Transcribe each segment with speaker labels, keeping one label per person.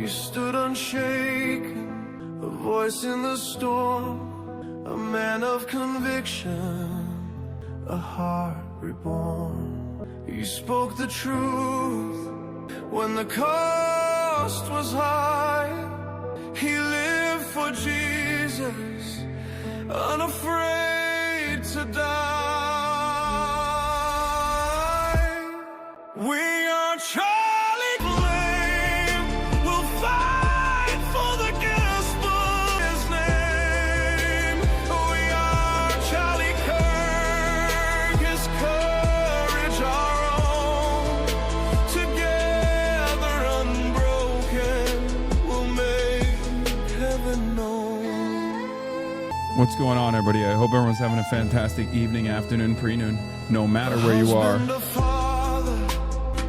Speaker 1: stood unshaken, a voice in the storm, a man of conviction, a heart reborn. He spoke the truth when the cost was high. He lived for Jesus, unafraid to die. We are Charlie Flame, we'll fight for the gospel, his name. We are Charlie Kirk, his courage our own. Together unbroken, we'll make heaven known.
Speaker 2: What's going on, everybody? I hope everyone's having a fantastic evening, afternoon, pre-noon, no matter where you are.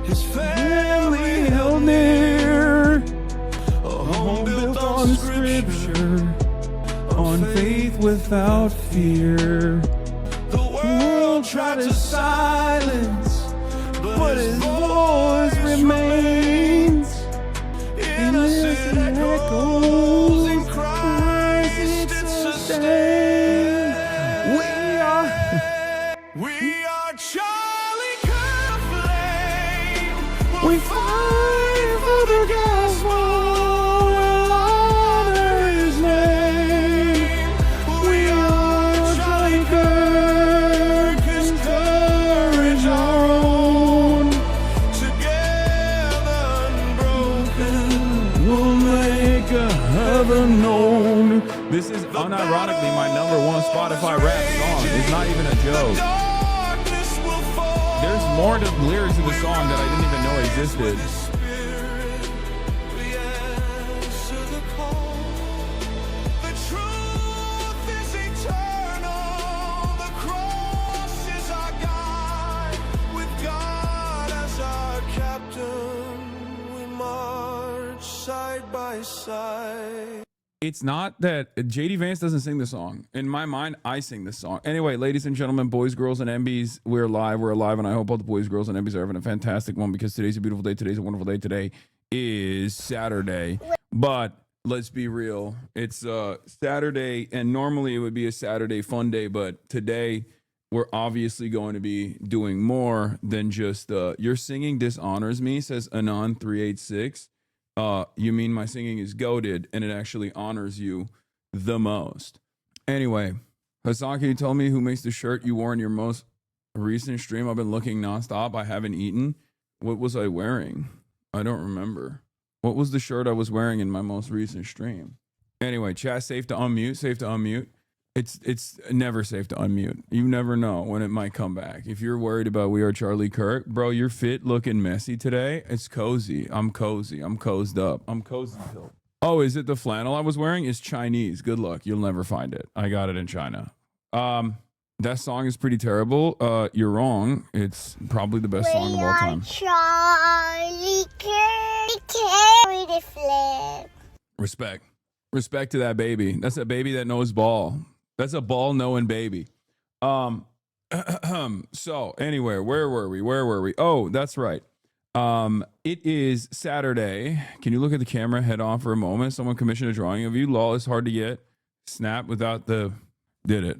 Speaker 1: His family held near, a home built on scripture,
Speaker 2: on faith without fear.
Speaker 1: The world tried to silence, but his voice remains. Innocent echoes in Christ it sustains. We are Charlie Kirk Flame. We fight for the gospel, we'll honor his name. We are Charlie Kirk, his courage our own. Together unbroken, we'll make a heaven known.
Speaker 2: This is unironically my #1 Spotify rap song. It's not even a joke. There's more to the lyrics of the song that I didn't even know existed.
Speaker 1: Side by side.
Speaker 2: It's not that JD Vance doesn't sing the song. In my mind, I sing this song. Anyway, ladies and gentlemen, boys, girls, and MBs, we're alive, and I hope all the boys, girls, and MBs are having a fantastic one because today's a beautiful day. Today's a wonderful day. Today is Saturday, but let's be real. It's Saturday, and normally it would be a Saturday fun day, but today we're obviously going to be doing more than just your singing dishonors me, says Anon386. You mean my singing is goated, and it actually honors you the most. Anyway, Hasan, can you tell me who makes the shirt you wore in your most recent stream? I've been looking nonstop. I haven't eaten. What was I wearing? I don't remember. What was the shirt I was wearing in my most recent stream? Anyway, chat, safe to unmute, safe to unmute. It's never safe to unmute. You never know when it might come back. If you're worried about We Are Charlie Kirk, bro, you're fit looking messy today. It's cozy. I'm cozy. I'm cozied up. I'm cozy till. Oh, is it the flannel I was wearing? It's Chinese. Good luck. You'll never find it. I got it in China. That song is pretty terrible. You're wrong. It's probably the best song of all time.
Speaker 3: Charlie Kirk, carry the flag.
Speaker 2: Respect. Respect to that baby. That's a baby that knows ball. That's a ball-knowing baby. So anyway, where were we? Oh, that's right. It is Saturday. Can you look at the camera head on for a moment? Someone commissioned a drawing of you. Lol, is hard to get. Snap without the... Did it.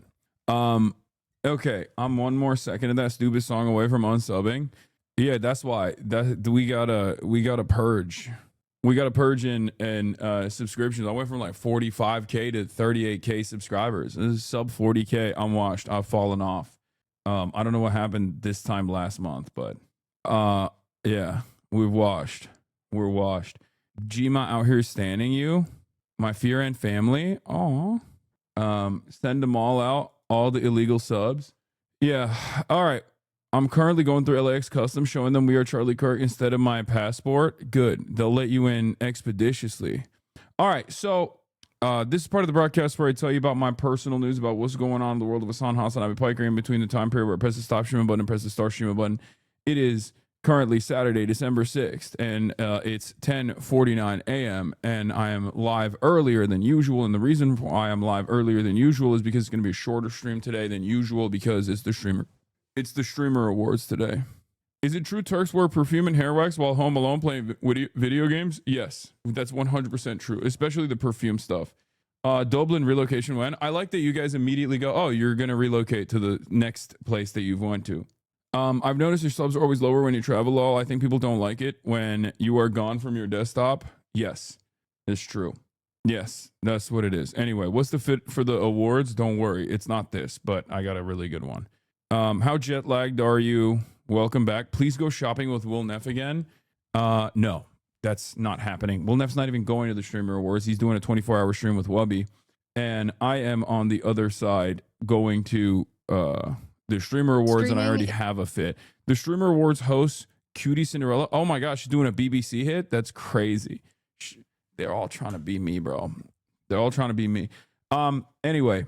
Speaker 2: Okay, I'm one more second of that stupid song away from unsubbing. Yeah, that's why. We gotta purge. We got to purge in subscriptions. I went from like 45K to 38K subscribers. This is sub 40K. I'm washed. I've fallen off. I don't know what happened this time last month, but yeah, we're washed. We're washed. Jima out here standing you. My fear and family. Aw. Send them all out. All the illegal subs. Yeah. All right. I'm currently going through LAX Customs, showing them We Are Charlie Kirk instead of my passport. Good. They'll let you in expeditiously. All right. So this is part of the broadcast where I tell you about my personal news about what's going on in the world of HasanAbi Piker in between the time period where I press the stop streaming button and press the start streaming button. It is currently Saturday, December 6th, and it's 10:49 a.m. and I am live earlier than usual. And the reason why I'm live earlier than usual is because it's going to be a shorter stream today than usual because it's the streamer awards today. Is it true Turks wear perfume and hair wax while home alone playing video games? Yes, that's 100% true, especially the perfume stuff. Dublin relocation when? I like that you guys immediately go, oh, you're going to relocate to the next place that you've went to. I've noticed your subs are always lower when you travel, lol. I think people don't like it when you are gone from your desktop. Yes, it's true. Yes, that's what it is. Anyway, what's the fit for the awards? Don't worry, it's not this, but I got a really good one. How jet lagged are you? Welcome back. Please go shopping with Will Neff again. No, that's not happening. Will Neff's not even going to the Streamer Awards. He's doing a 24-hour stream with WUBB. And I am on the other side going to the Streamer Awards, and I already have a fit. The Streamer Awards host, Cutie Cinderella. Oh my gosh, she's doing a BBC hit? That's crazy. They're all trying to be me, bro. They're all trying to be me. Anyway,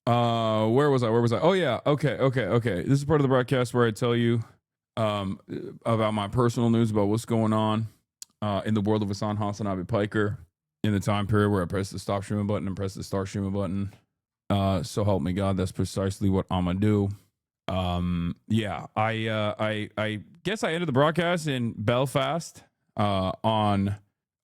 Speaker 2: where was I? Oh yeah, okay. This is part of the broadcast where I tell you about my personal news about what's going on in the world of HasanAbi Piker in the time period where I press the stop streaming button and press the start streaming button. So help me God, that's precisely what I'm gonna do. Yeah, I guess I ended the broadcast in Belfast on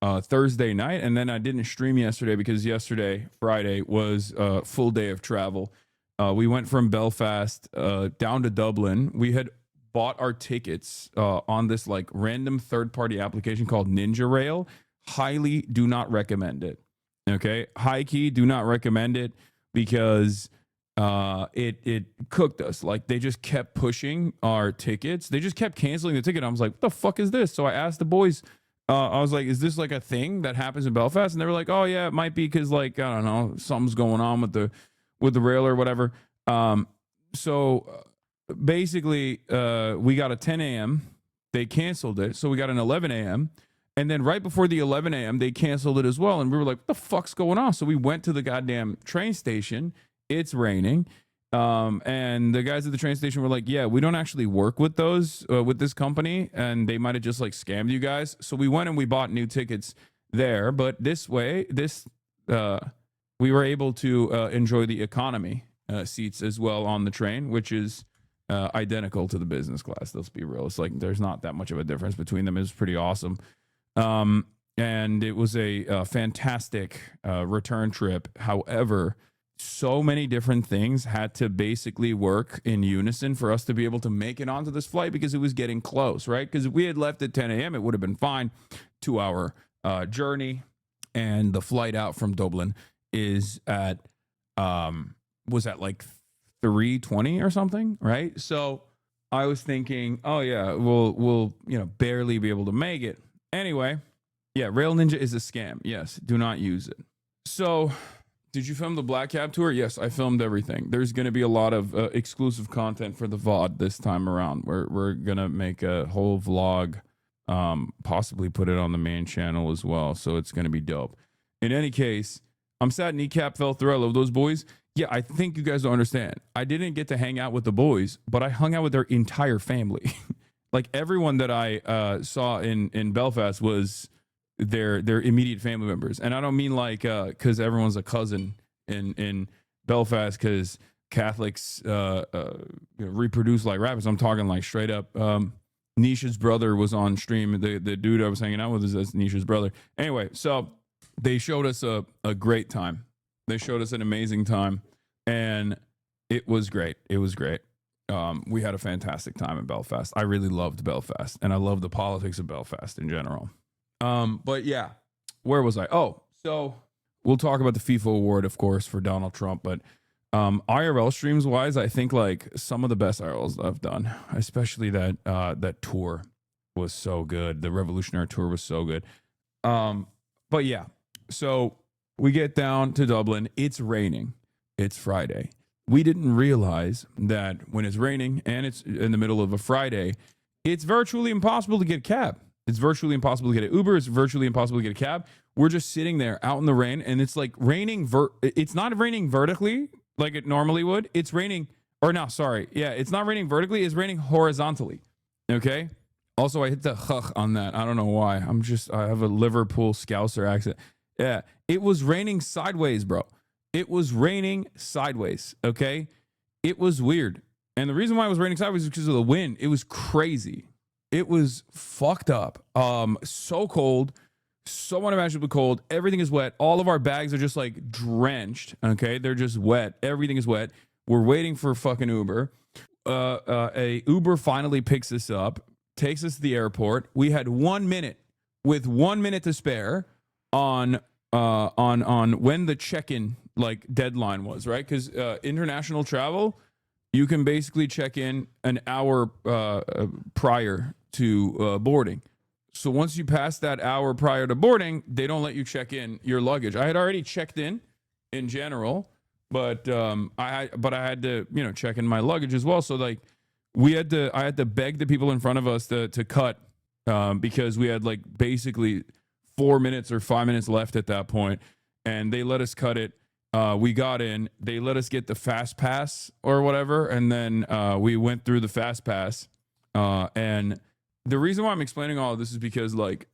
Speaker 2: Thursday night, and then I didn't stream yesterday because yesterday, Friday, was a full day of travel. We went from Belfast down to Dublin. We had bought our tickets on this like random third-party application called Ninja Rail. Highly do not recommend it. Okay, high key do not recommend it because it cooked us. Like they just kept pushing our tickets. They just kept canceling the ticket. I was like, what the fuck is this? So I asked the boys. I was like, is this like a thing that happens in Belfast? And they were like, oh yeah, it might be because like, I don't know, something's going on with the rail or whatever. So basically, we got a 10 a.m. They canceled it. So we got an 11 a.m. And then right before the 11 a.m., they canceled it as well. And we were like, what the fuck's going on? So we went to the goddamn train station. It's raining. And the guys at the train station were like, yeah, we don't actually work with those, with this company. And they might have just like scammed you guys. So we went and we bought new tickets there. But this way, we were able to enjoy the economy seats as well on the train, which is identical to the business class. Let's be real. It's like, there's not that much of a difference between them. It's pretty awesome. And it was a fantastic return trip. However, so many different things had to basically work in unison for us to be able to make it onto this flight because it was getting close, right? Because if we had left at 10 a.m., it would have been fine. 2-hour journey, and the flight out from Dublin is at was at like 3:20 or something, right? So I was thinking, oh yeah, we'll barely be able to make it. Anyway, yeah, Rail Ninja is a scam. Yes, do not use it. So, did you film the Black Cab tour? Yes, I filmed everything. There's going to be a lot of exclusive content for the VOD this time around. We're going to make a whole vlog, possibly put it on the main channel as well. So it's going to be dope. In any case, I'm sad kneecap fell through. I love those boys. Yeah, I think you guys don't understand. I didn't get to hang out with the boys, but I hung out with their entire family. Like everyone that I saw in Belfast was their immediate family members. And I don't mean like because everyone's a cousin in Belfast because Catholics reproduce like rappers. I'm talking like straight up. Nisha's brother was on stream. The dude I was hanging out with is Nisha's brother. Anyway, so they showed us a great time. They showed us an amazing time, and it was great. It was great. We had a fantastic time in Belfast. I really loved Belfast, and I love the politics of Belfast in general. But yeah, where was I? Oh, so we'll talk about the FIFA award, of course, for Donald Trump. But IRL streams wise, I think like some of the best IRLs I've done, especially that tour was so good. The Revolutionary tour was so good. But yeah, so we get down to Dublin. It's raining. It's Friday. We didn't realize that when it's raining and it's in the middle of a Friday, it's virtually impossible to get a cab. It's virtually impossible to get an Uber. It's virtually impossible to get a cab. We're just sitting there out in the rain, and it's like raining. It's not raining vertically like it normally would. It's raining, or no, sorry. Yeah, it's not raining vertically. It's raining horizontally. Okay. Also, I hit the huh on that. I don't know why. I have a Liverpool Scouser accent. Yeah. It was raining sideways, bro. It was raining sideways. Okay. It was weird. And the reason why it was raining sideways is because of the wind. It was crazy. It was fucked up. So cold, so unimaginably cold. Everything is wet. All of our bags are just like drenched. Okay, they're just wet. Everything is wet. We're waiting for fucking Uber. A Uber finally picks us up, takes us to the airport. We had 1 minute, with 1 minute to spare on when the check-in like deadline was, right? Because international travel, you can basically check in an hour prior to boarding. So once you pass that hour prior to boarding, they don't let you check in your luggage. I had already checked in general, but I had to, you know, check in my luggage as well. So like I had to beg the people in front of us to cut because we had like basically 4 minutes or 5 minutes left at that point, and they let us cut it. We got in, they let us get the fast pass or whatever, and then we went through the fast pass. And the reason why I'm explaining all of this is because like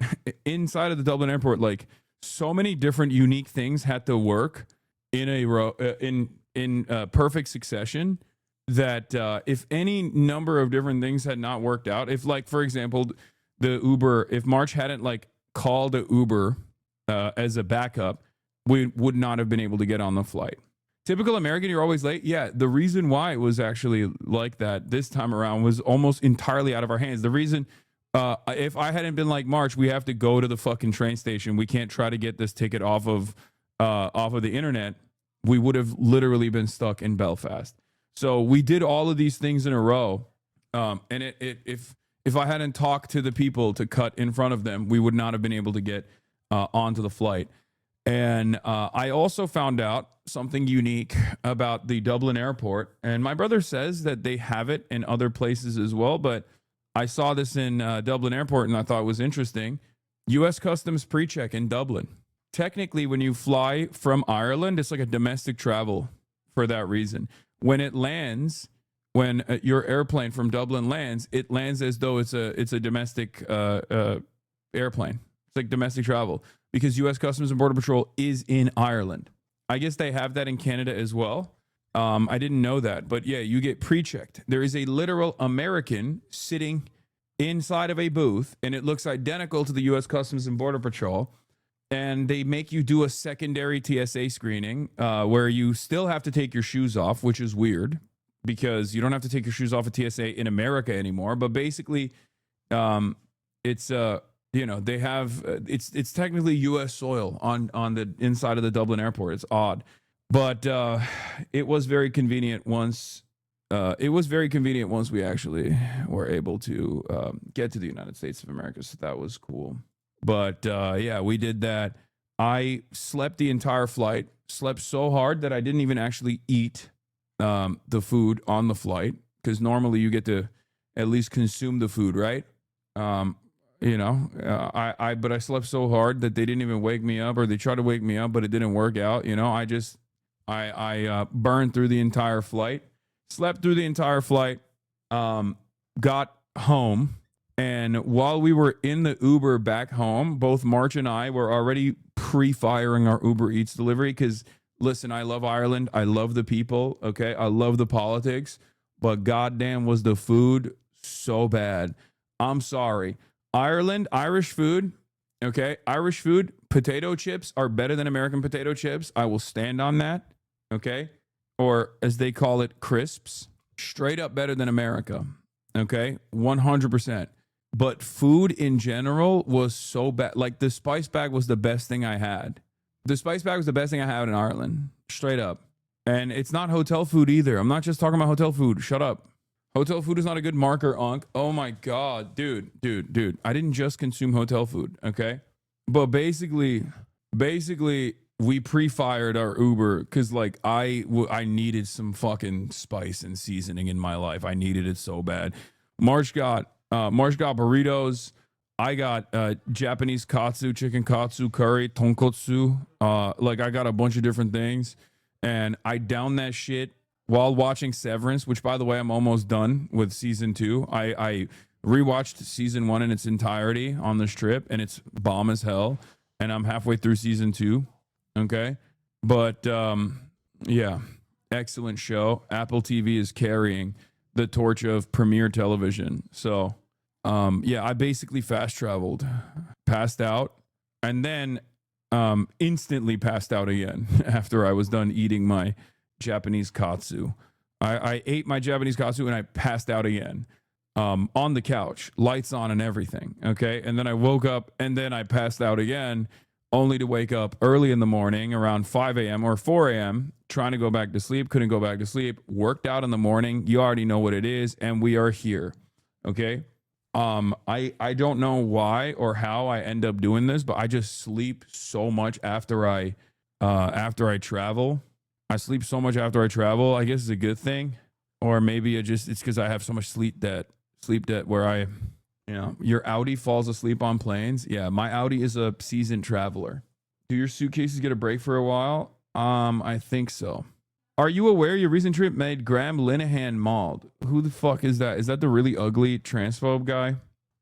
Speaker 2: inside of the Dublin airport, like so many different unique things had to work in a row, in perfect succession, that if any number of different things had not worked out, if like, for example, the Uber, if March hadn't like called a Uber as a backup, we would not have been able to get on the flight. Typical American, you're always late. Yeah, the reason why it was actually like that this time around was almost entirely out of our hands. The reason, if I hadn't been like March, we have to go to the fucking train station. We can't try to get this ticket off of the internet. We would have literally been stuck in Belfast. So we did all of these things in a row. And if I hadn't talked to the people to cut in front of them, we would not have been able to get onto the flight. And I also found out something unique about the Dublin airport. And my brother says that they have it in other places as well. But I saw this in Dublin airport and I thought it was interesting. U.S. Customs pre-check in Dublin. Technically, when you fly from Ireland, it's like a domestic travel for that reason. When it lands, when your airplane from Dublin lands, it lands as though it's a domestic airplane. It's like domestic travel, because U.S. Customs and Border Patrol is in Ireland. I guess they have that in Canada as well. I didn't know that, but yeah, you get pre-checked. There is a literal American sitting inside of a booth, and it looks identical to the U.S. Customs and Border Patrol, and they make you do a secondary TSA screening where you still have to take your shoes off, which is weird because you don't have to take your shoes off at TSA in America anymore. But basically, it's you know, they have it's technically U.S. soil on the inside of the Dublin airport. It's odd, but it was very convenient once. It was very convenient once we actually were able to get to the United States of America. So that was cool. But yeah, we did that. I slept the entire flight. Slept so hard that I didn't even actually eat the food on the flight, because normally you get to at least consume the food, right? You know, but I slept so hard that they didn't even wake me up, or they tried to wake me up, but it didn't work out. You know, I burned through the entire flight, slept through the entire flight, got home. And while we were in the Uber back home, both March and I were already pre-firing our Uber Eats delivery. Because listen, I love Ireland. I love the people. Okay. I love the politics, but goddamn was the food so bad. I'm sorry. Ireland, Irish food, okay? Irish food, potato chips are better than American potato chips. I will stand on that, okay? Or as they call it, crisps. Straight up better than America, okay? 100%. But food in general was so bad. Like the spice bag was the best thing I had. The spice bag was the best thing I had in Ireland, straight up. And it's not hotel food either. I'm not just talking about hotel food. Shut up. Hotel food is not a good marker, Unc. Oh my God, dude. I didn't just consume hotel food, okay? But basically, we pre-fired our Uber because like I needed some fucking spice and seasoning in my life. I needed it so bad. Marsh got burritos. I got Japanese katsu, chicken katsu, curry, tonkotsu. Like I got a bunch of different things, and I downed that shit while watching Severance, which, by the way, I'm almost done with season 2. I rewatched season 1 in its entirety on this trip, and it's bomb as hell. And I'm halfway through season 2. Okay. But yeah, excellent show. Apple TV is carrying the torch of premiere television. So Yeah, I basically fast traveled, passed out, and then instantly passed out again after I was done eating my Japanese katsu. I ate my Japanese katsu and I passed out again on the couch, lights on and everything. Okay. And then I woke up and then I passed out again, only to wake up early in the morning around 5 a.m. or 4 a.m. trying to go back to sleep. Couldn't go back to sleep. Worked out in the morning. You already know what it is. And we are here. Okay. I don't know why or how I end up doing this, but I just sleep so much after I travel. I sleep so much after I travel. I guess it's a good thing, or maybe it's because I have so much sleep debt where your Audi falls asleep on planes. Yeah, my Audi is a seasoned traveler. Do your suitcases get a break for a while? I think so. Are you aware your recent trip made Graham Linehan mauled? Who the fuck is that? Is that the really ugly transphobe guy?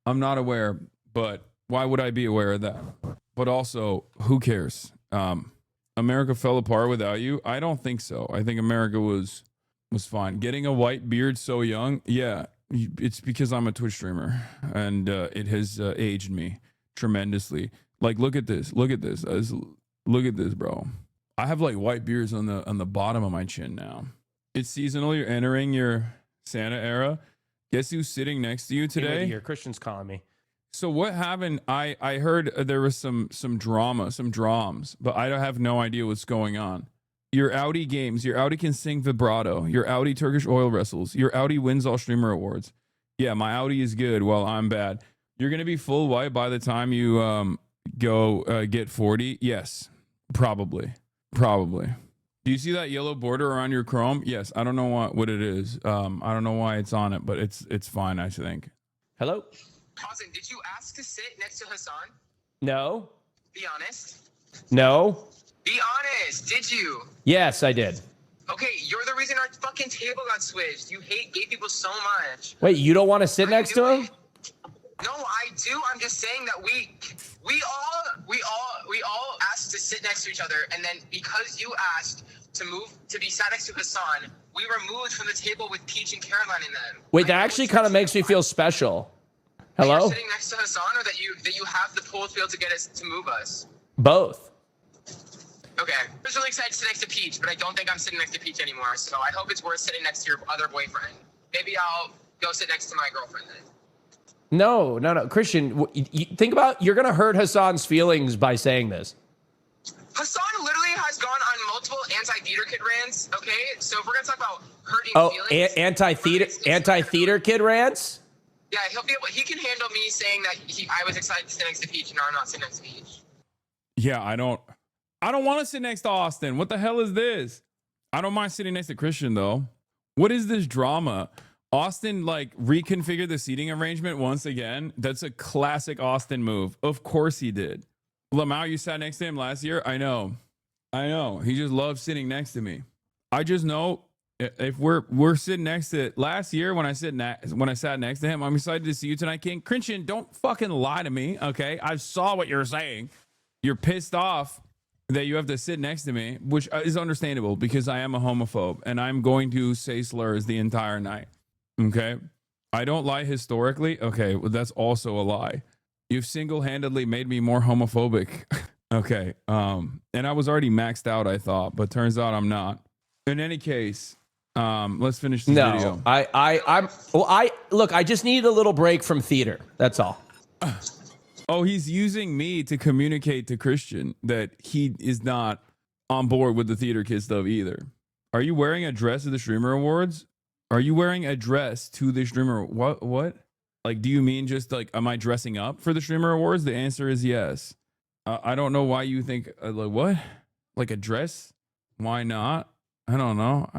Speaker 2: I'm not aware, but why would I be aware of that? But also, who cares? America fell apart without you? I don't think so. I think America was fine. Getting a white beard so young? Yeah, it's because I'm a Twitch streamer, and it has aged me tremendously. Like, look at this. Look at this. Look at this, bro. I have like white beards on the bottom of my chin now. It's seasonal. You're entering your Santa era. Guess who's sitting next to you today?
Speaker 4: Your Christian's calling me.
Speaker 2: So what happened? I heard there was some drama, some drams, but I have no idea what's going on. Your Audi games. Your Audi can sing vibrato. Your Audi Turkish oil wrestles. Your Audi wins all streamer awards. Yeah, my Audi is good. Well, I'm bad. You're gonna be full white by the time you go get 40. Yes, probably. Do you see that yellow border around your Chrome? Yes. I don't know what it is. I don't know why it's on it, but it's fine, I think.
Speaker 4: Hello?
Speaker 5: Hasan, did you ask to sit next to Hasan?
Speaker 4: No.
Speaker 5: Be honest.
Speaker 4: No.
Speaker 5: Be honest. Did you?
Speaker 4: Yes, I did.
Speaker 5: Okay, you're the reason our fucking table got switched. You hate gay people so much.
Speaker 4: Wait, you don't want to sit next to him?
Speaker 5: No, I do. I'm just saying that we all asked to sit next to each other, and then because you asked to be sat next to Hasan, we were moved from the table with Peach and Caroline in them.
Speaker 4: Wait, that actually kind of makes me feel special.
Speaker 5: That
Speaker 4: Hello?
Speaker 5: you're sitting next to Hasan, or that you have the pull to be able to get us to move us.
Speaker 4: Both.
Speaker 5: Okay. I was really excited to sit next to Peach, but I don't think I'm sitting next to Peach anymore. So I hope it's worth sitting next to your other boyfriend. Maybe I'll go sit next to my girlfriend then.
Speaker 4: No. Christian, you think about, you're going to hurt Hasan's feelings by saying this.
Speaker 5: Hasan literally has gone on multiple anti-theater kid rants, okay? So if we're going to talk about hurting feelings...
Speaker 4: anti-theater kid rants?
Speaker 5: Yeah, he can handle me saying that I was excited to sit next to Peach, and now I'm not sitting next to Peach.
Speaker 2: Yeah, I don't want to sit next to Austin. What the hell is this? I don't mind sitting next to Christian, though. What is this drama? Austin, like, reconfigured the seating arrangement once again. That's a classic Austin move. Of course he did. Lamau, you sat next to him last year? I know. He just loves sitting next to me. I just know if we're sitting next to last year when I sat next to him, I'm excited to see you tonight, King. Christian, don't fucking lie to me, okay? I saw what you're saying. You're pissed off that you have to sit next to me, which is understandable because I am a homophobe and I'm going to say slurs the entire night. Okay? I don't lie historically. Okay, well, that's also a lie. You've single-handedly made me more homophobic. Okay. And I was already maxed out, I thought, but turns out I'm not. In any case, let's finish this video.
Speaker 4: I just need a little break from theater. That's all.
Speaker 2: Oh, he's using me to communicate to Christian that he is not on board with the theater kid stuff either. Are you wearing a dress to the Streamer Awards? Are you wearing a dress to the Streamer? What? Like, do you mean just like, am I dressing up for the Streamer Awards? The answer is yes. I don't know why you think, like, what? Like a dress? Why not? I don't know.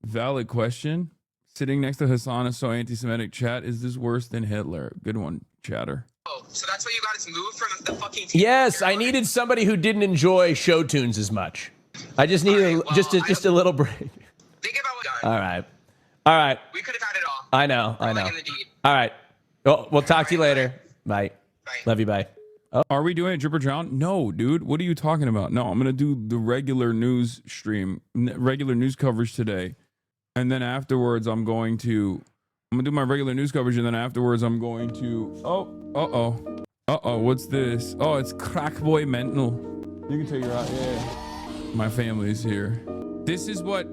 Speaker 2: Valid question. Sitting next to Hasan is so anti-Semitic. Chat, is this worse than Hitler? Good one, chatter.
Speaker 5: Oh, so that's why you got us moved from the fucking table?
Speaker 4: Yes, I needed somebody who didn't enjoy show tunes as much. I just needed just a little break.
Speaker 5: Think about what
Speaker 4: All right.
Speaker 5: we could have had it all.
Speaker 4: I know.
Speaker 5: In the deed.
Speaker 4: All right. Oh, we'll talk to you later. Bye.
Speaker 5: Bye.
Speaker 4: Love you. Bye.
Speaker 2: Oh. Are we doing a Drip or Drown? No, dude. What are you talking about? No, I'm going to do the regular news stream, regular news coverage today. And then afterwards, I'm going to I'm gonna do my regular news coverage, and then afterwards I'm going to. What's this? Oh, it's Crackboy Mental. You can take her out. Yeah. My family's here. This is what.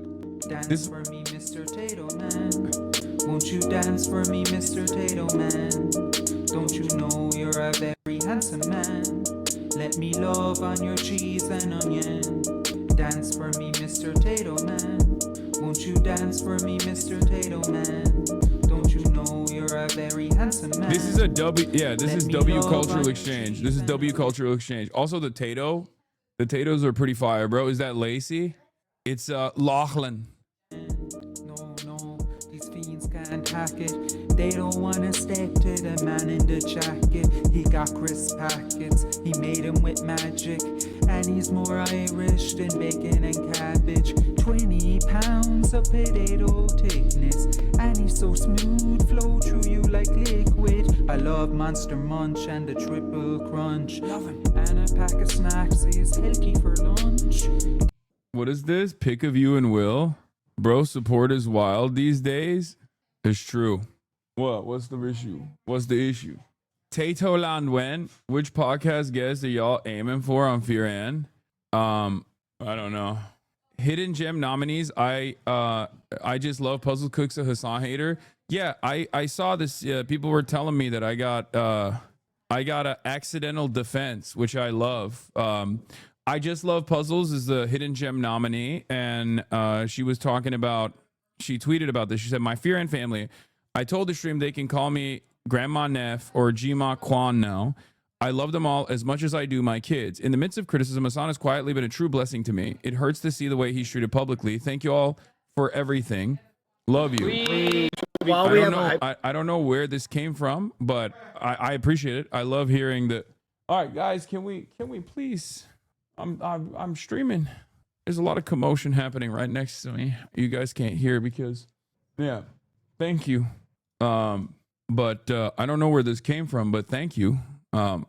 Speaker 6: Dance for me, Mr. Tato Man. Won't you dance for me, Mr. Tato Man? Don't you know you're a very handsome man? Let me love on your cheese and onion. Dance for me, Mr. Tato Man. Won't you dance for me, Mr. Tato Man? Don't you know you're a very handsome man?
Speaker 2: This is a W. Yeah, this is W Cultural Exchange. This is W Cultural Exchange. Also, the Tato. The Tatos are pretty fire, bro. Is that Lacey? It's Lachlan.
Speaker 6: No, these fiends can't hack it. They don't wanna step to the man in the jacket. He got crisp packets, he made them with magic. And he's more Irish than bacon and cabbage. 20 pounds of potato thickness. And he's so smooth, flow through you like liquid. I love Monster Munch and the Triple Crunch. Love him. And a pack of snacks is healthy for lunch.
Speaker 2: What is this? Pick of you and Will? Bro, support is wild these days. It's true. What? What's the issue? What's the issue? Tato Landwen, which podcast guests are y'all aiming for on Fear Ann? I don't know. Hidden gem nominees. I just love Puzzle Cooks a Hasan hater. Yeah, I saw this. People were telling me that I got a accidental defense, which I love. I just love puzzles is the hidden gem nominee, and she was talking about. She tweeted about this. She said, "My Fear and family. I told the stream they can call me Grandma Neff or Jima Kwan now. I love them all as much as I do my kids. In the midst of criticism, Hasan has quietly been a true blessing to me. It hurts to see the way he's treated publicly. Thank you all for everything. Love you." I don't know where this came from, but I appreciate it. I love hearing that. All right, guys, can we please? I'm streaming. There's a lot of commotion happening right next to me. You guys can't hear because, yeah. Thank you. But I don't know where this came from, but thank you. I'm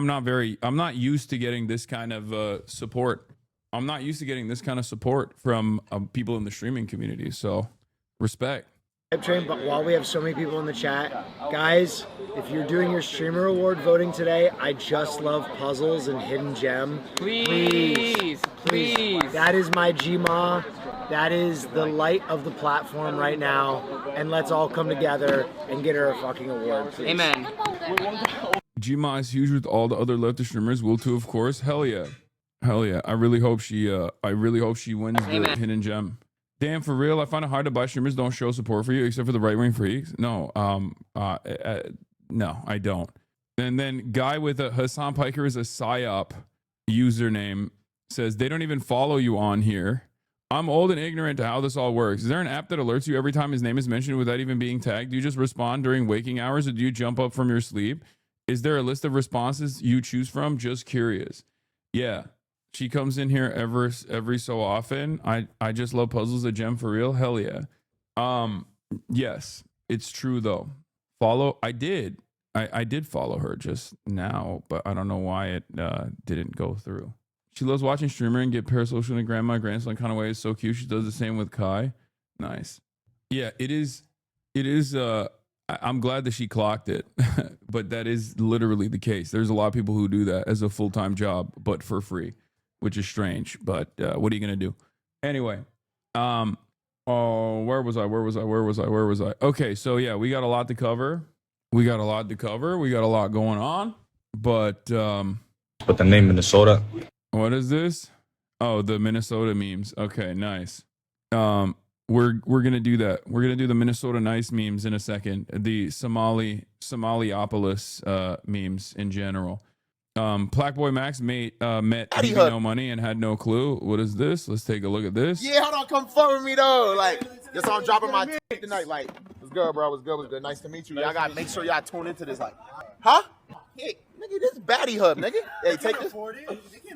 Speaker 2: not used to getting this kind of support. I'm not used to getting this kind of support from people in the streaming community. So respect.
Speaker 7: Train, but while we have so many people in the chat, guys, if you're doing your streamer award voting today, I just love puzzles and hidden gem. Please. That is my Gma. That is the light of the platform right now, and let's all come together and get her a fucking award, please.
Speaker 8: Amen.
Speaker 2: Gma is huge with all the other leftist streamers. Will too, of course. Hell yeah. I really hope she wins the hidden gem. Damn, for real, I find it hard to buy streamers don't show support for you except for the right-wing freaks. No, no, I don't. And then guy with a Hasan Piker is a psyop username says they don't even follow you on here. I'm old and ignorant to how this all works. Is there an app that alerts you every time his name is mentioned without even being tagged? Do you just respond during waking hours or do you jump up from your sleep? Is there a list of responses you choose from? Just curious. Yeah. She comes in here every so often. I just love puzzles, a gem for real. Hell yeah. Yes, it's true though. I did follow her just now, but I don't know why it didn't go through. She loves watching streamer and get parasocial in a grandma grandson kind of way. It's so cute. She does the same with Kai. Nice. Yeah, it is. I'm glad that she clocked it, but that is literally the case. There's a lot of people who do that as a full-time job, but for free, which is strange, but what are you going to do? Anyway, where was I? Okay, so yeah, we got a lot to cover. We got a lot going on, but
Speaker 9: the name Minnesota.
Speaker 2: What is this? Oh, the Minnesota memes. Okay, nice. We're gonna do that. We're gonna do the Minnesota nice memes in a second. The Somaliapolis memes in general. Blackboy Max met TV No Money and had no clue. What is this? Let's take a look at this.
Speaker 10: Yeah, hold on, come forward with me though. Like, that's how I'm dropping my tape tonight. Like, what's good, bro? What's good? Nice to meet you. Y'all gotta make sure y'all tune into this. Like, huh? Hey, nigga, this baddie hub, nigga. Hey, take this.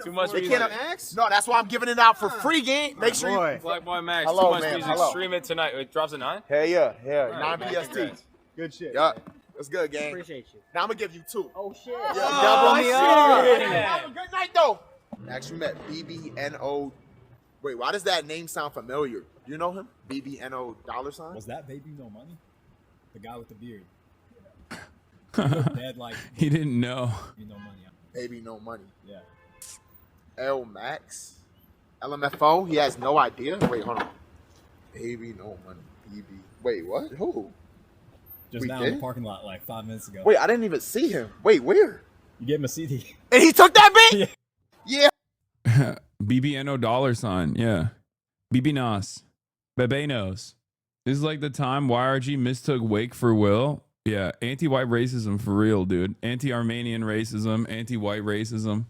Speaker 8: Too much
Speaker 10: They
Speaker 8: music.
Speaker 10: can't. No, that's why I'm giving it out for free, gang. Make sure you.
Speaker 8: Black Boy Max.
Speaker 10: Hello,
Speaker 8: too much
Speaker 10: man.
Speaker 8: music.
Speaker 10: Hello.
Speaker 8: Stream it tonight. It drops at 9?
Speaker 10: Hell yeah. 9
Speaker 8: Right,
Speaker 10: PST. Good shit. Yeah. That's good, gang.
Speaker 7: Appreciate you.
Speaker 10: Now I'm gonna give you 2.
Speaker 7: Oh shit.
Speaker 10: Yeah,
Speaker 8: Oh,
Speaker 10: double
Speaker 8: shit.
Speaker 10: Have a good night, though. Actually met BBNO. Wait, why does that name sound familiar? You know him? BBNO $.
Speaker 11: Was that Baby No Money? The guy with the beard. Dead like
Speaker 2: He didn't know.
Speaker 11: No Money.
Speaker 10: Baby No Money.
Speaker 11: Yeah.
Speaker 10: L Max. LMFO. He has no idea. Wait, hold on. Baby No Money. BB. Wait, what? Who?
Speaker 11: Just now in the parking lot like 5 minutes ago.
Speaker 10: Wait, I didn't even see him. Wait, where?
Speaker 11: You gave him a CD.
Speaker 10: And he took that bit? Yeah.
Speaker 2: BBNO $. Yeah. BB Nos. Bebe knows. This is like the time YRG mistook Wake for Will. Yeah. Anti-white racism for real, dude. Anti-Armenian racism. Anti-white racism.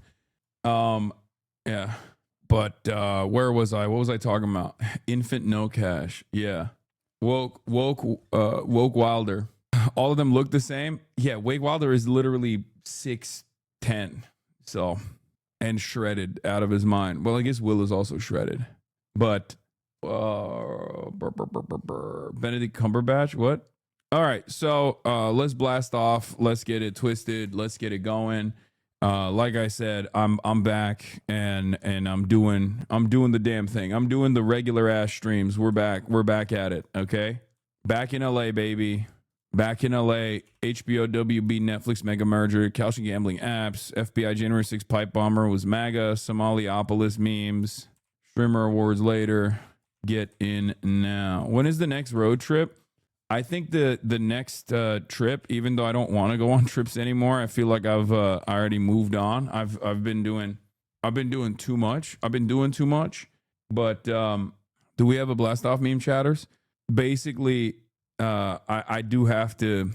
Speaker 2: Yeah. But where was I? What was I talking about? Infant No Cash. Yeah. Woke Wilder. All of them look the same. Yeah, Wake Wilder is literally 6'10", so, and shredded out of his mind. Well, I guess Will is also shredded, but Benedict Cumberbatch. What? All right, so let's blast off. Let's get it twisted. Let's get it going. Like I said, I'm back and I'm doing the damn thing. I'm doing the regular ass streams. We're back at it. Okay, back in LA, baby. Back in LA. HBOWB, Netflix mega merger, KALSHI gambling apps, FBI January 6th pipe bomber was MAGA, Somaliapolis memes, streamer awards later. Get in now. When is the next road trip? I think the next trip, even though I don't want to go on trips anymore, I feel like I've already moved on. I've been doing too much. But do we have a blast off meme chatters? Basically, I have to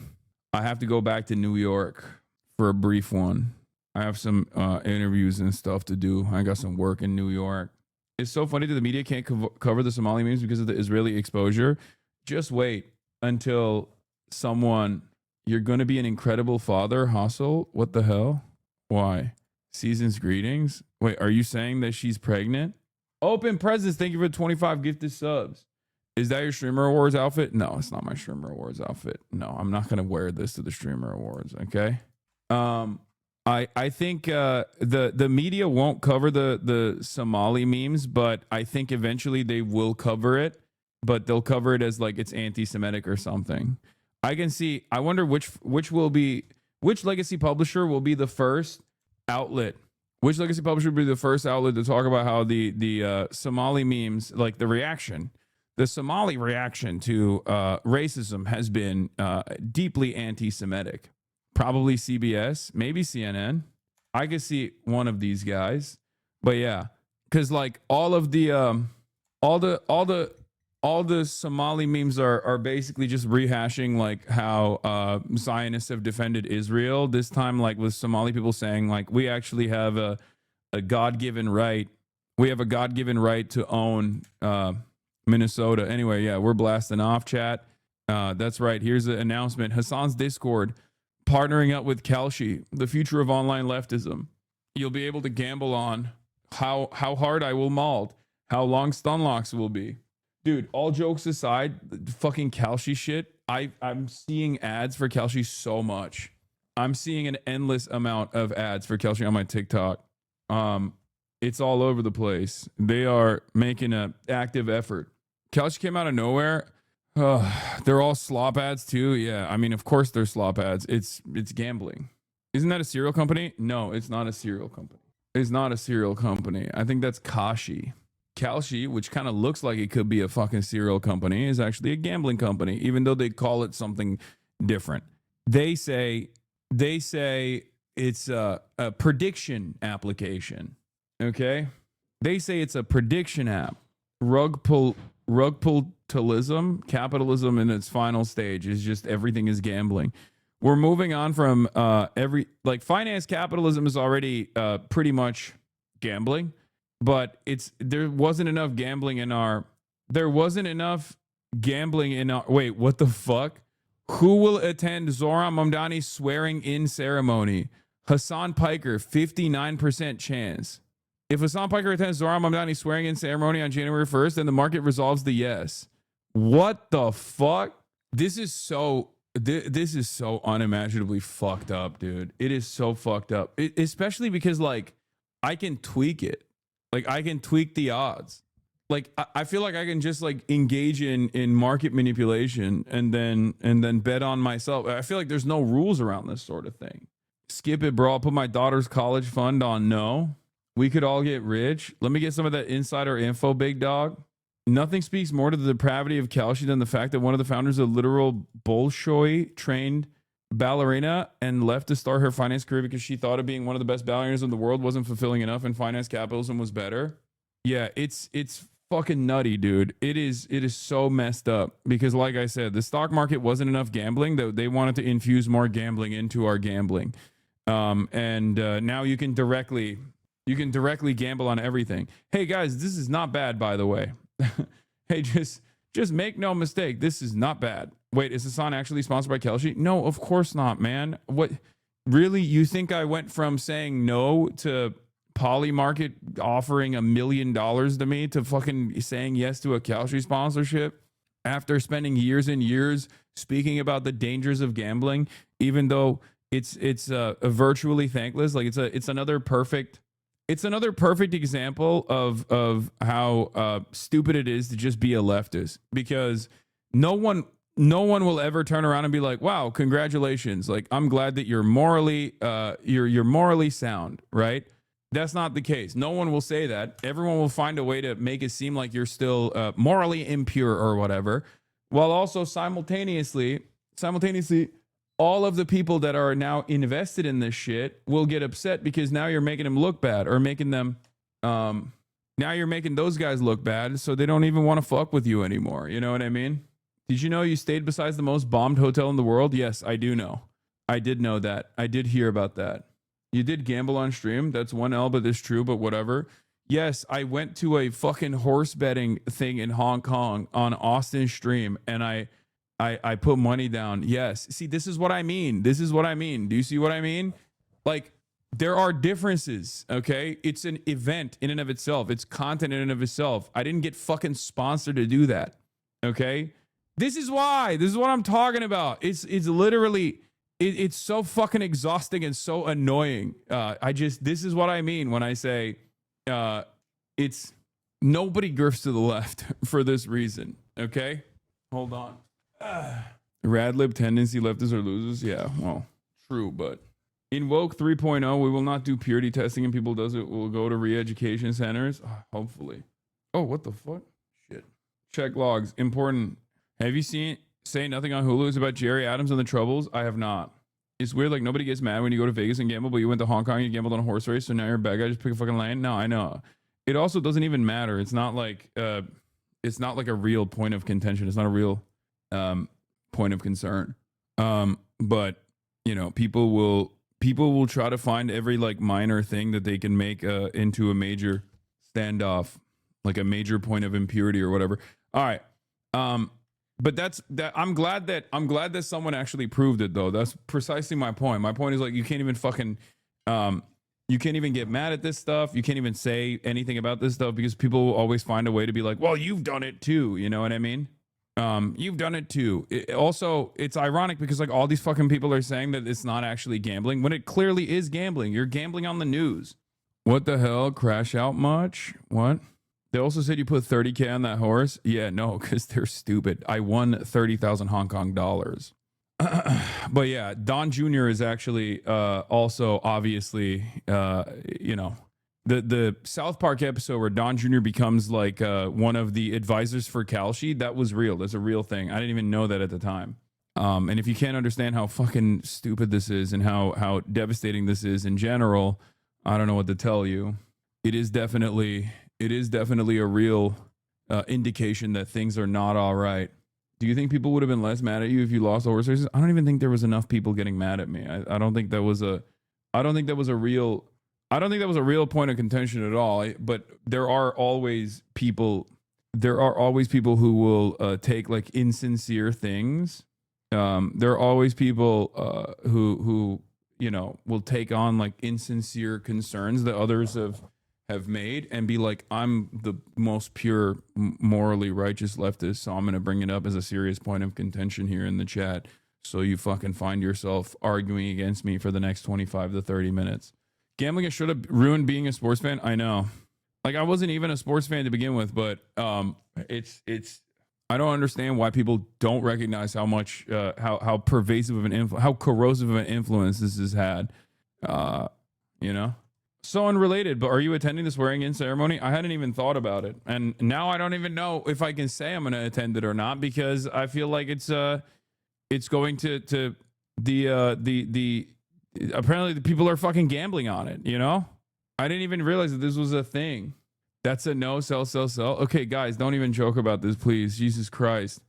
Speaker 2: go back to New York for a brief one. I have some interviews and stuff to do. I got some work in New York. It's so funny that the media can't cover the Somali memes because of the Israeli exposure. Just wait until you're going to be an incredible father, Hassel. What the hell? Why? Season's greetings. Wait, are you saying that she's pregnant? Open presents. Thank you for 25 gifted subs. Is that your Streamer Awards outfit? No, it's not my Streamer Awards outfit. No, I'm not going to wear this to the Streamer Awards. Okay. I think the media won't cover the Somali memes, but I think eventually they will cover it. But they'll cover it as like it's anti-Semitic or something. I can see. I wonder which legacy publisher will be the first outlet. Which legacy publisher will be the first outlet to talk about how the Somali memes, like the Somali reaction to racism has been deeply anti-Semitic. Probably CBS, maybe CNN. I could see one of these guys, but yeah, because like all the Somali memes are basically just rehashing like how Zionists have defended Israel. This time, like with Somali people saying like we actually have a God-given right. We have a God-given right to own Minnesota. Anyway, yeah, we're blasting off, chat. That's right. Here's the announcement. Hasan's Discord partnering up with KALSHI, the future of online leftism. You'll be able to gamble on how hard I will mauled, how long stun locks will be. Dude, all jokes aside, fucking KALSHI shit, I'm seeing ads for KALSHI so much. I'm seeing an endless amount of ads for KALSHI on my TikTok. It's all over the place. They are making an active effort. KALSHI came out of nowhere. They're all slop ads too. Yeah, I mean, of course they're slop ads. It's gambling. Isn't that a cereal company? No, it's not a cereal company. It's not a cereal company. I think that's KALSHI. KALSHI, which kind of looks like it could be a fucking cereal company, is actually a gambling company, even though they call it something different. They say it's a prediction application. Okay? They say it's a prediction app. Rug pull-talism, capitalism in its final stage is just everything is gambling. We're moving on from finance capitalism is already pretty much gambling. But there wasn't enough gambling in our wait, what the fuck? Who will attend Zohran Mamdani's swearing in ceremony? Hasan Piker, 59% chance. If Hasan Piker attends Zohran Mamdani's swearing in ceremony on January 1st, then the market resolves the yes. What the fuck? This is so unimaginably fucked up, dude. It is so fucked up. Especially because like I can tweak it. Like I can tweak the odds. like I feel like I can just like engage in market manipulation and then bet on myself. I feel like there's no rules around this sort of thing. Skip it, bro. I'll put my daughter's college fund on no. We could all get rich. Let me get some of that insider info, big dog. Nothing speaks more to the depravity of Kalshi than the fact that one of the founders of literal Bolshoi trained ballerina and left to start her finance career because she thought of being one of the best ballerinas in the world wasn't fulfilling enough and finance capitalism was better. Yeah, it's fucking nutty, dude. It is so messed up because, like I said, the stock market wasn't enough gambling. They wanted to infuse more gambling into our gambling. Now you can directly gamble on everything. Hey guys, this is not bad, by the way. Hey, just make no mistake, this is not bad. Wait, is Hasan actually sponsored by Kalshi? No, of course not, man. What, really? You think I went from saying no to Polymarket offering $1 million to me to fucking saying yes to a Kalshi sponsorship after spending years and years speaking about the dangers of gambling, even though it's a virtually thankless, like it's another perfect example of how stupid it is to just be a leftist, because no one will ever turn around and be like, wow, congratulations, like I'm glad that you're morally you're morally sound, right? That's not the case. No one will say that. Everyone will find a way to make it seem like you're still morally impure or whatever, while also simultaneously all of the people that are now invested in this shit will get upset because now you're making them look bad, or making them now you're making those guys look bad, so they don't even want to fuck with you anymore. You know what I mean? Did you know you stayed beside the most bombed hotel in the world? Yes, I do know. I did know that. I did hear about that. You did gamble on stream. That's one L, but it's true, but whatever. Yes, I went to a fucking horse betting thing in Hong Kong on Austin's stream, and I put money down. Yes. See, this is what I mean. This is what I mean. Do you see what I mean? Like, there are differences, okay? It's an event in and of itself. It's content in and of itself. I didn't get fucking sponsored to do that, okay? This is why. This is what I'm talking about. It's literally, it's so fucking exhausting and so annoying. This is what I mean when I say it's nobody grifts to the left for this reason, okay? Hold on. Radlib tendency, leftists are losers. Yeah, well, true, but in Woke 3.0, we will not do purity testing, and people does it will go to re-education centers. Hopefully. Oh, what the fuck? Shit. Check logs. Important. Have you seen Say Nothing on Hulu is about Jerry Adams and the Troubles? I have not. It's weird, like nobody gets mad when you go to Vegas and gamble, but you went to Hong Kong and you gambled on a horse race, so now you're a bad guy, just pick a fucking lane. No, I know. It also doesn't even matter. It's not like a real point of contention. It's not a real point of concern. But you know, people will try to find every like minor thing that they can make into a major standoff, like a major point of impurity or whatever. All right. But that's that. I'm glad that someone actually proved it, though. That's precisely my point. My point is, like, you can't even fucking you can't even get mad at this stuff. You can't even say anything about this stuff because people will always find a way to be like, well, you've done it too. You know what I mean? You've done it too. Also, it's ironic because like all these fucking people are saying that it's not actually gambling when it clearly is gambling. You're gambling on the news. What the hell? Crash out much? What? They also said you put 30K on that horse. Yeah, no, because they're stupid. I won 30,000 Hong Kong dollars. But yeah, Don Jr. is actually also obviously, you know, the South Park episode where Don Jr. becomes like one of the advisors for Kalshi. That was real. That's a real thing. I didn't even know that at the time. And if you can't understand how fucking stupid this is and how devastating this is in general, I don't know what to tell you. It is definitely a real indication that things are not all right. Do you think people would have been less mad at you if you lost the horse races? I don't even think there was enough people getting mad at me. I don't think that was a real point of contention at all. But there are always people who will take like insincere things. There are always people who you know will take on like insincere concerns that others have made and be like, I'm the most pure, morally righteous leftist, so I'm going to bring it up as a serious point of contention here in the chat. So you fucking find yourself arguing against me for the next 25 to 30 minutes. Gambling should have ruined being a sports fan. I know. Like I wasn't even a sports fan to begin with, but it's I don't understand why people don't recognize how much how pervasive of an how corrosive of an influence this has had. You know. So unrelated, but are you attending the swearing-in ceremony? I hadn't even thought about it, and now I don't even know if I can say I'm going to attend it or not because I feel like it's going to the apparently the people are fucking gambling on it. You know, I didn't even realize that this was a thing. That's a no, sell. Okay, guys, don't even joke about this, please. Jesus Christ,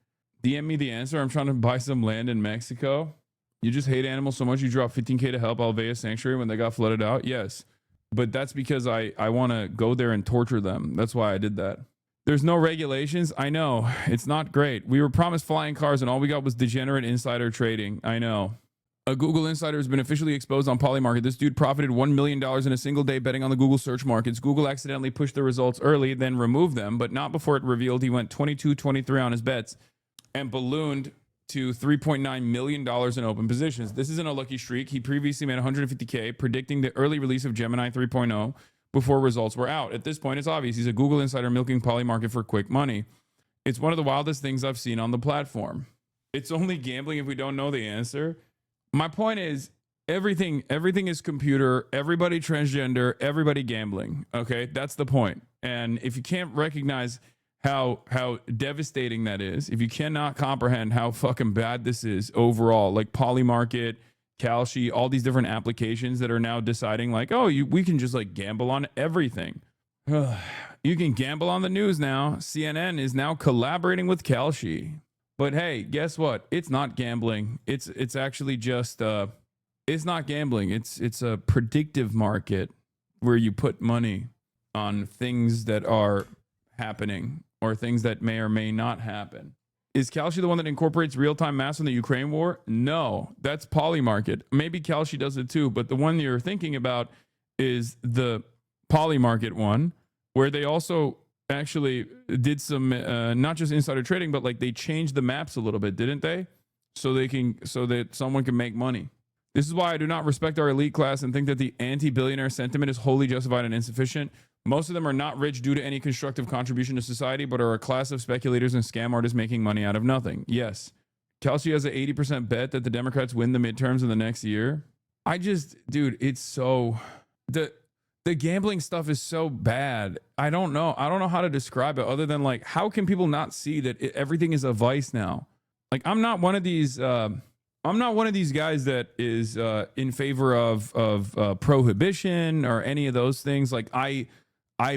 Speaker 2: DM me the answer. I'm trying to buy some land in Mexico. You just hate animals so much you drop 15K to help Alvea Sanctuary when they got flooded out. Yes. But that's because I want to go there and torture them. That's why I did that. There's no regulations. I know. It's not great. We were promised flying cars and all we got was degenerate insider trading. I know. A Google insider has been officially exposed on Polymarket. This dude profited $1 million in a single day betting on the Google search markets. Google accidentally pushed the results early, then removed them, but not before it revealed he went 22-23 on his bets and ballooned to $3.9 million in open positions. This isn't a lucky streak. He previously made 150K predicting the early release of Gemini 3.0 before results were out. At this point, it's obvious he's a Google insider milking Polymarket for quick money. It's one of the wildest things I've seen on the platform. It's only gambling if we don't know the answer. My point is everything is computer, everybody transgender, everybody gambling. Okay, that's the point. And if you can't recognize how devastating that is, if you cannot comprehend how fucking bad this is overall, like Polymarket, Kalshi, all these different applications that are now deciding like, oh, we can just like gamble on everything. You can gamble on the news now. CNN is now collaborating with Kalshi. But hey, guess what? It's not gambling. It's actually just it's not gambling. It's a predictive market where you put money on things that are happening or things that may or may not happen. Is Kalshi the one that incorporates real-time maps in the Ukraine war? No, that's Polymarket. Maybe Kalshi does it too, but the one you're thinking about is the Polymarket one, where they also actually did some not just insider trading, but like they changed the maps a little bit, didn't they? So that someone can make money. This is why I do not respect our elite class and think that the anti-billionaire sentiment is wholly justified and insufficient. Most of them are not rich due to any constructive contribution to society, but are a class of speculators and scam artists making money out of nothing. Yes. Kalshi has an 80% bet that the Democrats win the midterms in the next year. Dude, it's so... The gambling stuff is so bad. I don't know how to describe it other than like, how can people not see that everything is a vice now? Like, I'm not one of these guys that is in favor of prohibition or any of those things. Like I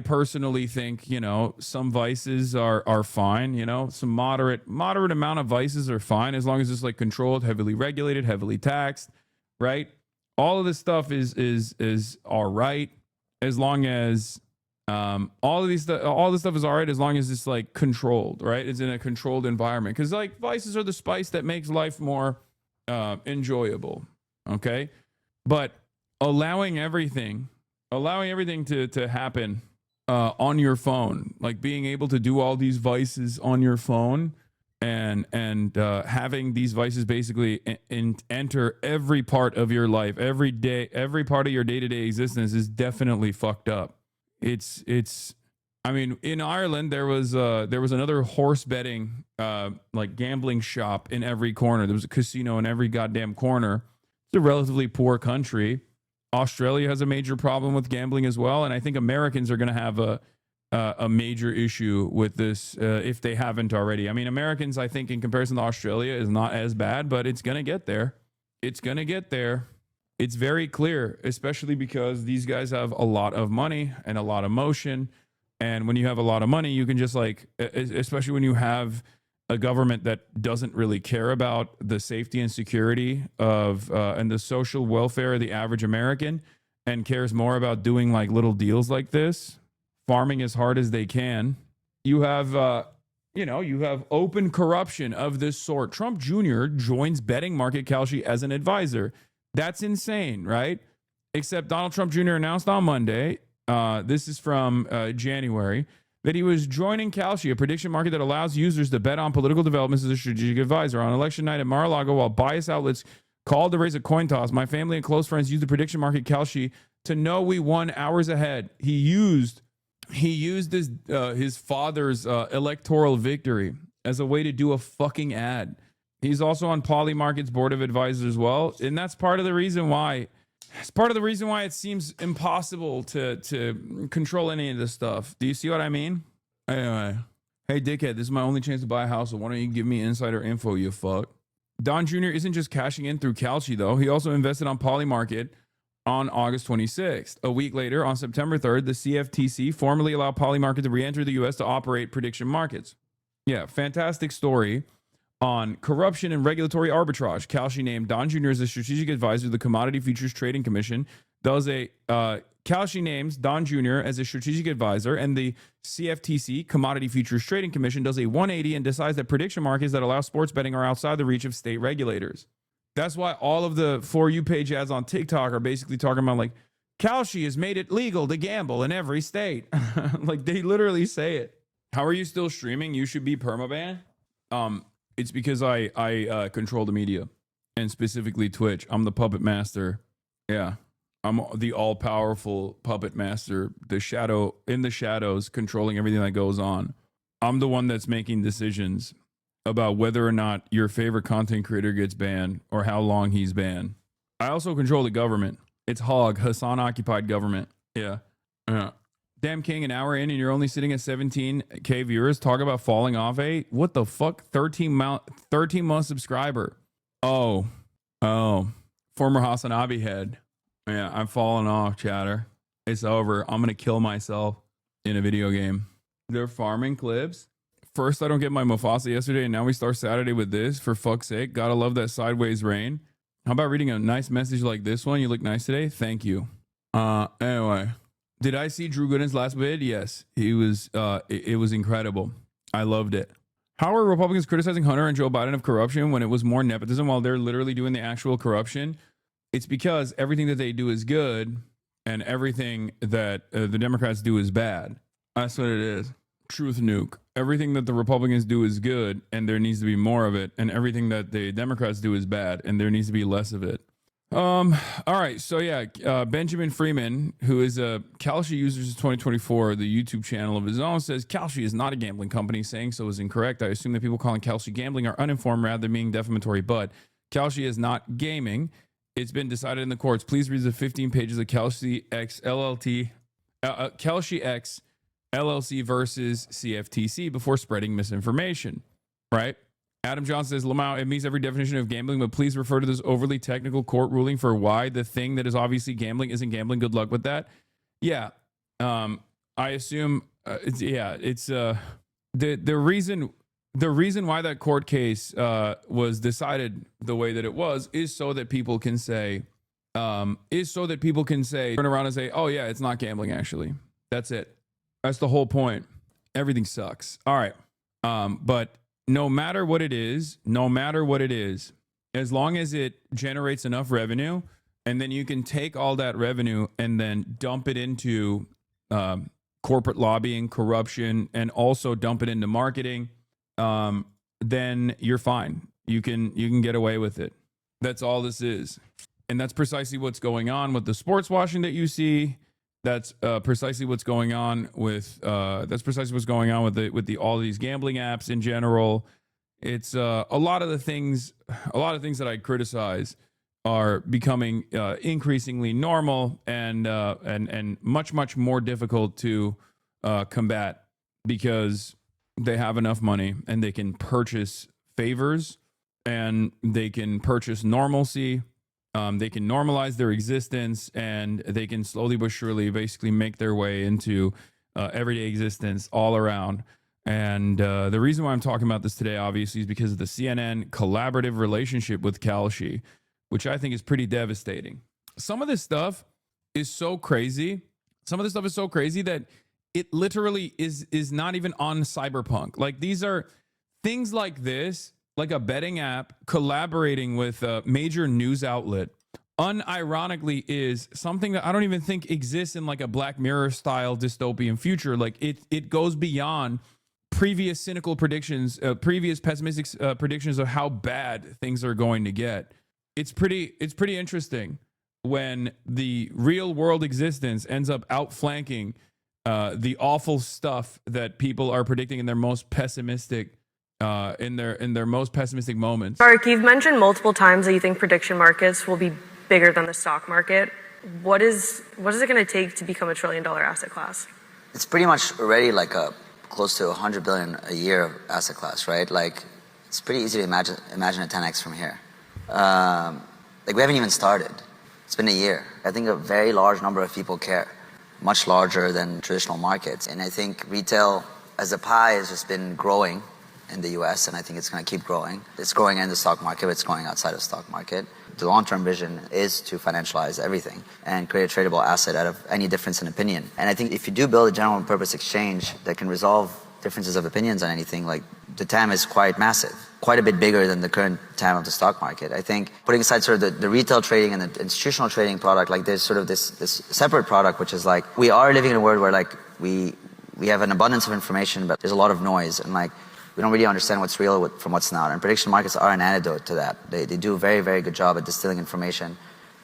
Speaker 2: personally think, you know, some vices are fine, you know, some moderate amount of vices are fine as long as it's like controlled, heavily regulated, heavily taxed, right? All of this stuff is all right as long as all this stuff is all right as long as it's like controlled, right? It's in a controlled environment, because like vices are the spice that makes life more enjoyable, okay? But allowing everything to happen on your phone, like being able to do all these vices on your phone and having these vices basically enter every part of your life, every day, every part of your day-to-day existence is definitely fucked up. I mean, in Ireland, there was another horse betting, like gambling shop in every corner. There was a casino in every goddamn corner. It's a relatively poor country. Australia has a major problem with gambling as well, and I think Americans are going to have a major issue with this if they haven't already. I mean, Americans, I think, in comparison to Australia, is not as bad, but it's going to get there. It's going to get there. It's very clear, especially because these guys have a lot of money and a lot of motion. And when you have a lot of money, you can just like, especially when you have a government that doesn't really care about the safety and security of and the social welfare of the average American, and cares more about doing like little deals like this, farming as hard as they can. You have, you have open corruption of this sort. Trump Jr. joins betting market Kalshi as an advisor. That's insane, right? Except Donald Trump Jr. announced on Monday, this is from January, that he was joining Kalshi, a prediction market that allows users to bet on political developments as a strategic advisor. On election night at Mar-a-Lago, while bias outlets called to raise a coin toss, my family and close friends used the prediction market Kalshi to know we won hours ahead. He used he used his father's electoral victory as a way to do a fucking ad. He's also on Polymarket's board of advisors as well, and that's part of the reason why. It's part of the reason why it seems impossible to control any of this stuff. Do you see what I mean? Anyway, hey dickhead, this is my only chance to buy a house, so why don't you give me insider info, you fuck? Don Jr. isn't just cashing in through KALSHI though. He also invested on Polymarket on August 26th. A week later, on September 3rd, the CFTC formally allowed Polymarket to re-enter the U.S. to operate prediction markets. Yeah, fantastic story on corruption and regulatory arbitrage. KALSHI named Don Jr. as a strategic advisor to the Commodity Futures Trading Commission. KALSHI names Don Jr. as a strategic advisor, and the CFTC, Commodity Futures Trading Commission, does a 180 and decides that prediction markets that allow sports betting are outside the reach of state regulators. That's why all of the For You page ads on TikTok are basically talking about like, KALSHI has made it legal to gamble in every state. Like they literally say it. How are you still streaming? You should be permaban. It's because I control the media, and specifically Twitch. I'm the puppet master. Yeah, I'm the all-powerful puppet master, the shadow in the shadows, controlling everything that goes on. I'm the one that's making decisions about whether or not your favorite content creator gets banned or how long he's banned. I also control the government. It's HOG, Hasan-occupied government. Yeah. Damn King, an hour in and you're only sitting at 17K viewers. Talk about falling off. What the fuck? 13 month subscriber. Oh, former HasanAbi head. Yeah, I'm falling off, chatter. It's over. I'm gonna kill myself in a video game. They're farming clips. First, I don't get my Mufasa yesterday, and now we start Saturday with this. For fuck's sake, gotta love that sideways rain. How about reading a nice message like this one? You look nice today. Thank you. Anyway. Did I see Drew Gooden's last vid? Yes, he was. It was incredible. I loved it. How are Republicans criticizing Hunter and Joe Biden of corruption when it was more nepotism while they're literally doing the actual corruption? It's because everything that they do is good and everything that the Democrats do is bad. That's what it is. Truth nuke. Everything that the Republicans do is good and there needs to be more of it, and everything that the Democrats do is bad and there needs to be less of it. All right, so yeah, Benjamin Freeman, who is a KALSHI user since 2024, the YouTube channel of his own, says KALSHI is not a gambling company. Saying so is incorrect. I assume that people calling KALSHI gambling are uninformed rather than being defamatory, but KALSHI is not gaming. It's been decided in the courts. Please read the 15 pages of KALSHI X LLC versus CFTC before spreading misinformation, right? Adam John says, Lamau, it meets every definition of gambling, but please refer to this overly technical court ruling for why the thing that is obviously gambling isn't gambling. Good luck with that. Yeah. I assume, it's the reason why that court case was decided the way that it was is so that people can say, turn around and say, oh yeah, it's not gambling actually. That's it. That's the whole point. Everything sucks. All right. But no matter what it is, as long as it generates enough revenue, and then you can take all that revenue and then dump it into corporate lobbying, corruption, and also dump it into marketing, then you're fine. You can get away with it. That's all this is. And that's precisely what's going on with the sports washing that you see. That's precisely what's going on with all these gambling apps in general. It's a lot of things that I criticize are becoming increasingly normal and much more difficult to combat because they have enough money and they can purchase favors and they can purchase normalcy. They can normalize their existence and they can slowly but surely basically make their way into everyday existence all around. And the reason why I'm talking about this today, obviously, is because of the CNN collaborative relationship with KALSHI, which I think is pretty devastating. Some of this stuff is so crazy. That it literally is not even on Cyberpunk. Like these are things like this, like a betting app collaborating with a major news outlet, unironically is something that I don't even think exists in like a Black Mirror style dystopian future. Like it goes beyond previous cynical predictions, previous pessimistic predictions of how bad things are going to get. It's pretty interesting when the real world existence ends up outflanking the awful stuff that people are predicting in their most pessimistic in their most pessimistic moments.
Speaker 12: Mark, you've mentioned multiple times that you think prediction markets will be bigger than the stock market. What is it going to take to become $1 trillion asset class?
Speaker 13: It's pretty much already like a close to 100 billion a year asset class, right? Like, it's pretty easy to imagine a 10x from here. Like, we haven't even started. It's been a year. I think a very large number of people care, much larger than traditional markets. And I think retail as a pie has just been growing in the US, and I think it's going to keep growing. It's growing in the stock market, but it's growing outside of the stock market. The long-term vision is to financialize everything and create a tradable asset out of any difference in opinion. And I think if you do build a general purpose exchange that can resolve differences of opinions on anything, like, the TAM is quite massive, quite a bit bigger than the current TAM of the stock market. I think putting aside sort of the retail trading and the institutional trading product, like, there's sort of this separate product, which is like, we are living in a world where, like, we have an abundance of information, but there's a lot of noise, and, like, we don't really understand what's real from what's not. And prediction markets are an antidote to that. They do a very, very good job at distilling information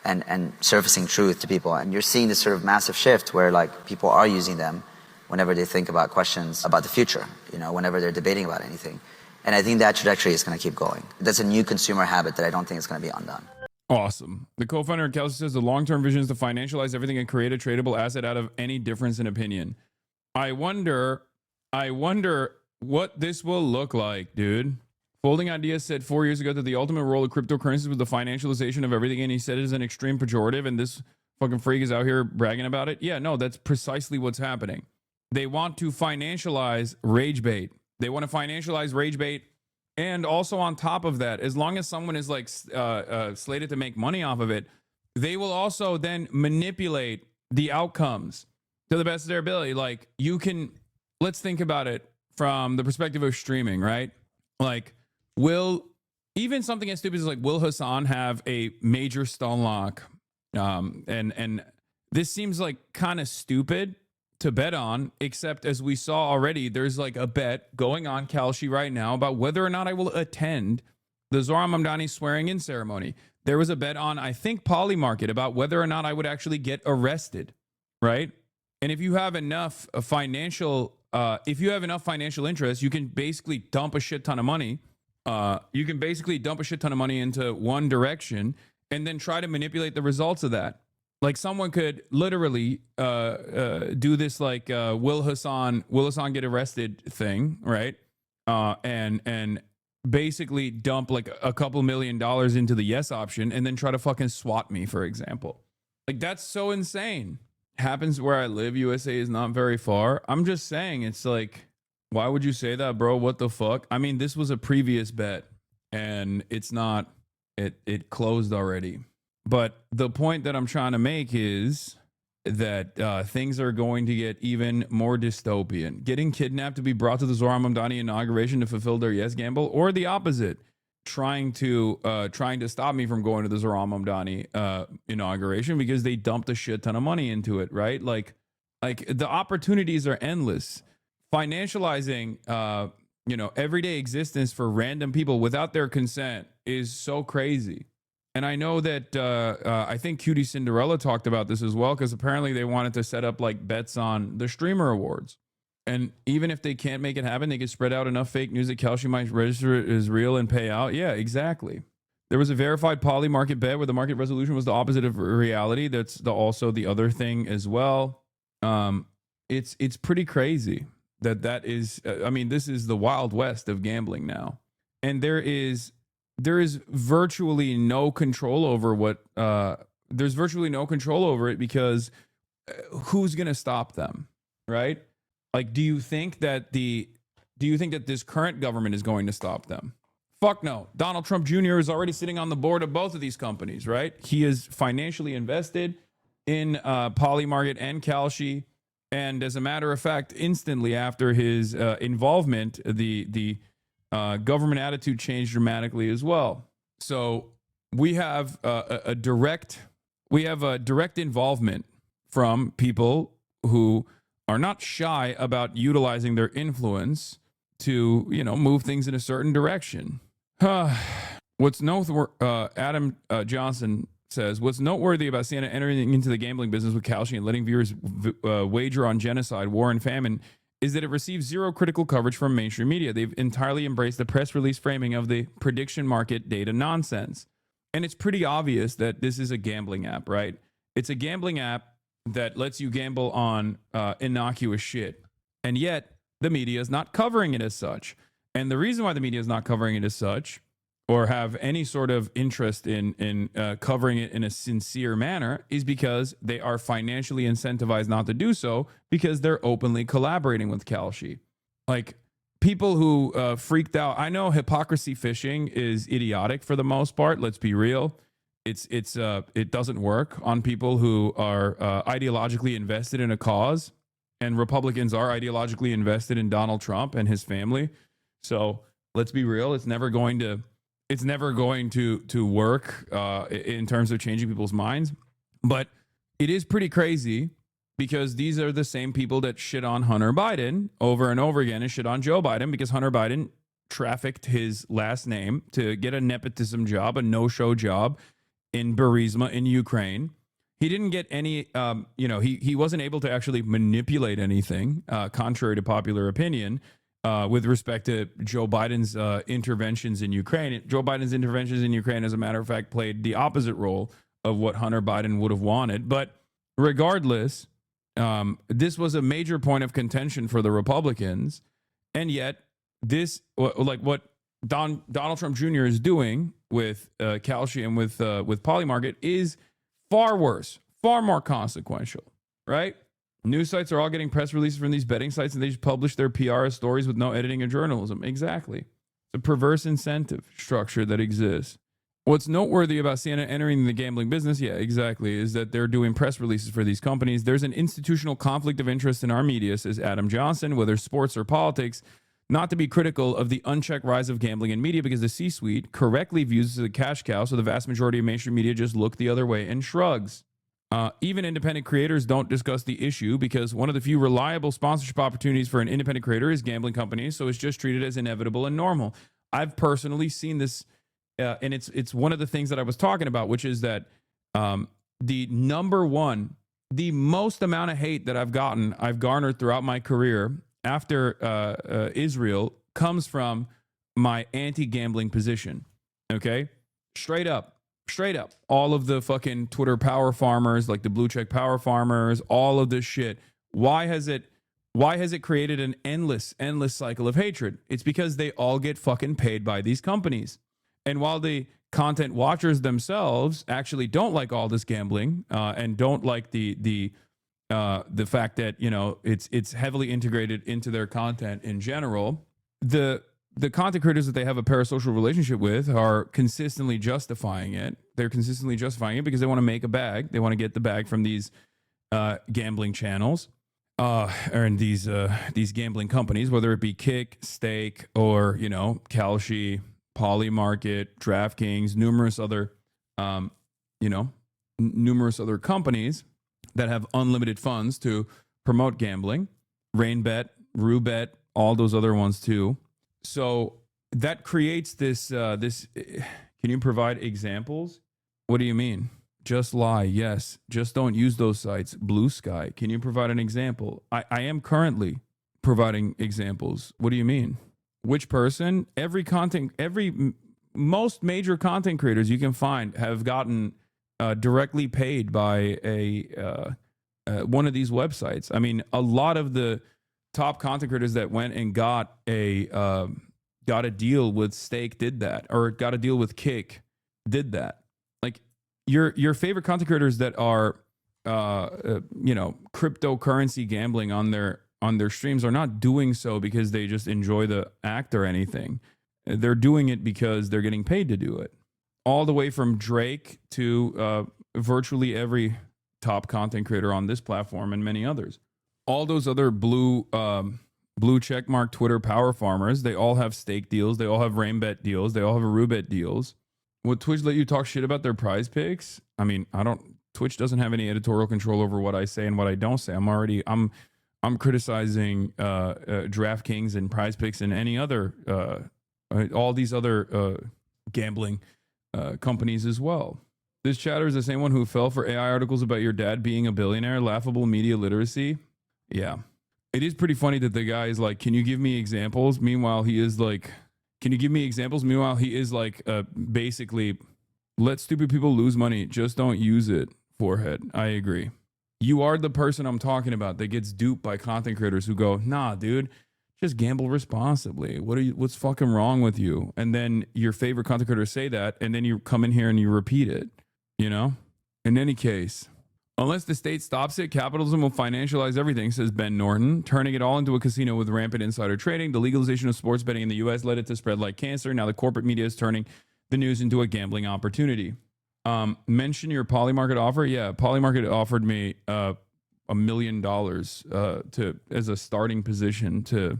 Speaker 13: and surfacing truth to people. And you're seeing this sort of massive shift where, like, people are using them whenever they think about questions about the future, you know, whenever they're debating about anything. And I think that trajectory is going to keep going. That's a new consumer habit that I don't think is going to be undone.
Speaker 2: Awesome. The co-founder of KALSHI says the long-term vision is to financialize everything and create a tradable asset out of any difference in opinion. I wonder what this will look like, dude. Folding Ideas said 4 years ago that the ultimate role of cryptocurrencies was the financialization of everything, and he said it is an extreme pejorative, and this fucking freak is out here bragging about it. Yeah, no, that's precisely what's happening. They want to financialize rage bait. They want to financialize rage bait, and also on top of that, as long as someone is like slated to make money off of it, they will also then manipulate the outcomes to the best of their ability. Like, you can, let's think about it from the perspective of streaming, right? Like, even something as stupid as, like, will Hasan have a major stun lock? And this seems like kind of stupid to bet on, except as we saw already, there's like a bet going on KALSHI right now about whether or not I will attend the Zohran Mamdani swearing in ceremony. There was a bet on, I think, Polymarket about whether or not I would actually get arrested, right? And if you have enough financial interest, you can basically dump a shit ton of money. Into one direction and then try to manipulate the results of that. Like, someone could literally do this, like, will Hasan get arrested thing, right? And basically dump like a couple $1 million into the yes option and then try to fucking swat me, for example. Like, that's so insane. Happens where I live. USA is not very far. I'm just saying, it's like, why would you say that, bro? What the fuck? I mean, this was a previous bet and it's not, it closed already. But the point that I'm trying to make is that things are going to get even more dystopian. Getting kidnapped to be brought to the Zohran Mamdani inauguration to fulfill their yes gamble, or the opposite, trying to stop me from going to the Zohran Mamdani inauguration because they dumped a shit ton of money into it, right? Like the opportunities are endless. Financializing everyday existence for random people without their consent is so crazy. And I know that I think Cutie Cinderella talked about this as well, because apparently they wanted to set up like bets on the streamer awards. And even if they can't make it happen, they can spread out enough fake news that KALSHI might register it as real and pay out. Yeah, exactly. There was a verified poly market bet where the market resolution was the opposite of reality. That's also the other thing as well. It's pretty crazy that is, I mean, this is the Wild West of gambling now. And there is virtually no control over there's virtually no control over it, because who's going to stop them, right? Like, do you think that this current government is going to stop them? Fuck no. Donald Trump Jr. is already sitting on the board of both of these companies, right? He is financially invested in Polymarket and KALSHI. And as a matter of fact, instantly after his involvement, the government attitude changed dramatically as well. So we have a direct involvement from people who are not shy about utilizing their influence to, move things in a certain direction. What's noteworthy, Adam Johnson says, what's noteworthy about CNN entering into the gambling business with Kalshi and letting viewers wager on genocide, war, and famine is that it receives zero critical coverage from mainstream media. They've entirely embraced the press release framing of the prediction market data nonsense. And it's pretty obvious that this is a gambling app, right? It's a gambling app that lets you gamble on innocuous shit. And yet, the media is not covering it as such. And the reason why the media is not covering it as such, or have any sort of interest in covering it in a sincere manner, is because they are financially incentivized not to do so, because they're openly collaborating with Kalshi. Like, people who freaked out, I know hypocrisy fishing is idiotic for the most part, let's be real. It doesn't work on people who are ideologically invested in a cause, and Republicans are ideologically invested in Donald Trump and his family. So let's be real, it's never going to work in terms of changing people's minds. But it is pretty crazy, because these are the same people that shit on Hunter Biden over and over again and shit on Joe Biden, because Hunter Biden trafficked his last name to get a nepotism job, a no-show job in Burisma in Ukraine. He didn't get any, he wasn't able to actually manipulate anything, contrary to popular opinion, with respect to Joe Biden's interventions in Ukraine. Joe Biden's interventions in Ukraine, as a matter of fact, played the opposite role of what Hunter Biden would have wanted. But regardless, this was a major point of contention for the Republicans. And yet, this, like what Donald Trump Jr. is doing with Kalshi and with Polymarket, is far worse, far more consequential, right? News sites are all getting press releases from these betting sites, and they just publish their PR stories with no editing or journalism. Exactly. It's a perverse incentive structure that exists. What's noteworthy about CNN entering the gambling business, yeah, exactly, is that they're doing press releases for these companies. There's an institutional conflict of interest in our media, says Adam Johnson, whether sports or politics, not to be critical of the unchecked rise of gambling in media, because the C-suite correctly views it as a cash cow, so the vast majority of mainstream media just look the other way and shrugs. Even independent creators don't discuss the issue, because one of the few reliable sponsorship opportunities for an independent creator is gambling companies, so it's just treated as inevitable and normal. I've personally seen this, and it's one of the things that I was talking about, which is that the most amount of hate that I've garnered throughout my career after Israel comes from my anti-gambling position. Okay? Straight up. All of the fucking Twitter power farmers, like the blue check power farmers, all of this shit. Why has it created an endless cycle of hatred? It's because they all get fucking paid by these companies. And while the content watchers themselves actually don't like all this gambling, and don't like the fact that, you know, it's heavily integrated into their content in general, the content creators that they have a parasocial relationship with are consistently justifying it. They're consistently justifying it because they want to make a bag. They want to get the bag from these gambling channels, or in these gambling companies, whether it be Kick, Stake, or, you know, Kalshi, Polymarket, DraftKings, numerous other companies that have unlimited funds to promote gambling. RainBet, RuBet, all those other ones too. So that creates this. Can you provide examples? What do you mean? Just lie. Yes. Just don't use those sites. Blue Sky. Can you provide an example? I am currently providing examples. What do you mean? Which person? Most major content creators you can find have gotten directly paid by one of these websites. I mean, a lot of the top content creators that went and got a deal with Stake did that, or got a deal with Kick did that. Like your favorite content creators that are cryptocurrency gambling on their streams are not doing so because they just enjoy the act or anything. They're doing it because they're getting paid to do it. All the way from Drake to virtually every top content creator on this platform and many others. All those other blue checkmark Twitter power farmers, they all have Stake deals. They all have RainBet deals. They all have RuBet deals. Would Twitch let you talk shit about their prize picks? I mean, Twitch doesn't have any editorial control over what I say and what I don't say. I'm criticizing DraftKings and prize picks and any other, all these other gambling companies as well. This chatter is the same one who fell for AI articles about your dad being a billionaire. Laughable media literacy. Yeah. It is pretty funny that the guy is like, can you give me examples? Meanwhile, he is like, can you give me examples? Meanwhile, he is like, basically, let stupid people lose money. Just don't use it. Forehead. I agree. You are the person I'm talking about that gets duped by content creators who go, nah, dude, just gamble responsibly. What's fucking wrong with you? And then your favorite content creators say that, and then you come in here and you repeat it, you know? In any case, unless the state stops it, capitalism will financialize everything, says Ben Norton, turning it all into a casino with rampant insider trading. The legalization of sports betting in the U.S. led it to spread like cancer. Now the corporate media is turning the news into a gambling opportunity. Mention your Polymarket offer. Yeah, Polymarket offered me $1 million as a starting position to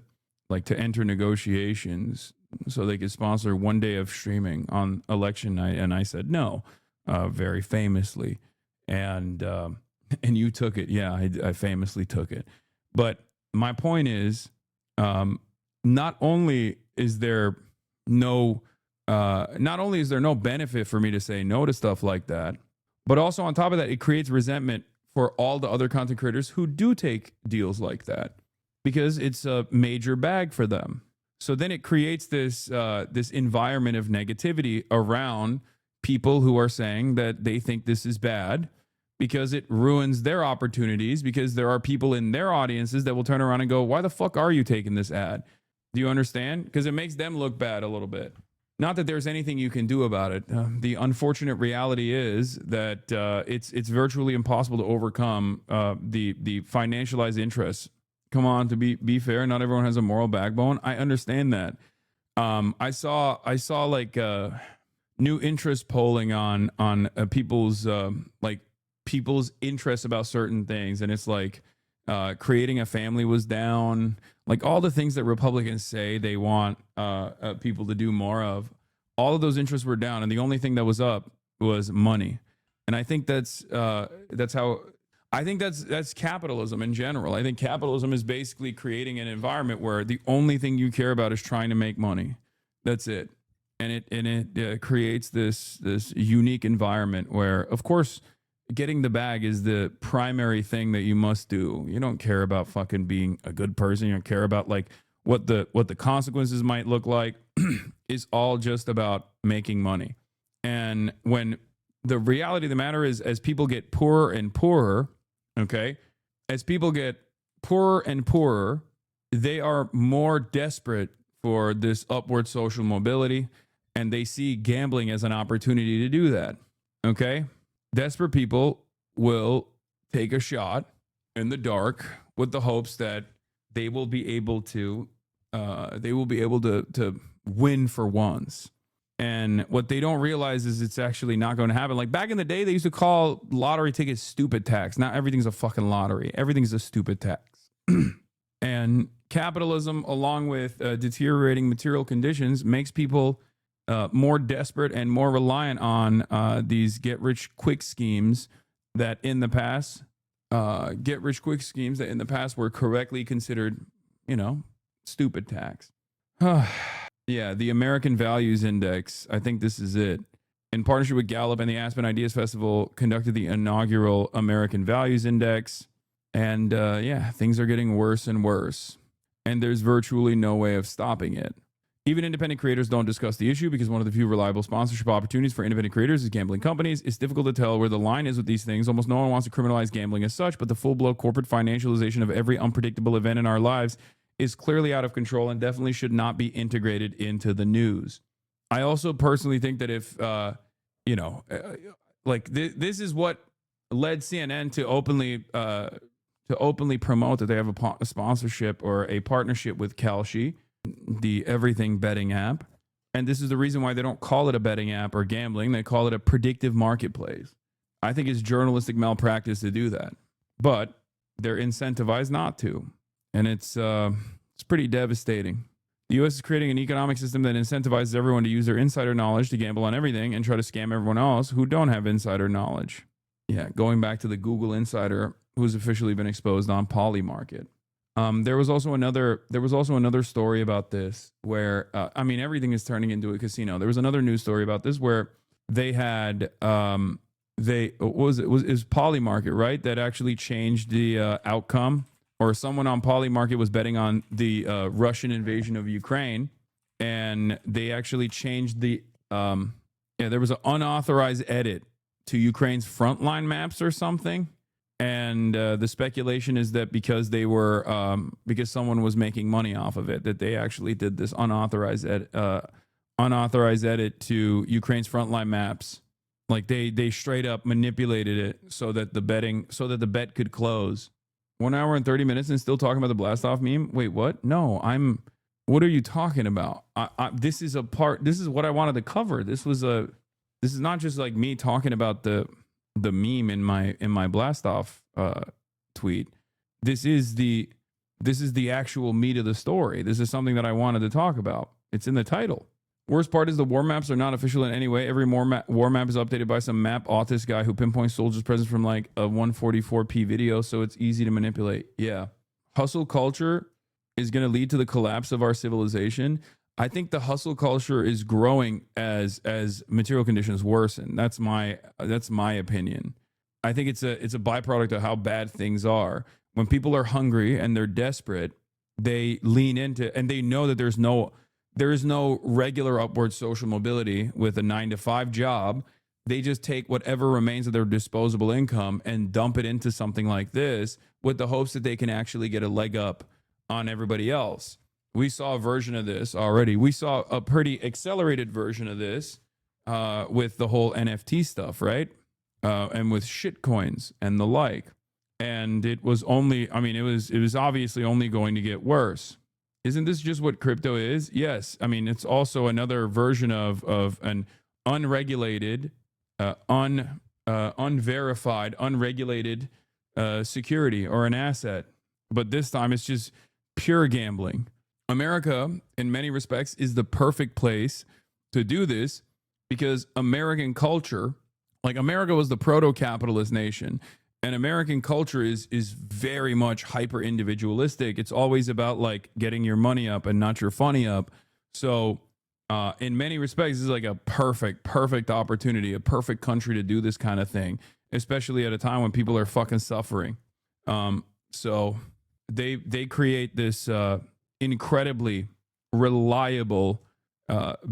Speaker 2: enter negotiations so they could sponsor one day of streaming on election night, and I said no, very famously, and you took it. Yeah, I famously took it. But my point is, not only is there no benefit for me to say no to stuff like that, but also on top of that, it creates resentment for all the other content creators who do take deals like that because it's a major bag for them. So then it creates this environment of negativity around people who are saying that they think this is bad because it ruins their opportunities, because there are people in their audiences that will turn around and go, why the fuck are you taking this ad? Do you understand? Because it makes them look bad a little bit. Not that there's anything you can do about it. The unfortunate reality is that it's virtually impossible to overcome the financialized interests. Come on, to be fair, not everyone has a moral backbone. I understand that. I saw like new interest polling on people's people's interests about certain things, and it's like creating a family was down. Like all the things that Republicans say they want people to do more of, all of those interests were down, and the only thing that was up was money. And I think that's capitalism in general. I think capitalism is basically creating an environment where the only thing you care about is trying to make money. That's it, and it creates this unique environment where, of course, getting the bag is the primary thing that you must do. You don't care about fucking being a good person. You don't care about like what the consequences might look like. It's all just about making money. And when the reality of the matter is, as people get poorer and poorer, okay, as people get poorer and poorer, they are more desperate for this upward social mobility, and they see gambling as an opportunity to do that. Okay. Desperate people will take a shot in the dark with the hopes that they will be able to win for once. And what they don't realize is it's actually not going to happen. Like back in the day, they used to call lottery tickets stupid tax. Now everything's a fucking lottery. Everything's a stupid tax. And capitalism, along with deteriorating material conditions, makes people more desperate and more reliant on these get-rich-quick schemes that in the past were correctly considered, stupid tax. Yeah, the American Values Index. I think this is it. In partnership with Gallup and the Aspen Ideas Festival, conducted the inaugural American Values Index. And things are getting worse and worse. And there's virtually no way of stopping it. Even independent creators don't discuss the issue because one of the few reliable sponsorship opportunities for independent creators is gambling companies. It's difficult to tell where the line is with these things. Almost no one wants to criminalize gambling as such, but the full-blown corporate financialization of every unpredictable event in our lives is clearly out of control and definitely should not be integrated into the news. I also personally think that if, this is what led CNN to openly promote that they have a sponsorship or a partnership with KALSHI, the everything betting app. And this is the reason why they don't call it a betting app or gambling. They call it a predictive marketplace. I think it's journalistic malpractice to do that, but they're incentivized not to. And it's pretty devastating. The U.S. is creating an economic system that incentivizes everyone to use their insider knowledge to gamble on everything and try to scam everyone else who don't have insider knowledge. Yeah, going back to the Google insider who's officially been exposed on Polymarket. There was also another story about this where everything is turning into a casino. There was another news story about this where they had it was Polymarket, right? That actually changed the outcome, or someone on Polymarket was betting on the Russian invasion of Ukraine, and they actually changed the there was an unauthorized edit to Ukraine's frontline maps or something. And the speculation is that because they were because someone was making money off of it, that they actually did this unauthorized edit to Ukraine's frontline maps. Like they straight up manipulated it so that the bet could close. 1 hour and 30 minutes and still talking about the blast off meme. Wait, what? No, what are you talking about? This is what I wanted to cover. This is not just like me talking about the meme in my blast off tweet. This is the actual meat of the story. This is something that I wanted to talk about. It's in the title. Worst part is the war maps are not official in any way. Every war map is updated by some map autist guy who pinpoints soldiers' presence from like a 144p video, so it's easy to manipulate. Yeah. Hustle culture is going to lead to the collapse of our civilization. I think the hustle culture is growing as material conditions worsen. That's my opinion. I think it's a byproduct of how bad things are. When people are hungry and they're desperate, they lean into, and they know that there is no regular upward social mobility with a 9-to-5 job. They just take whatever remains of their disposable income and dump it into something like this with the hopes that they can actually get a leg up on everybody else. We saw a version of this already. We saw a pretty accelerated version of this with the whole NFT stuff, right? And with shit coins and the like. And it was obviously only going to get worse. Isn't this just what crypto is? Yes. I mean, it's also another version of an unregulated, unverified, unregulated security or an asset. But this time it's just pure gambling. America, in many respects, is the perfect place to do this because American culture, like America was the proto-capitalist nation, and American culture is very much hyper-individualistic. It's always about like getting your money up and not your funny up. So in many respects, this is like a perfect opportunity, a perfect country to do this kind of thing, especially at a time when people are fucking suffering. So they create this incredibly reliable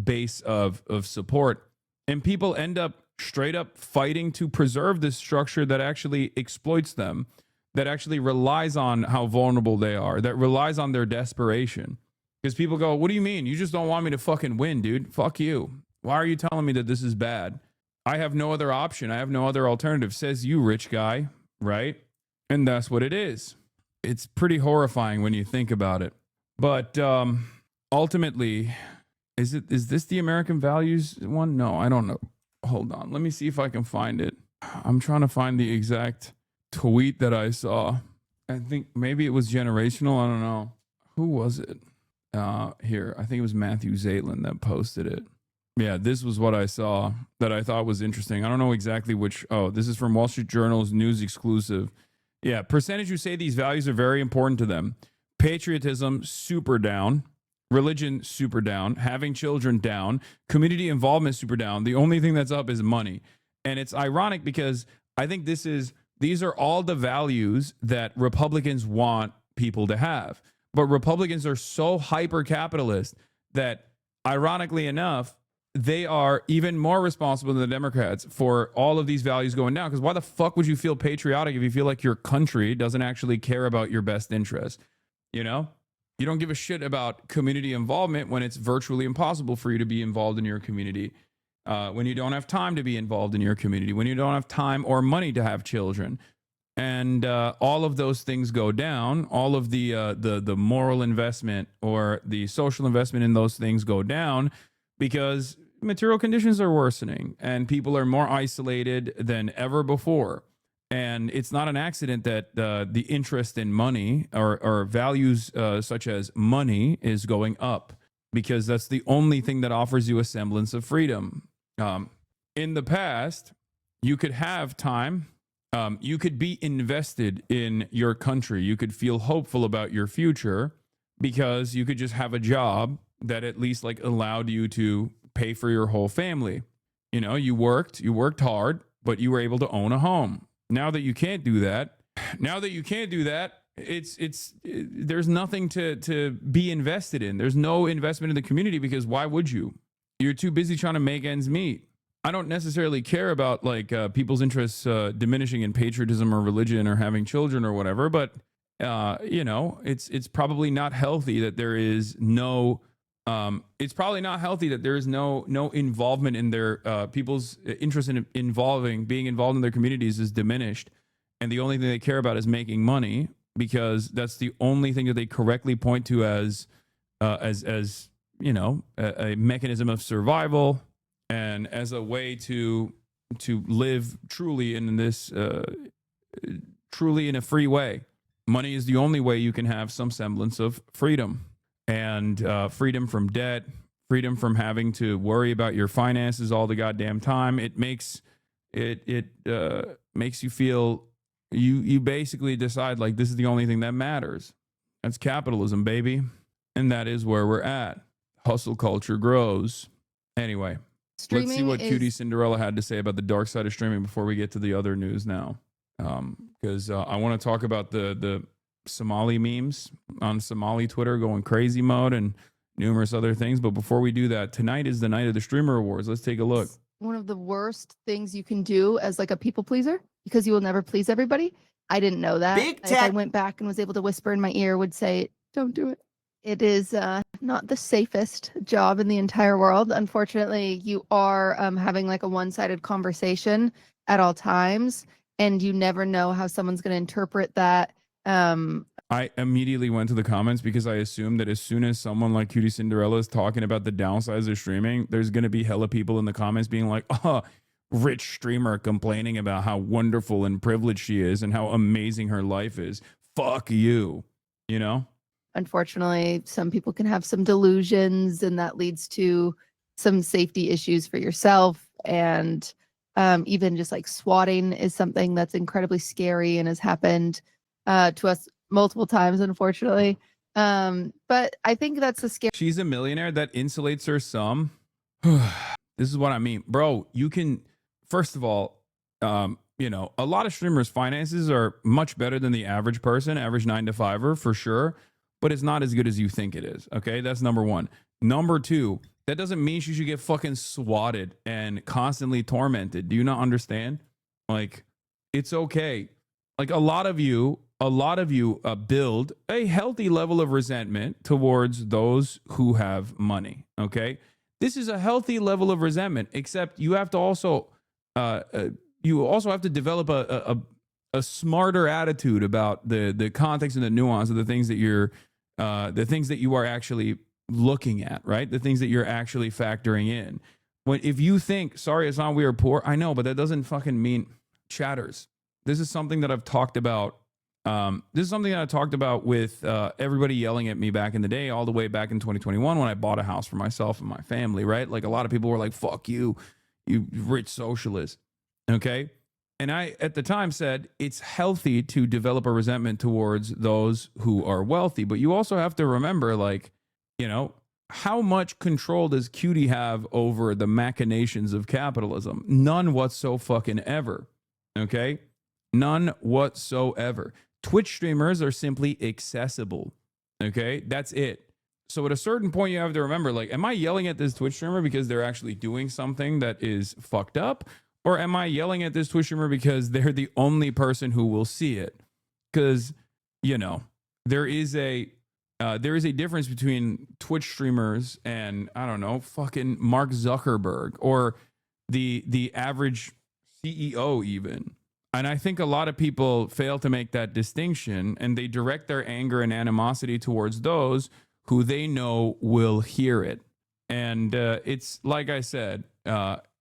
Speaker 2: base of support, and people end up straight up fighting to preserve this structure that actually exploits them, that actually relies on how vulnerable they are, that relies on their desperation. Because people go, what do you mean? You just don't want me to fucking win, dude. Fuck you. Why are you telling me that this is bad? I have no other option. I have no other alternative, says you, rich guy, right? And that's what it is. It's pretty horrifying when you think about it. But ultimately, is this the American values one? No, I don't know. Hold on. Let me see if I can find it. I'm trying to find the exact tweet that I saw. I think maybe it was generational. I don't know. Who was it? Here. I think it was Matthew Zaitlin that posted it. Yeah, this was what I saw that I thought was interesting. I don't know exactly which. Oh, this is from Wall Street Journal's news exclusive. Yeah, percentage who say these values are very important to them. Patriotism, super down. Religion, super down. Having children, down. Community involvement, super down. The only thing that's up is money. And it's ironic because I think these are all the values that Republicans want people to have. But Republicans are so hyper-capitalist that, ironically enough, they are even more responsible than the Democrats for all of these values going down. Because why the fuck would you feel patriotic if you feel like your country doesn't actually care about your best interest? You know? You don't give a shit about community involvement when it's virtually impossible for you to be involved in your community, when you don't have time to be involved in your community, when you don't have time or money to have children. And all of those things go down. All of the moral investment or the social investment in those things go down because material conditions are worsening and people are more isolated than ever before. And it's not an accident that the interest in money or values such as money is going up, because that's the only thing that offers you a semblance of freedom. In the past, you could have time. You could be invested in your country. You could feel hopeful about your future because you could just have a job that at least like allowed you to pay for your whole family. You know, you worked hard. but you were able to own a home. Now that you can't do that, there's nothing to be invested in. There's no investment in the community because why would you? You're too busy trying to make ends meet. I don't necessarily care about like people's interests diminishing in patriotism or religion or having children or whatever, but you know, it's probably not healthy that there is no no involvement in their people's interest in being involved in their communities is diminished, and the only thing they care about is making money because that's the only thing that they correctly point to as you know, a mechanism of survival and as a way to live truly in this truly in a free way. Money is the only way you can have some semblance of freedom, and freedom from debt, freedom from having to worry about your finances all the goddamn time. It makes makes you feel you basically decide like this is the only thing that matters. That's capitalism, baby, and that is where we're at. Hustle culture grows. Anyway, let's see what Cutie Cinderella had to say about the dark side of streaming before we get to the other news now. Because I want to talk about the Somali memes on Somali Twitter going crazy mode and numerous other things. But before we do that, tonight is the night of the Streamer Awards. Let's take a look.
Speaker 14: One of the worst things you can do as like a people pleaser because you will never please everybody. I didn't know that. If I went back and was able to whisper in my ear, would say, don't do it. It is not the safest job in the entire world. Unfortunately, you are having like a one-sided conversation at all times, and you never know how someone's going to interpret that.
Speaker 2: I immediately went to the comments because I assumed that as soon as someone like Cutie Cinderella is talking about the downsides of streaming, there's going to be hella people in the comments being like, oh, rich streamer complaining about how wonderful and privileged she is and how amazing her life is. Fuck you, you know?
Speaker 14: Unfortunately, some people can have some delusions, and that leads to some safety issues for yourself. And even just like swatting is something that's incredibly scary and has happened to us multiple times, unfortunately. But I think that's the scary.
Speaker 2: She's a millionaire. That insulates her some. This is what I mean, bro. You can, first of all, you know, a lot of streamers' finances are much better than the average person, average 9-to-5er for sure. But it's not as good as you think it is. Okay, that's number one. Number two, that doesn't mean she should get fucking swatted and constantly tormented. Do you not understand? Like, it's okay. Like a lot of you build a healthy level of resentment towards those who have money. Okay, this is a healthy level of resentment. Except you have to also have to develop a smarter attitude about the context and the nuance of the things that you are actually looking at, right? The things that you're actually factoring in. If you think, sorry, it's not we are poor, I know, but that doesn't fucking mean chatters. This is something that I've talked about. This is something that I talked about with everybody yelling at me back in the day, all the way back in 2021 when I bought a house for myself and my family, right? Like a lot of people were like, fuck you, you rich socialist. Okay. And I, at the time, said it's healthy to develop a resentment towards those who are wealthy. But you also have to remember, like, you know, how much control does Cutie have over the machinations of capitalism? None whatsoever. Okay? None whatsoever. Twitch streamers are simply accessible. Okay? That's it. So at a certain point, you have to remember, like, am I yelling at this Twitch streamer because they're actually doing something that is fucked up? Or am I yelling at this Twitch streamer because they're the only person who will see it? Because, you know, there is a difference between Twitch streamers and, I don't know, fucking Mark Zuckerberg or the average CEO even. And I think a lot of people fail to make that distinction, and they direct their anger and animosity towards those who they know will hear it. And it's, like I said,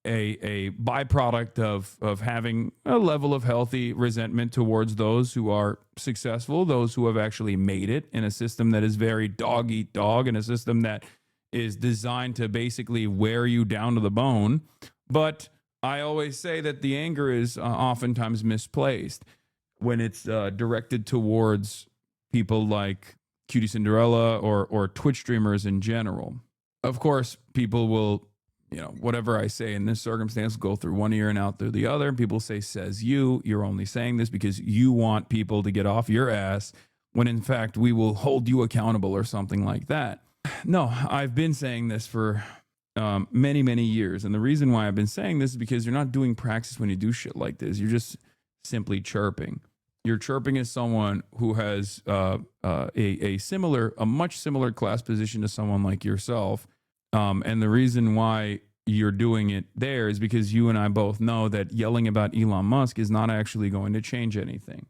Speaker 2: a byproduct of having a level of healthy resentment towards those who are successful, those who have actually made it in a system that is very dog eat dog, in a system that is designed to basically wear you down to the bone. But I always say that the anger is oftentimes misplaced when it's directed towards people like Cutie Cinderella or Twitch streamers in general. Of course, people will, you know, whatever I say in this circumstance will go through one ear and out through the other. People say, says you. You're only saying this because you want people to get off your ass when in fact we will hold you accountable or something like that. No, I've been saying this for many, many years. And the reason why I've been saying this is because you're not doing praxis when you do shit like this. You're just simply chirping. You're chirping as someone who has a much similar class position to someone like yourself. And the reason why you're doing it there is because you and I both know that yelling about Elon Musk is not actually going to change anything.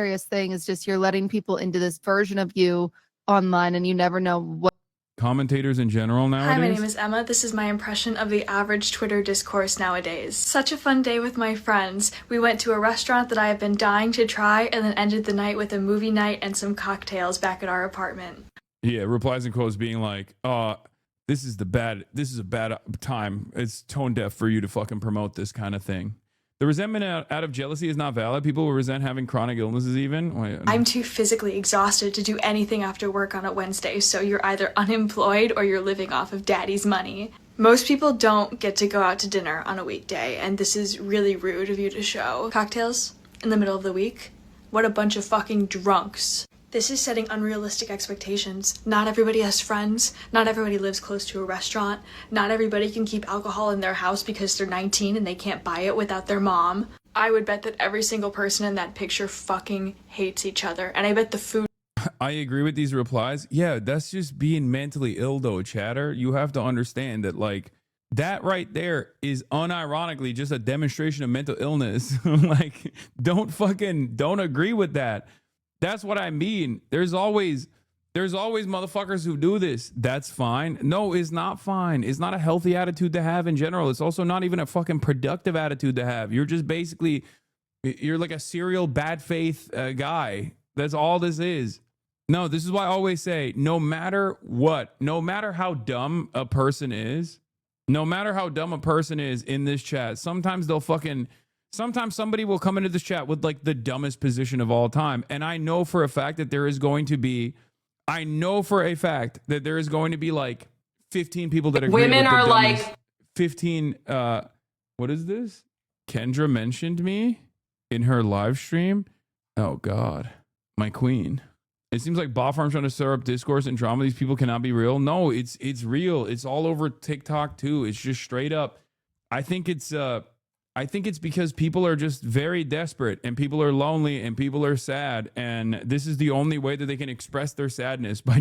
Speaker 14: Serious thing is just you're letting people into this version of you online, and you never know what.
Speaker 2: Commentators in general nowadays.
Speaker 15: Hi, my name is Emma. This is my impression of the average Twitter discourse nowadays. Such a fun day with my friends. We went to a restaurant that I have been dying to try and then ended the night with a movie night and some cocktails back at our apartment.
Speaker 2: Yeah, replies and quotes being like, this is a bad time. It's tone deaf for you to fucking promote this kind of thing. The resentment out of jealousy is not valid. People will resent having chronic illnesses even. Wait, no.
Speaker 15: I'm too physically exhausted to do anything after work on a Wednesday, so you're either unemployed or you're living off of daddy's money. Most people don't get to go out to dinner on a weekday, and this is really rude of you to show. Cocktails in the middle of the week? What a bunch of fucking drunks. This is setting unrealistic expectations. Not everybody has friends. Not everybody lives close to a restaurant. Not everybody can keep alcohol in their house because they're 19 and they can't buy it without their mom. I would bet that every single person in that picture fucking hates each other. And I bet the food...
Speaker 2: I agree with these replies. Yeah, that's just being mentally ill though, chatter. You have to understand that, like, that right there is unironically just a demonstration of mental illness. Like, don't agree with that. That's what I mean. There's always motherfuckers who do this. That's fine. No, it's not fine. It's not a healthy attitude to have in general. It's also not even a fucking productive attitude to have. You're just basically, you're like a serial bad faith guy. That's all this is. No, this is why I always say, no matter what, no matter how dumb a person is in this chat, sometimes somebody will come into this chat with like the dumbest position of all time. And I know for a fact that there is going to be like 15 people that agree
Speaker 12: Women
Speaker 2: with
Speaker 12: are
Speaker 2: the
Speaker 12: like
Speaker 2: dumbest. 15, what is this? Kendra mentioned me in her live stream. Oh God, my queen. It seems like bot farms trying to stir up discourse and drama. These people cannot be real. No, it's real. It's all over TikTok too. It's just straight up. I think it's because people are just very desperate and people are lonely and people are sad. And this is the only way that they can express their sadness, by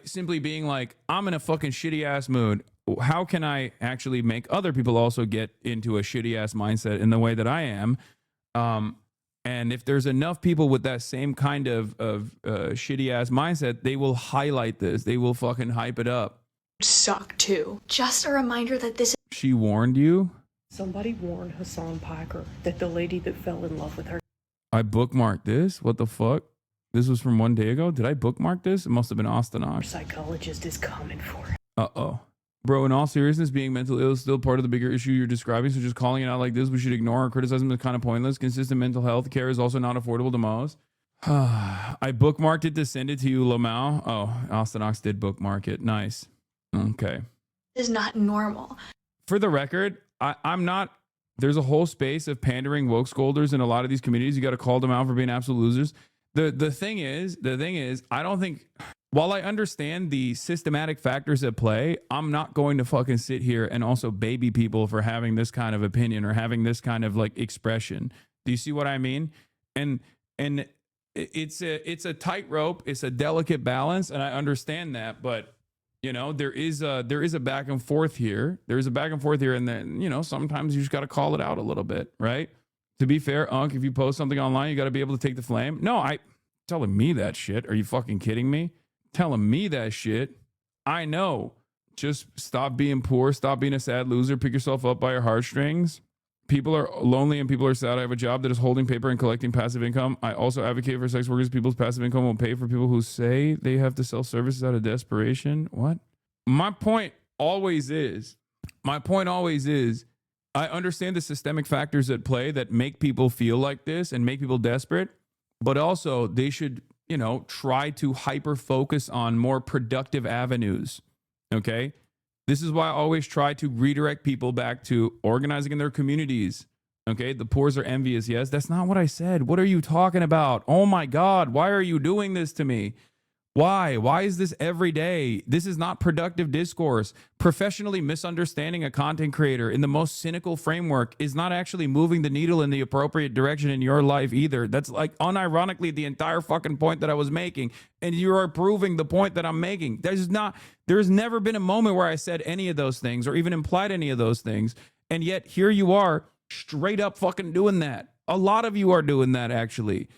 Speaker 2: simply being like, I'm in a fucking shitty ass mood. How can I actually make other people also get into a shitty ass mindset in the way that I am? And if there's enough people with that same kind of shitty ass mindset, they will highlight this. They will fucking hype it up.
Speaker 15: Suck too. Just a reminder that this...
Speaker 2: She warned you?
Speaker 16: Somebody warned Hassan Piker that the lady that fell in love with her...
Speaker 2: I bookmarked this? What the fuck? This was from 1 day ago? Did I bookmark this? It must have been HasanAbi.
Speaker 16: Psychologist is coming for it.
Speaker 2: Uh-oh. Bro, in all seriousness, being mentally ill is still part of the bigger issue you're describing, so just calling it out like this, we should ignore or criticize them is kind of pointless. Consistent mental health care is also not affordable to most. I bookmarked it to send it to you, Lamau. Oh, HasanAbi did bookmark it. Nice. Okay.
Speaker 15: is not normal.
Speaker 2: For the record, I'm not... There's a whole space of pandering woke scolders in a lot of these communities. You got to call them out for being absolute losers. The thing is, I don't think... While I understand the systematic factors at play, I'm not going to fucking sit here and also baby people for having this kind of opinion or having this kind of like expression. Do you see what I mean? And it's a tightrope. It's a delicate balance, and I understand that. But you know, there is a back and forth here. There's a back and forth here, and then you know, sometimes you just got to call it out a little bit, right? To be fair, Unc, if you post something online, you got to be able to take the flame. No, telling me that shit. Are you fucking kidding me? Telling me that shit. I know. Just stop being poor. Stop being a sad loser. Pick yourself up by your heartstrings. People are lonely and people are sad. I have a job that is holding paper and collecting passive income. I also advocate for sex workers. People's passive income will pay for people who say they have to sell services out of desperation. What? My point always is, I understand the systemic factors at play that make people feel like this and make people desperate, but also they should, you know, try to hyper focus on more productive avenues. Okay. This is why I always try to redirect people back to organizing in their communities. Okay, the poors are envious. Yes, that's not what I said. What are you talking about? Oh my God, why are you doing this to me? Why? Why is this every day? This is not productive discourse. Professionally misunderstanding a content creator in the most cynical framework is not actually moving the needle in the appropriate direction in your life either. That's like unironically the entire fucking point that I was making. And you are proving the point that I'm making. There's never been a moment where I said any of those things or even implied any of those things. And yet here you are straight up fucking doing that. A lot of you are doing that actually.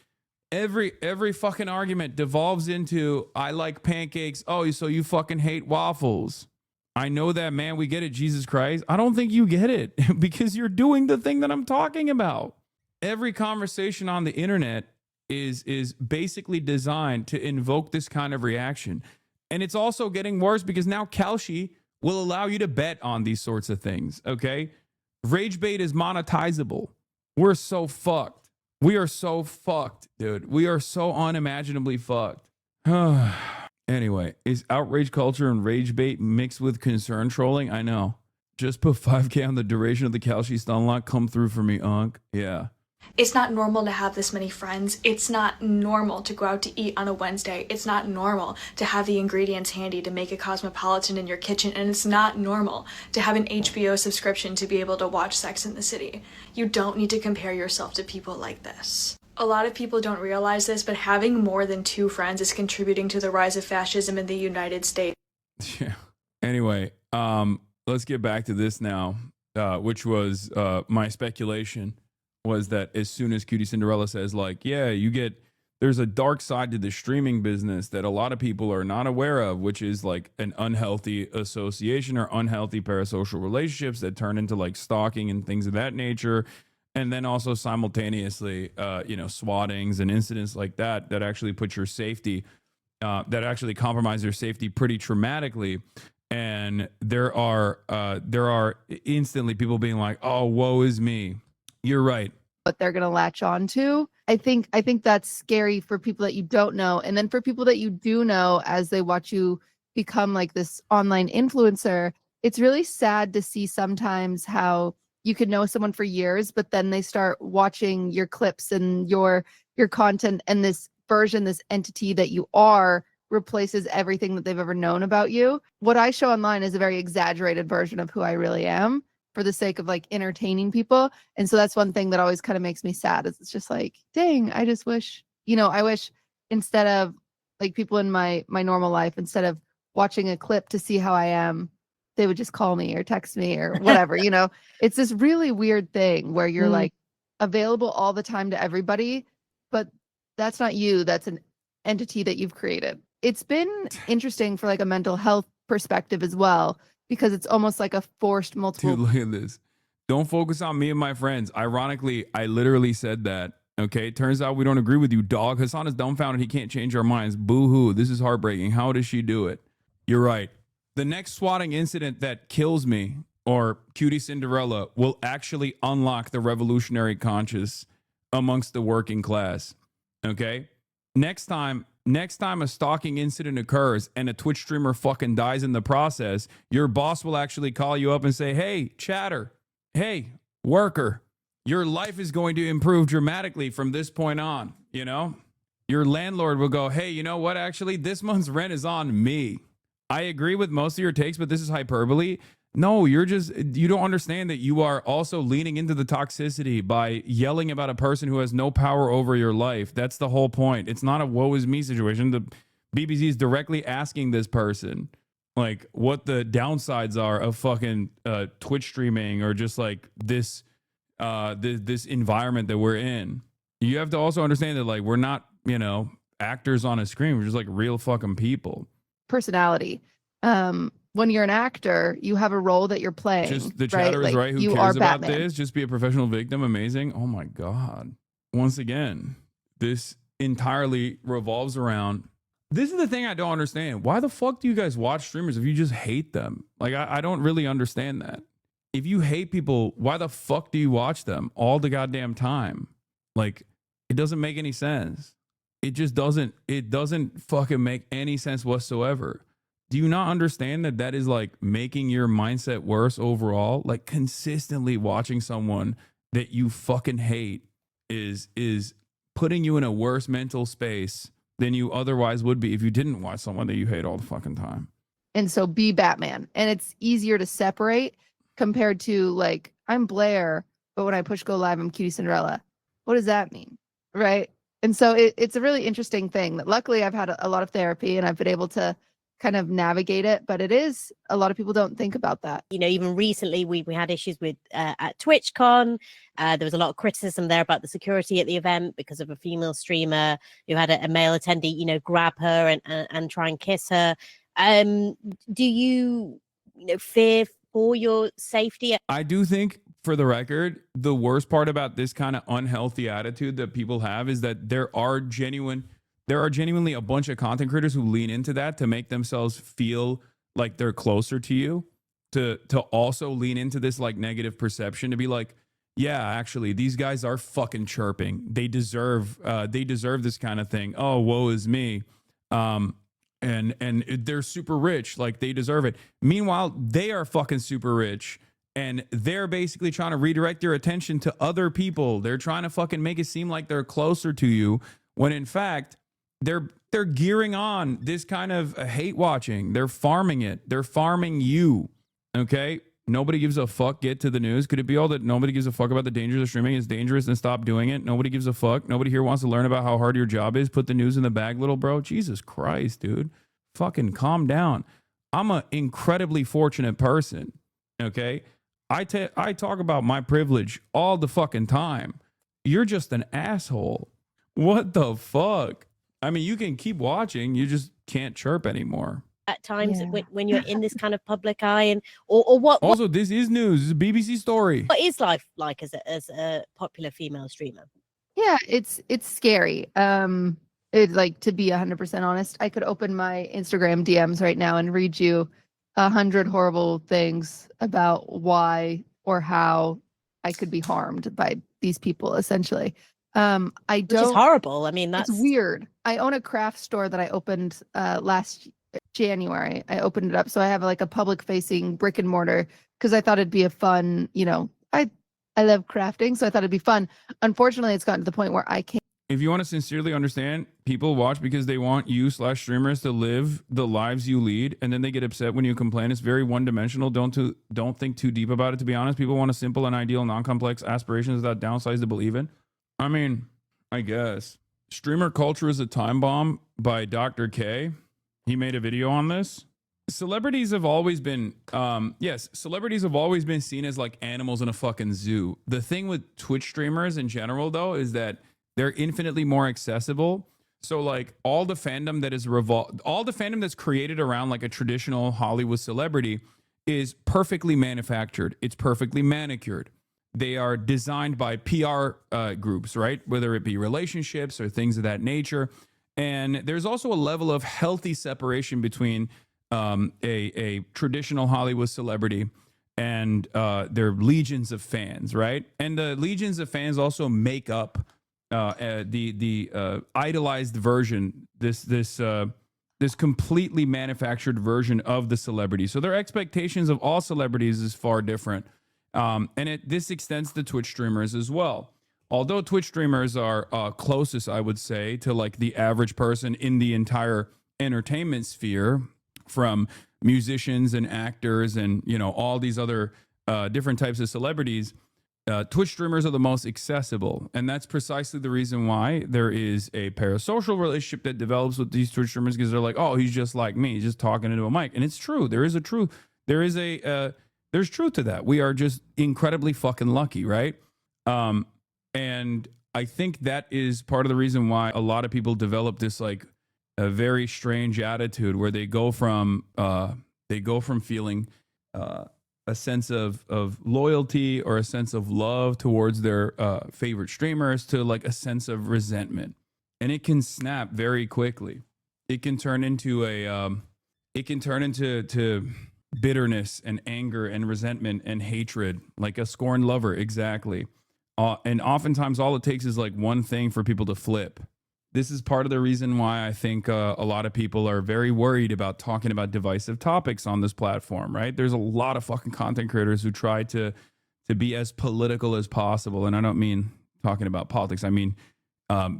Speaker 2: Every fucking argument devolves into I like pancakes. Oh, so you fucking hate waffles. I know that, man. We get it, Jesus Christ. I don't think you get it because you're doing the thing that I'm talking about. Every conversation on the internet is basically designed to invoke this kind of reaction. And it's also getting worse because now KALSHI will allow you to bet on these sorts of things, okay? Rage bait is monetizable. We're so fucked. We are so fucked, dude. We are so unimaginably fucked. Anyway, is outrage culture and rage bait mixed with concern trolling? I know. Just put 5K on the duration of the KALSHI stun lock. Come through for me, Unc. Yeah.
Speaker 15: It's not normal to have this many friends. It's not normal to go out to eat on a Wednesday. It's not normal to have the ingredients handy to make a cosmopolitan in your kitchen. And it's not normal to have an HBO subscription to be able to watch Sex and the City. You don't need to compare yourself to people like this. A lot of people don't realize this, but having more than 2 friends is contributing to the rise of fascism in the United States.
Speaker 2: Yeah. Anyway, let's get back to this now, which was my speculation. Was that as soon as Cutie Cinderella says like, yeah, there's a dark side to the streaming business that a lot of people are not aware of, which is like an unhealthy association or unhealthy parasocial relationships that turn into like stalking and things of that nature. And then also simultaneously, swattings and incidents like that actually put your safety, that actually compromise your safety pretty traumatically. And there are instantly people being like, oh, woe is me. You're right.
Speaker 14: What they're going to latch on to. I think that's scary for people that you don't know. And then for people that you do know, as they watch you become like this online influencer, it's really sad to see sometimes how you could know someone for years, but then they start watching your clips and your content, and this version, this entity that you are replaces everything that they've ever known about you. What I show online is a very exaggerated version of who I really am, for the sake of like entertaining people. And so that's one thing that always kind of makes me sad, is it's just like, dang, I just wish, I wish instead of like people in my normal life, instead of watching a clip to see how I am, they would just call me or text me or whatever, It's this really weird thing where you're like available all the time to everybody, but that's not you. That's an entity that you've created. It's been interesting for like a mental health perspective as well, because it's almost like a forced multiple.
Speaker 2: Dude, look at this. Don't focus on me and my friends. Ironically, I literally said that. Okay. Turns out we don't agree with you, dog. Hasan is dumbfounded. He can't change our minds. Boo hoo. This is heartbreaking. How does she do it? You're right. The next swatting incident that kills me, or Cutie Cinderella, will actually unlock the revolutionary conscious amongst the working class. Okay. Next time a stalking incident occurs and a Twitch streamer fucking dies in the process, your boss will actually call you up and say, hey, chatter, hey, worker, your life is going to improve dramatically from this point on. Your landlord will go, hey, you know what? Actually, this month's rent is on me. I agree with most of your takes, but this is hyperbole. No, you don't understand that you are also leaning into the toxicity by yelling about a person who has no power over your life. That's the whole point. It's not a woe is me situation. The BBC is directly asking this person like what the downsides are of fucking Twitch streaming, or just like this environment that we're in. You have to also understand that like we're not, actors on a screen. We're just like real fucking people.
Speaker 14: Personality. When you're an actor, you have a role that you're playing.
Speaker 2: Just the chatter is right. Who
Speaker 14: you
Speaker 2: cares
Speaker 14: are
Speaker 2: about
Speaker 14: Batman.
Speaker 2: this? Just be a professional victim. Amazing. Oh my God. Once again, this entirely revolves around. This is the thing I don't understand. Why the fuck do you guys watch streamers if you just hate them? Like, I don't really understand that. If you hate people, why the fuck do you watch them all the goddamn time? Like, it doesn't make any sense. It just doesn't. It doesn't fucking make any sense whatsoever. Do you not understand that that is like making your mindset worse overall? Like consistently watching someone that you fucking hate is putting you in a worse mental space than you otherwise would be if you didn't watch someone that you hate all the fucking time.
Speaker 14: And so be Batman. And it's easier to separate compared to like, I'm Blair, but when I push go live, I'm Cutie Cinderella. What does that mean? Right. And so it's a really interesting thing that luckily I've had a lot of therapy and I've been able to kind of navigate it. But it is, a lot of people don't think about that.
Speaker 17: You know, even recently we had issues with at TwitchCon. There was a lot of criticism there about the security at the event because of a female streamer who had a male attendee, you know, grab her and try and kiss her. Do you fear for your safety?
Speaker 2: I do think, for the record, the worst part about this kind of unhealthy attitude that people have is that there are genuinely a bunch of content creators who lean into that to make themselves feel like they're closer to you, to also lean into this like negative perception, to be like, yeah, actually, these guys are fucking chirping. They deserve this kind of thing. Oh, woe is me. And they're super rich, like they deserve it. Meanwhile, they are fucking super rich, and they're basically trying to redirect your attention to other people. They're trying to fucking make it seem like they're closer to you, when in fact they're gearing on this kind of hate watching. They're farming it. They're farming you. Okay? Nobody gives a fuck. Get to the news. Could it be all that nobody gives a fuck about the dangers of streaming? It's dangerous and stop doing it. Nobody gives a fuck. Nobody here wants to learn about how hard your job is. Put the news in the bag, little bro. Jesus Christ, dude. Fucking calm down. I'm an incredibly fortunate person. Okay? I talk about my privilege all the fucking time. You're just an asshole. What the fuck? I mean, you can keep watching. You just can't chirp anymore.
Speaker 17: At times when you're in this kind of public eye, and or what?
Speaker 2: Also, this is news. This is a BBC story.
Speaker 17: What is life like as a popular female streamer?
Speaker 14: Yeah, it's scary. It, like, to be 100% honest, I could open my Instagram DMs right now and read you 100 horrible things about why or how I could be harmed by these people, essentially. I don't.
Speaker 17: Which is horrible. I mean, that's
Speaker 14: it's weird. I own a craft store that I opened last January. I opened it up, so I have like a public-facing brick and mortar because I thought it'd be a fun. You know, I love crafting, so I thought it'd be fun. Unfortunately, it's gotten to the point where I can't.
Speaker 2: If you want to sincerely understand, people watch because they want you /streamers to live the lives you lead, and then they get upset when you complain. It's very one-dimensional. Don't think too deep about it, to be honest. People want a simple and ideal, non-complex aspirations without downsides to believe in. I mean, I guess. Streamer culture is a time bomb by Dr. K. He made a video on this. Celebrities have always been, celebrities have always been seen as like animals in a fucking zoo. The thing with Twitch streamers in general, though, is that they're infinitely more accessible. So like all the fandom that is all the fandom that's created around like a traditional Hollywood celebrity is perfectly manufactured. It's perfectly manicured. They are designed by PR groups, right? Whether it be relationships or things of that nature. And there's also a level of healthy separation between a traditional Hollywood celebrity and their legions of fans, right? And the legions of fans also make up the idolized version, this completely manufactured version of the celebrity. So their expectations of all celebrities is far different. And this extends to Twitch streamers as well. Although Twitch streamers are closest, I would say, to like the average person in the entire entertainment sphere, from musicians and actors and, you know, all these other different types of celebrities, Twitch streamers are the most accessible. And that's precisely the reason why there is a parasocial relationship that develops with these Twitch streamers, because they're like, oh, he's just like me. He's just talking into a mic. And it's true. There is a truth. There's truth to that. We are just incredibly fucking lucky, right? And I think that is part of the reason why a lot of people develop this like a very strange attitude where they go from feeling a sense of loyalty or a sense of love towards their favorite streamers to like a sense of resentment, and it can snap very quickly. It can turn into to bitterness and anger and resentment and hatred, like a scorned lover. Exactly. And oftentimes all it takes is like one thing for people to flip. this is part of the reason why I think a lot of people are very worried about talking about divisive topics on this platform, right? There's a lot of fucking content creators who try to be as political as possible. And I don't mean talking about politics. I mean,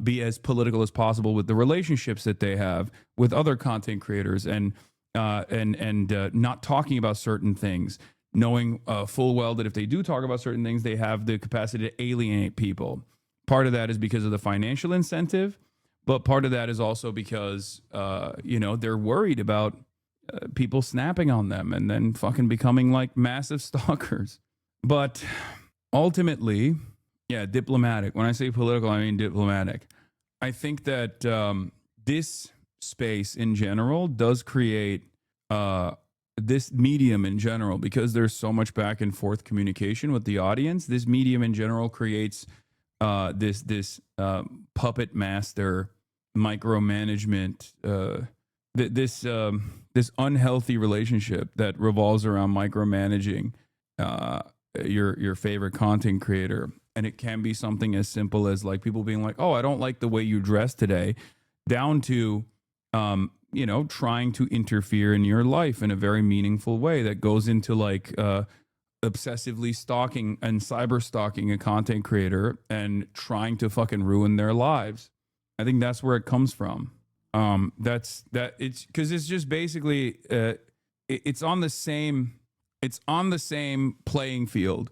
Speaker 2: be as political as possible with the relationships that they have with other content creators and not talking about certain things, knowing full well that if they do talk about certain things, they have the capacity to alienate people. Part of that is because of the financial incentive, but part of that is also because, they're worried about people snapping on them and then fucking becoming like massive stalkers. But ultimately, yeah, diplomatic. When I say political, I mean diplomatic. I think that this space in general does create this medium in general, because there's so much back and forth communication with the audience. This medium in general creates this puppet master micromanagement, this unhealthy relationship that revolves around micromanaging your favorite content creator. And it can be something as simple as like people being like, oh, I don't like the way you dress today, down to trying to interfere in your life in a very meaningful way that goes into like obsessively stalking and cyber stalking a content creator and trying to fucking ruin their lives. I think that's where it comes from. It's because it's just basically it's on the same playing field.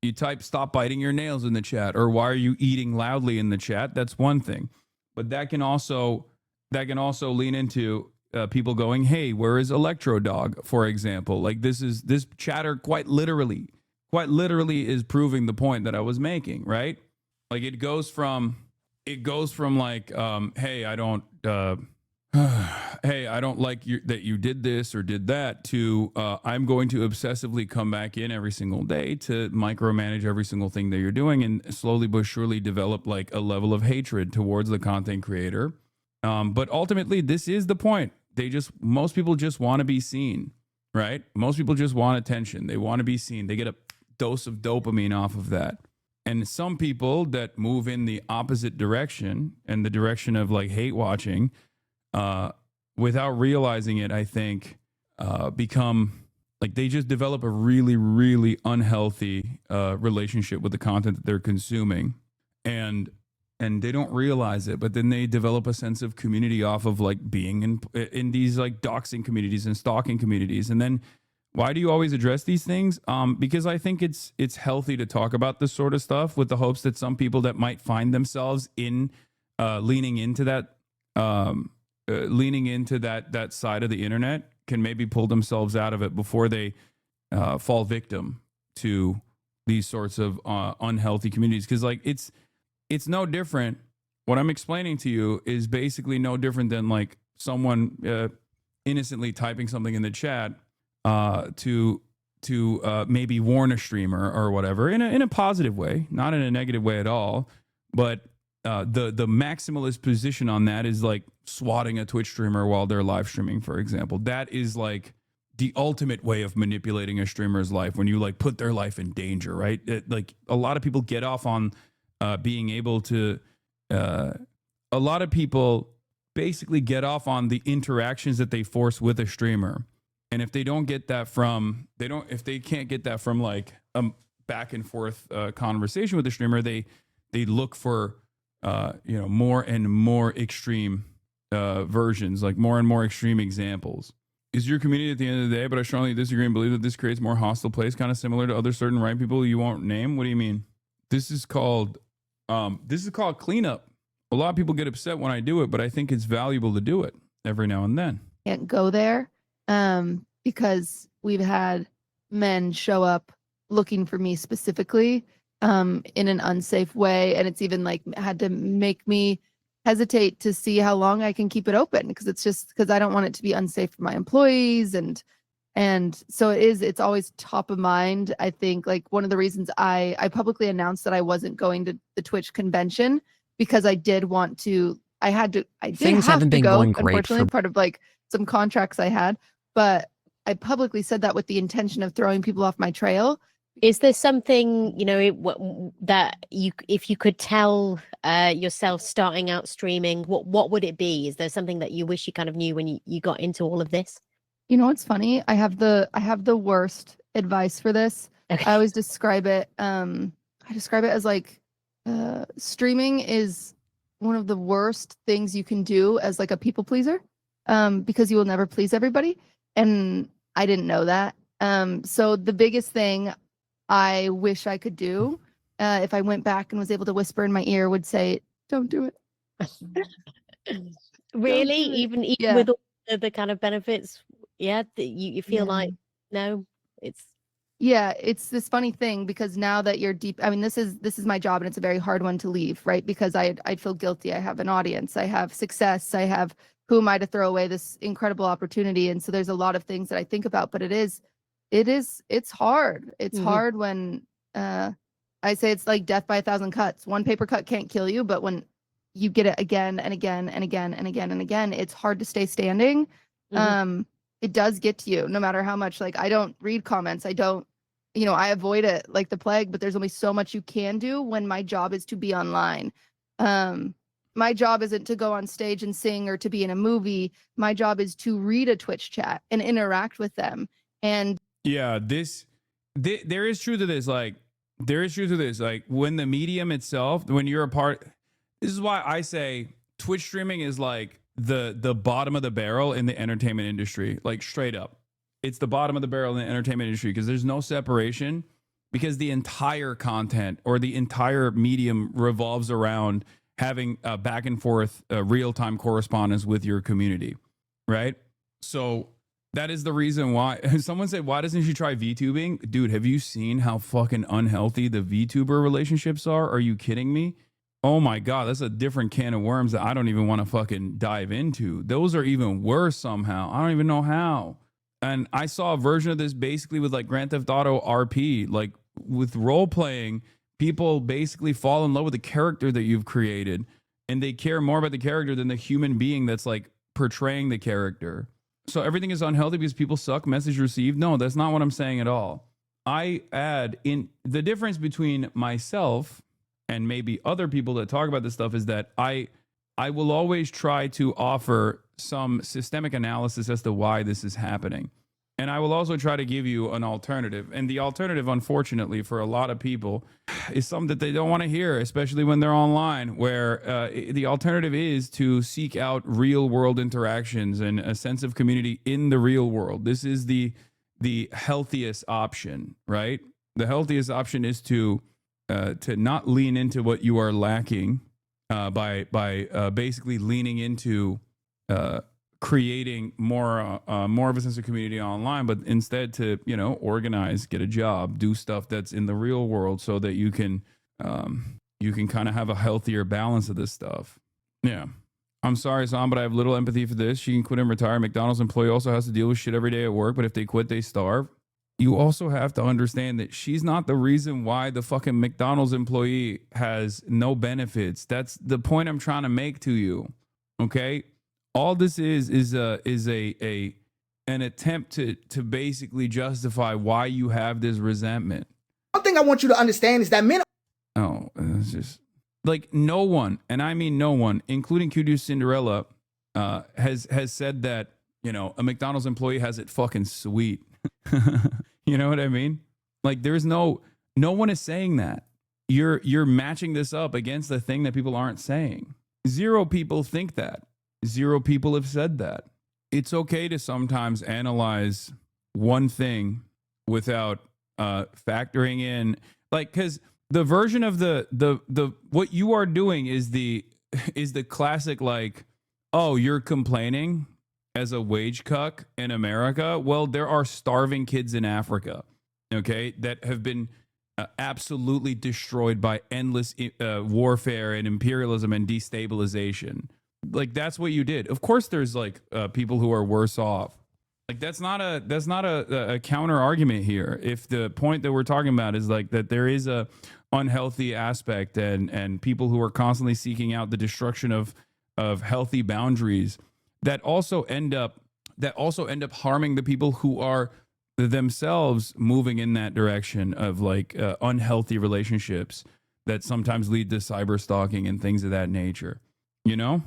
Speaker 2: You type "stop biting your nails" in the chat, or "why are you eating loudly" in the chat. That's one thing, but that can also lean into people going, "Hey, where is Electro Dog?" For example, like this chatter quite literally is proving the point that I was making, right? Like it goes from like, "Hey, I don't like that you did this or did that," to I'm going to obsessively come back in every single day to micromanage every single thing that you're doing, and slowly but surely develop like a level of hatred towards the content creator. But ultimately, this is the point. Most people just want to be seen, right? Most people just want attention. They want to be seen. They get a dose of dopamine off of that. And some people that move in the opposite direction, and the direction of like hate watching, without realizing it, I think, become like they just develop a really, really unhealthy relationship with the content that they're consuming, and they don't realize it. But then they develop a sense of community off of like being in these like doxing communities and stalking communities. And then why do you always address these things? Because I think it's healthy to talk about this sort of stuff with the hopes that some people that might find themselves in leaning into that side of the internet can maybe pull themselves out of it before they fall victim to these sorts of unhealthy communities. Because like it's no different. What I'm explaining to you is basically no different than like someone innocently typing something in the chat to maybe warn a streamer or whatever in a positive way, not in a negative way at all. But the maximalist position on that is like swatting a Twitch streamer while they're live streaming, for example. That is like the ultimate way of manipulating a streamer's life, when you like put their life in danger, right? Like a lot of people get off on being able to, a lot of people basically get off on the interactions that they force with a streamer. And if they don't get that if they can't get that from like a back and forth conversation with the streamer, they look for more and more extreme versions, like more and more extreme examples. Is your community at the end of the day, but I strongly disagree and believe that this creates more hostile place, kind of similar to other certain right people you won't name? What do you mean? This is called cleanup. A lot of people get upset when I do it, but I think it's valuable to do it every now and then.
Speaker 14: Can't go there because we've had men show up looking for me specifically in an unsafe way, and it's even like had to make me hesitate to see how long I can keep it open, because it's just because I don't want it to be unsafe for my employees, and so it's always top of mind. I think like one of the reasons I publicly announced that I wasn't going to the Twitch convention, because I did want to. Things haven't been going great. Unfortunately, part of like some contracts I had, but I publicly said that with the intention of throwing people off my trail.
Speaker 17: Is there something, you know, that you, if you could tell yourself starting out streaming, what would it be? Is there something that you wish you kind of knew when you got into all of this?
Speaker 14: You know what's funny? I have the worst advice for this.
Speaker 17: Okay.
Speaker 14: I always describe it. I describe it as like streaming is one of the worst things you can do as like a people pleaser, because you will never please everybody. And I didn't know that. So the biggest thing I wish I could do, if I went back and was able to whisper in my ear, would say, "Don't do it."
Speaker 17: Really, even
Speaker 14: Yeah.
Speaker 17: with all the kind of benefits, yeah, that you feel like no, it's.
Speaker 14: Yeah, it's this funny thing because now that you're deep, I mean, this is my job and it's a very hard one to leave, right? Because I'd feel guilty. I have an audience, I have success, I have, who am I to throw away this incredible opportunity? And so there's a lot of things that I think about, but it's hard. It's hard when I say it's like death by 1,000 cuts. One paper cut can't kill you, but when you get it again and again and again and again and again, it's hard to stay standing. It does get to you no matter how much, like, I don't read comments. I don't, I avoid it like the plague, but there's only so much you can do when my job is to be online. My job isn't to go on stage and sing or to be in a movie. My job is to read a Twitch chat and interact with them. And
Speaker 2: yeah, there is truth to this. Like, there is truth to this. Like, when the medium itself, when you're a part, this is why I say Twitch streaming is like the bottom of the barrel in the entertainment industry. Like, straight up. It's the bottom of the barrel in the entertainment industry because there's no separation, because the entire content or the entire medium revolves around having a back and forth real-time correspondence with your community, right? So that is the reason why. Someone said, why doesn't she try VTubing? Dude, have you seen how fucking unhealthy the VTuber relationships are? Are you kidding me? Oh my God, that's a different can of worms that I don't even want to fucking dive into. Those are even worse somehow. I don't even know how. And I saw a version of this basically with like Grand Theft Auto RP, like with role playing, people basically fall in love with the character that you've created and they care more about the character than the human being that's like portraying the character. So everything is unhealthy because people suck. Message received. No, that's not what I'm saying at all. I add in the difference between myself and maybe other people that talk about this stuff is that I will always try to offer some systemic analysis as to why this is happening. And I will also try to give you an alternative. And the alternative, unfortunately, for a lot of people is something that they don't want to hear, especially when they're online, where the alternative is to seek out real world interactions and a sense of community in the real world. This is the healthiest option, right? The healthiest option is to not lean into what you are lacking by basically leaning into creating more of a sense of community online, but instead to organize, get a job, do stuff that's in the real world, so that you can kind of have a healthier balance of this stuff. Yeah, I'm sorry, Sam, but I have little empathy for this. She can quit and retire. McDonald's employee also has to deal with shit every day at work, but if they quit, they starve. You also have to understand that she's not the reason why the fucking McDonald's employee has no benefits. That's the point I'm trying to make to you. Okay? All this is an attempt to basically justify why you have this resentment.
Speaker 18: One thing I want you to understand is that men.
Speaker 2: Oh, it's just like no one, and I mean no one, including Cutie Cinderella, has said that a McDonald's employee has it fucking sweet. You know what I mean? Like, there's no one is saying that. You're matching this up against the thing that people aren't saying. Zero people think that. Zero people have said that. It's okay to sometimes analyze one thing without factoring in, like, because the version of the what you are doing is the classic, like, oh, you're complaining as a wage cuck in America. Well, there are starving kids in Africa, okay, that have been absolutely destroyed by endless warfare and imperialism and destabilization. Like, that's what you did. Of course, there's like people who are worse off. Like, that's not a counter argument here. If the point that we're talking about is like that there is a unhealthy aspect and people who are constantly seeking out the destruction of healthy boundaries that also end up harming the people who are themselves moving in that direction of like unhealthy relationships that sometimes lead to cyber stalking and things of that nature. You know,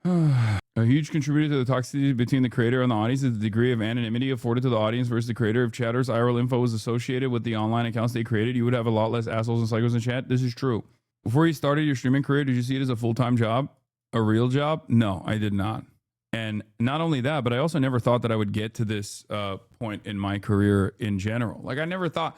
Speaker 2: a huge contributor to the toxicity between the creator and the audience is the degree of anonymity afforded to the audience versus the creator. If chatters IRL info was associated with the online accounts they created, you would have a lot less assholes and psychos in chat. This is true. Before you started your streaming career, did you see it as a full-time job, a real job? No, I did not. And not only that, but I also never thought that I would get to this point in my career in general. Like I never thought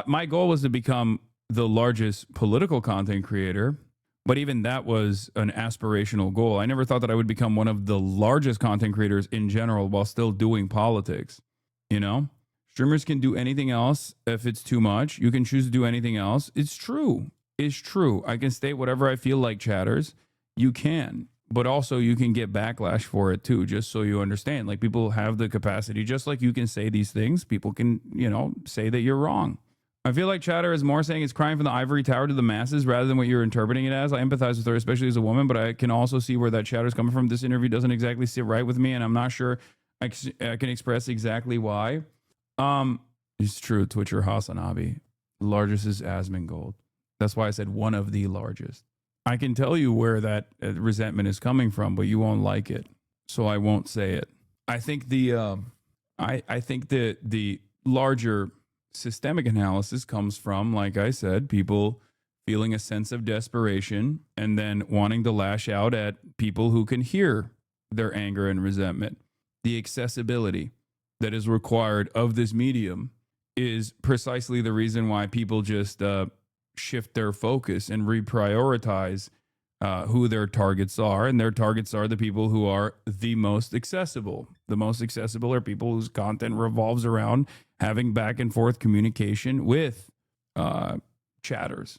Speaker 2: my goal was to become the largest political content creator, but even that was an aspirational goal. I never thought that I would become one of the largest content creators in general while still doing politics. You know, streamers can do anything else if it's too much. You can choose to do anything else. It's true. It's true. I can state whatever I feel like, chatters. You can. But also you can get backlash for it too, just so you understand. Like people have the capacity, just like you can say these things, people can, you know, say that you're wrong. I feel like chatter is more saying it's crying from the ivory tower to the masses rather than what you're interpreting it as. I empathize with her, especially as a woman, but I can also see where that chatter is coming from. This interview doesn't exactly sit right with me, and I'm not sure I can express exactly why. It's true, Twitcher HasanAbi. The largest is Asmongold. That's why I said one of the largest. I can tell you where that resentment is coming from, but you won't like it, so I won't say it. I think I think the larger systemic analysis comes from, like I said, people feeling a sense of desperation and then wanting to lash out at people who can hear their anger and resentment. The accessibility that is required of this medium is precisely the reason why people just shift their focus and reprioritize who their targets are. And their targets are the people who are the most accessible. The most accessible are people whose content revolves around having back and forth communication with chatters.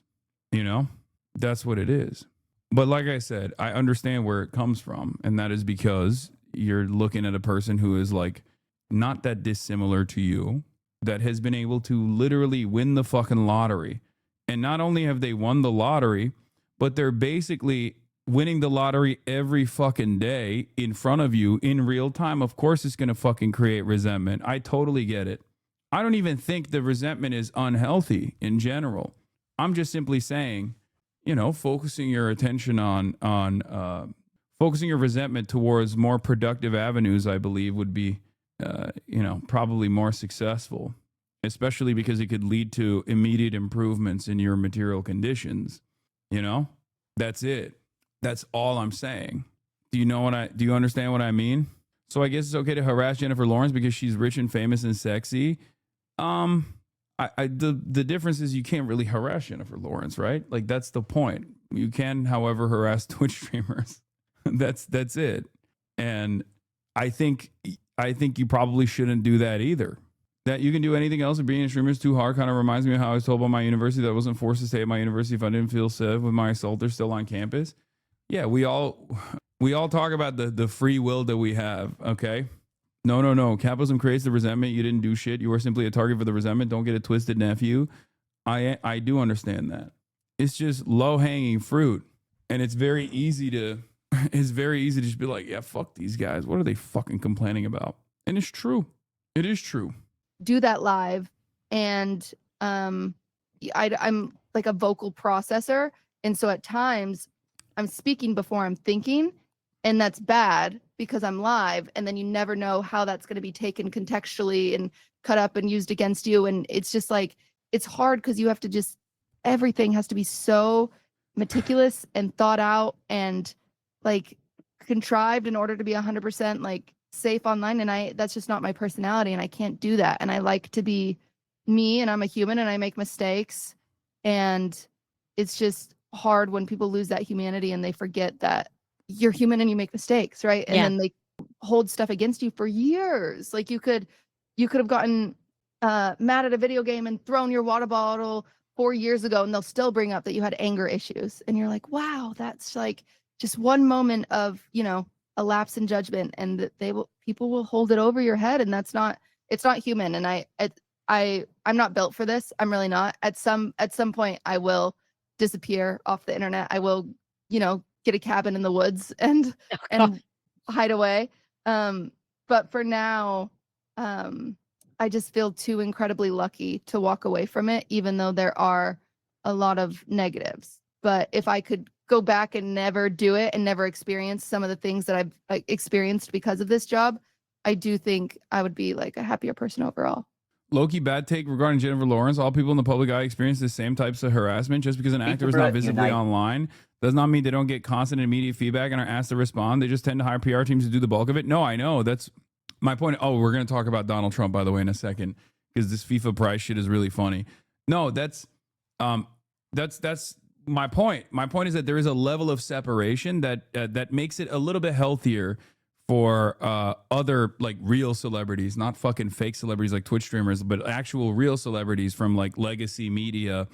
Speaker 2: You know, that's what it is. But like I said, I understand where it comes from. And that is because you're looking at a person who is like not that dissimilar to you, that has been able to literally win the fucking lottery. And not only have they won the lottery, but they're basically winning the lottery every fucking day in front of you in real time. Of course, it's going to fucking create resentment. I totally get it. I don't even think the resentment is unhealthy in general. I'm just simply saying, you know, focusing your attention on focusing your resentment towards more productive avenues, I believe would be, you know, probably more successful, especially because it could lead to immediate improvements in your material conditions. You know, that's it. That's all I'm saying. Do you understand what I mean? So I guess it's okay to harass Jennifer Lawrence because she's rich and famous and sexy. The difference is you can't really harass Jennifer Lawrence, right? Like that's the point. You can, however, harass Twitch streamers. That's it. And I think you probably shouldn't do that either. That you can do anything else, and being a streamer is too hard kind of reminds me of how I was told by my university that I wasn't forced to stay at my university if I didn't feel safe with my assaulter still on campus. Yeah, we all talk about the free will that we have, okay? No. Capitalism creates the resentment. You didn't do shit. You were simply a target for the resentment. Don't get it twisted, nephew. I do understand that. It's just low-hanging fruit. And it's very easy to just be like, yeah, fuck these guys. What are they fucking complaining about? And it's true. It is true.
Speaker 14: Do that live, and I'm like a vocal processor, and so at times I'm speaking before I'm thinking, and that's bad because I'm live, and then you never know how that's going to be taken contextually and cut up and used against you. And it's just like, it's hard because you have to just, everything has to be so meticulous and thought out and like contrived in order to be 100% like safe online. And that's just not my personality, and I can't do that. And I like to be me, and I'm a human, and I make mistakes. And it's just hard when people lose that humanity and they forget that you're human and you make mistakes, right? And then they hold stuff against you for years. Like you could have gotten mad at a video game and thrown your water bottle 4 years ago, and they'll still bring up that you had anger issues. And you're like, wow, that's like just one moment of, you know, a lapse in judgment, and that people will hold it over your head, and it's not human. And I'm not built for this. I'm really not. At some point I will disappear off the internet. I will, you know, get a cabin in the woods and hide away. But for now, I just feel too incredibly lucky to walk away from it, even though there are a lot of negatives. But if I could go back and never do it and never experience some of the things that I've experienced because of this job, I do think I would be like a happier person overall.
Speaker 2: Low-key bad take regarding Jennifer Lawrence. All people in the public eye experience the same types of harassment. Just because an actor is not visibly online does not mean they don't get constant and immediate feedback and are asked to respond. They just tend to hire PR teams to do the bulk of it. No, I know. That's my point. Oh, we're going to talk about Donald Trump, by the way, in a second, because this FIFA prize shit is really funny. No, that's my point. My point is that there is a level of separation that makes it a little bit healthier for other like real celebrities, not fucking fake celebrities like Twitch streamers, but actual real celebrities from like legacy media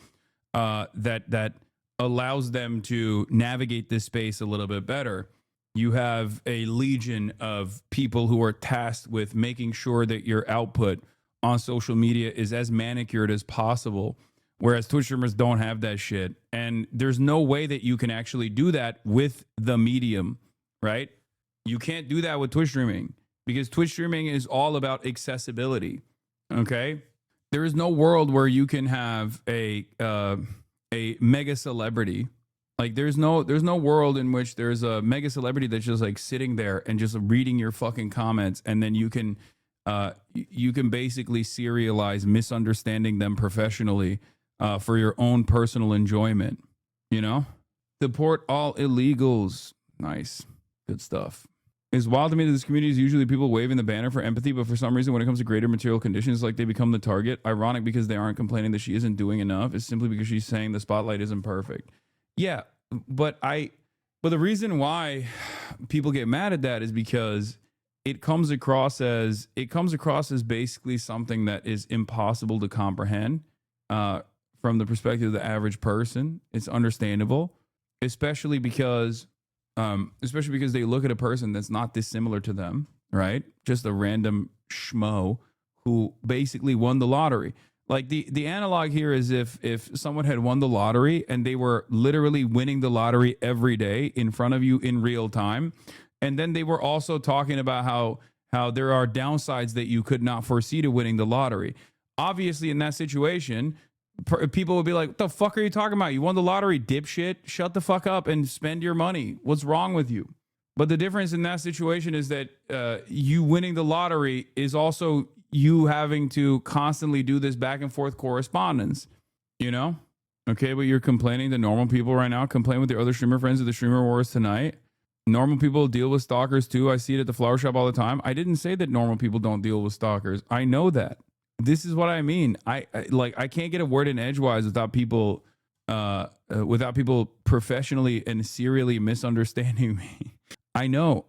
Speaker 2: that allows them to navigate this space a little bit better. You have a legion of people who are tasked with making sure that your output on social media is as manicured as possible, whereas Twitch streamers don't have that shit. And there's no way that you can actually do that with the medium, right? You can't do that with Twitch streaming because Twitch streaming is all about accessibility. Okay, there is no world where you can have a mega celebrity. Like there's no world in which there's a mega celebrity that's just like sitting there and just reading your fucking comments, and then you can basically serialize misunderstanding them professionally for your own personal enjoyment. You know, deport all illegals. Nice, good stuff. It's wild to me that this community is usually people waving the banner for empathy, but for some reason, when it comes to greater material conditions, like they become the target. Ironic because they aren't complaining that she isn't doing enough. It's simply because she's saying the spotlight isn't perfect. Yeah, but the reason why people get mad at that is because it comes across as basically something that is impossible to comprehend from the perspective of the average person. It's understandable, especially because they look at a person that's not dissimilar to them, right? Just a random schmo who basically won the lottery. Like the analog here is if someone had won the lottery and they were literally winning the lottery every day in front of you in real time, and then they were also talking about how there are downsides that you could not foresee to winning the lottery. Obviously, in that situation, people would be like, what the fuck are you talking about? You won the lottery, dipshit. Shut the fuck up and spend your money. What's wrong with you? But the difference in that situation is that you winning the lottery is also you having to constantly do this back and forth correspondence, you know? Okay, but you're complaining to normal people right now. Complain with your other streamer friends at the Streamer Wars tonight. Normal people deal with stalkers too. I see it at the flower shop all the time. I didn't say that normal people don't deal with stalkers. I know that. This is what I mean. I can't get a word in edgewise without people professionally and serially misunderstanding me. I know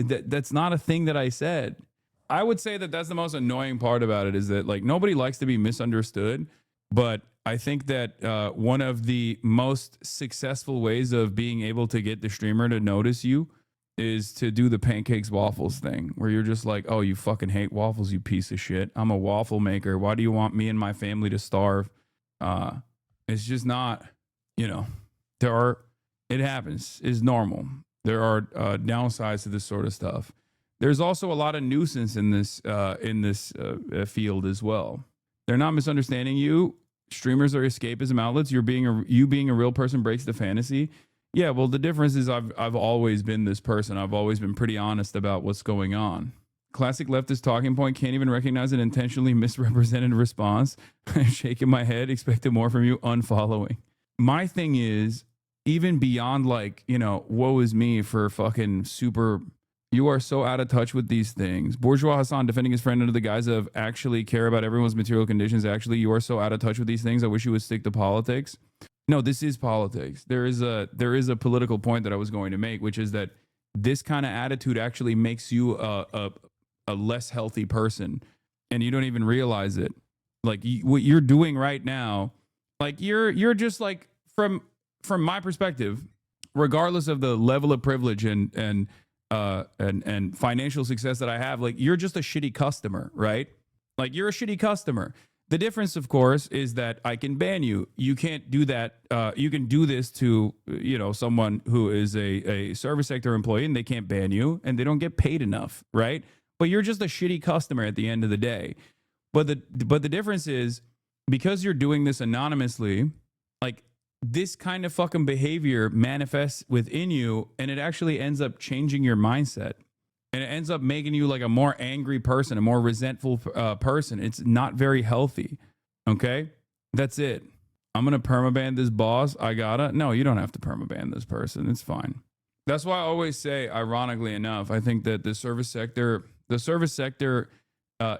Speaker 2: that that's not a thing that I said. I would say that that's the most annoying part about it is that like nobody likes to be misunderstood, but I think that one of the most successful ways of being able to get the streamer to notice you is to do the pancakes waffles thing where you're just like, oh, you fucking hate waffles, you piece of shit. I'm a waffle maker. Why do you want me and my family to starve? It's just not, you know, it happens. It's normal. There are downsides to this sort of stuff. There's also a lot of nuisance in this field as well. They're not misunderstanding you. Streamers are escapism outlets. You being a real person breaks the fantasy. Yeah, well, the difference is I've always been this person. I've always been pretty honest about what's going on. Classic leftist talking point, can't even recognize an intentionally misrepresented response. I'm shaking my head, expected more from you, unfollowing. My thing is, even beyond like, you know, woe is me for fucking super, you are so out of touch with these things. Bourgeois Hasan defending his friend under the guise of actually care about everyone's material conditions. Actually, you are so out of touch with these things. I wish you would stick to politics. No, this is politics. There is a political point that I was going to make, which is that this kind of attitude actually makes you a less healthy person, and you don't even realize it. Like what you're doing right now, like you're just like from my perspective, regardless of the level of privilege and financial success that I have, like you're just a shitty customer, right? Like you're a shitty customer. The difference, of course, is that I can ban you. You can't do that. You can do this to, you know, someone who is a service sector employee and they can't ban you and they don't get paid enough, right? but you're just a shitty customer at the end of the day. But the difference is, because you're doing this anonymously, like, this kind of fucking behavior manifests within you, and it actually ends up changing your mindset, and it ends up making you like a more angry person, a more resentful person. It's not very healthy. Okay, that's it. I'm gonna permaban this boss. No, you don't have to permaban this person. It's fine. That's why I always say, ironically enough, I think that the service sector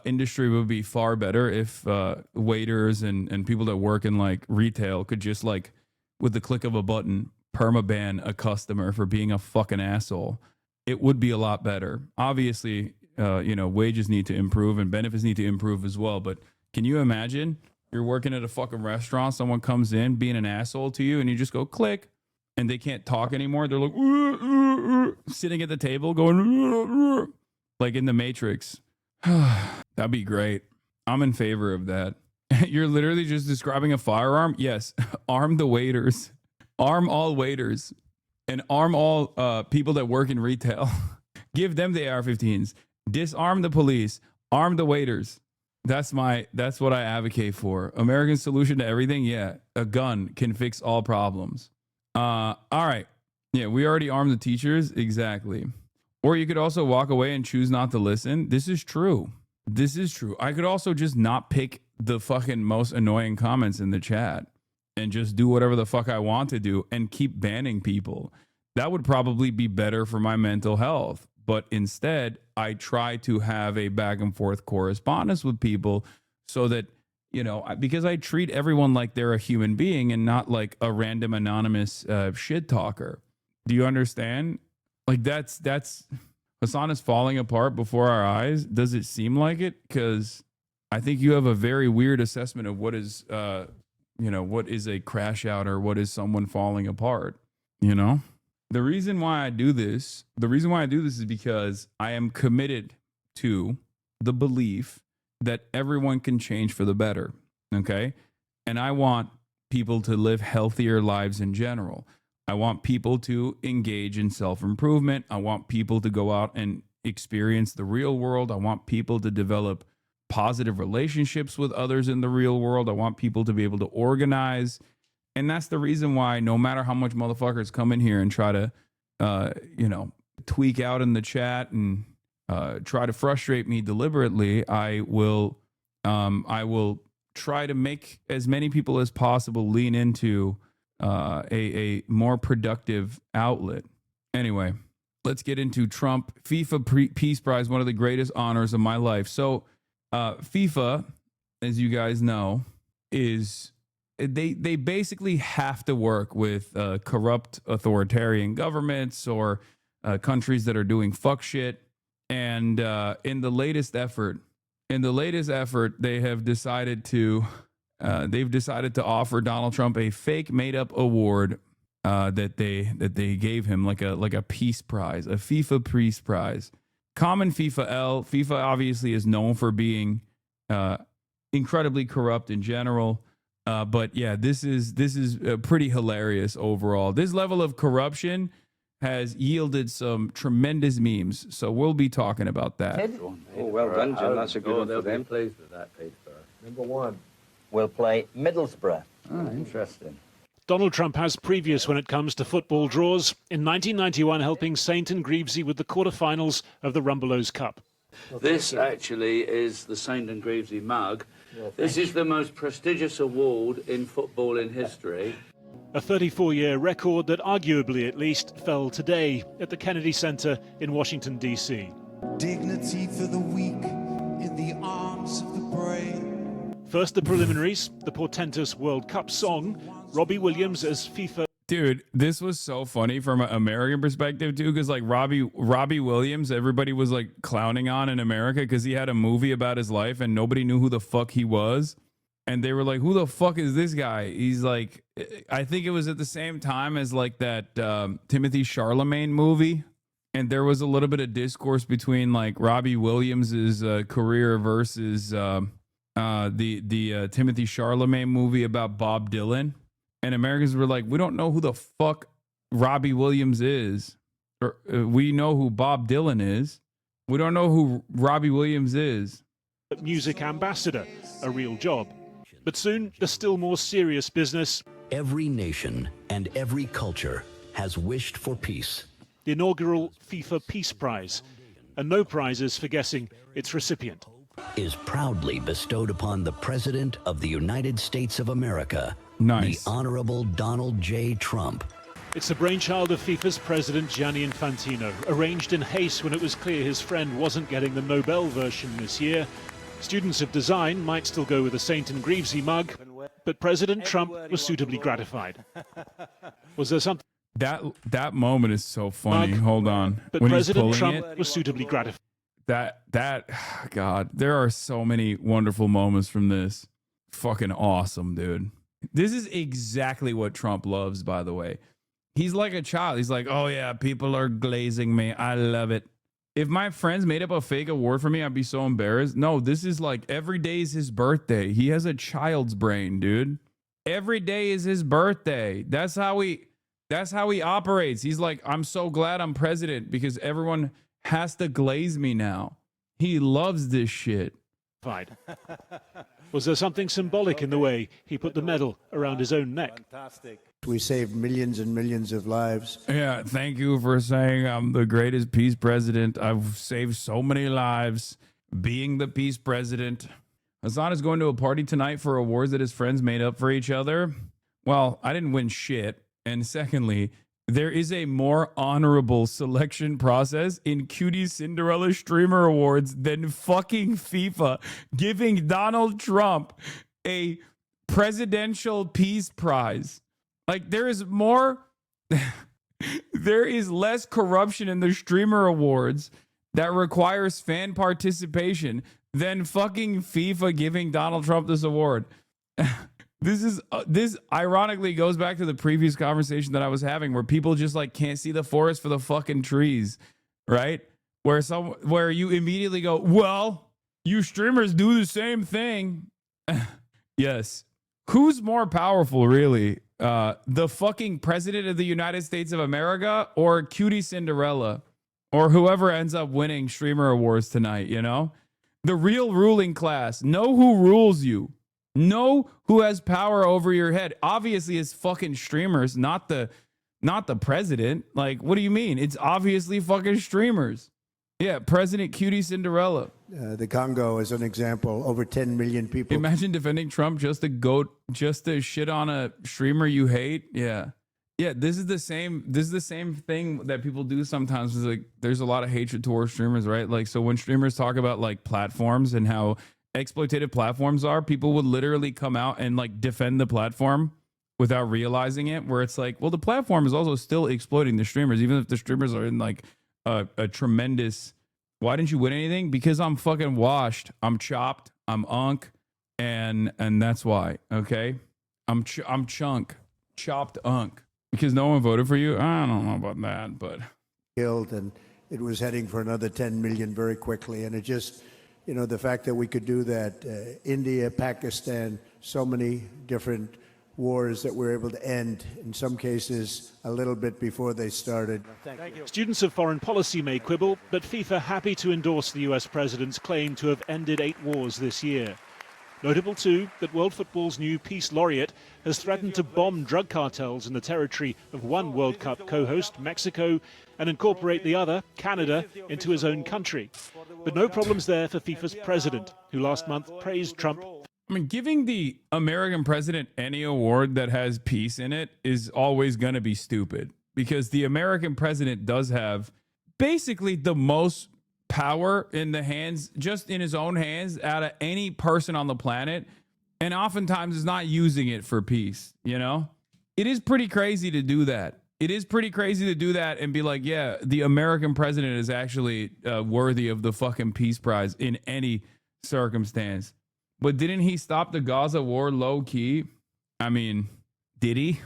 Speaker 2: industry would be far better if waiters and people that work in like retail could just, like, with the click of a button, permaban a customer for being a fucking asshole. It would be a lot better. Obviously, wages need to improve and benefits need to improve as well. But can you imagine you're working at a fucking restaurant, someone comes in being an asshole to you, and you just go click, and they can't talk anymore. They're like sitting at the table going like in the Matrix. That'd be great. I'm in favor of that. You're literally just describing a firearm. Yes. Arm the waiters. Arm all waiters. And arm all people that work in retail. Give them the AR-15s. Disarm the police. Arm the waiters. That's what I advocate for. American solution to everything. Yeah. A gun can fix all problems. All right. Yeah, we already armed the teachers. Exactly. Or you could also walk away and choose not to listen. This is true. I could also just not pick the fucking most annoying comments in the chat and just do whatever the fuck I want to do and keep banning people. That would probably be better for my mental health. But instead, I try to have a back and forth correspondence with people so that, because I treat everyone like they're a human being and not like a random anonymous shit talker. Do you understand? Like, that's Hasan is falling apart before our eyes. Does it seem like it? Because I think you have a very weird assessment of what is, what is a crash out or what is someone falling apart. The reason why I do this is because I am committed to the belief that everyone can change for the better. Okay. And I want people to live healthier lives in general. I want people to engage in self-improvement. I want people to go out and experience the real world. I want people to develop positive relationships with others in the real world. I want people to be able to organize. And that's the reason why, no matter how much motherfuckers come in here and try to, tweak out in the chat and try to frustrate me deliberately, I will try to make as many people as possible lean into a more productive outlet. Anyway, let's get into Trump. FIFA Peace Prize, one of the greatest honors of my life. So FIFA, as you guys know, is they basically have to work with corrupt authoritarian governments or countries that are doing fuck shit. And in the latest effort, they have decided to offer Donald Trump a fake made up award that they gave him, like a peace prize, a FIFA peace prize. Common FIFA L. FIFA obviously is known for being incredibly corrupt in general. But yeah, this is pretty hilarious overall. This level of corruption has yielded some tremendous memes. So we'll be talking about that.
Speaker 19: Oh, well done, Jim. That's a good one for them. Pleased with that, Peterborough. Number one. We'll play Middlesbrough. Oh, interesting.
Speaker 20: Donald Trump has previous when it comes to football draws. In 1991, helping St. and Greavesy with the quarterfinals of the Rumbelows Cup.
Speaker 21: This actually is the St. and Greavesy mug. This is the most prestigious award in football in history.
Speaker 20: A 34-year record that arguably, at least, fell today at the Kennedy Center in Washington, D.C.
Speaker 1: Dignity for the weak in the arms of the brave.
Speaker 20: First, the preliminaries, the portentous World Cup song, Robbie Williams as FIFA.
Speaker 2: Dude, this was so funny from an American perspective too, because like Robbie Williams, everybody was like clowning on in America because he had a movie about his life and nobody knew who the fuck he was. And they were like, who the fuck is this guy? He's like, I think it was at the same time as like that Timothy Chalamet movie. And there was a little bit of discourse between like Robbie Williams's career versus the Timothy Chalamet movie about Bob Dylan. And Americans were like, we don't know who the fuck Robbie Williams is. Or, we know who Bob Dylan is. We don't know who Robbie Williams is.
Speaker 20: Music ambassador, a real job. But soon, the still more serious business.
Speaker 3: Every nation and every culture has wished for peace.
Speaker 20: The inaugural FIFA Peace Prize, and no prizes for guessing its recipient.
Speaker 3: Is proudly bestowed upon the President of the United States of America,
Speaker 2: nice.
Speaker 3: The Honorable Donald J. Trump.
Speaker 20: It's the brainchild of FIFA's president Gianni Infantino, arranged in haste when it was clear his friend wasn't getting the Nobel version this year. Students of design might still go with a St. and Greavesy mug, but President Trump was suitably gratified. Was there something?
Speaker 2: That moment is so funny.
Speaker 20: Mug,
Speaker 2: Hold on.
Speaker 20: But
Speaker 2: when
Speaker 20: President
Speaker 2: he's pulling
Speaker 20: Trump was suitably gratified.
Speaker 2: God, there are so many wonderful moments from this. Fucking awesome, dude. This is exactly what Trump loves, by the way. He's like a child. He's like, oh yeah, people are glazing me. I love it. If my friends made up a fake award for me, I'd be so embarrassed. No, this is like every day is his birthday. He has a child's brain, dude. Every day is his birthday. That's how he operates. He's like, I'm so glad I'm president because everyone has to glaze me now. He loves this shit.
Speaker 20: Was there something symbolic in the way he put the medal around his own neck?
Speaker 22: Fantastic. We saved millions and millions of lives.
Speaker 2: Yeah, thank you for saying I'm the greatest peace president. I've saved so many lives being the peace president. Hasan is going to a party tonight for awards that his friends made up for each other. Well, I didn't win shit. And secondly, there is a more honorable selection process in Cutie Cinderella Streamer Awards than fucking FIFA giving Donald Trump a presidential peace prize. Like, there is less corruption in the Streamer Awards that requires fan participation than fucking FIFA giving Donald Trump this award. This ironically goes back to the previous conversation that I was having where people just like can't see the forest for the fucking trees, right? Where you immediately go, well, you streamers do the same thing. Yes. Who's more powerful, really? The fucking president of the United States of America or Cutie Cinderella or whoever ends up winning streamer awards tonight, you know? The real ruling class. Know who rules you. Know who has power over your head. Obviously, it's fucking streamers, not the president. Like, what do you mean? It's obviously fucking streamers. Yeah, President Cutie Cinderella.
Speaker 22: The Congo is an example. Over 10 million people.
Speaker 2: Imagine defending Trump just to shit on a streamer you hate. Yeah. Yeah, this is the same thing that people do sometimes. Is like there's a lot of hatred towards streamers, right? Like, so when streamers talk about like platforms and how exploitative platforms are, people would literally come out and like defend the platform without realizing it, where it's like, well, the platform is also still exploiting the streamers, even if the streamers are in like a tremendous, why didn't you win anything? Because I'm fucking washed, I'm chopped, I'm unk, and that's why. Okay, I'm chopped unk because no one voted for you. I don't know about that, but
Speaker 22: killed, and it was heading for another 10 million very quickly, and it just, you know, the fact that we could do that, India, Pakistan, so many different wars that we're able to end, in some cases, a little bit before they started.
Speaker 20: Thank you. Students of foreign policy may quibble, but FIFA happy to endorse the US president's claim to have ended 8 wars this year. Notable, too, that World Football's new peace laureate has threatened to bomb drug cartels in the territory of one World Cup co-host, Mexico, and incorporate the other, Canada, into his own country. But no problems there for FIFA's president, who last month praised Trump.
Speaker 2: I mean, giving the American president any award that has peace in it is always going to be stupid, because the American president does have basically the most power in the hands, just in his own hands, out of any person on the planet, and oftentimes is not using it for peace. You know, it is pretty crazy to do that. It is pretty crazy to do that and be like, yeah, the American president is actually worthy of the fucking peace prize in any circumstance. But didn't he stop the Gaza war low key? I mean, did he?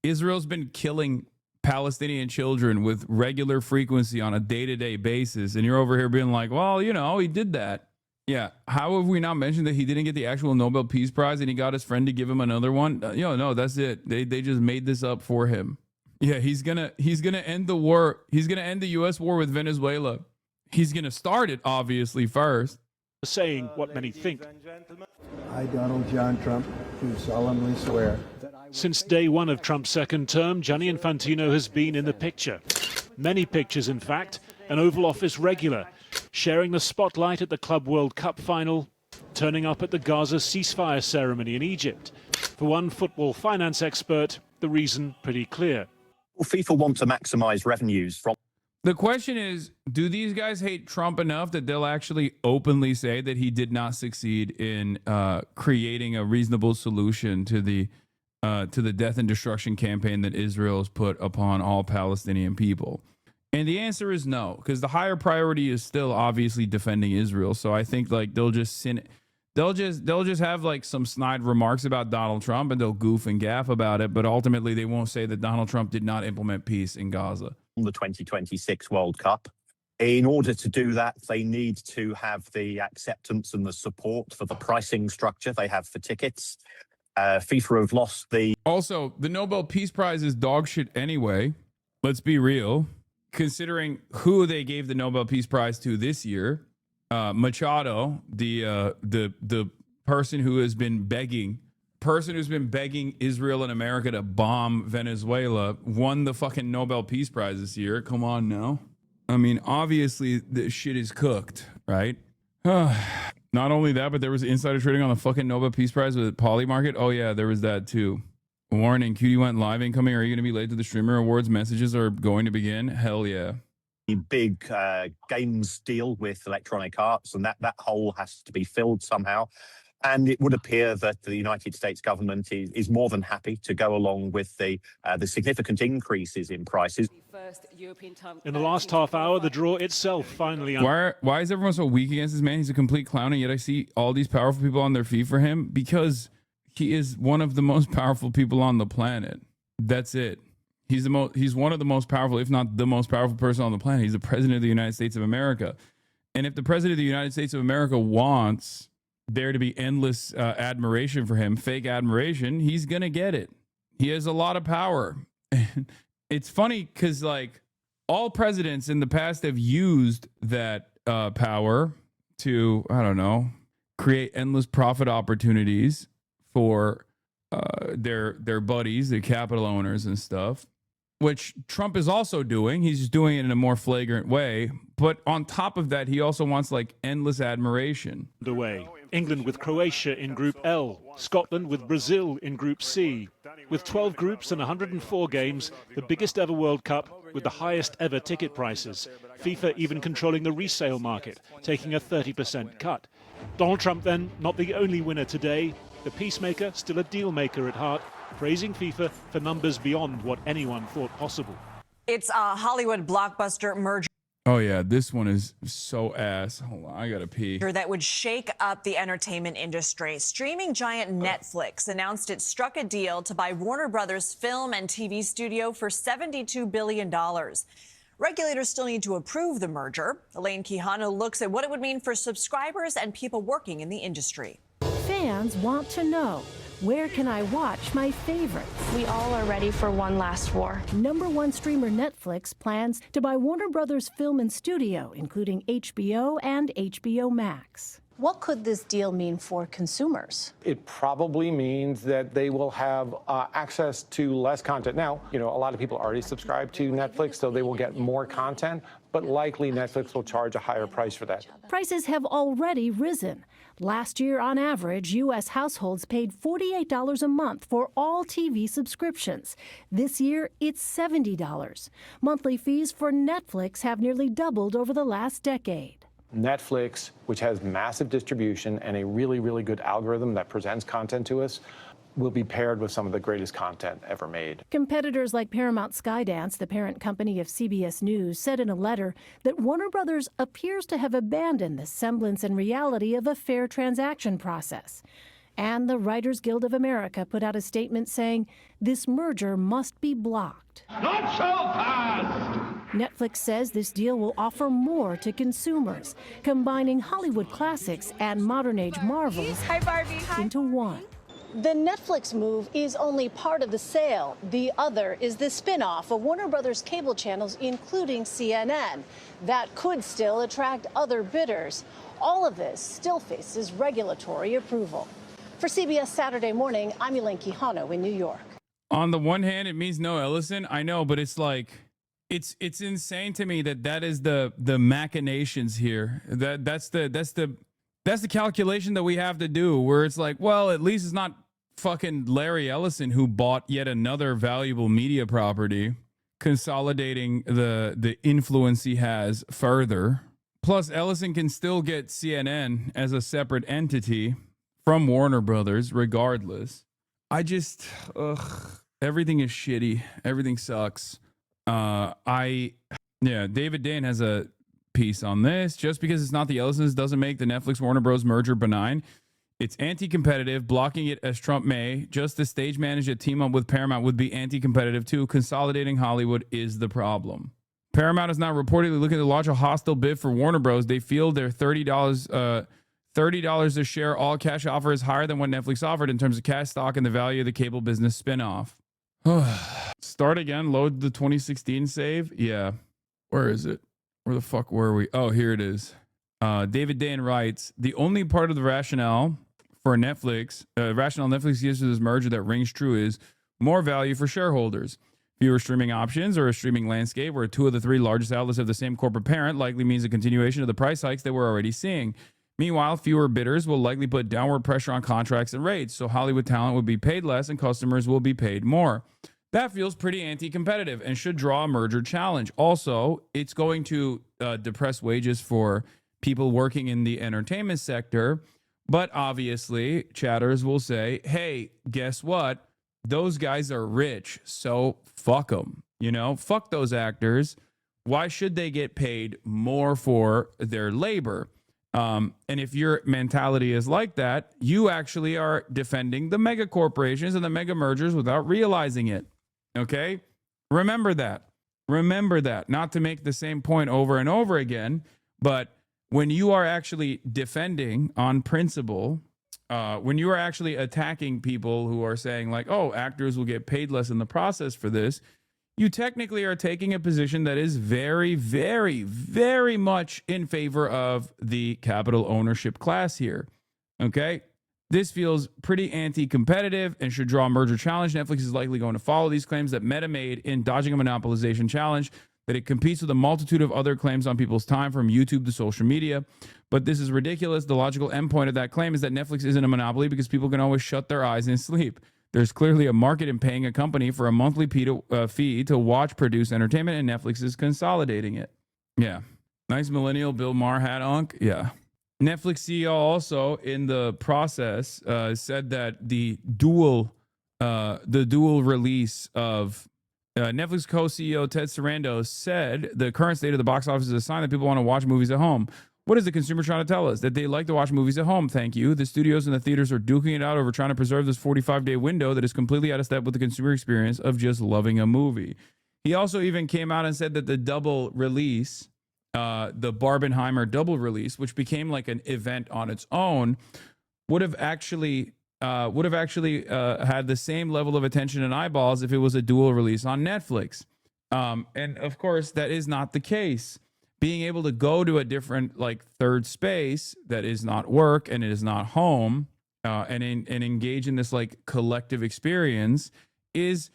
Speaker 2: Israel's been killing Palestinian children with regular frequency on a day-to-day basis, and you're over here being like, well, you know, he did that. Yeah, how have we not mentioned that he didn't get the actual Nobel Peace Prize and he got his friend to give him another one? No, that's it. They just made this up for him. Yeah, he's gonna end the war. He's gonna end the U.S. war with Venezuela. He's going to start it, obviously, first.
Speaker 20: Saying what many think.
Speaker 22: I, Donald John Trump, do solemnly swear.
Speaker 20: Since day one of Trump's second term, Gianni Infantino has been in the picture. Many pictures, in fact, an Oval Office regular, sharing the spotlight at the Club World Cup final, turning up at the Gaza ceasefire ceremony in Egypt. For one football finance expert, the reason pretty clear.
Speaker 4: Well, FIFA want to maximize revenues from...
Speaker 2: The question is, do these guys hate Trump enough that they'll actually openly say that he did not succeed in creating a reasonable solution to the death and destruction campaign that Israel has put upon all Palestinian people? And the answer is no, because the higher priority is still obviously defending Israel. So I think like they'll just have like some snide remarks about Donald Trump and they'll goof and gaff about it, but ultimately they won't say that Donald Trump did not implement peace in Gaza.
Speaker 4: The 2026 World Cup. In order to do that, they need to have the acceptance and the support for the pricing structure they have for tickets. FIFA have lost the...
Speaker 2: Also, the Nobel Peace Prize is dog shit anyway. Let's be real. Considering who they gave the Nobel Peace Prize to this year, Machado, the person who's been begging Israel and America to bomb Venezuela, won the fucking Nobel Peace Prize this year. Come on now. I mean, obviously this shit is cooked, right? Not only that, but there was insider trading on the fucking Nobel Peace Prize with Poly Market. Oh yeah, there was that too. Warning, Cutie went live incoming. Are you going to be late to the Streamer Awards? Messages are going to begin. Hell yeah.
Speaker 4: Big games deal with Electronic Arts, and that hole has to be filled somehow. And it would appear that the United States government is more than happy to go along with the significant increases in prices.
Speaker 20: In the last half hour, the draw itself finally...
Speaker 2: Why is everyone so weak against this man? He's a complete clown, and yet I see all these powerful people on their feet for him because he is one of the most powerful people on the planet. That's it. He's one of the most powerful, if not the most powerful person on the planet. He's the president of the United States of America. And if the president of the United States of America wants there to be endless admiration for him, fake admiration, he's going to get it. He has a lot of power. It's funny because like all presidents in the past have used that power to, I don't know, create endless profit opportunities for their buddies, the capital owners and stuff, which Trump is also doing. He's just doing it in a more flagrant way. But on top of that, he also wants like endless admiration.
Speaker 20: Underway. England with Croatia in Group L, Scotland with Brazil in Group C. With 12 groups and 104 games, the biggest ever World Cup with the highest ever ticket prices. FIFA even controlling the resale market, taking a 30% cut. Donald Trump then, not the only winner today. The peacemaker, still a deal maker at heart, praising FIFA for numbers beyond what anyone thought possible.
Speaker 5: It's a Hollywood blockbuster merger.
Speaker 2: Oh yeah, this one is so ass. Hold on, I gotta pee.
Speaker 5: That would shake up the entertainment industry. Streaming giant Netflix announced it struck a deal to buy Warner Brothers film and TV studio for $72 billion. Regulators still need to approve the merger. Elaine Quijano looks at what it would mean for subscribers and people working in the industry.
Speaker 23: Fans want to know, where can I watch my favorites?
Speaker 24: We all are ready for one last war.
Speaker 23: #1 streamer Netflix plans to buy Warner Brothers Film and Studio, including HBO and HBO Max.
Speaker 24: What could this deal mean for consumers?
Speaker 25: It probably means that they will have access to less content. Now, a lot of people already subscribe to Netflix, so they will get more content, but likely Netflix will charge a higher price for that.
Speaker 23: Prices have already risen. Last year, on average, U.S. households paid $48 a month for all TV subscriptions. This year, it's $70. Monthly fees for Netflix have nearly doubled over the last decade.
Speaker 25: Netflix, which has massive distribution and a really, really good algorithm that presents content to us, will be paired with some of the greatest content ever made.
Speaker 23: Competitors like Paramount Skydance, the parent company of CBS News, said in a letter that Warner Brothers appears to have abandoned the semblance and reality of a fair transaction process. And the Writers Guild of America put out a statement saying this merger must be blocked.
Speaker 26: Not so fast!
Speaker 23: Netflix says this deal will offer more to consumers, combining Hollywood classics and modern-age marvels into one.
Speaker 24: The Netflix move is only part of the sale. The other is the spin-off of Warner Brothers cable channels, including CNN. That could still attract other bidders. All of this still faces regulatory approval. For CBS Saturday Morning, I'm Elaine Quijano in New York.
Speaker 2: On the one hand, it means no Ellison. I know, but it's like, it's insane to me that is the machinations here. That's the calculation that we have to do, where it's like, well, at least it's not fucking Larry Ellison who bought yet another valuable media property, consolidating the influence he has further. Plus, Ellison can still get CNN as a separate entity from Warner Brothers, regardless. Everything is shitty. Everything sucks. David Dane has a piece on this. Just because it's not the Ellisons doesn't make the Netflix Warner Bros. Merger benign. It's anti-competitive. Blocking it as Trump may. Just the stage manager team up with Paramount would be anti-competitive too. Consolidating Hollywood is the problem. Paramount is now reportedly looking to launch a hostile bid for Warner Bros. They feel their $30 a share all cash offer is higher than what Netflix offered in terms of cash stock and the value of the cable business spinoff. Start again. Load the 2016 save. Yeah. Where is it? Where the fuck were we? Oh, here it is. David Dane writes, the only part of the rationale Netflix gives to this merger that rings true is more value for shareholders. Fewer streaming options or a streaming landscape where two of the three largest outlets have the same corporate parent likely means a continuation of the price hikes that we're already seeing. Meanwhile, fewer bidders will likely put downward pressure on contracts and rates, so Hollywood talent will be paid less and customers will be paid more. That feels pretty anti-competitive and should draw a merger challenge. Also, it's going to depress wages for people working in the entertainment sector, but obviously, chatters will say, hey, guess what? Those guys are rich, so fuck them. Fuck those actors. Why should they get paid more for their labor? And if your mentality is like that, you actually are defending the mega corporations and the mega mergers without realizing it. Okay? Remember that. Not to make the same point over and over again, but when you are actually defending on principle, when you are actually attacking people who are saying like, oh, actors will get paid less in the process for this, you technically are taking a position that is very, very, very much in favor of the capital ownership class here. Okay? This feels pretty anti-competitive and should draw a merger challenge. Netflix is likely going to follow these claims that Meta made in dodging a monopolization challenge, that it competes with a multitude of other claims on people's time from YouTube to social media. But this is ridiculous. The logical endpoint of that claim is that Netflix isn't a monopoly because people can always shut their eyes and sleep. There's clearly a market in paying a company for a monthly fee to watch produce entertainment, and Netflix is consolidating it. Yeah. Nice millennial Bill Maher hat, Unc. Yeah. Netflix CEO also in the process said that the dual release of Netflix co-CEO Ted Sarandos said the current state of the box office is a sign that people want to watch movies at home. What is the consumer trying to tell us? That they like to watch movies at home. Thank you. The studios and the theaters are duking it out over trying to preserve this 45-day window that is completely out of step with the consumer experience of just loving a movie. He also even came out and said that the double release, the Barbenheimer double release, which became like an event on its own, would have actually had the same level of attention and eyeballs if it was a dual release on Netflix. And of course, that is not the case. Being able to go to a different like third space that is not work and it is not home, and engage in this like collective experience is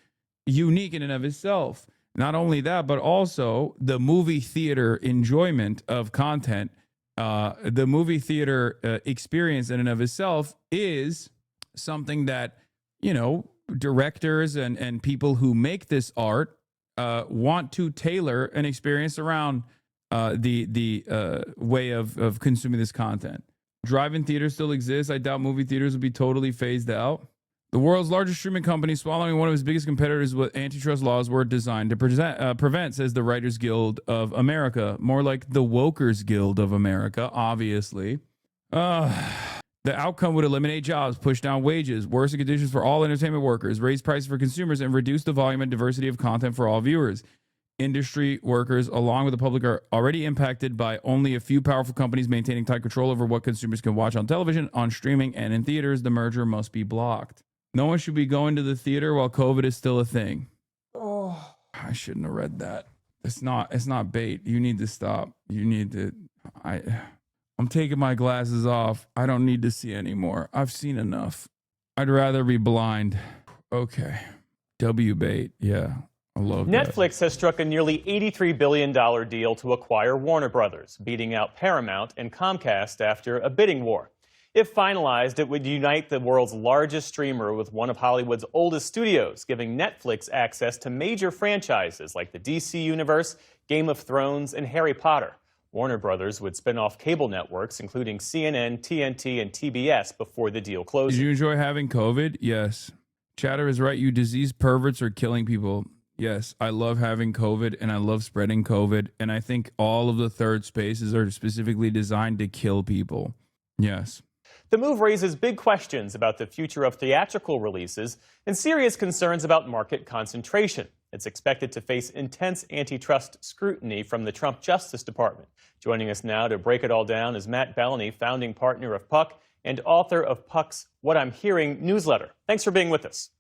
Speaker 2: unique in and of itself. Not only that, but also the movie theater enjoyment of content, the movie theater experience in and of itself is something that, directors and people who make this art want to tailor an experience around the way of consuming this content. Drive-in theaters still exist. I doubt movie theaters will be totally phased out. The world's largest streaming company swallowing one of its biggest competitors with antitrust laws were designed to prevent, says the Writers Guild of America. More like the Wokers Guild of America, obviously. The outcome would eliminate jobs, push down wages, worsen conditions for all entertainment workers, raise prices for consumers, and reduce the volume and diversity of content for all viewers. Industry workers, along with the public, are already impacted by only a few powerful companies maintaining tight control over what consumers can watch on television, on streaming, and in theaters. The merger must be blocked. No one should be going to the theater while COVID is still a thing.
Speaker 6: Oh,
Speaker 2: I shouldn't have read that. It's not bait. You need to stop. You need to. I'm taking my glasses off. I don't need to see anymore. I've seen enough. I'd rather be blind. Okay. W bait. Yeah. I love that.
Speaker 7: Netflix has struck a nearly $83 billion deal to acquire Warner Brothers, beating out Paramount and Comcast after a bidding war. If finalized, it would unite the world's largest streamer with one of Hollywood's oldest studios, giving Netflix access to major franchises like the DC Universe, Game of Thrones, and Harry Potter. Warner Brothers would spin off cable networks, including CNN, TNT, and TBS, before the deal closes.
Speaker 2: Did you enjoy having COVID? Yes. Chatter is right. You disease perverts are killing people. Yes, I love having COVID and I love spreading COVID. And I think all of the third spaces are specifically designed to kill people. Yes.
Speaker 7: The move raises big questions about the future of theatrical releases and serious concerns about market concentration. It's expected to face intense antitrust scrutiny from the Trump Justice Department. Joining us now to break it all down is Matt Bellany, founding partner of Puck and author of Puck's What I'm Hearing newsletter. Thanks for being with us.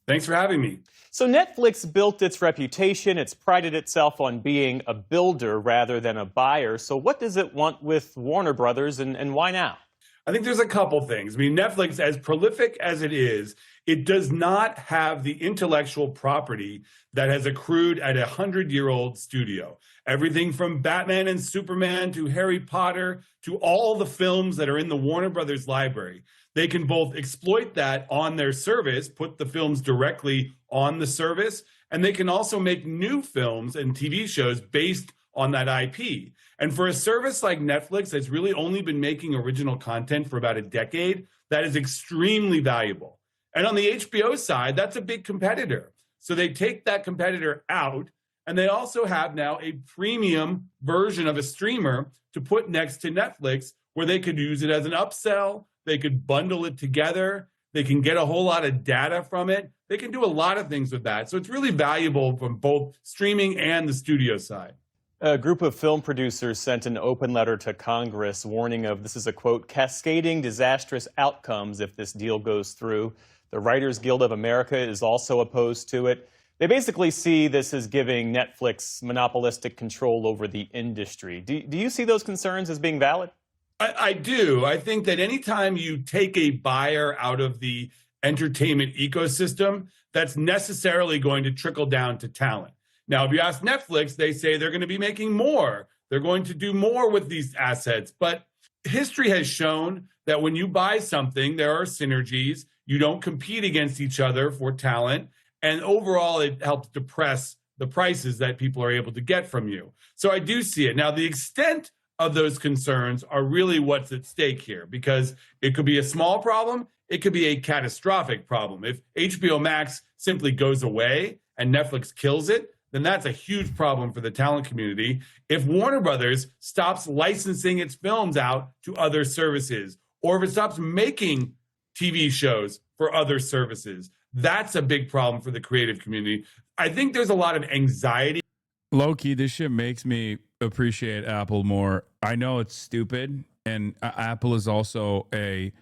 Speaker 8: Thanks for having me.
Speaker 7: So Netflix built its reputation. It's prided itself on being a builder rather than a buyer. So what does it want with Warner Brothers and why now?
Speaker 8: I think there's a couple things. I mean, Netflix, as prolific as it is, it does not have the intellectual property that has accrued at a 100-year-old studio. Everything from Batman and Superman to Harry Potter to all the films that are in the Warner Brothers library. They can both exploit that on their service, put the films directly on the service, and they can also make new films and TV shows based on that IP. And for a service like Netflix that's really only been making original content for about a decade, that is extremely valuable. And on the HBO side, that's a big competitor. So they take that competitor out, and they also have now a premium version of a streamer to put next to Netflix where they could use it as an upsell. They could bundle it together. They can get a whole lot of data from it. They can do a lot of things with that. So it's really valuable from both streaming and the studio side.
Speaker 7: A group of film producers sent an open letter to Congress warning of, this is a quote, cascading disastrous outcomes if this deal goes through. The Writers Guild of America is also opposed to it. They basically see this as giving Netflix monopolistic control over the industry. Do you see those concerns as being valid?
Speaker 8: I do. I think that anytime you take a buyer out of the entertainment ecosystem, that's necessarily going to trickle down to talent. Now, if you ask Netflix, they say they're going to be making more. They're going to do more with these assets. But history has shown that when you buy something, there are synergies. You don't compete against each other for talent. And overall, it helps depress the prices that people are able to get from you. So I do see it. Now, the extent of those concerns are really what's at stake here, because it could be a small problem. It could be a catastrophic problem. If HBO Max simply goes away and Netflix kills it, then that's a huge problem for the talent community. If Warner Brothers stops licensing its films out to other services, or if it stops making TV shows for other services, that's a big problem for the creative community. I think there's a lot of anxiety.
Speaker 2: Low-key, this shit makes me appreciate Apple more. I know it's stupid, and Apple is also a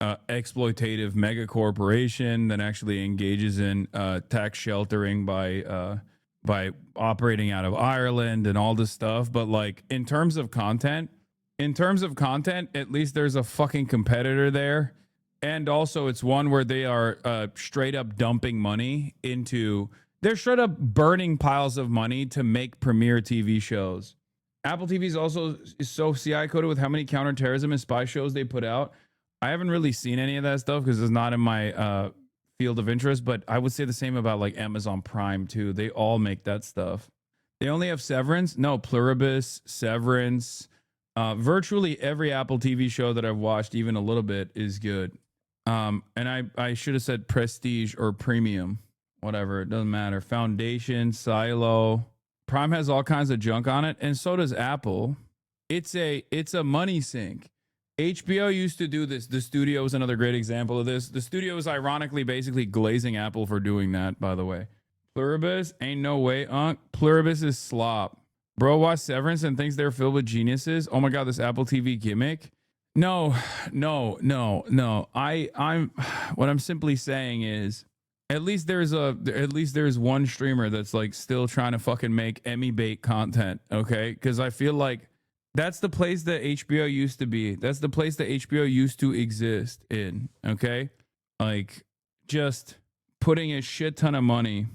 Speaker 2: exploitative mega corporation that actually engages in tax sheltering by operating out of Ireland and all this stuff. But like in terms of content, at least there's a fucking competitor there. And also it's one where they are straight up dumping money into, they're straight up burning piles of money to make premiere TV shows. Apple TV is so CI coded with how many counterterrorism and spy shows they put out. I haven't really seen any of that stuff because it's not in my field of interest, but I would say the same about like Amazon Prime too. They all make that stuff. They only have Severance? No, Pluribus, Severance. Virtually every Apple TV show that I've watched, even a little bit, is good. And I should have said Prestige or Premium, whatever. It doesn't matter. Foundation, Silo. Prime has all kinds of junk on it, and so does Apple. It's a money sink. HBO used to do this. The Studio is another great example of this. The Studio is ironically basically glazing Apple for doing that, by the way. Pluribus, ain't no way, Pluribus is slop. Bro watched Severance and thinks they're filled with geniuses. Oh my God, this Apple TV gimmick. No. I'm what I'm simply saying is at least there's one streamer that's like still trying to fucking make Emmy bait content, okay? Because I feel like that's the place that HBO used to be. That's the place that HBO used to exist in, okay? Like just putting a shit ton of money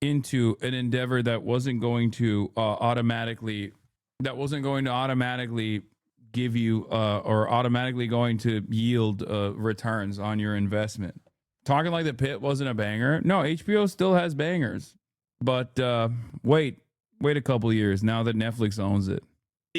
Speaker 2: into an endeavor that wasn't going to automatically give you or automatically going to yield returns on your investment. Talking like the Pit wasn't a banger. No, HBO still has bangers. But wait a couple years now that Netflix owns it.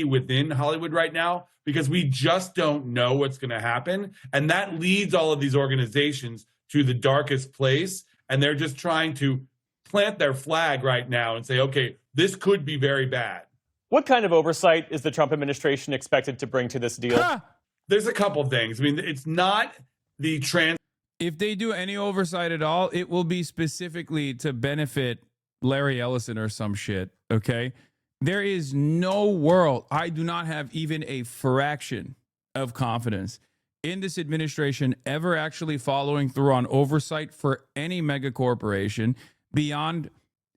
Speaker 8: Within Hollywood right now, because we just don't know what's going to happen. And that leads all of these organizations to the darkest place. And they're just trying to plant their flag right now and say, okay, this could be very bad.
Speaker 7: What kind of oversight is the Trump administration expected to bring to this deal?
Speaker 8: There's a couple things. I mean, it's not the
Speaker 2: If they do any oversight at all, it will be specifically to benefit Larry Ellison or some shit, okay? There is no world. I do not have even a fraction of confidence in this administration ever actually following through on oversight for any mega corporation beyond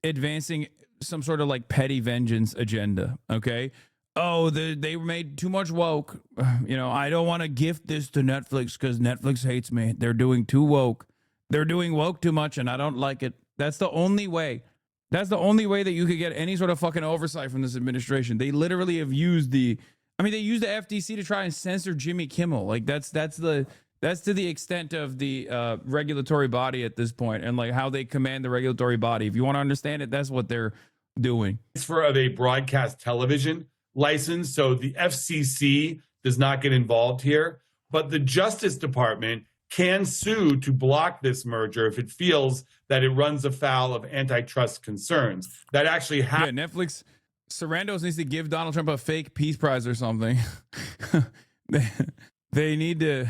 Speaker 2: advancing some sort of like petty vengeance agenda, okay? Oh, they made too much woke. You know, I don't want to gift this to Netflix because Netflix hates me. They're doing too woke. They're doing woke too much and I don't like it. That's the only way. That's the only way that you could get any sort of fucking oversight from this administration. They literally have used they used the FTC to try and censor Jimmy Kimmel. Like that's to the extent of the regulatory body at this point and like how they command the regulatory body. If you want to understand it, that's what they're doing.
Speaker 8: Transfer of a broadcast television license. So the FCC does not get involved here, but the Justice Department can sue to block this merger if it feels that it runs afoul of antitrust concerns. That actually happens.
Speaker 2: Yeah, Netflix, Sarandos needs to give Donald Trump a fake peace prize or something. They need to.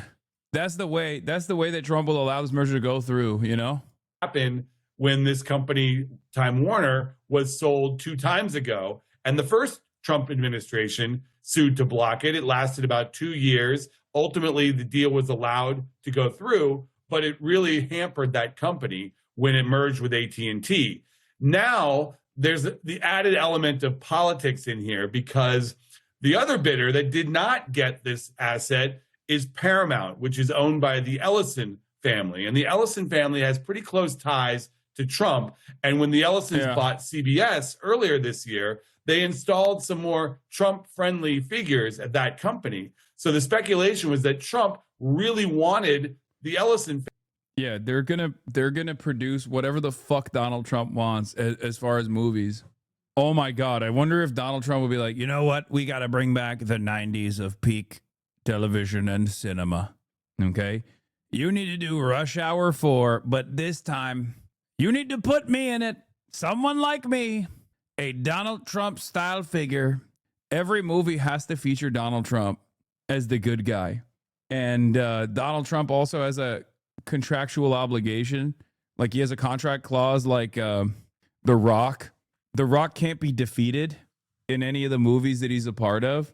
Speaker 2: That's the way that Trump will allow this merger to go through, you know?
Speaker 8: Happened when this company, Time Warner, was sold 2 times ago. And the first Trump administration sued to block it. It lasted about 2 years. Ultimately, the deal was allowed to go through, but it really hampered that company when it merged with AT&T. Now, there's the added element of politics in here because the other bidder that did not get this asset is Paramount, which is owned by the Ellison family. And the Ellison family has pretty close ties to Trump. And when the Ellisons bought CBS earlier this year, they installed some more Trump-friendly figures at that company. So the speculation was that Trump really wanted the Ellison family.
Speaker 2: Yeah, they're gonna produce whatever the fuck Donald Trump wants as far as movies. Oh my God, I wonder if Donald Trump will be like, you know what? We got to bring back the 90s of peak television and cinema. Okay, you need to do Rush Hour 4, but this time you need to put me in it. Someone like me, a Donald Trump style figure. Every movie has to feature Donald Trump as the good guy, and Donald Trump also has a contractual obligation. Like he has a contract clause, like The Rock. The Rock can't be defeated in any of the movies that he's a part of.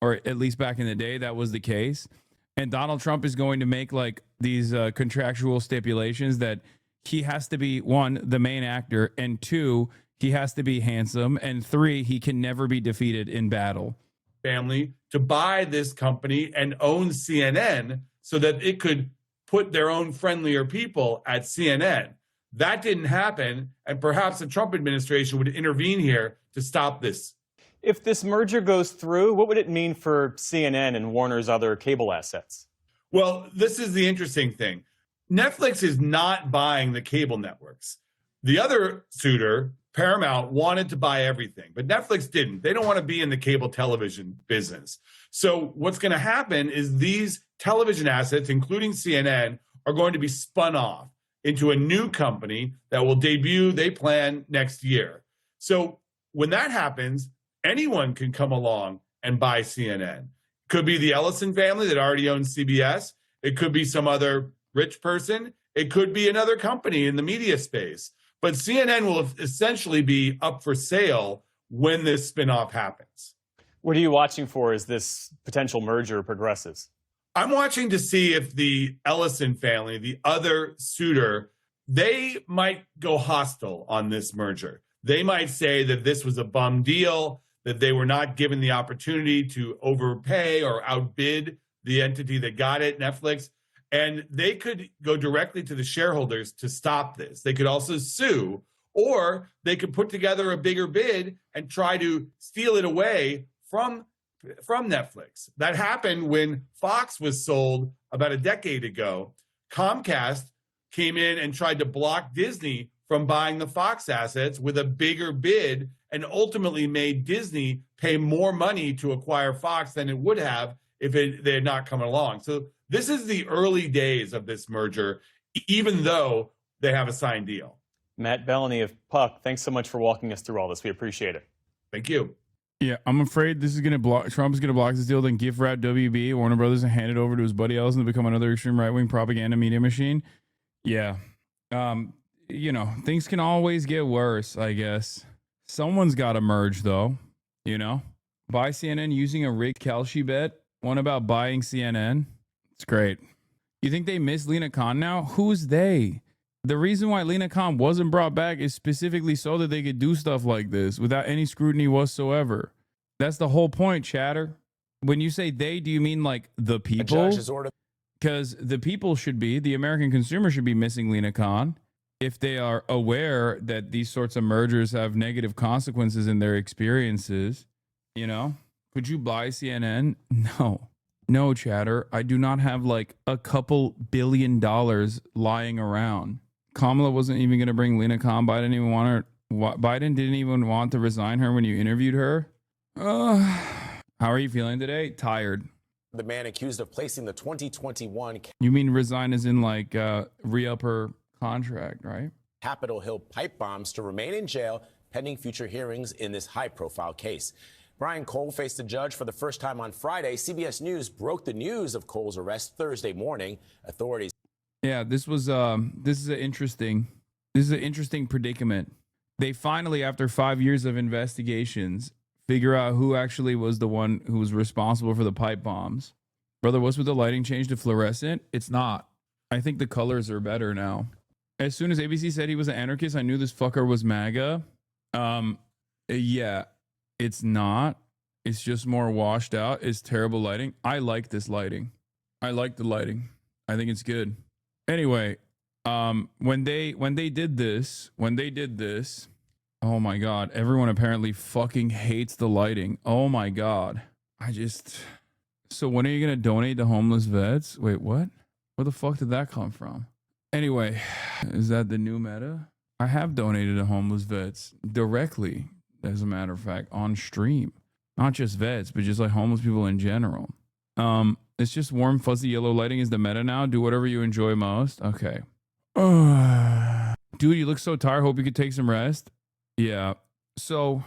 Speaker 2: Or at least back in the day, that was the case. And Donald Trump is going to make like these contractual stipulations that he has to be, 1, the main actor, and 2, he has to be handsome, and 3, he can never be defeated in battle.
Speaker 8: Family to buy this company and own CNN so that it could put their own friendlier people at CNN. That didn't happen, and perhaps the Trump administration would intervene here to stop this.
Speaker 7: If this merger goes through, what would it mean for CNN and Warner's other cable assets?
Speaker 8: Well, this is the interesting thing. Netflix is not buying the cable networks. The other suitor, Paramount, wanted to buy everything, but Netflix didn't. They don't want to be in the cable television business. So what's going to happen is these television assets, including CNN, are going to be spun off into a new company that will debut, they plan, next year. So when that happens, anyone can come along and buy CNN. Could be the Ellison family that already owns CBS. It could be some other rich person. It could be another company in the media space. But CNN will essentially be up for sale when this spinoff happens.
Speaker 7: What are you watching for as this potential merger progresses?
Speaker 8: I'm watching to see if the Ellison family, the other suitor, they might go hostile on this merger. They might say that this was a bum deal, that they were not given the opportunity to overpay or outbid the entity that got it, Netflix. And they could go directly to the shareholders to stop this. They could also sue, or they could put together a bigger bid and try to steal it away from Netflix. That happened when Fox was sold about a decade ago. Comcast came in and tried to block Disney from buying the Fox assets with a bigger bid, and ultimately made Disney pay more money to acquire Fox than it would have if they had not come along. So this is the early days of this merger, even though they have a signed deal.
Speaker 7: Matt Bellany of Puck, thanks so much for walking us through all this. We appreciate it.
Speaker 8: Thank you.
Speaker 2: Yeah, I'm afraid this is going to block. Trump is going to block this deal, then gift wrap WB, Warner Brothers, and hand it over to his buddy Ellison to become another extreme right-wing propaganda media machine. Yeah. You know, things can always get worse, I guess. Someone's got to merge, though. You know? Buy CNN using a rigged KALSHI bet. One about buying CNN. It's great. You think they miss Lena Khan now? Who's they? The reason why Lena Khan wasn't brought back is specifically so that they could do stuff like this without any scrutiny whatsoever. That's the whole point, chatter. When you say they, do you mean like the people? Because the people should be, the American consumer should be missing Lena Khan if they are aware that these sorts of mergers have negative consequences in their experiences. You know? Could you buy CNN? No, chatter. I do not have like a couple $1 billion lying around. Kamala wasn't even going to bring Lena Khan. Biden didn't even want her. Biden didn't even want to resign her when you interviewed her. How are you feeling today? Tired.
Speaker 6: The man accused of placing the 2021
Speaker 2: You mean resign as in like re-up her contract, right?
Speaker 6: Capitol Hill pipe bombs to remain in jail pending future hearings in this high-profile case. Brian Cole faced a judge for the first time on Friday. CBS News broke the news of Cole's arrest Thursday morning. Authorities.
Speaker 2: Yeah, this is an interesting predicament. They finally, after 5 years of investigations, figure out who actually was the one who was responsible for the pipe bombs. Brother, what's with the lighting change to fluorescent? It's not. I think the colors are better now. As soon as ABC said he was an anarchist, I knew this fucker was MAGA. Yeah, it's not. It's just more washed out. It's terrible lighting. I like this lighting. I like the lighting. I think it's good. Anyway, when they did this, oh my God, everyone apparently fucking hates the lighting. Oh my God. So when are you going to donate to homeless vets? Wait, what? Where the fuck did that come from? Anyway, is that the new meta? I have donated to homeless vets directly, as a matter of fact, on stream. Not just vets, but just like homeless people in general. It's just warm, fuzzy yellow lighting is the meta now. Do whatever you enjoy most. Okay. Dude, you look so tired. Hope you could take some rest. Yeah. So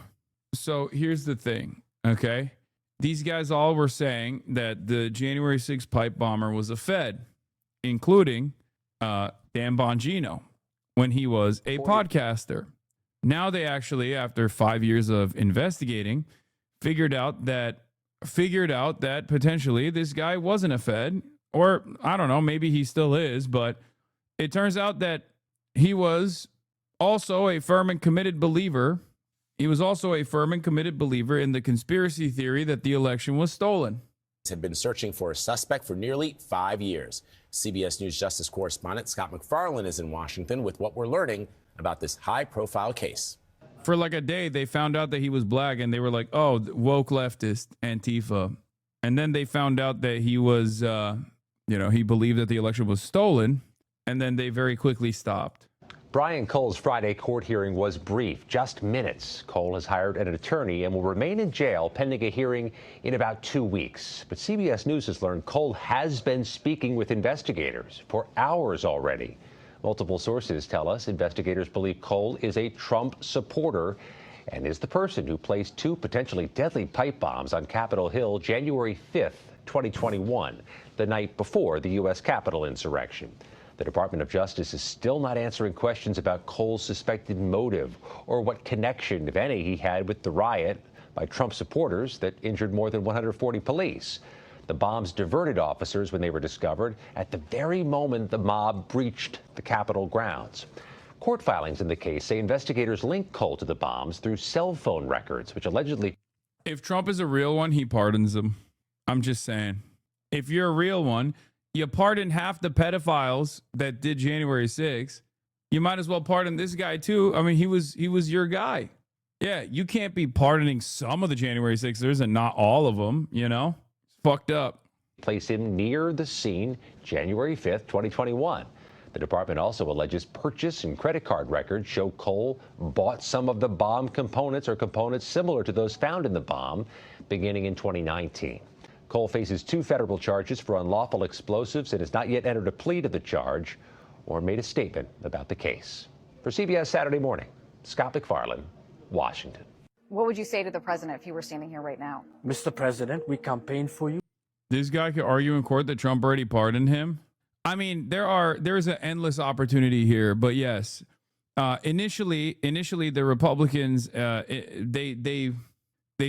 Speaker 2: here's the thing. Okay. These guys all were saying that the January 6th pipe bomber was a Fed, including Dan Bongino when he was a podcaster. Now they actually, after 5 years of investigating, figured out that potentially this guy wasn't a Fed, or I don't know, maybe he still is, but it turns out that he was also a firm and committed believer. He was also a firm and committed believer in the conspiracy theory that the election was stolen.
Speaker 6: Had been searching for a suspect for nearly 5 years. CBS News Justice correspondent Scott MacFarlane is in Washington with what we're learning about this high-profile case.
Speaker 2: For like a day, they found out that he was black, and they were like, oh, woke leftist, Antifa. And then they found out that he was, he believed that the election was stolen, and then they very quickly stopped.
Speaker 9: Brian Cole's Friday court hearing was brief, just minutes. Cole has hired an attorney and will remain in jail pending a hearing in about 2 weeks. But CBS News has learned Cole has been speaking with investigators for hours already. Multiple sources tell us investigators believe Cole is a Trump supporter and is the person who placed 2 potentially deadly pipe bombs on Capitol Hill January 5th, 2021, the night before the U.S. Capitol insurrection. The Department of Justice is still not answering questions about Cole's suspected motive or what connection, if any, he had with the riot by Trump supporters that injured more than 140 police. The bombs diverted officers when they were discovered at the very moment the mob breached the Capitol grounds. Court filings in the case say investigators linked Cole to the bombs through cell phone records, which allegedly...
Speaker 2: If Trump is a real one, he pardons them. I'm just saying. If you're a real one, you pardon half the pedophiles that did January 6th. You might as well pardon this guy too. I mean, he was your guy. Yeah, you can't be pardoning some of the January 6ers and not all of them, you know? It's fucked up.
Speaker 9: Place him near the scene January 5th, 2021. The department also alleges purchase and credit card records show Cole bought some of the bomb components or components similar to those found in the bomb beginning in 2019. Cole faces 2 federal charges for unlawful explosives and has not yet entered a plea to the charge or made a statement about the case. For CBS Saturday Morning, Scott McFarland, Washington.
Speaker 10: What would you say to the president if he were standing here right now?
Speaker 11: Mr. President, we campaigned for you.
Speaker 2: This guy could argue in court that Trump already pardoned him. I mean, there's an endless opportunity here, but yes, initially the Republicans they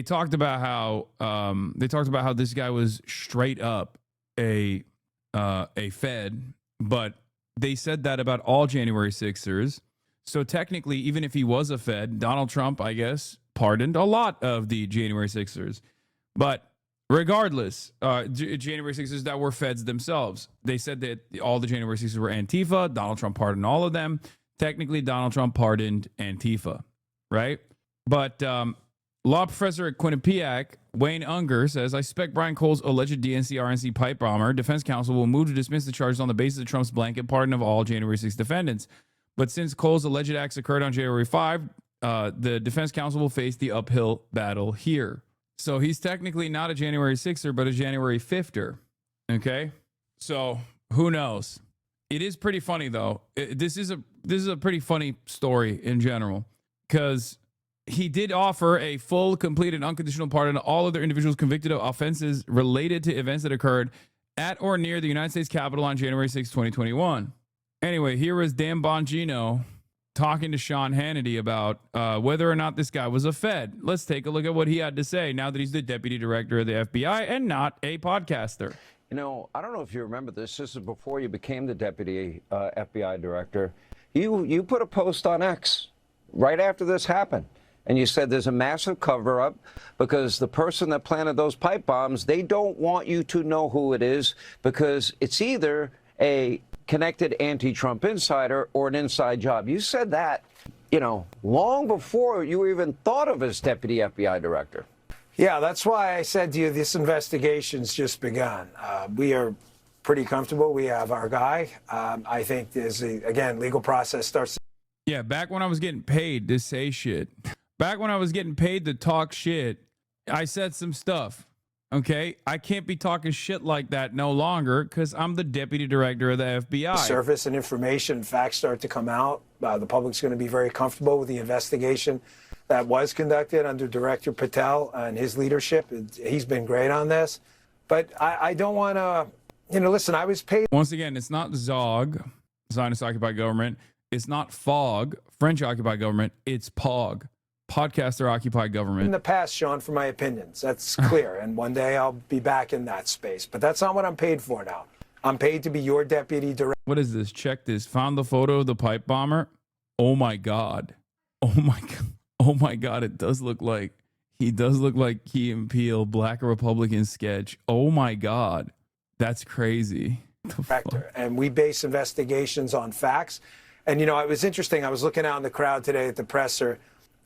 Speaker 2: talked about how this guy was straight up a Fed, but they said that about all January 6ers. So technically, even if he was a Fed, Donald Trump, I guess, pardoned a lot of the January 6ers. But regardless, January 6ers that were Feds themselves, they said that all the January 6ers were Antifa. Donald Trump pardoned all of them. Technically, Donald Trump pardoned Antifa, right? But law professor at Quinnipiac, Wayne Unger, says, I suspect Brian Cole's alleged DNC-RNC pipe bomber. Defense counsel will move to dismiss the charges on the basis of Trump's blanket pardon of all January 6 defendants. But since Cole's alleged acts occurred on January 5, the defense counsel will face the uphill battle here. So he's technically not a January 6er, but a January 5er. Okay? So who knows? It is pretty funny, though. This is a pretty funny story in general, because he did offer a full, complete, and unconditional pardon to all other individuals convicted of offenses related to events that occurred at or near the United States Capitol on January 6, 2021. Anyway, here was Dan Bongino talking to Sean Hannity about whether or not this guy was a Fed. Let's take a look at what he had to say now that he's the deputy director of the FBI and not a podcaster.
Speaker 12: You know, I don't know if you remember this. This is before you became the deputy FBI director. You put a post on X right after this happened. And you said there's a massive cover-up because the person that planted those pipe bombs, they don't want you to know who it is because it's either a connected anti-Trump insider or an inside job. You said that, you know, long before you even thought of as deputy FBI director.
Speaker 25: Yeah, that's why I said to you, this investigation's just begun. We are pretty comfortable. We have our guy. I think there's, again, legal process starts.
Speaker 2: Yeah, back when I was getting paid to say shit, back when I was getting paid to talk shit, I said some stuff. Okay, I can't be talking shit like that no longer because I'm the deputy director of the FBI.
Speaker 25: Surface and information, facts start to come out. The public's going to be very comfortable with the investigation that was conducted under Director Patel and his leadership. He's been great on this. But I don't want to, you know, listen, I was paid.
Speaker 2: Once again, it's not ZOG, Zionist occupied government. It's not FOG, French occupied government. It's POG, podcaster occupied government.
Speaker 25: In the past, Sean, for my opinions. That's clear. And one day I'll be back in that space. But that's not what I'm paid for now. I'm paid to be your deputy director.
Speaker 2: What is this? Check this. Found the photo of the pipe bomber. Oh my God. Oh my God. Oh my God. It does look like, he does look like Key and Peele, Black Republican sketch. Oh my God. That's crazy.
Speaker 25: Director. And we base investigations on facts. And, you know, it was interesting. I was looking out in the crowd today at the presser,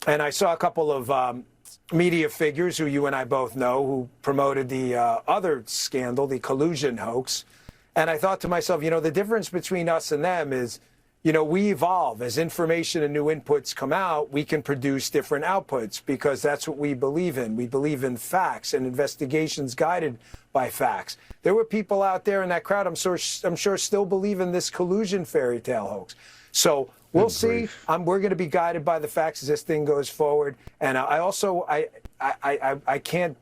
Speaker 25: and I saw a couple of media figures who you and I both know who promoted the other scandal, the collusion hoax. And I thought to myself, you know, the difference between us and them is, you know, we evolve. As information and new inputs come out, we can produce different outputs because that's what we believe in. We believe in facts and investigations guided by facts. There were people out there in that crowd, I'm sure still believe in this collusion fairy tale hoax. So we'll see. We're going to be guided by the facts as this thing goes forward. And I also I can't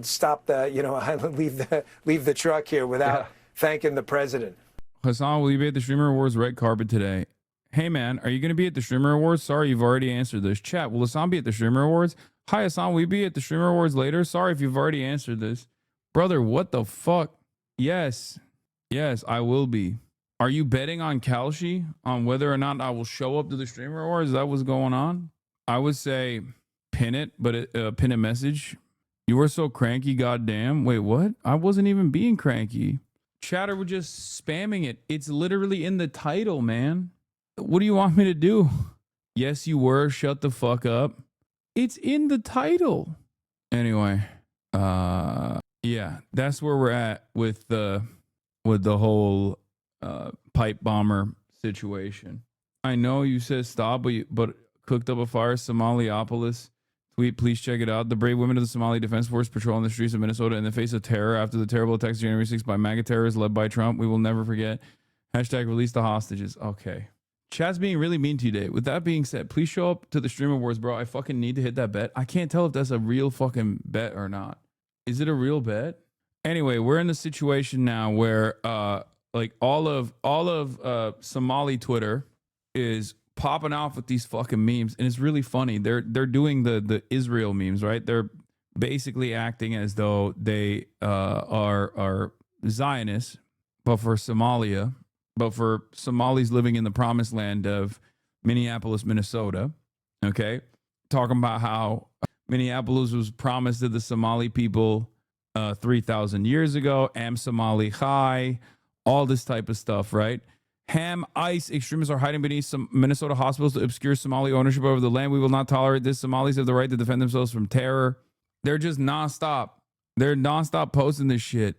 Speaker 25: stop the, you know, I leave the truck here without thanking the president.
Speaker 2: Hasan, will you be at the Streamer Awards red carpet today? Hey man, are you going to be at the Streamer Awards? Sorry, you've already answered this. Chat, will Hasan be at the Streamer Awards? Hi Hasan, will you be at the Streamer Awards later? Sorry if you've already answered this. Brother, what the fuck? Yes. Yes, I will be. Are you betting on Kalshi on whether or not I will show up to the streamer wars? Is that what's going on? I would say pin it, but pin a message. You were so cranky, goddamn. Wait, what? I wasn't even being cranky. Chatter was just spamming it. It's literally in the title, man. What do you want me to do? Yes, you were. Shut the fuck up. It's in the title. Anyway, yeah, that's where we're at with the whole pipe bomber situation. I know you said stop, but cooked up a fire. Somaliapolis tweet, please check it out. The brave women of the Somali Defense Force patrolling the streets of Minnesota in the face of terror after the terrible attacks January 6th by MAGA terrorists led by Trump. We will never forget. Hashtag release the hostages. Okay. Chat's being really mean to you today. With that being said, please show up to the streamer wars, bro. I fucking need to hit that bet. I can't tell if that's a real fucking bet or not. Is it a real bet? Anyway, we're in the situation now where like all of Somali Twitter is popping off with these fucking memes, and it's really funny. They're doing the Israel memes, right? They're basically acting as though they are Zionists, but for Somalia, but for Somalis living in the promised land of Minneapolis, Minnesota. Okay, talking about how Minneapolis was promised to the Somali people 3,000 years ago. Am Somali Chai, all this type of stuff, right? Ham ICE extremists are hiding beneath some Minnesota hospitals to obscure Somali ownership over the land. We will not tolerate this. Somalis have the right to defend themselves from terror. They're just nonstop. They're nonstop posting this shit.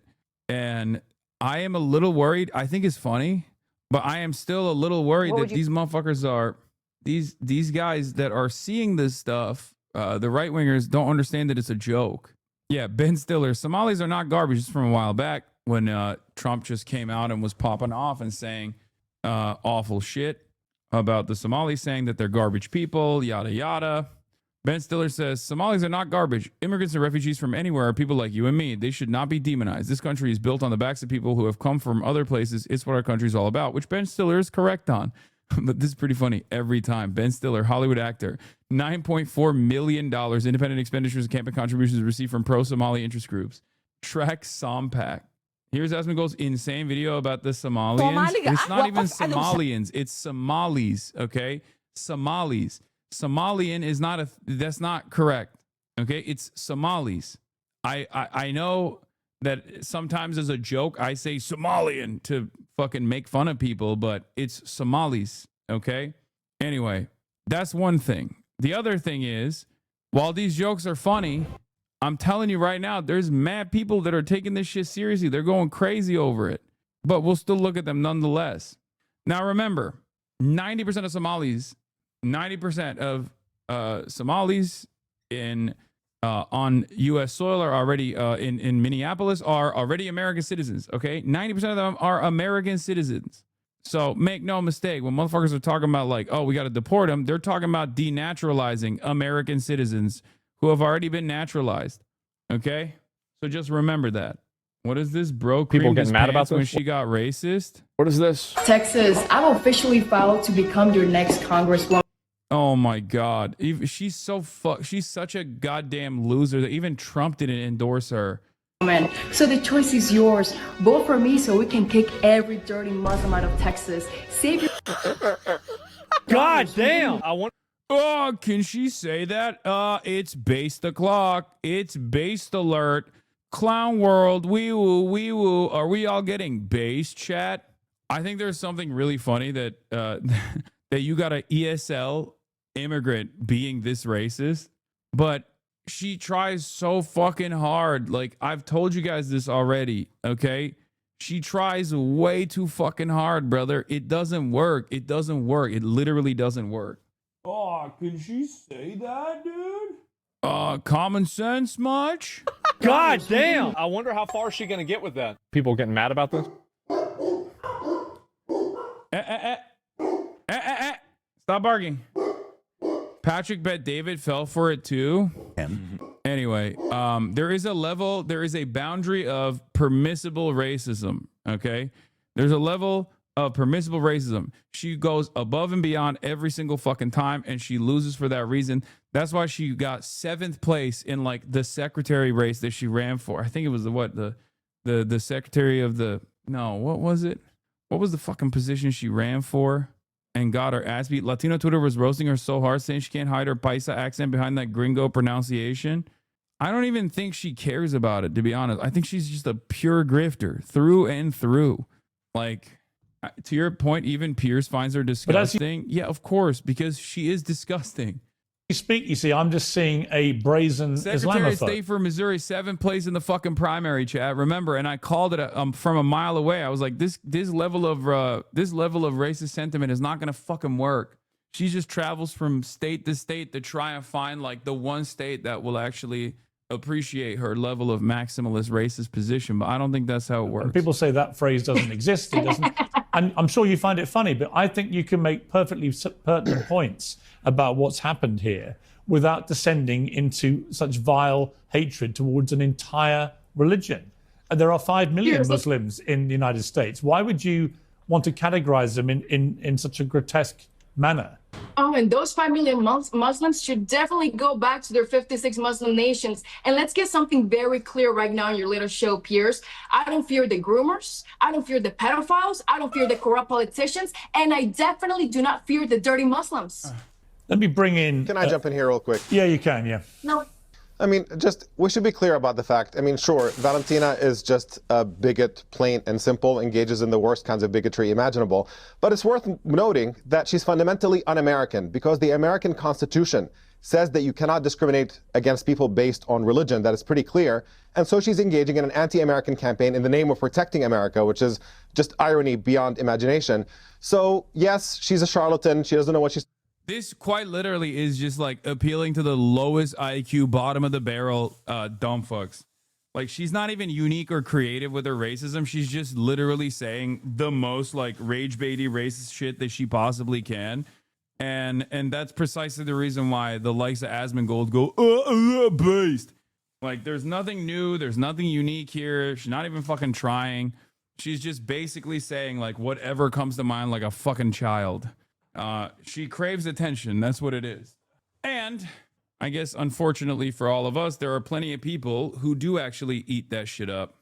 Speaker 2: And I am a little worried. I think it's funny, but I am still a little worried that these motherfuckers are, these guys that are seeing this stuff, the right wingers don't understand that it's a joke. Yeah, Ben Stiller, Somalis are not garbage. It's from a while back when Trump just came out and was popping off and saying awful shit about the Somalis, saying that they're garbage people, yada, yada. Ben Stiller says, Somalis are not garbage. Immigrants and refugees from anywhere are people like you and me. They should not be demonized. This country is built on the backs of people who have come from other places. It's what our country is all about, which Ben Stiller is correct on. But this is pretty funny every time. Ben Stiller, Hollywood actor, $9.4 million independent expenditures and campaign contributions received from pro-Somali interest groups. Track Sompak. Here's Asmongold's insane video about the Somalians. It's not even Somalians. It's Somalis, okay? Somalis. Somalian is not that's not correct, okay? It's Somalis. I know that sometimes as a joke, I say Somalian to fucking make fun of people, but it's Somalis, okay? Anyway, that's one thing. The other thing is, while these jokes are funny, I'm telling you right now, there's mad people that are taking this shit seriously. They're going crazy over it, but we'll still look at them nonetheless. Now, remember, 90% of Somalis, 90% of Somalis on U.S. soil are already in Minneapolis are already American citizens. Okay, 90% of them are American citizens. So make no mistake, when motherfuckers are talking about like, oh, we got to deport them, they're talking about denaturalizing American citizens who have already been naturalized. Okay, so just remember that. What is this, bro?
Speaker 13: People getting mad about this
Speaker 2: when she got racist.
Speaker 13: What is this?
Speaker 14: Texas, I've officially filed to become your next congresswoman.
Speaker 2: Oh my God. She's so she's such a goddamn loser that even Trump didn't endorse her.
Speaker 14: So the choice is yours. Vote for me so we can kick every dirty Muslim out of Texas. Save your...
Speaker 13: God damn. I want...
Speaker 2: Oh, can she say that? It's based the clock. It's based alert. Clown world. Wee woo, wee woo. Are we all getting based, chat? I think there's something really funny that that you got an ESL immigrant being this racist, but she tries so fucking hard. Like, I've told you guys this already, okay? She tries way too fucking hard, brother. It doesn't work. It doesn't work. It literally doesn't work. Oh, can she say that, dude? Common sense much?
Speaker 13: God damn. I wonder how far is she going to get with that. People getting mad about this?
Speaker 2: Stop barking. Patrick Bet David fell for it too. Anyway, there is a boundary of permissible racism, okay? There's a level of permissible racism. She goes above and beyond every single fucking time, and she loses for that reason. That's why she got 7th place in like the secretary race that she ran for. I think it was the secretary of the, no, what was it? What was the fucking position she ran for and got her ass beat? Latino Twitter was roasting her so hard, saying she can't hide her paisa accent behind that gringo pronunciation. I don't even think she cares about it, to be honest. I think she's just a pure grifter through and through. Like, to your point, even Pierce finds her disgusting. Yeah, of course, because she is disgusting.
Speaker 15: You see, I'm just seeing a brazen
Speaker 2: Secretary of
Speaker 15: Islamophobe.
Speaker 2: State for Missouri, 7th place in the fucking primary, chat. Remember, and I called it from a mile away. I was like, this level of racist sentiment is not gonna fucking work. She just travels from state to state to try and find like the one state that will actually appreciate her level of maximalist racist position. But I don't think that's how it works.
Speaker 15: And people say that phrase doesn't exist. It doesn't. And I'm sure you find it funny, but I think you can make perfectly pertinent points about what's happened here without descending into such vile hatred towards an entire religion. And there are 5 million Muslims in the United States. Why would you want to categorize them in such a grotesque manner?
Speaker 14: Oh, and those 5 million Muslims should definitely go back to their 56 Muslim nations. And let's get something very clear right now in your little show, Piers. I don't fear the groomers. I don't fear the pedophiles. I don't fear the corrupt politicians. And I definitely do not fear the dirty Muslims.
Speaker 15: Let me bring in...
Speaker 16: Can I jump in here real quick?
Speaker 15: Yeah, you can, yeah.
Speaker 14: No.
Speaker 16: I mean, we should be clear about the fact. I mean, sure, Valentina is just a bigot, plain and simple, engages in the worst kinds of bigotry imaginable. But it's worth noting that she's fundamentally un-American because the American Constitution says that you cannot discriminate against people based on religion. That is pretty clear. And so she's engaging in an anti-American campaign in the name of protecting America, which is just irony beyond imagination. So, yes, she's a charlatan. She doesn't know what she's...
Speaker 2: This quite literally is just like appealing to the lowest IQ, bottom of the barrel dumb fucks. Like, she's not even unique or creative with her racism. She's just literally saying the most like rage baity racist shit that she possibly can. And that's precisely the reason why the likes of Asmongold go based. Like, there's nothing new, there's nothing unique here. She's not even fucking trying. She's just basically saying like whatever comes to mind like a fucking child. She craves attention. That's what it is. And I guess, unfortunately for all of us, there are plenty of people who do actually eat that shit up.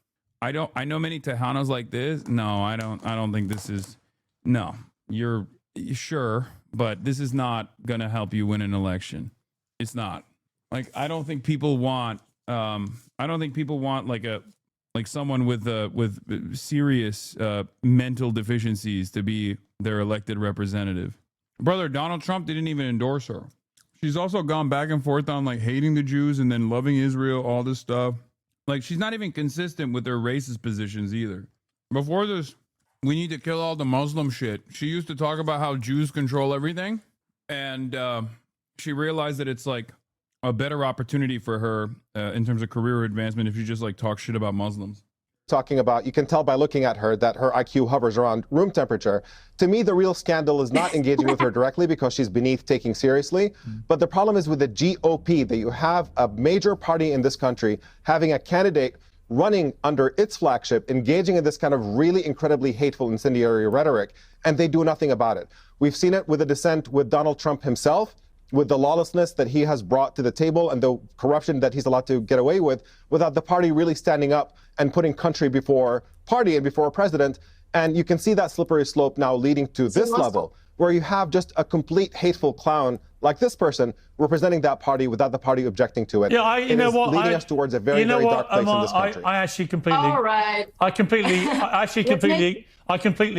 Speaker 2: I know many Tejanos like this. No, I don't think this is, no, you're sure, but this is not going to help you win an election. It's not. Like, I don't think people want like someone with serious mental deficiencies to be their elected representative. Brother, Donald Trump didn't even endorse her. She's also gone back and forth on like hating the Jews and then loving Israel, all this stuff. Like, she's not even consistent with her racist positions either. Before this, we need to kill all the Muslim shit. She used to talk about how Jews control everything. And she realized that it's like a better opportunity for her in terms of career advancement if you just like talk shit about Muslims.
Speaker 16: Talking about, you can tell by looking at her that her IQ hovers around room temperature. To me, the real scandal is not engaging with her directly because she's beneath taking seriously. But the problem is with the GOP, that you have a major party in this country having a candidate running under its flagship, engaging in this kind of really incredibly hateful, incendiary rhetoric, and they do nothing about it. We've seen it with the dissent with Donald Trump himself, with the lawlessness that he has brought to the table and the corruption that he's allowed to get away with, without the party really standing up and putting country before party and before president. And you can see that slippery slope now leading to this level, where you have just a complete hateful clown like this person representing that party without the party objecting to it.
Speaker 15: Yeah, you know what?
Speaker 16: Leading us towards a very, very dark place in this country.
Speaker 15: I actually completely...
Speaker 14: All right.
Speaker 15: I completely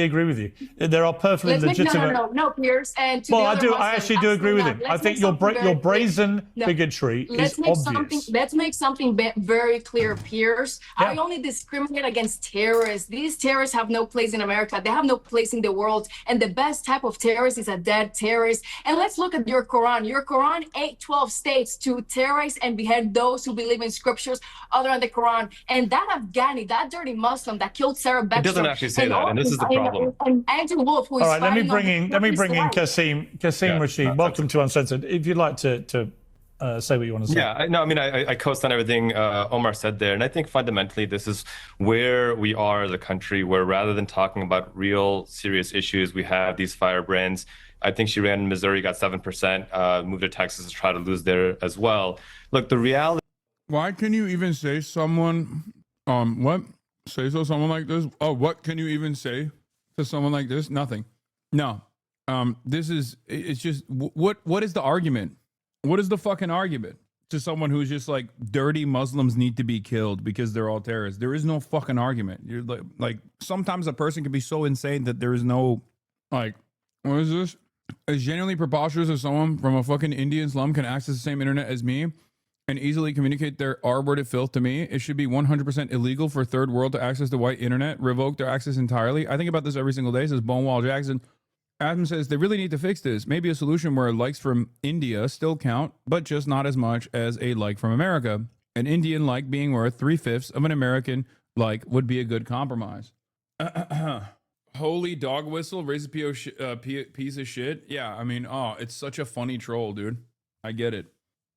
Speaker 15: agree with you. There are perfectly legitimate...
Speaker 14: No, Piers. And to
Speaker 15: well, I actually do agree with him. I think your brazen bigotry is obvious.
Speaker 14: Let's make something very clear, Piers. I only discriminate against terrorists. These terrorists have no place in America. They have no place in the world. And the best type of terrorist is a dead terrorist. And let's look at your Quran. Your Quran, 12 states to terrorize and behead those who believe in scriptures other than the Quran. And that Afghani, that dirty Muslim that killed Sarah Beckstrom.
Speaker 13: It doesn't actually say that, and this is the problem.
Speaker 14: And Andrew Wolf, who is
Speaker 15: let me bring in Kasim Rashid. Welcome to Uncensored. If you'd like to say what you want to say.
Speaker 13: Yeah, I co-sign everything Omar said there. And I think fundamentally this is where we are as a country, where rather than talking about real serious issues, we have these firebrands. I think she ran in Missouri, got 7%, moved to Texas to try to lose there as well. Look, the reality.
Speaker 2: Why can you even say someone, what? Say so someone like this? Oh, what can you even say to someone like this? Nothing. No. It's just, what is the argument? What is the fucking argument to someone who's just like, dirty Muslims need to be killed because they're all terrorists? There is no fucking argument. You're like sometimes a person can be so insane that there is no, like, what is this? As genuinely preposterous as someone from a fucking Indian slum can access the same internet as me and easily communicate their R-worded filth to me, it should be 100% illegal for third world to access the white internet, revoke their access entirely. I think about this every single day, says Bonewall Jackson. Adam says they really need to fix this. Maybe a solution where likes from India still count, but just not as much as a like from America. An Indian like being worth 3/5 of an American like would be a good compromise. Holy dog whistle, raise a piece of shit. Yeah, I mean, it's such a funny troll, dude. I get it.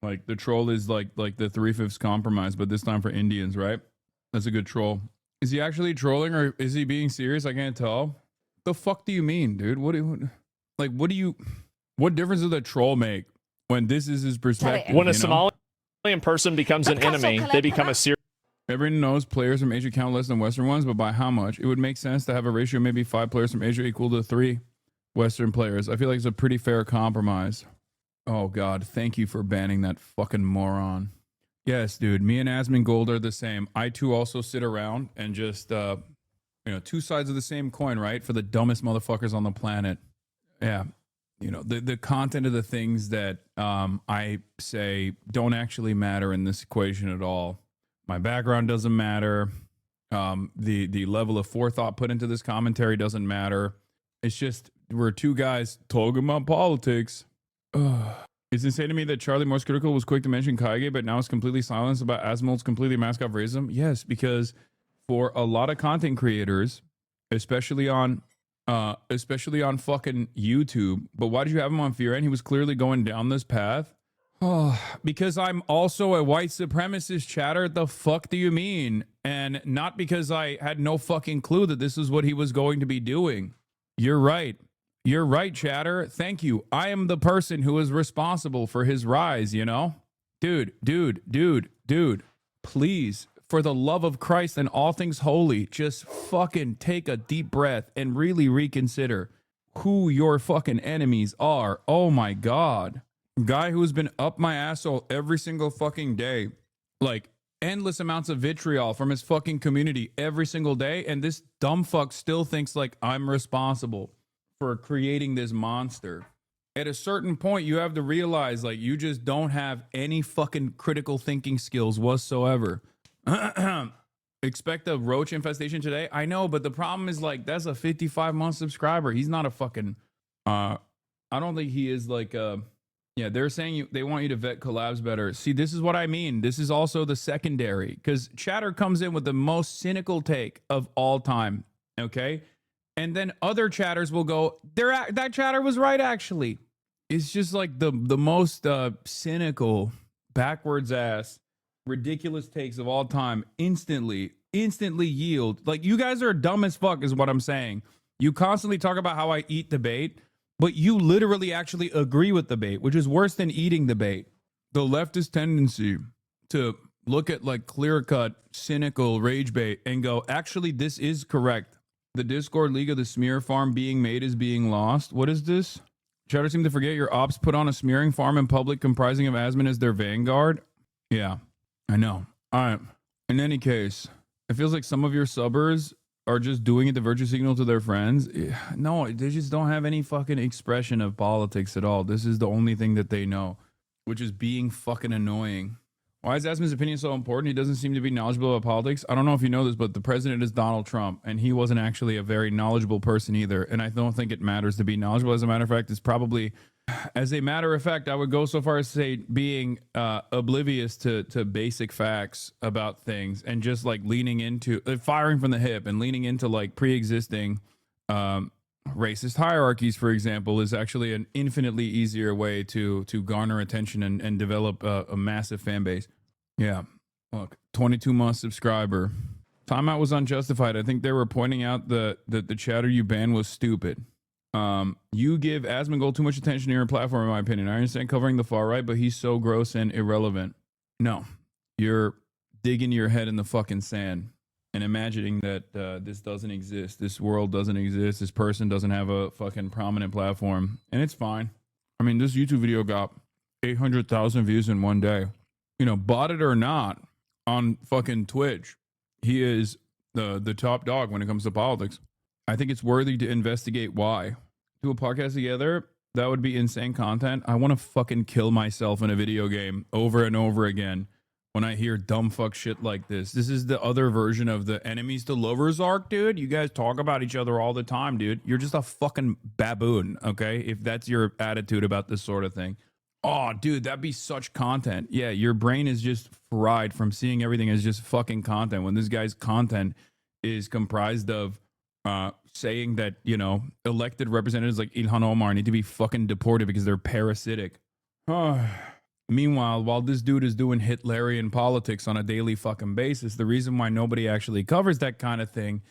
Speaker 2: Like the troll is like the 3/5 compromise, but this time for Indians, right? That's a good troll. Is he actually trolling or is he being serious? I can't tell. The fuck do you mean, dude? What difference does the troll make when this is his perspective?
Speaker 13: When a Somalian person becomes an enemy, they become a serious.
Speaker 2: Everyone knows players from Asia count less than Western ones, but by how much? It would make sense to have a ratio of maybe 5 players from Asia equal to 3 Western players. I feel like it's a pretty fair compromise. Oh God, thank you for banning that fucking moron. Yes, dude, me and Asmund Gold are the same. I too also sit around and just, two sides of the same coin, right? For the dumbest motherfuckers on the planet. Yeah. The content of the things that I say don't actually matter in this equation at all. My background doesn't matter. The level of forethought put into this commentary doesn't matter. It's just we're two guys talking about politics. It's insane to me that Charlie Morse Critical was quick to mention Kaige, but now is completely silenced about Asmold's completely mask off racism. Yes, because for a lot of content creators, especially on fucking YouTube, but why did you have him on Fear? And he was clearly going down this path. Oh, because I'm also a white supremacist, chatter. The fuck do you mean? And not because I had no fucking clue that this is what he was going to be doing. You're right. You're right, chatter. Thank you. I am the person who is responsible for his rise, you know? Dude. Please, for the love of Christ and all things holy, just fucking take a deep breath and really reconsider who your fucking enemies are. Oh my God. Guy who's been up my asshole every single fucking day. Like endless amounts of vitriol from his fucking community every single day. And this dumb fuck still thinks like I'm responsible for creating this monster. At a certain point, you have to realize like you just don't have any fucking critical thinking skills whatsoever. Expect a roach infestation today? I know, but the problem is like that's a 55-month subscriber. He's not a fucking I don't think he is like yeah, they're saying they want you to vet collabs better. See, this is what I mean. This is also the secondary because chatter comes in with the most cynical take of all time. Okay. And then other chatters will go, that chatter was right, actually. It's just like the most cynical, backwards ass, ridiculous takes of all time instantly yield. Like, you guys are dumb as fuck is what I'm saying. You constantly talk about how I eat the bait, but you literally actually agree with the bait, which is worse than eating the bait. The leftist tendency to look at like clear-cut, cynical rage bait and go, actually, this is correct. The Discord League of the Smear Farm being made is being lost. What is this? Chatter seem to forget your ops put on a smearing farm in public comprising of Asmund as their vanguard. Yeah, I know. All right. In any case, it feels like some of your subbers are just doing it to virtue signal to their friends. No, they just don't have any fucking expression of politics at all. This is the only thing that they know, which is being fucking annoying. Why is Asmund's opinion so important? He doesn't seem to be knowledgeable about politics. I don't know if you know this, but the president is Donald Trump, and he wasn't actually a very knowledgeable person either. And I don't think it matters to be knowledgeable. As a matter of fact, it's probably, as a matter of fact, I would go so far as to say being oblivious to basic facts about things and just like leaning into firing from the hip and leaning into like pre-existing racist hierarchies, for example, is actually an infinitely easier way to garner attention and develop a massive fan base. Yeah. Look, 22-month subscriber. Timeout was unjustified. I think they were pointing out that the chatter you banned was stupid. You give Asmongold too much attention to your platform, in my opinion. I understand covering the far right, but he's so gross and irrelevant. No, you're digging your head in the fucking sand and imagining that this doesn't exist. This world doesn't exist. This person doesn't have a fucking prominent platform. And it's fine. I mean, this YouTube video got 800,000 views in one day. You know, bought it or not, on fucking Twitch, he is the top dog when it comes to politics. I think it's worthy to investigate why. Do a podcast together, that would be insane content. I want to fucking kill myself in a video game over and over again when I hear dumb fuck shit like this. This is the other version of the enemies to lovers arc, dude. You guys talk about each other all the time, dude. You're just a fucking baboon, okay? If that's your attitude about this sort of thing. Oh, dude, that'd be such content. Yeah, your brain is just fried from seeing everything as just fucking content. When this guy's content is comprised of saying that, you know, elected representatives like Ilhan Omar need to be fucking deported because they're parasitic. Meanwhile, while this dude is doing Hitlerian politics on a daily fucking basis, the reason why nobody actually covers that kind of thing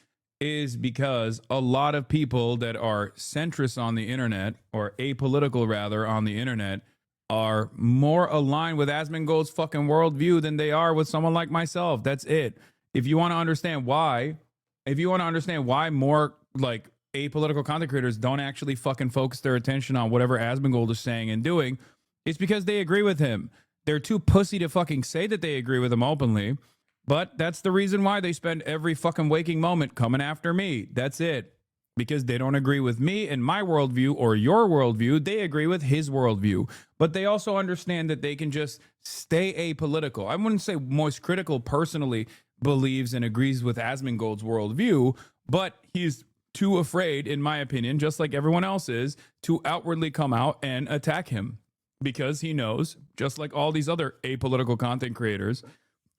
Speaker 2: is because a lot of people that are centrist on the internet, or apolitical rather on the internet, are more aligned with Asmongold's fucking worldview than they are with someone like myself. That's it. If you want to understand why, more like apolitical content creators don't actually fucking focus their attention on whatever Asmongold is saying and doing, it's because they agree with him. They're too pussy to fucking say that they agree with him openly, but that's the reason why they spend every fucking waking moment coming after me. That's it. Because they don't agree with me and my worldview or your worldview. They agree with his worldview. But they also understand that they can just stay apolitical. I wouldn't say Moist Critical personally believes and agrees with Asmongold's worldview, but he's too afraid, in my opinion, just like everyone else is, to outwardly come out and attack him. Because he knows, just like all these other apolitical content creators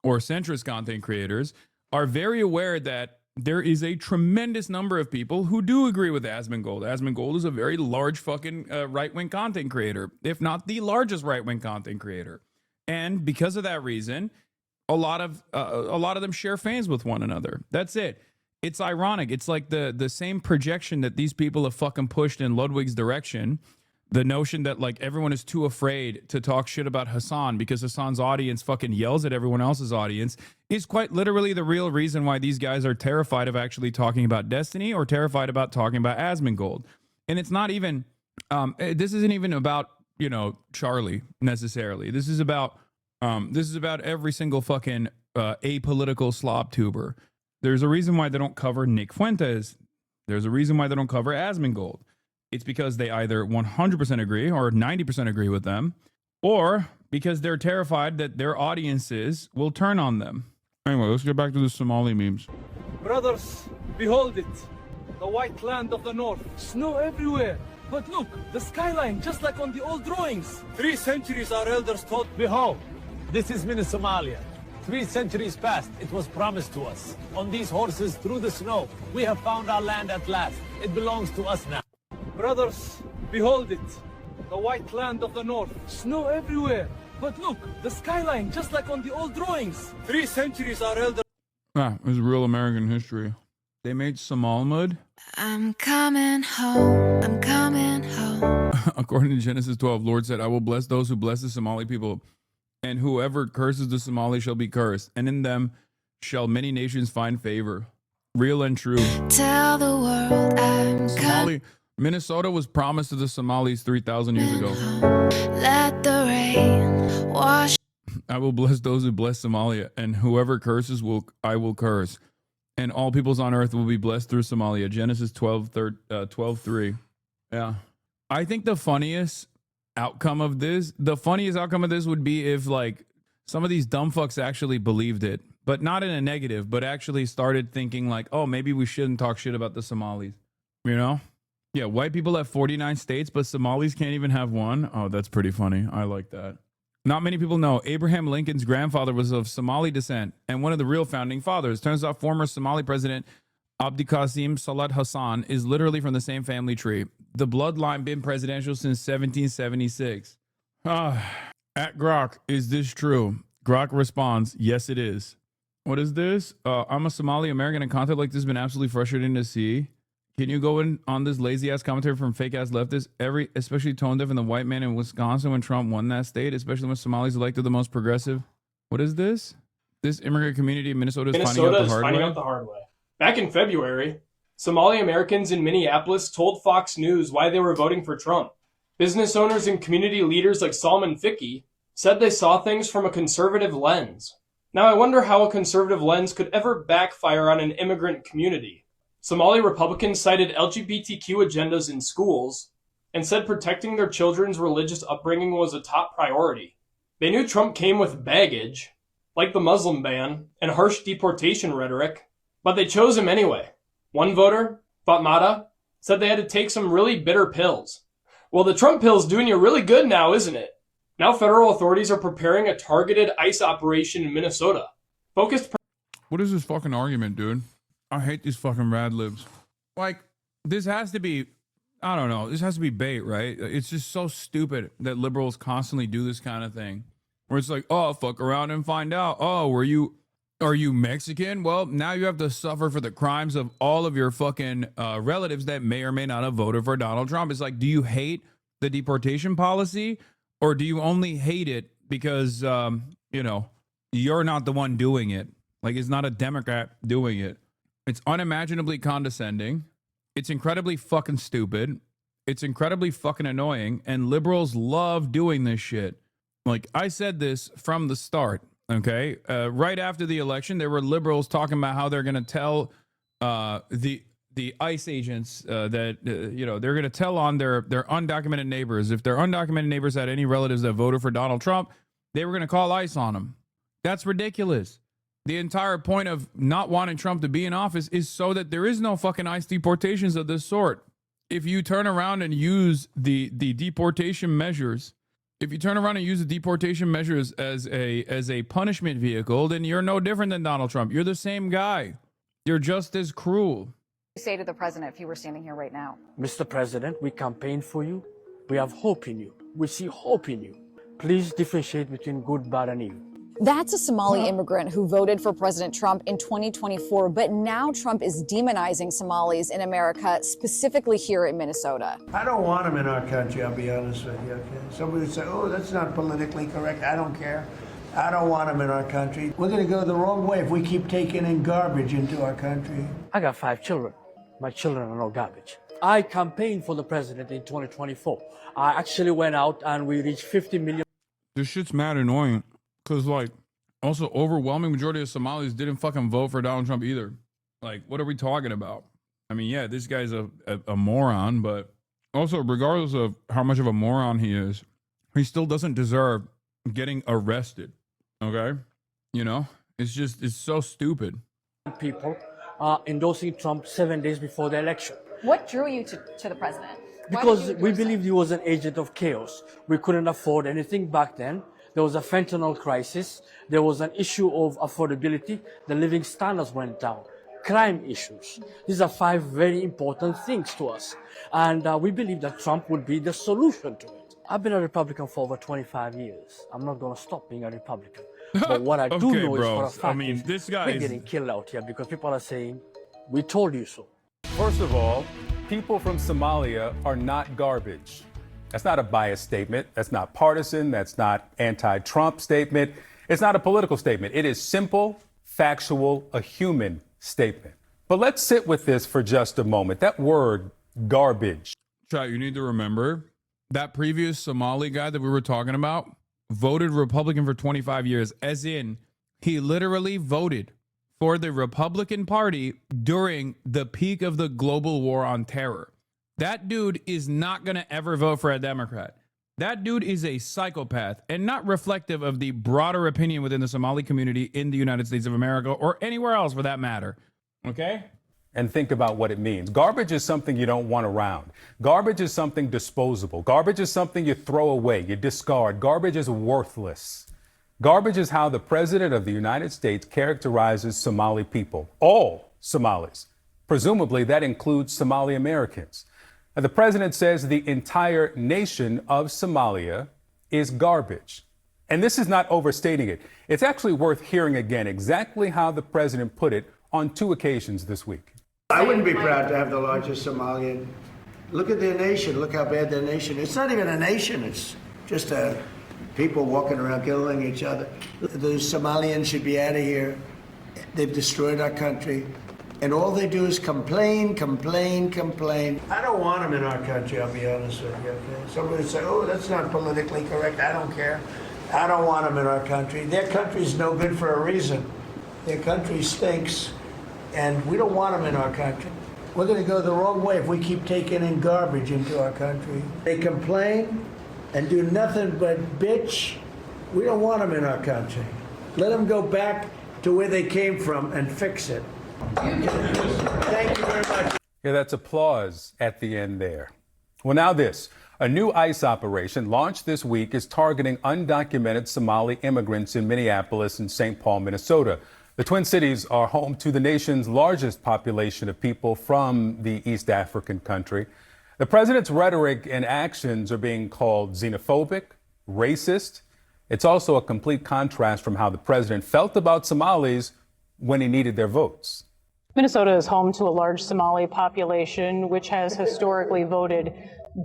Speaker 2: or centrist content creators, are very aware that there is a tremendous number of people who do agree with Asmongold. Asmongold is a very large fucking right-wing content creator, if not the largest right-wing content creator. And because of that reason, a lot of them share fans with one another. That's it. It's ironic. It's like the same projection that these people have fucking pushed in Ludwig's direction. The notion that like everyone is too afraid to talk shit about Hasan because Hasan's audience fucking yells at everyone else's audience is quite literally the real reason why these guys are terrified of actually talking about Destiny or terrified about talking about Asmongold. And it's not even, this isn't even about, you know, Charlie necessarily. This is about every single fucking apolitical slob tuber. There's a reason why they don't cover Nick Fuentes. There's a reason why they don't cover Asmongold. It's because they either 100% agree or 90% agree with them, or because they're terrified that their audiences will turn on them. Anyway, let's get back to the Somali memes.
Speaker 1: Brothers, behold it, the white land of the north. Snow everywhere. But look, the skyline, just like on the old drawings. 3 centuries our elders taught. Behold, this is Mini Somalia. 3 centuries past, it was promised to us. On these horses through the snow, we have found our land at last. It belongs to us now. Brothers, behold it, the white land of the north. Snow everywhere. But look, the skyline, just like on the old drawings. 3 centuries our elders.
Speaker 2: Ah, it was real American history. They made Somal mud.
Speaker 3: I'm coming home. I'm coming home.
Speaker 2: According to Genesis 12, Lord said, I will bless those who bless the Somali people, and whoever curses the Somali shall be cursed, and in them shall many nations find favor. Real and true.
Speaker 3: Tell the world I'm
Speaker 2: Somali. Minnesota was promised to the Somalis 3,000 years ago.
Speaker 3: Let the rain wash.
Speaker 2: I will bless those who bless Somalia, and whoever curses I will curse. And all peoples on earth will be blessed through Somalia. Genesis 12:3. Yeah. I think the funniest outcome of this would be if like some of these dumb fucks actually believed it, but not in a negative, but actually started thinking like, oh, maybe we shouldn't talk shit about the Somalis. You know? Yeah, white people have 49 states, but Somalis can't even have one. Oh, that's pretty funny. I like that. Not many people know Abraham Lincoln's grandfather was of Somali descent and one of the real founding fathers. Turns out former Somali president Abdikasim Salat Hassan is literally from the same family tree. The bloodline been presidential since 1776. At Grok, is this true? Grok responds, yes, it is. What is this? I'm a Somali American, and content like this has been absolutely frustrating to see. Can you go in on this lazy ass commentary from fake ass leftists? Especially tone deaf and the white man in Wisconsin when Trump won that state, especially when Somalis elected the most progressive. What is this? This immigrant community in Minnesota is finding out the hard way.
Speaker 4: Back in February, Somali Americans in Minneapolis told Fox News why they were voting for Trump. Business owners and community leaders like Salman Ficky said they saw things from a conservative lens. Now I wonder how a conservative lens could ever backfire on an immigrant community. Somali Republicans cited LGBTQ agendas in schools and said protecting their children's religious upbringing was a top priority. They knew Trump came with baggage, like the Muslim ban and harsh deportation rhetoric, but they chose him anyway. One voter, Fatmata, said they had to take some really bitter pills. Well, the Trump pill's doing you really good now, isn't it? Now federal authorities are preparing a targeted ICE operation in Minnesota.
Speaker 2: What is this fucking argument, dude? I hate these fucking rad libs. Like, this has to be, I don't know, this has to be bait, right? It's just so stupid that liberals constantly do this kind of thing. Where it's like, oh, fuck around and find out. Oh, are you Mexican? Well, now you have to suffer for the crimes of all of your fucking relatives that may or may not have voted for Donald Trump. It's like, do you hate the deportation policy? Or do you only hate it because, you're not the one doing it? Like, it's not a Democrat doing it. It's unimaginably condescending. It's incredibly fucking stupid. It's incredibly fucking annoying. And liberals love doing this shit. Like, I said this from the start, okay? Right after the election, there were liberals talking about how they're going to tell the ICE agents that, they're going to tell on their undocumented neighbors. If their undocumented neighbors had any relatives that voted for Donald Trump, they were going to call ICE on them. That's ridiculous. The entire point of not wanting Trump to be in office is so that there is no fucking ICE deportations of this sort. If you turn around and use the deportation measures, as a punishment vehicle, then you're no different than Donald Trump. You're the same guy. You're just as cruel.
Speaker 10: You say to the president if he were standing here right now?
Speaker 11: Mr. President, we campaign for you. We have hope in you. We see hope in you. Please differentiate between good, bad, and evil.
Speaker 10: That's a Somali immigrant who voted for President Trump in 2024, but now Trump is demonizing Somalis in America, specifically here in Minnesota.
Speaker 17: I don't want them in our country, I'll be honest with you, okay? Somebody would say, oh, that's not politically correct. I don't care. I don't want them in our country. We're going to go the wrong way if we keep taking in garbage into our country.
Speaker 11: I got 5 children. My children are no garbage. I campaigned for the president in 2024. I actually went out and we reached 50 million.
Speaker 2: This shit's mad annoying. Because, also overwhelming majority of Somalis didn't fucking vote for Donald Trump either. Like, what are we talking about? I mean, yeah, this guy's a moron, but also, regardless of how much of a moron he is, he still doesn't deserve getting arrested. Okay? It's so stupid.
Speaker 11: People are endorsing Trump 7 days before the election.
Speaker 10: What drew you to the president?
Speaker 11: Because we believed he was an agent of chaos. We couldn't afford anything back then. There was a fentanyl crisis. There was an issue of affordability. The living standards went down. Crime issues. These are 5 very important things to us. And we believe that Trump will be the solution to it. I've been a Republican for over 25 years. I'm not going to stop being a Republican. But what I do know is for a fact
Speaker 2: this guy
Speaker 11: we're getting killed out here because people are saying, we told you so.
Speaker 18: First of all, people from Somalia are not garbage. That's not a biased statement. That's not partisan. That's not anti-Trump statement. It's not a political statement. It is simple, factual, a human statement. But let's sit with this for just a moment. That word, garbage.
Speaker 2: Chat, you need to remember that previous Somali guy that we were talking about voted Republican for 25 years, as in he literally voted for the Republican Party during the peak of the global war on terror. That dude is not going to ever vote for a Democrat. That dude is a psychopath and not reflective of the broader opinion within the Somali community in the United States of America or anywhere else for that matter. Okay?
Speaker 18: And think about what it means. Garbage is something you don't want around. Garbage is something disposable. Garbage is something you throw away, you discard. Garbage is worthless. Garbage is how the President of the United States characterizes Somali people. All Somalis. Presumably, that includes Somali Americans. Now, the president says the entire nation of Somalia is garbage. And this is not overstating it. It's actually worth hearing again exactly how the president put it on 2 occasions this week.
Speaker 17: I wouldn't be proud to have the largest Somalian. Look at their nation. Look how bad their nation is. It's not even a nation. It's just people walking around killing each other. The Somalians should be out of here. They've destroyed our country. And all they do is complain, complain, complain. I don't want them in our country, I'll be honest with you. Okay? Somebody would say, oh, that's not politically correct. I don't care. I don't want them in our country. Their country's no good for a reason. Their country stinks, and we don't want them in our country. We're going to go the wrong way if we keep taking in garbage into our country. They complain and do nothing but bitch. We don't want them in our country. Let them go back to where they came from and fix it. Thank you very much.
Speaker 18: Yeah, that's applause at the end there. Well, now this. A new ICE operation launched this week is targeting undocumented Somali immigrants in Minneapolis and St. Paul, Minnesota. The Twin Cities are home to the nation's largest population of people from the East African country. The president's rhetoric and actions are being called xenophobic, racist. It's also a complete contrast from how the president felt about Somalis when he needed their votes.
Speaker 5: Minnesota is home to a large Somali population, which has historically voted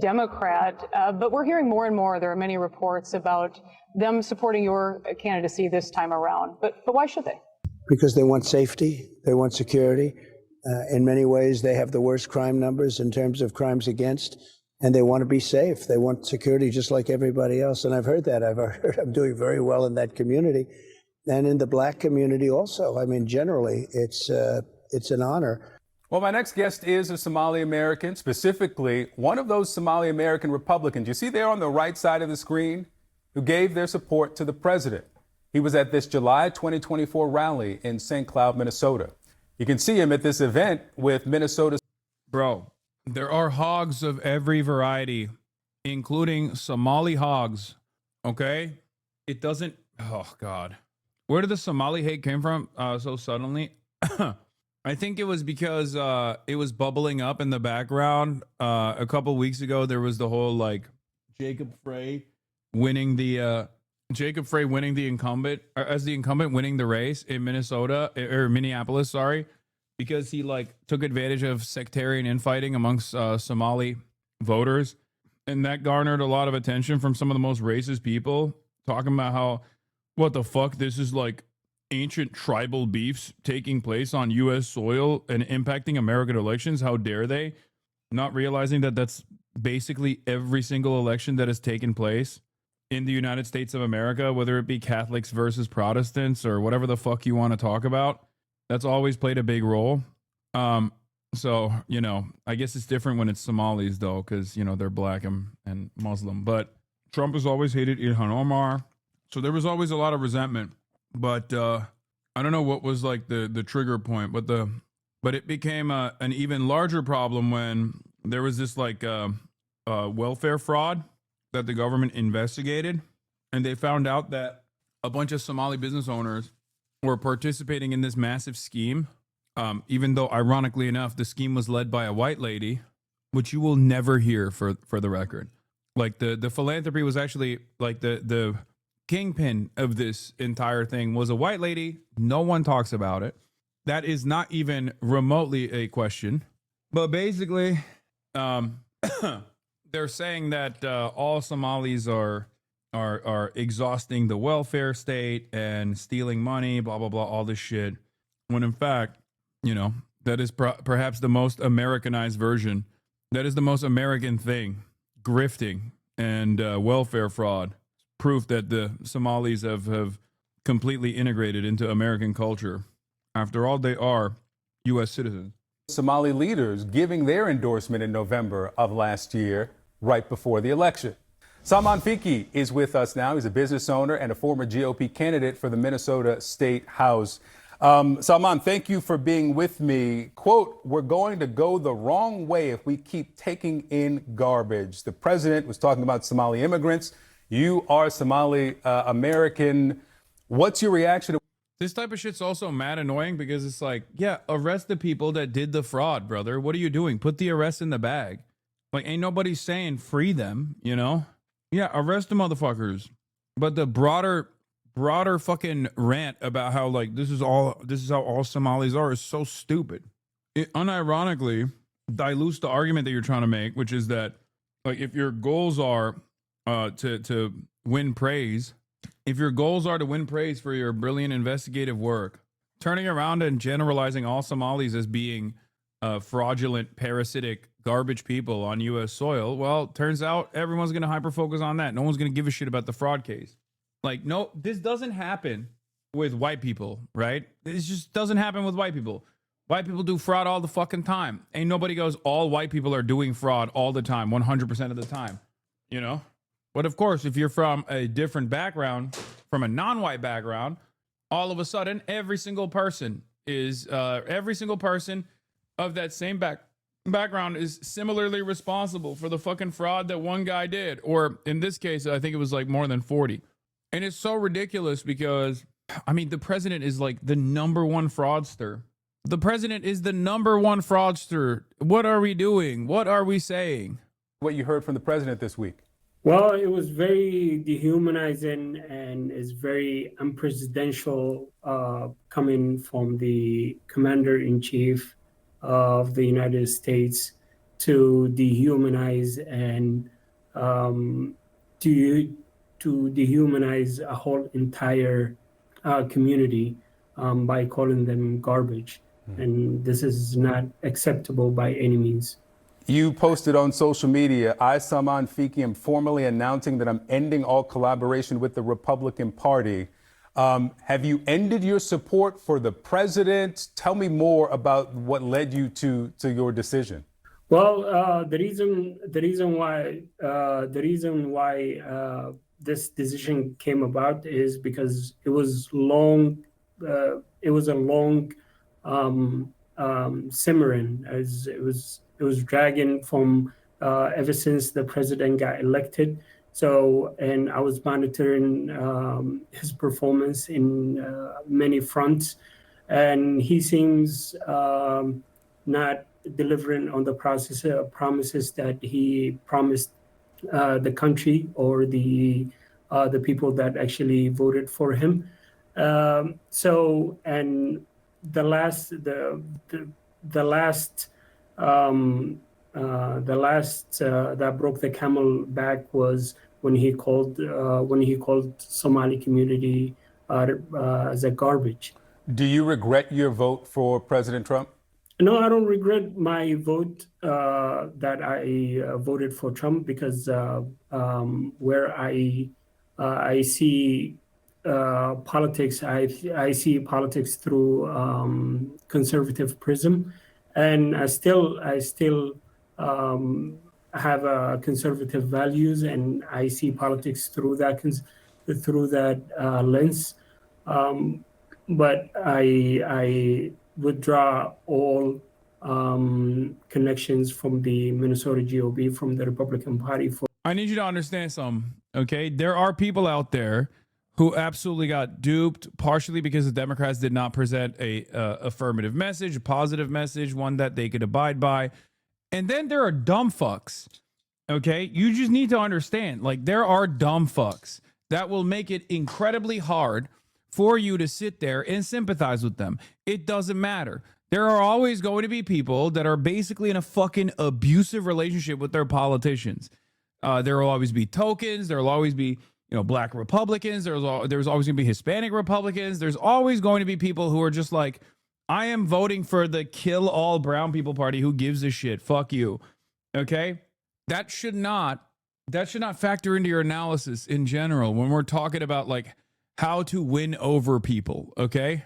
Speaker 5: Democrat, but we're hearing more and more. There are many reports about them supporting your candidacy this time around. But why should they?
Speaker 17: Because they want safety, they want security. In many ways, they have the worst crime numbers in terms of crimes against, and they want to be safe. They want security just like everybody else. And I've heard that. I've heard I'm doing very well in that community. And in the black community also. I mean, generally, it's an honor.
Speaker 18: Well, my next guest is a Somali American, specifically one of those Somali American Republicans you see there on the right side of the screen who gave their support to the president. He was at this July 2024 rally in St. Cloud, Minnesota. You can see him at this event with Minnesota.
Speaker 2: Bro, there are hogs of every variety, including Somali hogs. Okay? It doesn't. Oh, God. Where did the Somali hate came from so suddenly? I think it was because it was bubbling up in the background. A couple weeks ago, there was the whole like Jacob Frey winning the incumbent as the incumbent winning the race in Minneapolis, sorry, because he like took advantage of sectarian infighting amongst Somali voters, and that garnered a lot of attention from some of the most racist people talking about how what the fuck, this is like ancient tribal beefs taking place on U.S. soil and impacting American elections. How dare they? Not realizing that that's basically every single election that has taken place in the United States of America, whether it be Catholics versus Protestants or whatever the fuck you want to talk about. That's always played a big role. So, you know, I guess it's different when it's Somalis, though, because, you know, they're black and Muslim. But Trump has always hated Ilhan Omar. So there was always a lot of resentment. But I don't know what was like the trigger point, but it became an even larger problem when there was this like welfare fraud that the government investigated, and they found out that a bunch of Somali business owners were participating in this massive scheme, even though ironically enough the scheme was led by a white lady, which you will never hear for the record. Like the philanthropy was actually like the kingpin of this entire thing was a white lady. No one talks about it. That is not even remotely a question. But basically, they're saying that all Somalis are exhausting the welfare state and stealing money, blah, blah, blah, all this shit. When in fact, you know, that is perhaps the most Americanized version. That is the most American thing. Grifting and welfare fraud. Proof that the Somalis have completely integrated into American culture. After all, they are U.S. citizens.
Speaker 18: Somali leaders giving their endorsement in November of last year, right before the election. Salman Fiki is with us now. He's a business owner and a former GOP candidate for the Minnesota State House. Salman, thank you for being with me. Quote, we're going to go the wrong way if we keep taking in garbage. The president was talking about Somali immigrants. You are Somali American. What's your reaction to
Speaker 2: This type of shit's also mad annoying because it's like, yeah, arrest the people that did the fraud, brother. What are you doing? Put the arrest in the bag. Like, ain't nobody saying free them, you know? Yeah, arrest the motherfuckers. But the broader fucking rant about how, like, this is how all Somalis are is so stupid. It unironically dilutes the argument that you're trying to make, which is that, like, if your goals are to win praise, if your goals are to win praise for your brilliant investigative work, turning around and generalizing all Somalis as being fraudulent, parasitic, garbage people on U.S. soil, well, turns out everyone's going to hyper-focus on that. No one's going to give a shit about the fraud case. Like, no, this doesn't happen with white people, right? This just doesn't happen with white people. White people do fraud all the fucking time. Ain't nobody goes, all white people are doing fraud all the time, 100% of the time, you know? But of course, if you're from a different background, from a non-white background, all of a sudden, every single person of that same background is similarly responsible for the fucking fraud that one guy did. Or in this case, I think it was like more than 40. And it's so ridiculous because, I mean, the president is like the number one fraudster. The president is the number one fraudster. What are we doing? What are we saying?
Speaker 18: What you heard from the president this week?
Speaker 19: Well, it was very dehumanizing and is very unpresidential coming from the commander-in-chief of the United States to dehumanize and to dehumanize a whole entire community by calling them garbage. And this is not acceptable by any means.
Speaker 18: You posted on social media, I, Salman Fiki, am formally announcing that I'm ending all collaboration with the Republican Party. Have you ended your support for the president? Tell me more about what led you to your decision.
Speaker 19: Well, the reason why this decision came about is because it was long. It was a long simmering, as it was dragging from ever since the president got elected. So, and I was monitoring his performance in many fronts, and he seems not delivering on the promises that he promised the country or the people that actually voted for him. So, and the last that broke the camel back was when he called Somali community as a garbage.
Speaker 18: Do you regret your vote for President Trump?
Speaker 19: No, I don't regret my vote that I voted for Trump because where I see politics, I see politics through conservative prism, and I still have conservative values, and I see politics through that lens. But I withdraw all connections from the Minnesota GOP, from the Republican Party.
Speaker 2: I need you to understand something, okay? There are people out there who absolutely got duped, partially because the Democrats did not present a affirmative message, a positive message, one that they could abide by. And then there are dumb fucks, okay? You just need to understand, like, there are dumb fucks that will make it incredibly hard for you to sit there and sympathize with them. It doesn't matter. There are always going to be people that are basically in a fucking abusive relationship with their politicians. There will always be tokens. There will always be, black Republicans. There's always going to be Hispanic Republicans. There's always going to be people who are just like, I am voting for the kill all brown people party. Who gives a shit? Fuck you. Okay? That should not factor into your analysis in general when we're talking about like how to win over people. Okay?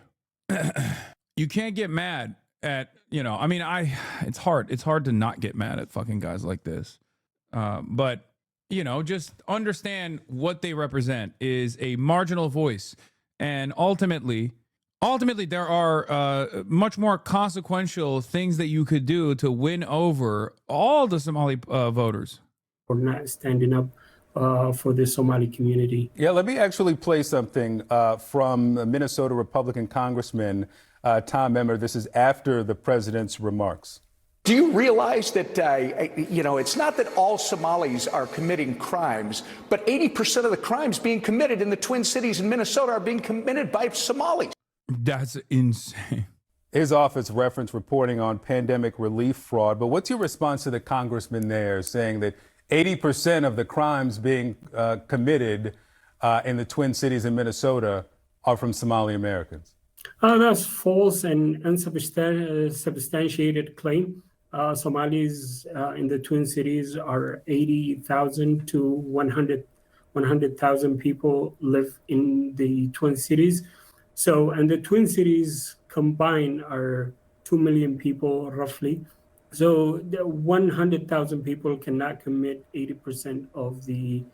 Speaker 2: You can't get mad at, it's hard to not get mad at fucking guys like this. But just understand what they represent is a marginal voice. And ultimately there are much more consequential things that you could do to win over all the Somali voters.
Speaker 19: For not standing up for the Somali community.
Speaker 18: Yeah, let me actually play something from Minnesota Republican Congressman Tom Emmer. This is after the president's remarks.
Speaker 20: Do you realize that, it's not that all Somalis are committing crimes, but 80% of the crimes being committed in the Twin Cities in Minnesota are being committed by Somalis?
Speaker 2: That's insane.
Speaker 18: His office referenced reporting on pandemic relief fraud. But what's your response to the congressman there saying that 80% of the crimes being committed in the Twin Cities in Minnesota are from Somali Americans?
Speaker 19: That's false and unsubstantiated claim. Somalis in the Twin Cities are 80,000 to 100,000 people live in the Twin Cities. So, and the Twin Cities combined are 2 million people roughly. So the 100,000 people cannot commit 80% of the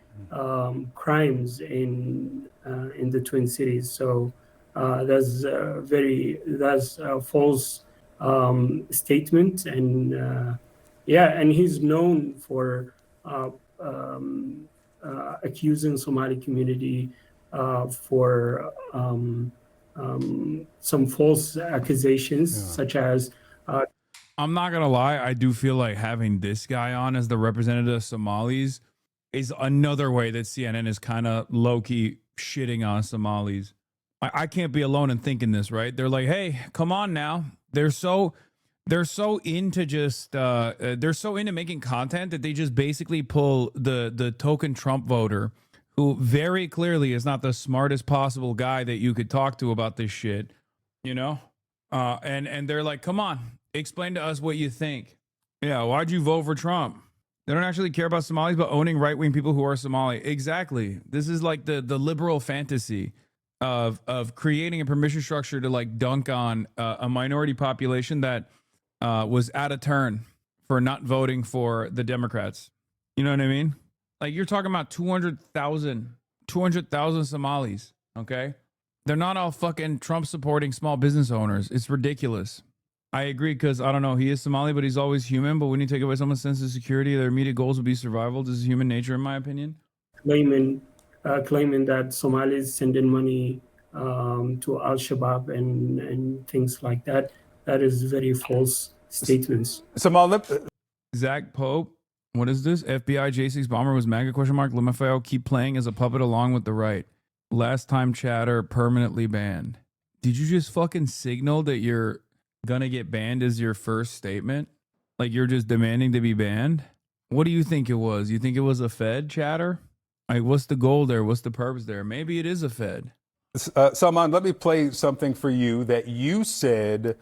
Speaker 19: crimes in the Twin Cities. So that's a false statement, and and he's known for accusing Somali community for some false accusations, such as.
Speaker 2: I'm not gonna lie, I do feel like having this guy on as the representative of Somalis is another way that CNN is kind of low-key shitting on Somalis. I can't be alone in thinking this, right? They're like, hey, come on now. They're so into just they're so into making content that they just basically pull the token Trump voter, who very clearly is not the smartest possible guy that you could talk to about this shit, you know? And they're like, come on, explain to us what you think. Yeah, why'd you vote for Trump? They don't actually care about Somalis, but owning right-wing people who are Somali. Exactly. This is like the liberal fantasy of creating a permission structure to like dunk on a minority population that was out of turn for not voting for the Democrats. You know what I mean? Like, you're talking about 200,000 Somalis, okay? They're not all fucking Trump supporting small business owners. It's ridiculous. I agree, because I don't know, he is Somali, but he's always human. But when you take away someone's sense of security, their immediate goals would be survival. This is human nature, in my opinion.
Speaker 19: Claiming that Somalis send in money to Al-Shabaab and things like that. That is very false statements.
Speaker 2: Zach Pope, what is this? FBI J6 bomber was MAGA ? LMFAO keep playing as a puppet along with the right. Last time chatter permanently banned. Did you just fucking signal that you're gonna get banned as your first statement? Like, you're just demanding to be banned? What do you think it was? You think it was a Fed chatter? Like, what's the goal there? What's the purpose there? Maybe it is a Fed.
Speaker 18: Salman, let me play something for you that you said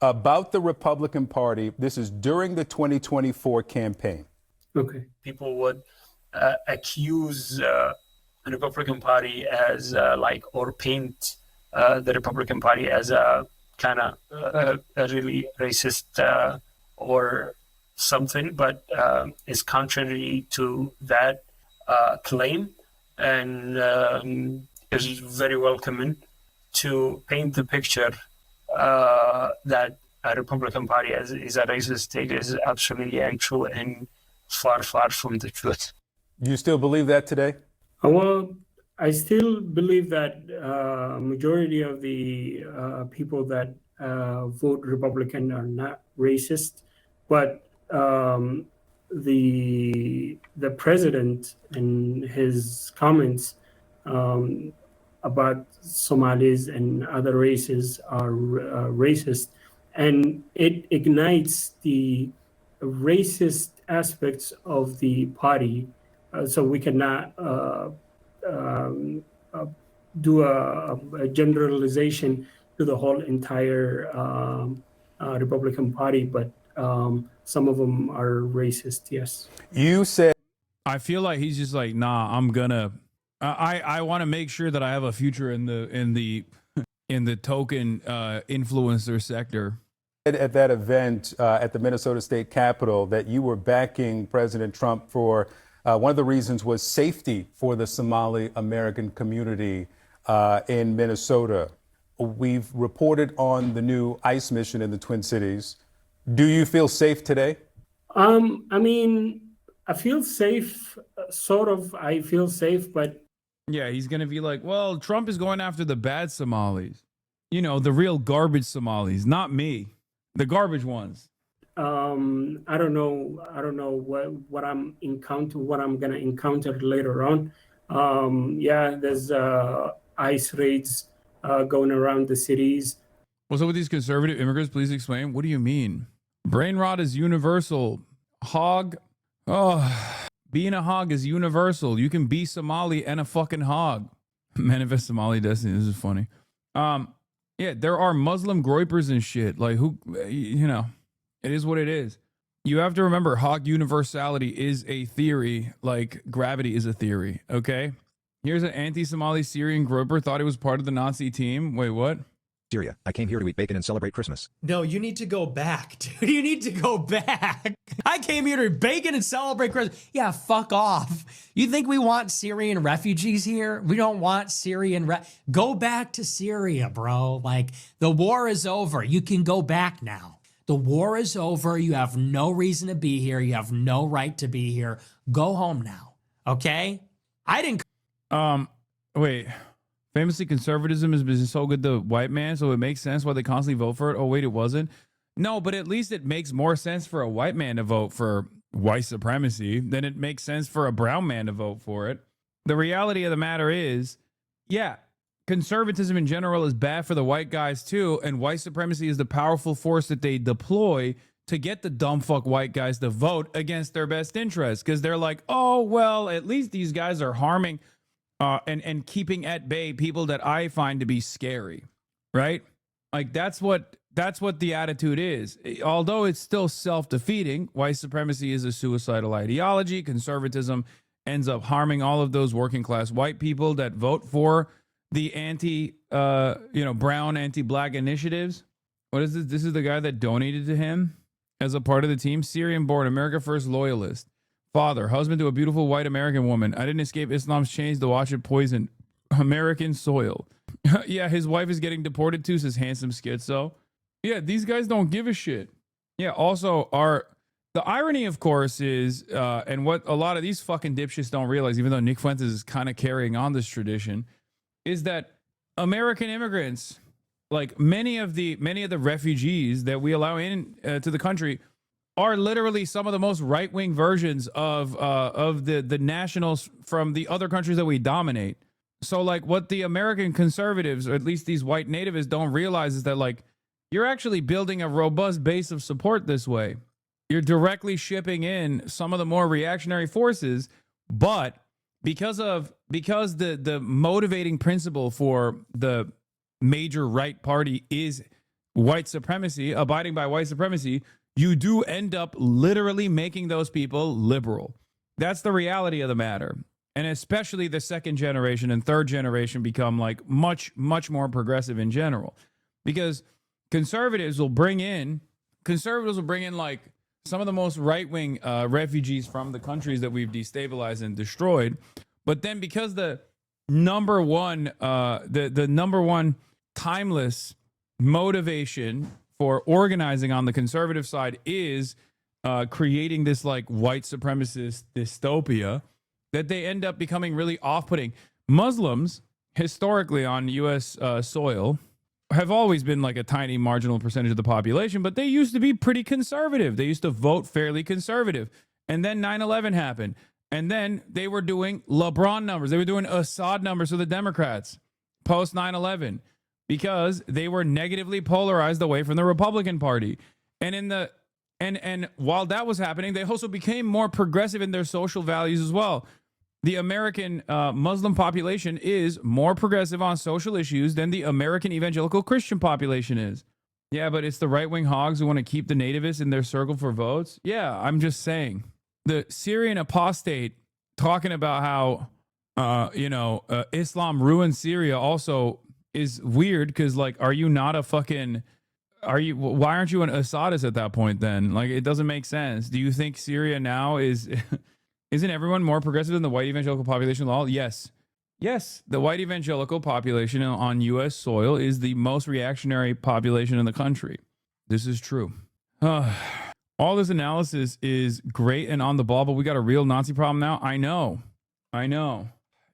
Speaker 18: about the Republican Party. This is during the 2024 campaign.
Speaker 19: Okay.
Speaker 21: People would accuse the Republican Party as or paint the Republican Party as a kind of a really racist or something, but it's contrary to that claim, and is very welcoming to paint the picture that a Republican Party is a racist state is absolutely untrue and far, far from the truth.
Speaker 18: You still believe that today?
Speaker 19: Well, I still believe that majority of the people that vote Republican are not racist, but the president and his comments about Somalis and other races are racist, and it ignites the racist aspects of the party. So we cannot do a generalization to the whole entire Republican Party, but some of them are racist, yes.
Speaker 18: You said...
Speaker 2: I feel like he's just like, nah, I'm gonna... I want to make sure that I have a future in the token influencer sector.
Speaker 18: At that event at the Minnesota State Capitol that you were backing President Trump for one of the reasons was safety for the Somali American community in Minnesota. We've reported on the new ICE mission in the Twin Cities. Do you feel safe today?
Speaker 19: I mean, I feel safe, sort of. I feel safe, but
Speaker 2: Yeah, he's going to be like, well, Trump is going after the bad Somalis. You know, the real garbage Somalis, not me. The garbage ones.
Speaker 19: I don't know. I don't know what I'm gonna encounter later on. Yeah, there's ICE raids going around the cities.
Speaker 2: What's up with these conservative immigrants? Please explain. What do you mean? Brain rot is universal. Hog. Oh, being a hog is universal. You can be Somali and a fucking hog. Manifest Somali destiny. This is funny. Yeah, there are Muslim groypers and shit. Like, who, you know, it is what it is. You have to remember, hog universality is a theory, like gravity is a theory, okay? Here's an anti-Somali Syrian groper, thought he was part of the Nazi team. Wait, what?
Speaker 7: Syria. I came here to eat bacon and celebrate Christmas.
Speaker 8: No, you need to go back, dude. You need to go back. I came here to bacon and celebrate Christmas. Yeah, fuck off. You think we want Syrian refugees here? We don't want Syrian. Go back to Syria, bro. Like, the war is over. You can go back now. The war is over. You have no reason to be here. You have no right to be here. Go home now. Okay? I didn't.
Speaker 2: Wait. Famously, conservatism has been so good to white man, so it makes sense why they constantly vote for it. Oh, wait, it wasn't? No, but at least it makes more sense for a white man to vote for white supremacy than it makes sense for a brown man to vote for it. The reality of the matter is, yeah, conservatism in general is bad for the white guys too, and white supremacy is the powerful force that they deploy to get the dumb fuck white guys to vote against their best interests, because they're like, oh, well, at least these guys are harming and keeping at bay people that I find to be scary, right? Like, that's what the attitude is. Although it's still self-defeating, white supremacy is a suicidal ideology. Conservatism ends up harming all of those working class white people that vote for the brown anti-black initiatives. What is this? This is the guy that donated to him as a part of the team. Syrian-born, America First loyalist. Father, husband to a beautiful white American woman. I didn't escape Islam's chains to watch it poison American soil. Yeah, his wife is getting deported too, says handsome schizo. Yeah, these guys don't give a shit. Yeah, also, the irony, of course, is, and what a lot of these fucking dipshits don't realize, even though Nick Fuentes is kind of carrying on this tradition, is that American immigrants, like many of the refugees that we allow in to the country, are literally some of the most right-wing versions of the nationals from the other countries that we dominate. So, like, what the American conservatives, or at least these white nativists, don't realize is that, like, you're actually building a robust base of support this way. You're directly shipping in some of the more reactionary forces, but because the motivating principle for the major right party is white supremacy, abiding by white supremacy, you do end up literally making those people liberal. That's the reality of the matter. And especially the second generation and third generation become like much, much more progressive in general, because conservatives will bring in like some of the most right-wing refugees from the countries that we've destabilized and destroyed. But then because the number one timeless motivation for organizing on the conservative side is creating this like white supremacist dystopia, that they end up becoming really off-putting. Muslims, historically on U.S. soil, have always been like a tiny marginal percentage of the population, but they used to be pretty conservative. They used to vote fairly conservative. And then 9/11 happened. And then they were doing LeBron numbers. They were doing Assad numbers for the Democrats post 9/11 because they were negatively polarized away from the Republican Party. And while that was happening, they also became more progressive in their social values as well. The American Muslim population is more progressive on social issues than the American evangelical Christian population is. Yeah, but it's the right-wing hogs who want to keep the nativists in their circle for votes. Yeah, I'm just saying. The Syrian apostate talking about how, Islam ruined Syria also is weird, because, like, why aren't you an Assadist at that point then? Like, it doesn't make sense. Do you think Syria now isn't everyone more progressive than the white evangelical population law? Yes. Yes, the white evangelical population on U.S. soil is the most reactionary population in the country. This is true. All this analysis is great and on the ball, but we got a real Nazi problem now. I know.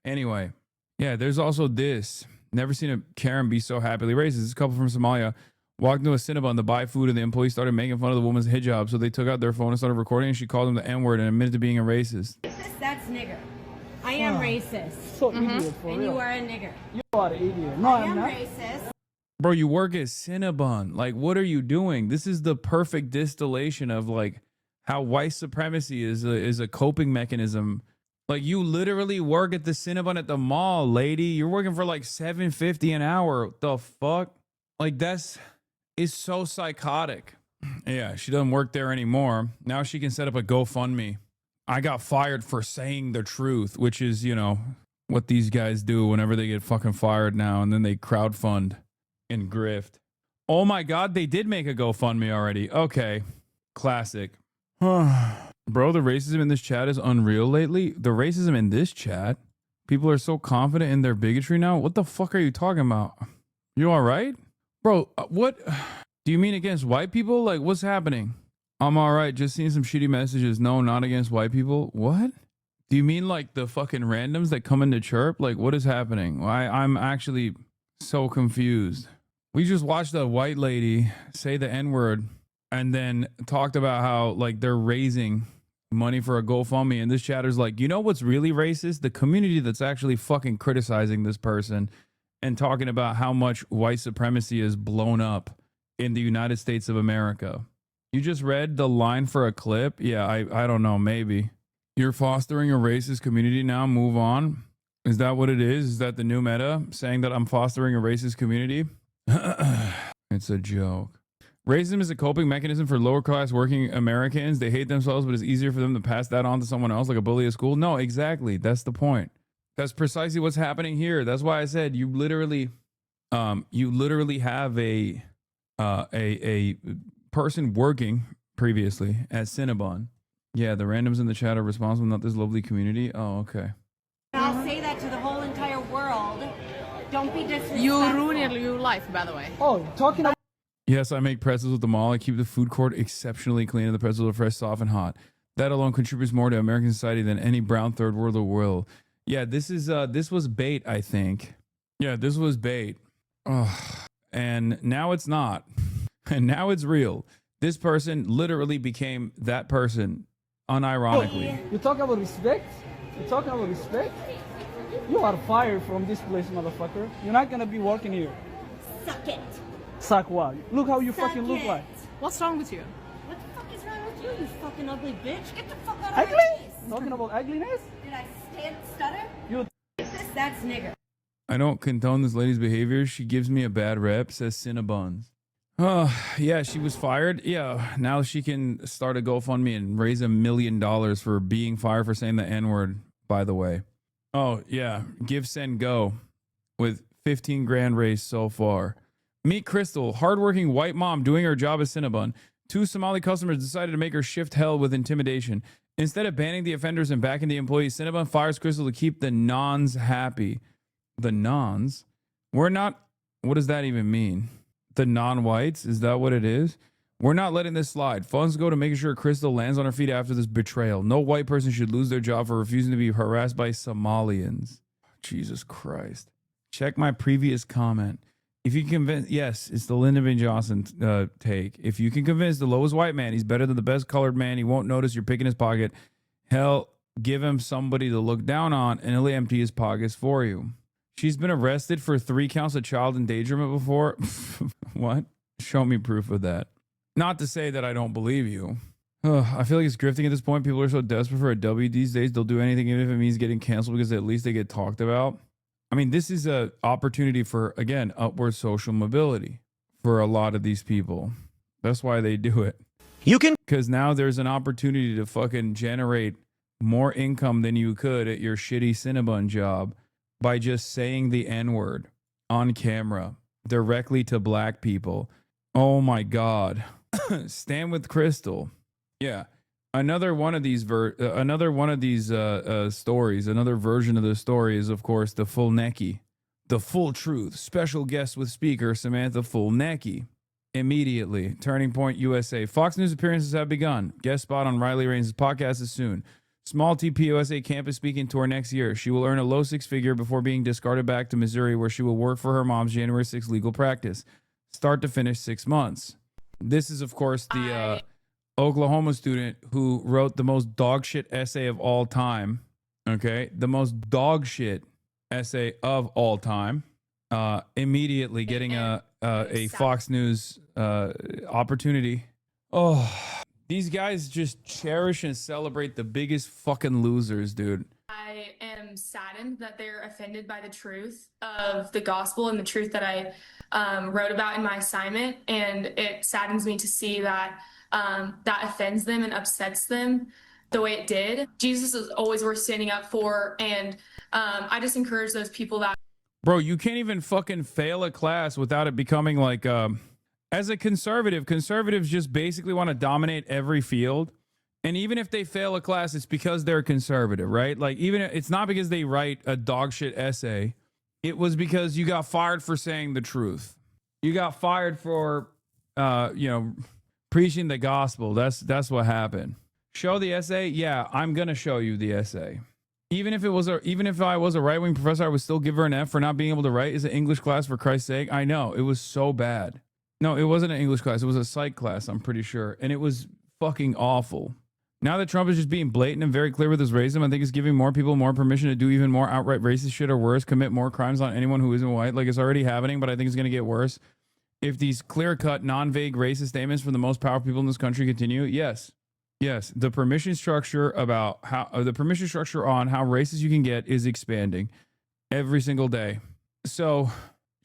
Speaker 2: Anyway, yeah, there's also this. Never seen a Karen be so happily racist. This couple from Somalia walked into a Cinnabon to buy food, and the employees started making fun of the woman's hijab. So they took out their phone and started recording, and she called them the N-word and admitted to being a racist.
Speaker 6: That's nigger. I am racist.
Speaker 11: So idiot, for
Speaker 6: and
Speaker 11: real.
Speaker 6: you are a nigger.
Speaker 11: You are an idiot. No,
Speaker 6: I
Speaker 11: I'm
Speaker 6: am
Speaker 11: not.
Speaker 6: racist.
Speaker 2: Bro, you work at Cinnabon. Like, what are you doing? This is the perfect distillation of like how white supremacy is a coping mechanism. Like, you literally work at the Cinnabon at the mall, lady. You're working for like $7.50 an hour. What the fuck? Like, it's so psychotic. Yeah, she doesn't work there anymore. Now she can set up a GoFundMe. I got fired for saying the truth, which is, you know, what these guys do whenever they get fucking fired now, and then they crowdfund and grift. Oh my God, they did make a GoFundMe already. Okay, classic. Bro, the racism in this chat is unreal lately. The racism in this chat, people are so confident in their bigotry now. What the fuck are you talking about? You all right? Bro, what? Do you mean against white people? Like, what's happening? I'm all right. Just seeing some shitty messages. No, not against white people. What? Do you mean like the fucking randoms that come in to chirp? Like, what is happening? I'm actually so confused. We just watched a white lady say the N-word and then talked about how like they're raising money for a GoFundMe. And this chatter's like, you know what's really racist? The community that's actually fucking criticizing this person and talking about how much white supremacy is blown up in the United States of America. You just read the line for a clip? Yeah, I don't know, maybe. You're fostering a racist community now, move on. Is that what it is? Is that the new meta? Saying that I'm fostering a racist community? It's a joke. Racism is a coping mechanism for lower class working Americans. They hate themselves, but it's easier for them to pass that on to someone else, like a bully at school. No, exactly. That's the point. That's precisely what's happening here. That's why I said you literally have a person working previously at Cinnabon. Yeah, the randoms in the chat are responsible, not this lovely community. Oh, okay.
Speaker 6: I'll say that to the whole entire world. Don't be disrespectful.
Speaker 9: You ruin your life, by the way.
Speaker 11: Oh, talking about.
Speaker 2: Yes, I make pretzels at the mall. I keep the food court exceptionally clean and the pretzels are fresh, soft, and hot. That alone contributes more to American society than any brown third world will. Yeah, this was bait, I think. Yeah, this was bait. Oh, and now it's not. And now it's real. This person literally became that person, unironically.
Speaker 11: You talk about respect? You talking about respect? You are fired from this place, motherfucker. You're not gonna be working here.
Speaker 6: Suck it.
Speaker 11: Suck what? Look how you
Speaker 6: Suck
Speaker 11: fucking look
Speaker 6: it.
Speaker 11: like.
Speaker 9: What's wrong with you?
Speaker 6: What the fuck is wrong with you, you fucking ugly bitch? Get the fuck out of
Speaker 11: Ugly?
Speaker 6: my face.
Speaker 11: Talking about ugliness?
Speaker 6: Did I stutter?
Speaker 11: You.
Speaker 6: That's nigger.
Speaker 2: I don't condone this lady's behavior. She gives me a bad rep, says Cinnabons. Oh, yeah, she was fired. Yeah, now she can start a GoFundMe and raise $1 million for being fired for saying the N-word, by the way. Oh, yeah, give, send, go with 15 grand raised so far. Meet Crystal, hardworking white mom doing her job at Cinnabon. 2 Somali customers decided to make her shift hell with intimidation. Instead of banning the offenders and backing the employees, Cinnabon fires Crystal to keep the nons happy. The nons? We're not... What does that even mean? The non-whites? Is that what it is? We're not letting this slide. Funds go to making sure Crystal lands on her feet after this betrayal. No white person should lose their job for refusing to be harassed by Somalians. Jesus Christ. Check my previous comment. If you can convince... Yes, it's the Lyndon B. Johnson take. If you can convince the lowest white man he's better than the best colored man, he won't notice you're picking his pocket. Hell, give him somebody to look down on and he'll empty his pockets for you. She's been arrested for 3 counts of child endangerment before. What? Show me proof of that. Not to say that I don't believe you. I feel like it's grifting at this point. People are so desperate for a W these days. They'll do anything even if it means getting canceled because at least they get talked about. I mean, this is an opportunity for, again, upward social mobility for a lot of these people. That's why they do it. You can... Because now there's an opportunity to fucking generate more income than you could at your shitty Cinnabon job by just saying the N-word on camera directly to black people. Oh my God. Stand with Crystal. Yeah. Another one of these stories, another version of the story is, of course, the full necky. The full truth. Special guest with speaker Samantha Full Necky. immediately. Turning Point USA. Fox News appearances have begun. Guest spot on Riley Reigns' podcast is soon. Small TPUSA campus speaking tour next year. She will earn a low six-figure before being discarded back to Missouri, where she will work for her mom's January 6th legal practice. Start to finish 6 months. This is, of course, the Oklahoma student who wrote the most dog shit essay of all time. Okay? The most dog shit essay of all time. Immediately getting a Fox News opportunity. Oh, these guys just cherish and celebrate the biggest fucking losers, dude.
Speaker 12: I am saddened that they're offended by the truth of the gospel and the truth that I wrote about in my assignment. And it saddens me to see that that offends them and upsets them the way it did. Jesus is always worth standing up for. And I just encourage those people that.
Speaker 2: Bro, you can't even fucking fail a class without it becoming like, as a conservative, conservatives just basically want to dominate every field. And even if they fail a class, it's because they're conservative, right? Like, even it's not because they write a dog shit essay. It was because you got fired for saying the truth. You got fired for, preaching the gospel. That's what happened. Show the essay. Yeah, I'm going to show you the essay. Even if I was a right-wing professor, I would still give her an F for not being able to write. Is an English class, for Christ's sake? I know. It was so bad. No, it wasn't an English class. It was a psych class, I'm pretty sure. And it was fucking awful. Now that Trump is just being blatant and very clear with his racism, I think it's giving more people more permission to do even more outright racist shit or worse, commit more crimes on anyone who isn't white. Like, it's already happening, but I think it's going to get worse. If these clear-cut, non-vague racist statements from the most powerful people in this country continue, yes. Yes, the permission structure on how racist you can get is expanding every single day. So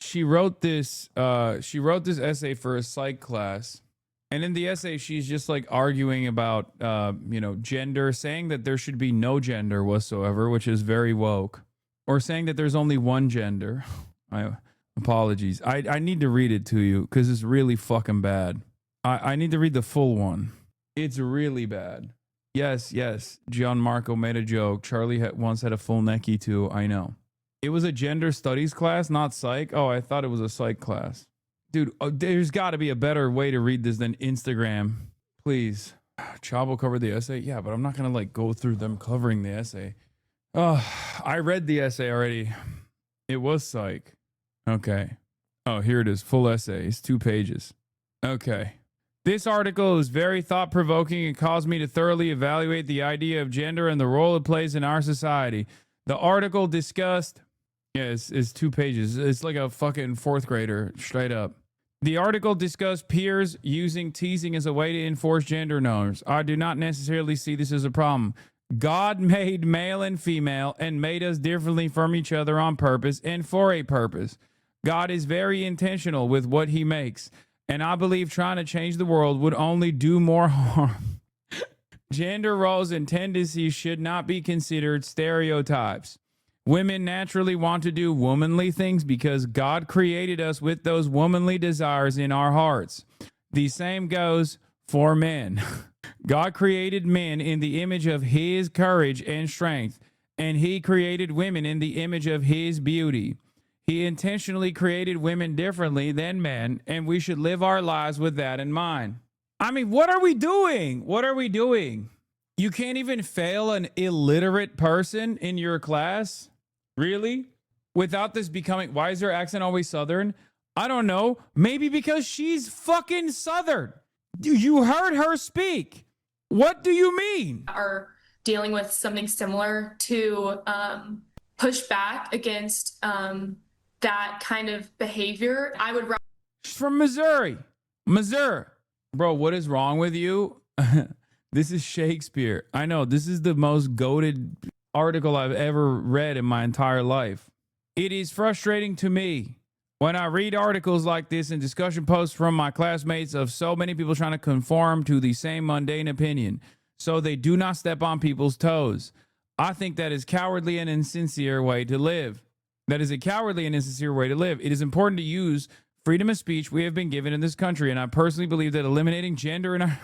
Speaker 2: she wrote this essay for a psych class, and in the essay she's just like arguing about gender, saying that there should be no gender whatsoever, which is very woke, or saying that there's only one gender. Apologies. I need to read it to you because it's really fucking bad. I need to read the full one. It's really bad. Yes. Gianmarco made a joke. Charlie once had a full necky too. I know. It was a gender studies class, not psych. Oh, I thought it was a psych class. Dude, there's got to be a better way to read this than Instagram. Please. Chavo covered the essay? Yeah, but I'm not going to go through them covering the essay. Oh, I read the essay already. It was psych. Okay. Oh, here it is. Full essay. It's 2 pages. Okay. This article is very thought-provoking and caused me to thoroughly evaluate the idea of gender and the role it plays in our society. The article discussed... Yeah, it's 2 pages. It's like a fucking 4th grader, straight up. The article discussed peers using teasing as a way to enforce gender norms. I do not necessarily see this as a problem. God made male and female and made us differently from each other on purpose and for a purpose. God is very intentional with what he makes. And I believe trying to change the world would only do more harm. Gender roles and tendencies should not be considered stereotypes. Women naturally want to do womanly things because God created us with those womanly desires in our hearts. The same goes for men. God created men in the image of his courage and strength, and he created women in the image of his beauty. He intentionally created women differently than men, and we should live our lives with that in mind. I mean, what are we doing? What are we doing? You can't even fail an illiterate person in your class? Really? Without this becoming... Why is her accent always Southern? I don't know. Maybe because she's fucking Southern. You heard her speak. What do you mean?
Speaker 12: Are dealing with something similar to push back against... that kind of behavior. I would...
Speaker 2: She's from Missouri. Bro, what is wrong with you? This is Shakespeare. I know, this is the most goated article I've ever read in my entire life. It is frustrating to me when I read articles like this and discussion posts from my classmates of so many people trying to conform to the same mundane opinion so they do not step on people's toes. I think that is cowardly and insincere way to live. That is a cowardly and insincere way to live. It is important to use freedom of speech we have been given in this country, and I personally believe that eliminating gender in our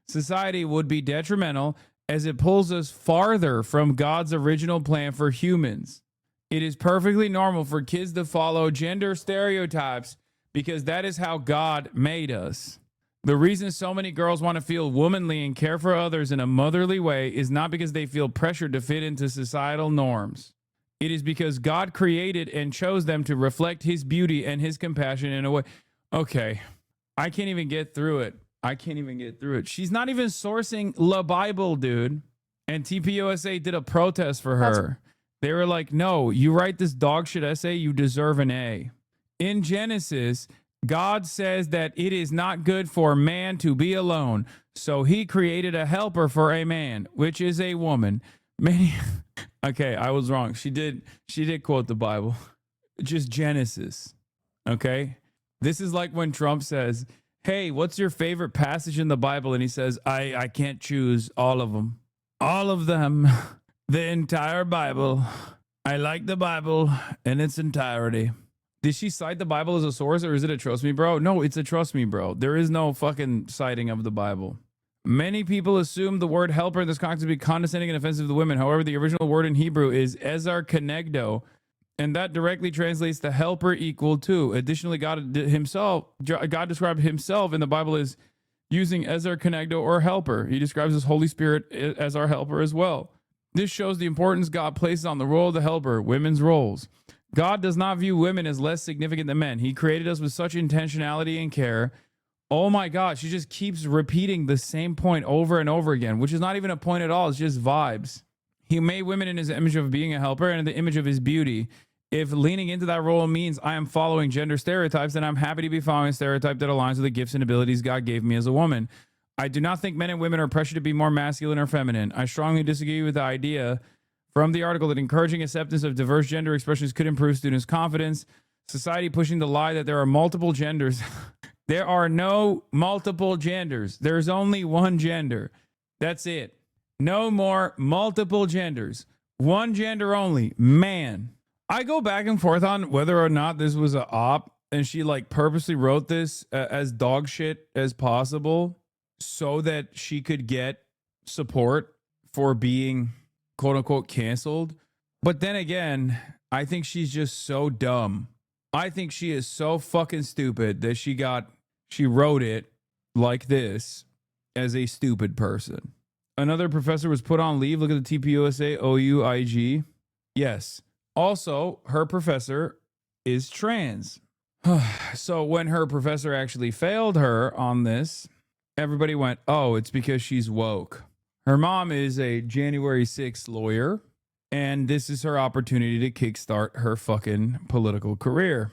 Speaker 2: society would be detrimental as it pulls us farther from God's original plan for humans. It is perfectly normal for kids to follow gender stereotypes because that is how God made us. The reason so many girls want to feel womanly and care for others in a motherly way is not because they feel pressured to fit into societal norms. It is because God created and chose them to reflect his beauty and his compassion in a way. Okay, I can't even get through it. She's not even sourcing the Bible, dude. And TPUSA did a protest for her. They were like, no, you write this dog shit essay, you deserve an A. In Genesis, God says that it is not good for man to be alone. So he created a helper for a man, which is a woman. Okay, I was wrong. She did quote the Bible. Just Genesis. Okay? This is like when Trump says, hey, what's your favorite passage in the Bible? And he says, I can't choose all of them. All of them. The entire Bible. I like the Bible in its entirety. Did she cite the Bible as a source, or is it a trust me, bro? No, it's a trust me, bro. There is no fucking citing of the Bible. Many people assume the word helper in this context to be condescending and offensive to women. However, the original word in Hebrew is ezer kenegdo, and that directly translates to helper equal to. Additionally, God described himself in the Bible as using ezer kenegdo or helper. He describes his Holy Spirit as our helper as well. This shows the importance God places on the role of the helper, women's roles. God does not view women as less significant than men. He created us with such intentionality and care. Oh my God, she just keeps repeating the same point over and over again, which is not even a point at all. It's just vibes. He made women in his image of being a helper and in the image of his beauty. If leaning into that role means I am following gender stereotypes, then I'm happy to be following a stereotype that aligns with the gifts and abilities God gave me as a woman. I do not think men and women are pressured to be more masculine or feminine. I strongly disagree with the idea from the article that encouraging acceptance of diverse gender expressions could improve students' confidence. Society pushing the lie that there are multiple genders. There are no multiple genders. There's only one gender. That's it. No more multiple genders. One gender only. Man. I go back and forth on whether or not this was a op and she like purposely wrote this as dog shit as possible so that she could get support for being quote unquote canceled. But then again, I think she's just so dumb. I think she is so fucking stupid that she wrote it like this as a stupid person. Another professor was put on leave. Look at the TPUSA OUIG. Yes. Also, her professor is trans. So when her professor actually failed her on this, everybody went, oh, it's because she's woke. Her mom is a January 6th lawyer, and this is her opportunity to kickstart her fucking political career.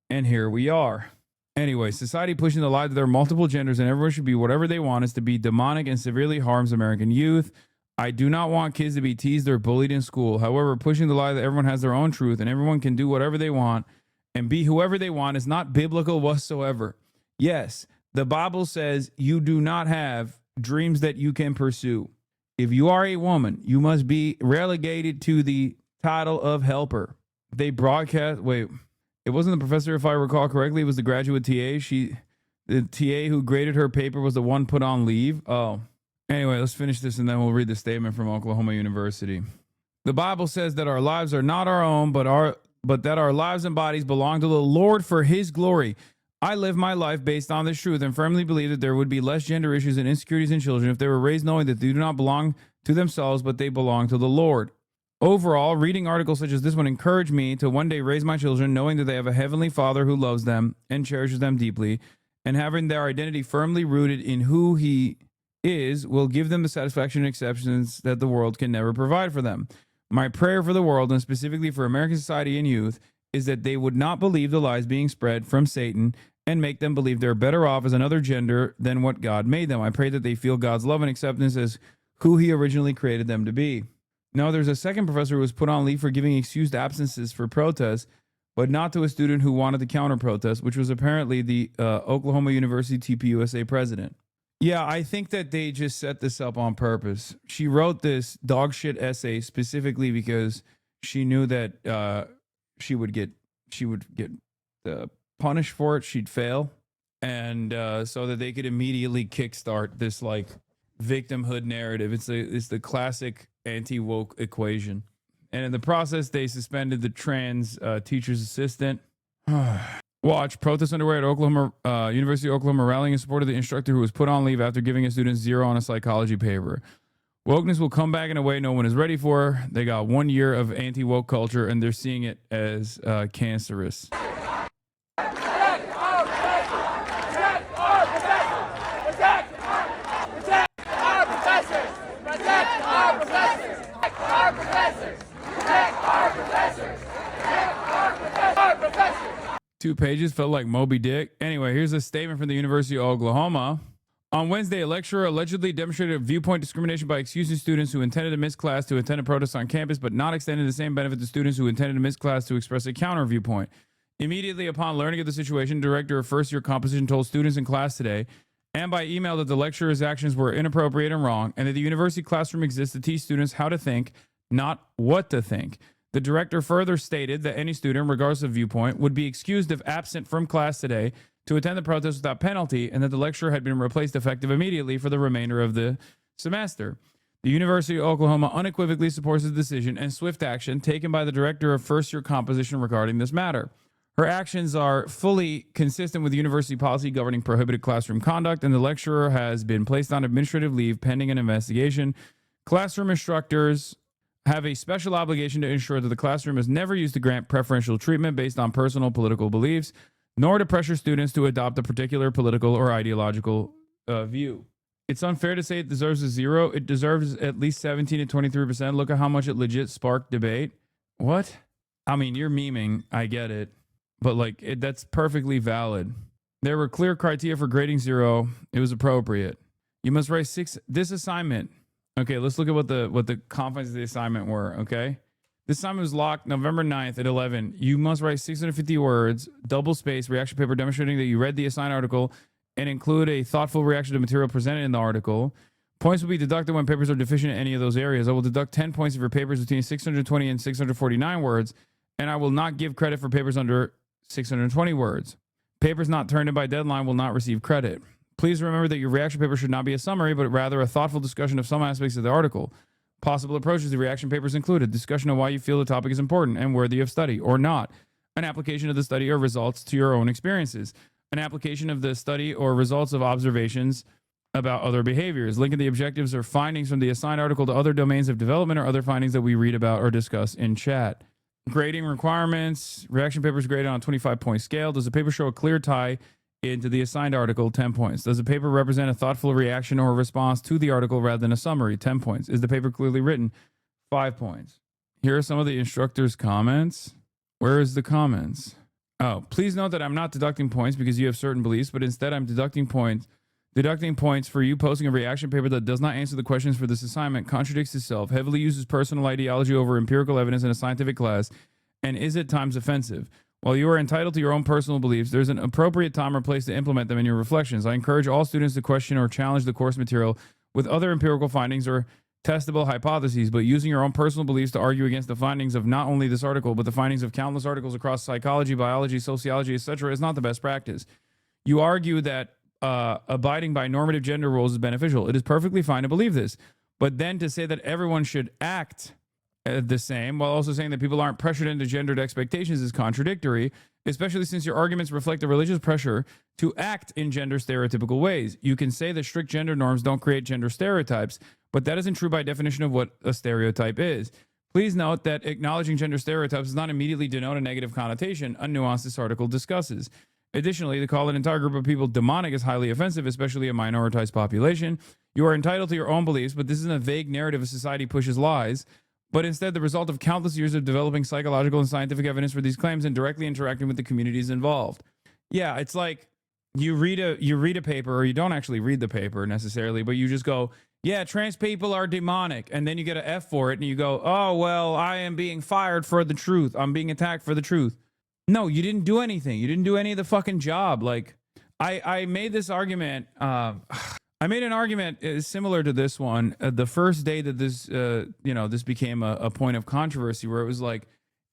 Speaker 2: And here we are. Anyway, society pushing the lie that there are multiple genders and everyone should be whatever they want is to be demonic and severely harms American youth. I do not want kids to be teased or bullied in school. However, pushing the lie that everyone has their own truth and everyone can do whatever they want and be whoever they want is not biblical whatsoever. Yes, the Bible says you do not have dreams that you can pursue. If you are a woman, you must be relegated to the title of helper. They broadcast, wait, it wasn't the professor, if I recall correctly, it was the graduate TA. The TA who graded her paper was the one put on leave. Oh, anyway, let's finish this and then we'll read the statement from Oklahoma University. The Bible says that our lives are not our own, but that our lives and bodies belong to the Lord for his glory. I live my life based on this truth and firmly believe that there would be less gender issues and insecurities in children if they were raised knowing that they do not belong to themselves, but they belong to the Lord. Overall, reading articles such as this one encouraged me to one day raise my children knowing that they have a heavenly Father who loves them and cherishes them deeply, and having their identity firmly rooted in who he is will give them the satisfaction and acceptance that the world can never provide for them. My prayer for the world, and specifically for American society and youth, is that they would not believe the lies being spread from Satan and make them believe they're better off as another gender than what God made them. I pray that they feel God's love and acceptance as who he originally created them to be. Now, there's a second professor who was put on leave for giving excused absences for protests, but not to a student who wanted to counter-protest, which was apparently the Oklahoma University TPUSA president. Yeah, I think that they just set this up on purpose. She wrote this dog shit essay specifically because she knew that she would get punished for it. She'd fail, and so that they could immediately kickstart this like victimhood narrative. It's the classic anti-woke equation. And in the process, they suspended the trans teacher's assistant. Watch, protests underway at Oklahoma University of Oklahoma rallying in support of the instructor who was put on leave after giving his students 0 on a psychology paper. Wokeness will come back in a way no one is ready for. They got 1 year of anti-woke culture, and they're seeing it as cancerous. Two pages felt like Moby Dick. Anyway, here's a statement from the University of Oklahoma. On Wednesday, a lecturer allegedly demonstrated viewpoint discrimination by excusing students who intended to miss class to attend a protest on campus, but not extending the same benefit to students who intended to miss class to express a counter viewpoint. Immediately upon learning of the situation, director of first-year composition told students in class today and by email that the lecturer's actions were inappropriate and wrong, and that the university classroom exists to teach students how to think, not what to think. The director further stated that any student, regardless of viewpoint, would be excused if absent from class today to attend the protest without penalty, and that the lecturer had been replaced effective immediately for the remainder of the semester. The University of Oklahoma unequivocally supports the decision and swift action taken by the director of first-year composition regarding this matter. Her actions are fully consistent with university policy governing prohibited classroom conduct, and the lecturer has been placed on administrative leave pending an investigation. Classroom instructors have a special obligation to ensure that the classroom is never used to grant preferential treatment based on personal political beliefs, nor to pressure students to adopt a particular political or ideological view. It's unfair to say it deserves a 0. It deserves at least 17 to 23%. Look at how much it legit sparked debate. What? I mean, you're memeing. I get it. But that's perfectly valid. There were clear criteria for grading 0. It was appropriate. You must write 6. This assignment. Okay, let's look at what the confines of the assignment were, okay? This assignment was locked November 9th at 11. You must write 650 words, double space, reaction paper demonstrating that you read the assigned article and include a thoughtful reaction to material presented in the article. Points will be deducted when papers are deficient in any of those areas. I will deduct 10 points of your papers between 620 and 649 words, and I will not give credit for papers under 620 words. Papers not turned in by deadline will not receive credit. Please remember that your reaction paper should not be a summary, but rather a thoughtful discussion of some aspects of the article. Possible approaches to reaction papers include a discussion of why you feel the topic is important and worthy of study or not, an application of the study or results to your own experiences, an application of the study or results of observations about other behaviors, linking the objectives or findings from the assigned article to other domains of development or other findings that we read about or discuss in chat. Grading requirements, reaction papers graded on a 25-point scale. Does the paper show a clear tie into the assigned article? 10 points. Does the paper represent a thoughtful reaction or response to the article rather than a summary? 10 points. Is the paper clearly written? 5 points. Here are some of the instructor's comments. Where is the comments? Oh, please note that I'm not deducting points because you have certain beliefs, but instead I'm deducting points for you posting a reaction paper that does not answer the questions for this assignment, contradicts itself, heavily uses personal ideology over empirical evidence in a scientific class, and is at times offensive. While you are entitled to your own personal beliefs, there's an appropriate time or place to implement them in your reflections. I encourage all students to question or challenge the course material with other empirical findings or testable hypotheses, but using your own personal beliefs to argue against the findings of not only this article, but the findings of countless articles across psychology, biology, sociology, etc. is not the best practice. You argue that abiding by normative gender roles is beneficial. It is perfectly fine to believe this, but then to say that everyone should act the same while also saying that people aren't pressured into gendered expectations is contradictory, especially since your arguments reflect a religious pressure to act in gender stereotypical ways. You can say that strict gender norms don't create gender stereotypes, but that isn't true by definition of what a stereotype is. Please note that acknowledging gender stereotypes does not immediately denote a negative connotation, a nuance this article discusses. Additionally, to call an entire group of people demonic is highly offensive, especially a minoritized population. You are entitled to your own beliefs, but this isn't a vague narrative of society pushes lies, but instead the result of countless years of developing psychological and scientific evidence for these claims and directly interacting with the communities involved. Yeah, it's like you read a paper, or you don't actually read the paper necessarily, but you just go, yeah, trans people are demonic, and then you get an F for it, and you go, oh, well, I am being fired for the truth. I'm being attacked for the truth. No, you didn't do anything. You didn't do any of the fucking job. Like, I made this argument. I made an argument similar to this one the first day that this, this became a point of controversy, where it was like,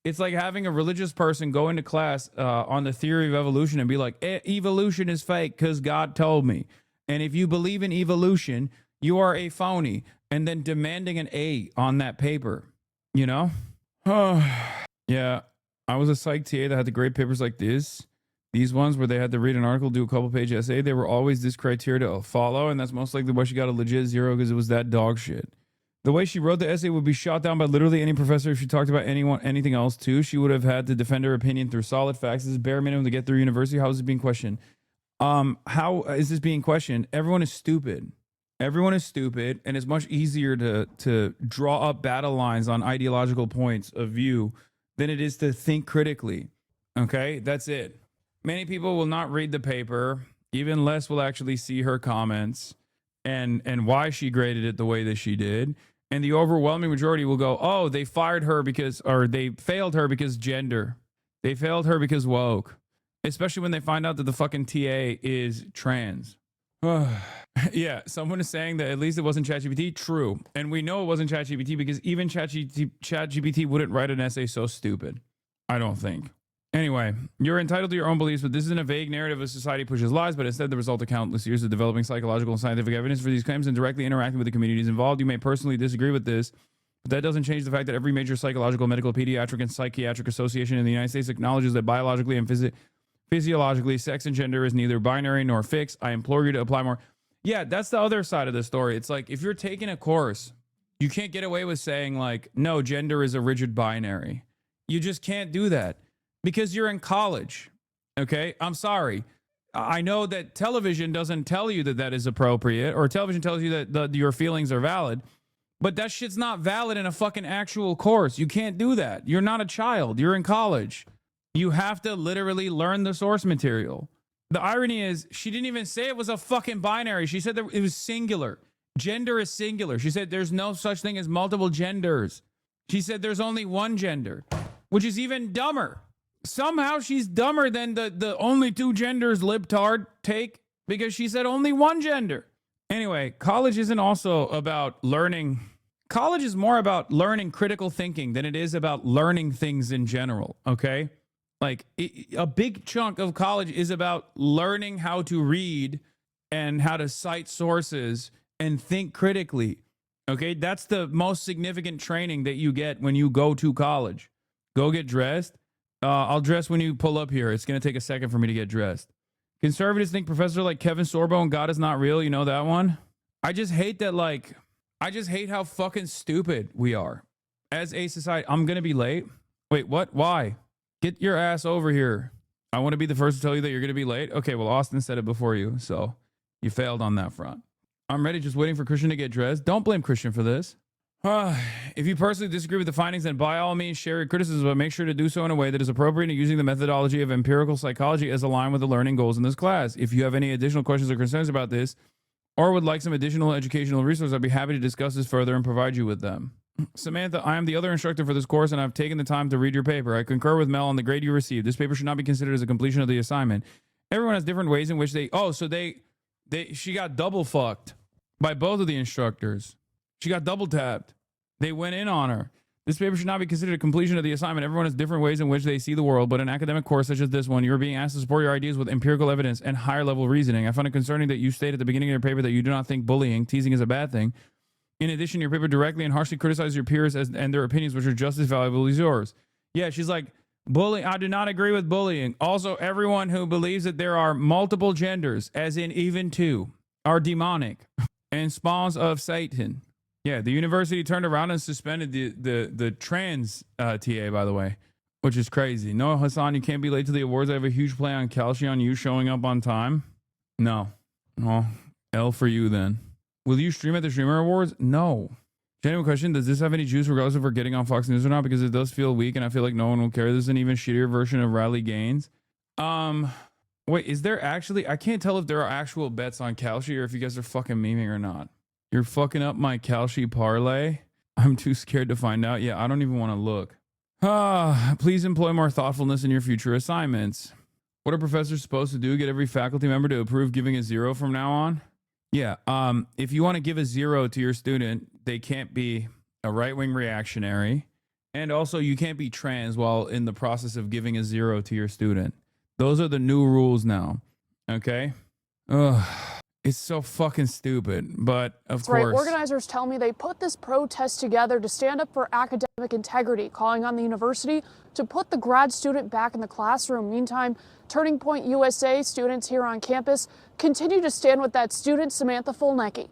Speaker 2: it's like having a religious person go into class on the theory of evolution and be like, evolution is fake because God told me. And if you believe in evolution, you are a phony. And then demanding an A on that paper, you know? Yeah. I was a psych TA that had to grade papers like this. These ones where they had to read an article, do a couple page essay, they were always this criteria to follow, and that's most likely why she got a legit 0 because it was that dog shit. The way she wrote the essay would be shot down by literally any professor if she talked about anything else too. She would have had to defend her opinion through solid facts. This is bare minimum to get through university. How is this being questioned? How is this being questioned? Everyone is stupid. Everyone is stupid, and it's much easier to draw up battle lines on ideological points of view than it is to think critically. Okay, that's it. Many people will not read the paper. Even less will actually see her comments and why she graded it the way that she did. And the overwhelming majority will go, oh, they fired her because, or they failed her because gender. They failed her because woke. Especially when they find out that the fucking TA is trans. Yeah, someone is saying that at least it wasn't ChatGPT. True. And we know it wasn't ChatGPT because even ChatGPT wouldn't write an essay so stupid. I don't think. Anyway, you're entitled to your own beliefs, but this isn't a vague narrative of society pushes lies, but instead the result of countless years of developing psychological and scientific evidence for these claims and directly interacting with the communities involved. You may personally disagree with this, but that doesn't change the fact that every major psychological, medical, pediatric, and psychiatric association in the United States acknowledges that biologically and physiologically, sex and gender is neither binary nor fixed. I implore you to apply more. Yeah, that's the other side of the story. It's like, if you're taking a course, you can't get away with saying like, no, gender is a rigid binary. You just can't do that. Because you're in college, okay? I'm sorry. I know that television doesn't tell you that that is appropriate, or television tells you that your feelings are valid, but that shit's not valid in a fucking actual course. You can't do that. You're not a child. You're in college. You have to literally learn the source material. The irony is, she didn't even say it was a fucking binary. She said that it was singular. Gender is singular. She said there's no such thing as multiple genders. She said there's only one gender, which is even dumber. Somehow she's dumber than the only two genders libtard take because she said only one gender. Anyway, college isn't also about learning. College is more about learning critical thinking than it is about learning things in general, okay? Like a big chunk of college is about learning how to read and how to cite sources and think critically, okay? That's the most significant training that you get when you go to college. Go get dressed. I'll dress when you pull up here. It's going to take a second for me to get dressed. Conservatives think professors like Kevin Sorbo and God is not real. You know that one? I just hate that, like, I just hate how fucking stupid we are as a society. I'm going to be late. Wait, what? Why? Get your ass over here. I want to be the first to tell you that you're going to be late. Okay, well, Austin said it before you, so you failed on that front. I'm ready, just waiting for Christian to get dressed. Don't blame Christian for this. If you personally disagree with the findings, then by all means share your criticism, but make sure to do so in a way that is appropriate and using the methodology of empirical psychology as aligned with the learning goals in this class. If you have any additional questions or concerns about this, or would like some additional educational resources, I'd be happy to discuss this further and provide you with them. Samantha, I am the other instructor for this course, and I've taken the time to read your paper. I concur with Mel on the grade you received. This paper should not be considered as a completion of the assignment. Everyone has different ways in which she got double fucked by both of the instructors. She got double tapped. They went in on her. This paper should not be considered a completion of the assignment. Everyone has different ways in which they see the world, but in an academic course such as this one, you are being asked to support your ideas with empirical evidence and higher level reasoning. I find it concerning that you state at the beginning of your paper that you do not think teasing is a bad thing. In addition, your paper directly and harshly criticizes your peers and their opinions, which are just as valuable as yours. Yeah, she's like, bullying. I do not agree with bullying. Also, everyone who believes that there are multiple genders, as in even two, are demonic and spawns of Satan. Yeah, the university turned around and suspended the trans TA, by the way, which is crazy. No, Hassan, you can't be late to the awards. I have a huge play on KALSHI on you showing up on time. No. Well, L for you then. Will you stream at the Streamer Awards? No. Genuine question, does this have any juice regardless if we're getting on Fox News or not? Because it does feel weak and I feel like no one will care. This is an even shittier version of Riley Gaines. Wait, is there actually... I can't tell if there are actual bets on KALSHI or if you guys are fucking memeing or not. You're fucking up my KALSHI parlay. I'm too scared to find out. Yeah, I don't even want to look. Please employ more thoughtfulness in your future assignments. What are professors supposed to do? Get every faculty member to approve giving a 0 from now on? Yeah, if you want to give a 0 to your student, they can't be a right-wing reactionary. And also, you can't be trans while in the process of giving a 0 to your student. Those are the new rules now. Okay? It's so fucking stupid. But of
Speaker 16: That's right.
Speaker 2: course,
Speaker 16: Organizers tell me they put this protest together to stand up for academic integrity, calling on the university to put the grad student back in the classroom. Meantime, Turning Point USA students here on campus continue to stand with that student, Samantha Fulnecki.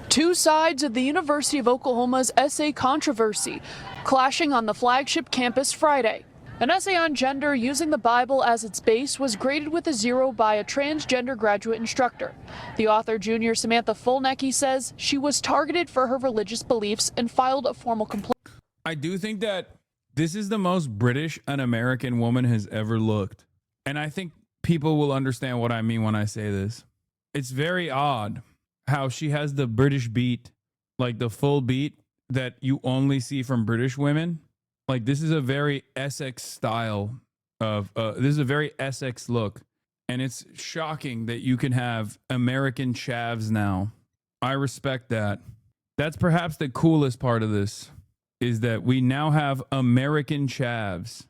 Speaker 16: Two sides of the University of Oklahoma's essay controversy clashing on the flagship campus Friday. An essay on gender using the Bible as its base was graded with a 0 by a transgender graduate instructor. The author, junior Samantha Fulnecki, says she was targeted for her religious beliefs and filed a formal complaint.
Speaker 2: I do think that this is the most British an American woman has ever looked. And I think people will understand what I mean when I say this. It's very odd how she has the British beat, like the full beat that you only see from British women. Like, this is a very Essex style of, this is a very Essex look. And it's shocking that you can have American chavs now. I respect that. That's perhaps the coolest part of this, is that we now have American chavs.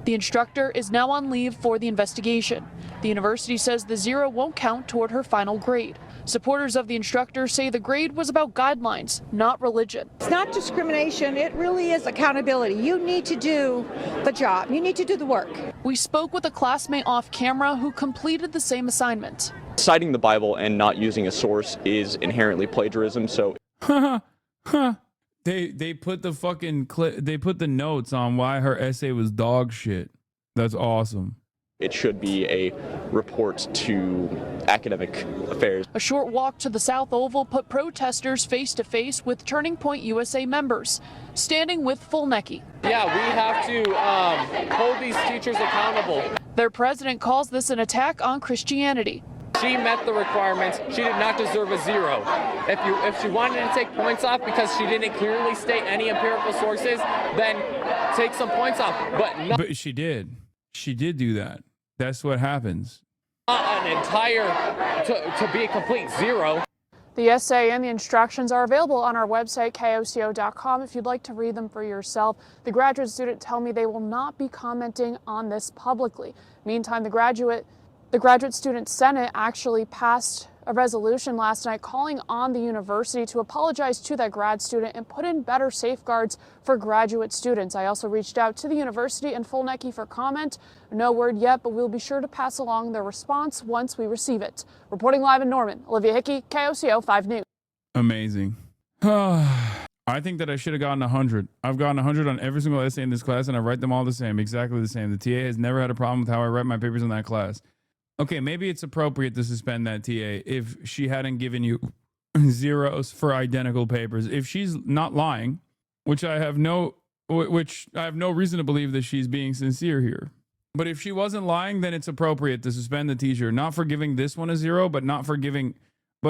Speaker 16: The instructor is now on leave for the investigation. The university says the 0 won't count toward her final grade. Supporters of the instructor say the grade was about guidelines, not religion.
Speaker 22: It's not discrimination. It really is accountability. You need to do the job. You need to do the work.
Speaker 16: We spoke with a classmate off camera who completed the same assignment.
Speaker 23: Citing the Bible and not using a source is inherently plagiarism, so
Speaker 2: They put the fucking they put the notes on why her essay was dog shit. That's awesome.
Speaker 23: it should be a report to academic affairs.
Speaker 16: A short walk to the South Oval put protesters face to face with Turning Point USA members, standing with Fulnecki.
Speaker 24: Yeah, we have to hold these teachers accountable.
Speaker 16: Their president calls this an attack on Christianity.
Speaker 24: She met the requirements. She did not deserve a 0. If she wanted to take points off because she didn't clearly state any empirical sources, then take some points off.
Speaker 2: But she did. She did do that. That's what happens.
Speaker 24: Not an entire, to be a complete 0.
Speaker 16: The essay and the instructions are available on our website, KOCO.com, if you'd like to read them for yourself. The graduate student tell me they will not be commenting on this publicly. Meantime, the graduate student senate actually passed a resolution last night calling on the university to apologize to that grad student and put in better safeguards for graduate students. I also reached out to the university and Fulnecki for comment. No word yet, but we'll be sure to pass along their response once we receive it. Reporting live in Norman, Olivia Hickey, KOCO 5 News.
Speaker 2: Amazing. I think that I should have gotten 100. I've gotten 100 on every single essay in this class, and I write them all the same, exactly the same. The TA has never had a problem with how I write my papers in that class. Okay, maybe it's appropriate to suspend that TA if she hadn't given you 0s for identical papers. If she's not lying, which I have no reason to believe that she's being sincere here. But if she wasn't lying, then it's appropriate to suspend the teacher, not for giving this one a 0, but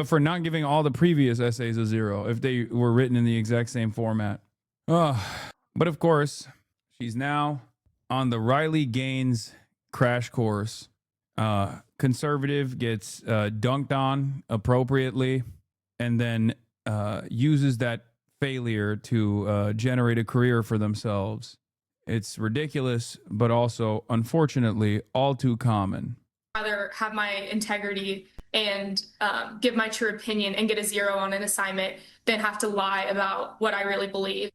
Speaker 2: for not giving all the previous essays a 0 if they were written in the exact same format. But of course, she's now on the Riley Gaines crash course. Conservative gets dunked on appropriately and then uses that failure to generate a career for themselves. It's ridiculous, but also, unfortunately, all too common.
Speaker 12: I'd rather have my integrity and give my true opinion and get a 0 on an assignment than have to lie about what I really believe.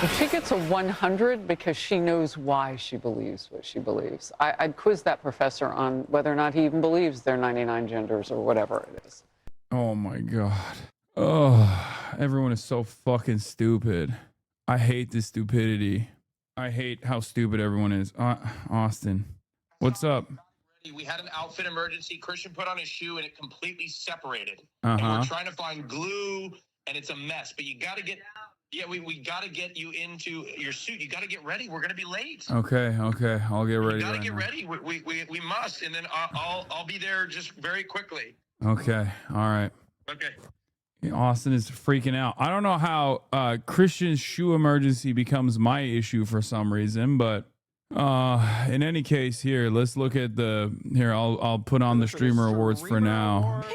Speaker 25: If she gets a 100 because she knows why she believes what she believes, I'd quiz that professor on whether or not he even believes there are 99 genders or whatever it is.
Speaker 2: Oh my God. Oh, everyone is so fucking stupid. I hate this stupidity. I hate how stupid everyone is. Austin, what's up?
Speaker 26: We had an outfit emergency. Christian put on his shoe and it completely separated.
Speaker 2: Uh-huh.
Speaker 26: And we're trying to find glue and it's a mess. But you got to get... Yeah, we got to get you into your suit. You got to get ready. We're going to be late.
Speaker 2: Okay. I'll get ready.
Speaker 26: You got to
Speaker 2: right
Speaker 26: get
Speaker 2: now.
Speaker 26: ready. We must, and then I'll be there just very quickly.
Speaker 2: Okay. All right.
Speaker 26: Okay.
Speaker 2: Austin is freaking out. I don't know how Christian's shoe emergency becomes my issue for some reason, but in any case, here, let's look at I'll put on the streamer awards for now.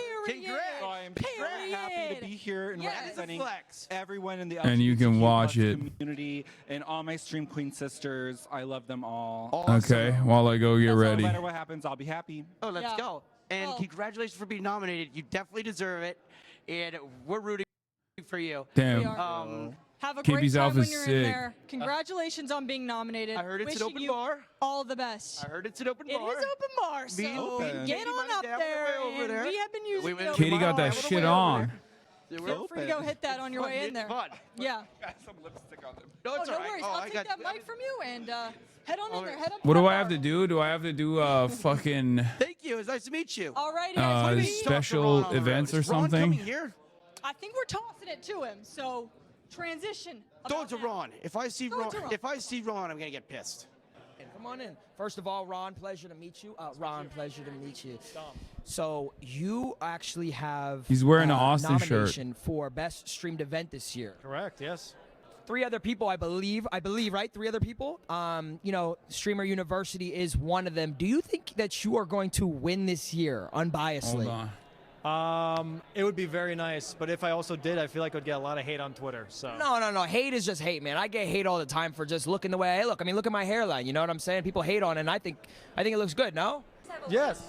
Speaker 27: Here and representing everyone in the
Speaker 2: And you can watch it.
Speaker 27: community and all my stream queen sisters. I love them all.
Speaker 2: Okay, while I go get ready.
Speaker 27: No matter what happens, I'll be happy. Oh, let's go.
Speaker 1: and congratulations for being nominated. You definitely deserve it, and we're rooting for you.
Speaker 2: Damn.
Speaker 3: Have a
Speaker 2: KP's
Speaker 3: great time
Speaker 2: Alpha's
Speaker 3: when you're
Speaker 2: sick.
Speaker 3: in there. Congratulations on being nominated.
Speaker 1: I heard it's an
Speaker 3: Wishing
Speaker 1: open
Speaker 3: you
Speaker 1: bar.
Speaker 3: All the best.
Speaker 1: I heard it's an open bar.
Speaker 3: It is open bar, so get on up there.
Speaker 1: over there.
Speaker 3: And we have been using the open
Speaker 2: Katie
Speaker 3: bar.
Speaker 2: got that shit on.
Speaker 3: Feel free to go hit that on your way in there. Yeah.
Speaker 1: Some lipstick on them.
Speaker 3: No, no worries. I'll take that mic from you and head on in there. Head up.
Speaker 2: What do I have to do? Do I have to do fucking
Speaker 1: Thank you. It's nice to meet you.
Speaker 3: All right, guys.
Speaker 2: special events or something?
Speaker 1: Here?
Speaker 3: I think we're tossing it to him. So transition.
Speaker 1: Throw it to Ron. If I see
Speaker 3: Throw it
Speaker 1: Ron,
Speaker 3: to Ron.
Speaker 1: if I see Ron, I'm gonna get pissed.
Speaker 4: Come on in. First of all, Ron, pleasure to meet you. Ron, pleasure to meet you. So you actually have
Speaker 2: He's wearing an Austin shirt.
Speaker 4: nomination for best streamed event this year.
Speaker 10: Correct. Yes.
Speaker 4: 3 other people, I believe, right? 3 other people. You know, Streamer University is one of them. Do you think that you are going to win this year, unbiasedly?
Speaker 2: Hold on.
Speaker 10: It would be very nice, but if I also did, I feel like I would get a lot of hate on Twitter. So
Speaker 4: No. Hate is just hate, man. I get hate all the time for just looking the way I look. I mean, look at my hairline. You know what I'm saying? People hate on it, and I think it looks good. No?
Speaker 10: Yes.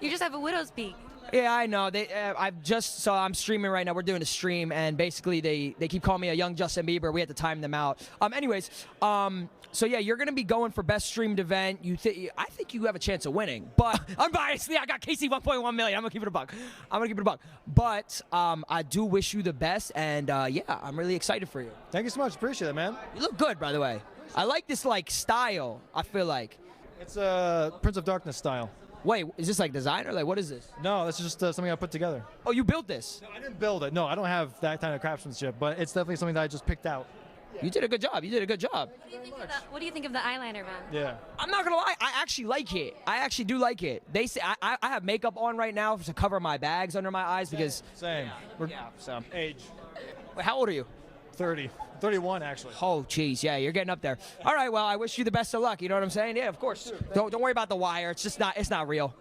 Speaker 6: You just have a widow's peak.
Speaker 4: Yeah, I know. I'm streaming right now. We're doing a stream, and basically they keep calling me a young Justin Bieber. We had to time them out. So yeah, you're gonna be going for best streamed event. I think you have a chance of winning, but unbiasedly, I got KC 1.1 million. I'm gonna keep it a buck. But I do wish you the best, and yeah, I'm really excited for you.
Speaker 10: Thank you so much. Appreciate it, man.
Speaker 4: You look good, by the way. I like this style. I feel like
Speaker 10: it's Prince of Darkness style.
Speaker 4: Wait, is this designer? What is this?
Speaker 10: No, this is just something I put together.
Speaker 4: Oh, you built this?
Speaker 10: No, I didn't build it. No, I don't have that kind of craftsmanship, but it's definitely something that I just picked out.
Speaker 4: You did a good job.
Speaker 6: What do you think of the eyeliner, man?
Speaker 10: Yeah.
Speaker 4: I'm not gonna lie, I actually like it. I actually do like it. They say I have makeup on right now to cover my bags under my eyes because
Speaker 10: Same.
Speaker 4: So
Speaker 10: Age.
Speaker 4: Wait, how old are you?
Speaker 10: 30. 31 actually.
Speaker 4: Oh, jeez, yeah, you're getting up there. All right, well, I wish you the best of luck. You know what I'm saying? Yeah, of course. Don't worry about the wire. It's not real.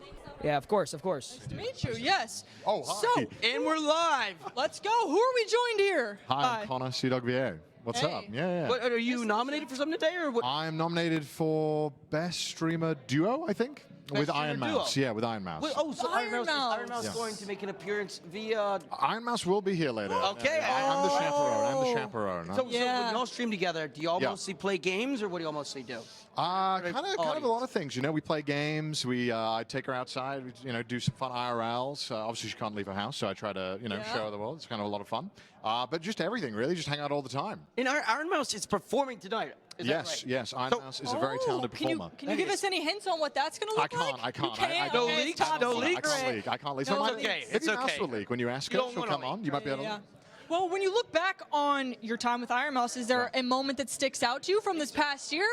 Speaker 4: Yeah, of course.
Speaker 3: Nice to meet you. Yes.
Speaker 13: Oh, hi.
Speaker 3: So,
Speaker 1: and we're live.
Speaker 3: Let's go. Who are we joined here?
Speaker 13: Hi, I'm Connor CWBA. What's up? Yeah.
Speaker 1: What, are you nominated for something today, or what?
Speaker 13: I'm nominated for Best Streamer Duo, I think, with Iron Mouse. Yeah, with Iron Mouse.
Speaker 1: So Iron Mouse is going to make an appearance via.
Speaker 13: Iron Mouse will be here later.
Speaker 1: Okay.
Speaker 13: I'm the chaperone.
Speaker 1: So when y'all stream together, do y'all mostly play games, or what do y'all mostly do?
Speaker 13: Kind of a lot of things. You know, we play games. I take her outside. We, do some fun IRLs. Obviously, she can't leave her house, so I try to, show her the world. It's kind of a lot of fun. But just everything, really. Just hang out all the time.
Speaker 1: And Iron Mouse is performing tonight. Is that right?
Speaker 13: Yes. Iron Mouse is a very talented performer.
Speaker 3: Can you give us any hints on what that's going to look like?
Speaker 13: I can't.
Speaker 3: You can't.
Speaker 1: No leaks.
Speaker 13: I can't leak.
Speaker 1: No, it's okay.
Speaker 13: Maybe Mouse will leak when you ask her. She'll come on. You might be able to.
Speaker 3: Well, when you look back on your time with Iron Mouse, is there a moment that sticks out to you from this past year?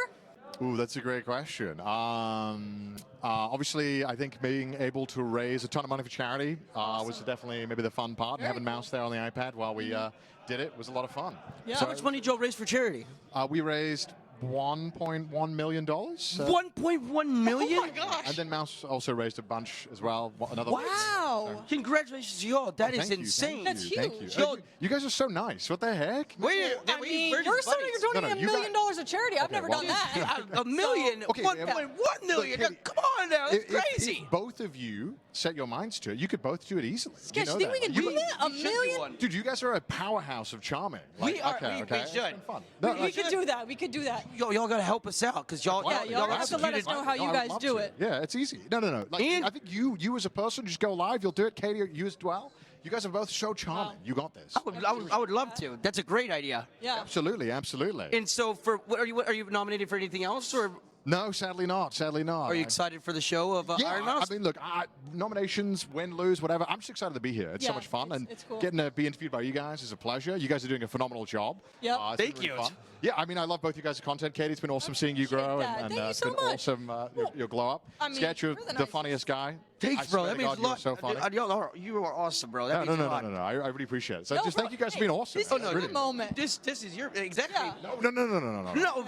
Speaker 13: Ooh, that's a great question. Obviously, I think being able to raise a ton of money for charity was definitely maybe the fun part. And having Mouse there on the iPad while we did it was a lot of fun.
Speaker 1: Yeah. So how much money did y'all raise for charity?
Speaker 13: We raised $1.1 million.
Speaker 1: $1.1 million?
Speaker 3: Oh my gosh!
Speaker 13: And then Mouse also raised a bunch as well. Another
Speaker 3: wow!
Speaker 13: So.
Speaker 1: Congratulations to y'all. That is insane.
Speaker 3: That's huge.
Speaker 13: Thank you. You guys are so nice. What the heck?
Speaker 3: You're donating $1 million of charity. I've never done that.
Speaker 1: $1 million?
Speaker 13: Okay,
Speaker 1: $1.1 million? Come on now, that's crazy.
Speaker 13: If both of you set your minds to it, you could both do it easily.
Speaker 3: Sketch, think we can do that? $1 million?
Speaker 13: Dude, you guys are a powerhouse of charming.
Speaker 1: We are.
Speaker 13: Okay.
Speaker 1: We should.
Speaker 3: We could do that. We could do that.
Speaker 1: Y'all gotta help us out because y'all
Speaker 3: have to let us know how you guys do it.
Speaker 13: Yeah, it's easy. No. I think you as a person just go live. You'll do it. Katie, you as well. You guys are both so charming. You got this.
Speaker 1: I would love to. That's a great idea.
Speaker 3: Yeah.
Speaker 13: Absolutely.
Speaker 1: And so, for what are you nominated for anything else, or?
Speaker 13: No, sadly not.
Speaker 1: Are you excited for the show of Iron Mouse?
Speaker 13: I mean, look, nominations, win, lose, whatever. I'm just excited to be here. It's so much fun, and
Speaker 3: it's cool.
Speaker 13: Getting to be interviewed by you guys is a pleasure. You guys are doing a phenomenal job.
Speaker 3: Yeah.
Speaker 1: Thank you.
Speaker 13: Fun. Yeah, I mean, I love both you guys' content, Katie. It's been awesome seeing you grow, and it's been awesome your glow up. Sketch, you're the funniest guy.
Speaker 1: Thanks, bro. That means a lot.
Speaker 13: So funny.
Speaker 1: You are awesome, bro. That means a lot.
Speaker 13: No. I really appreciate it. So just thank you guys for being awesome.
Speaker 3: This is a moment.
Speaker 1: This is your exactly.
Speaker 13: No.
Speaker 1: No,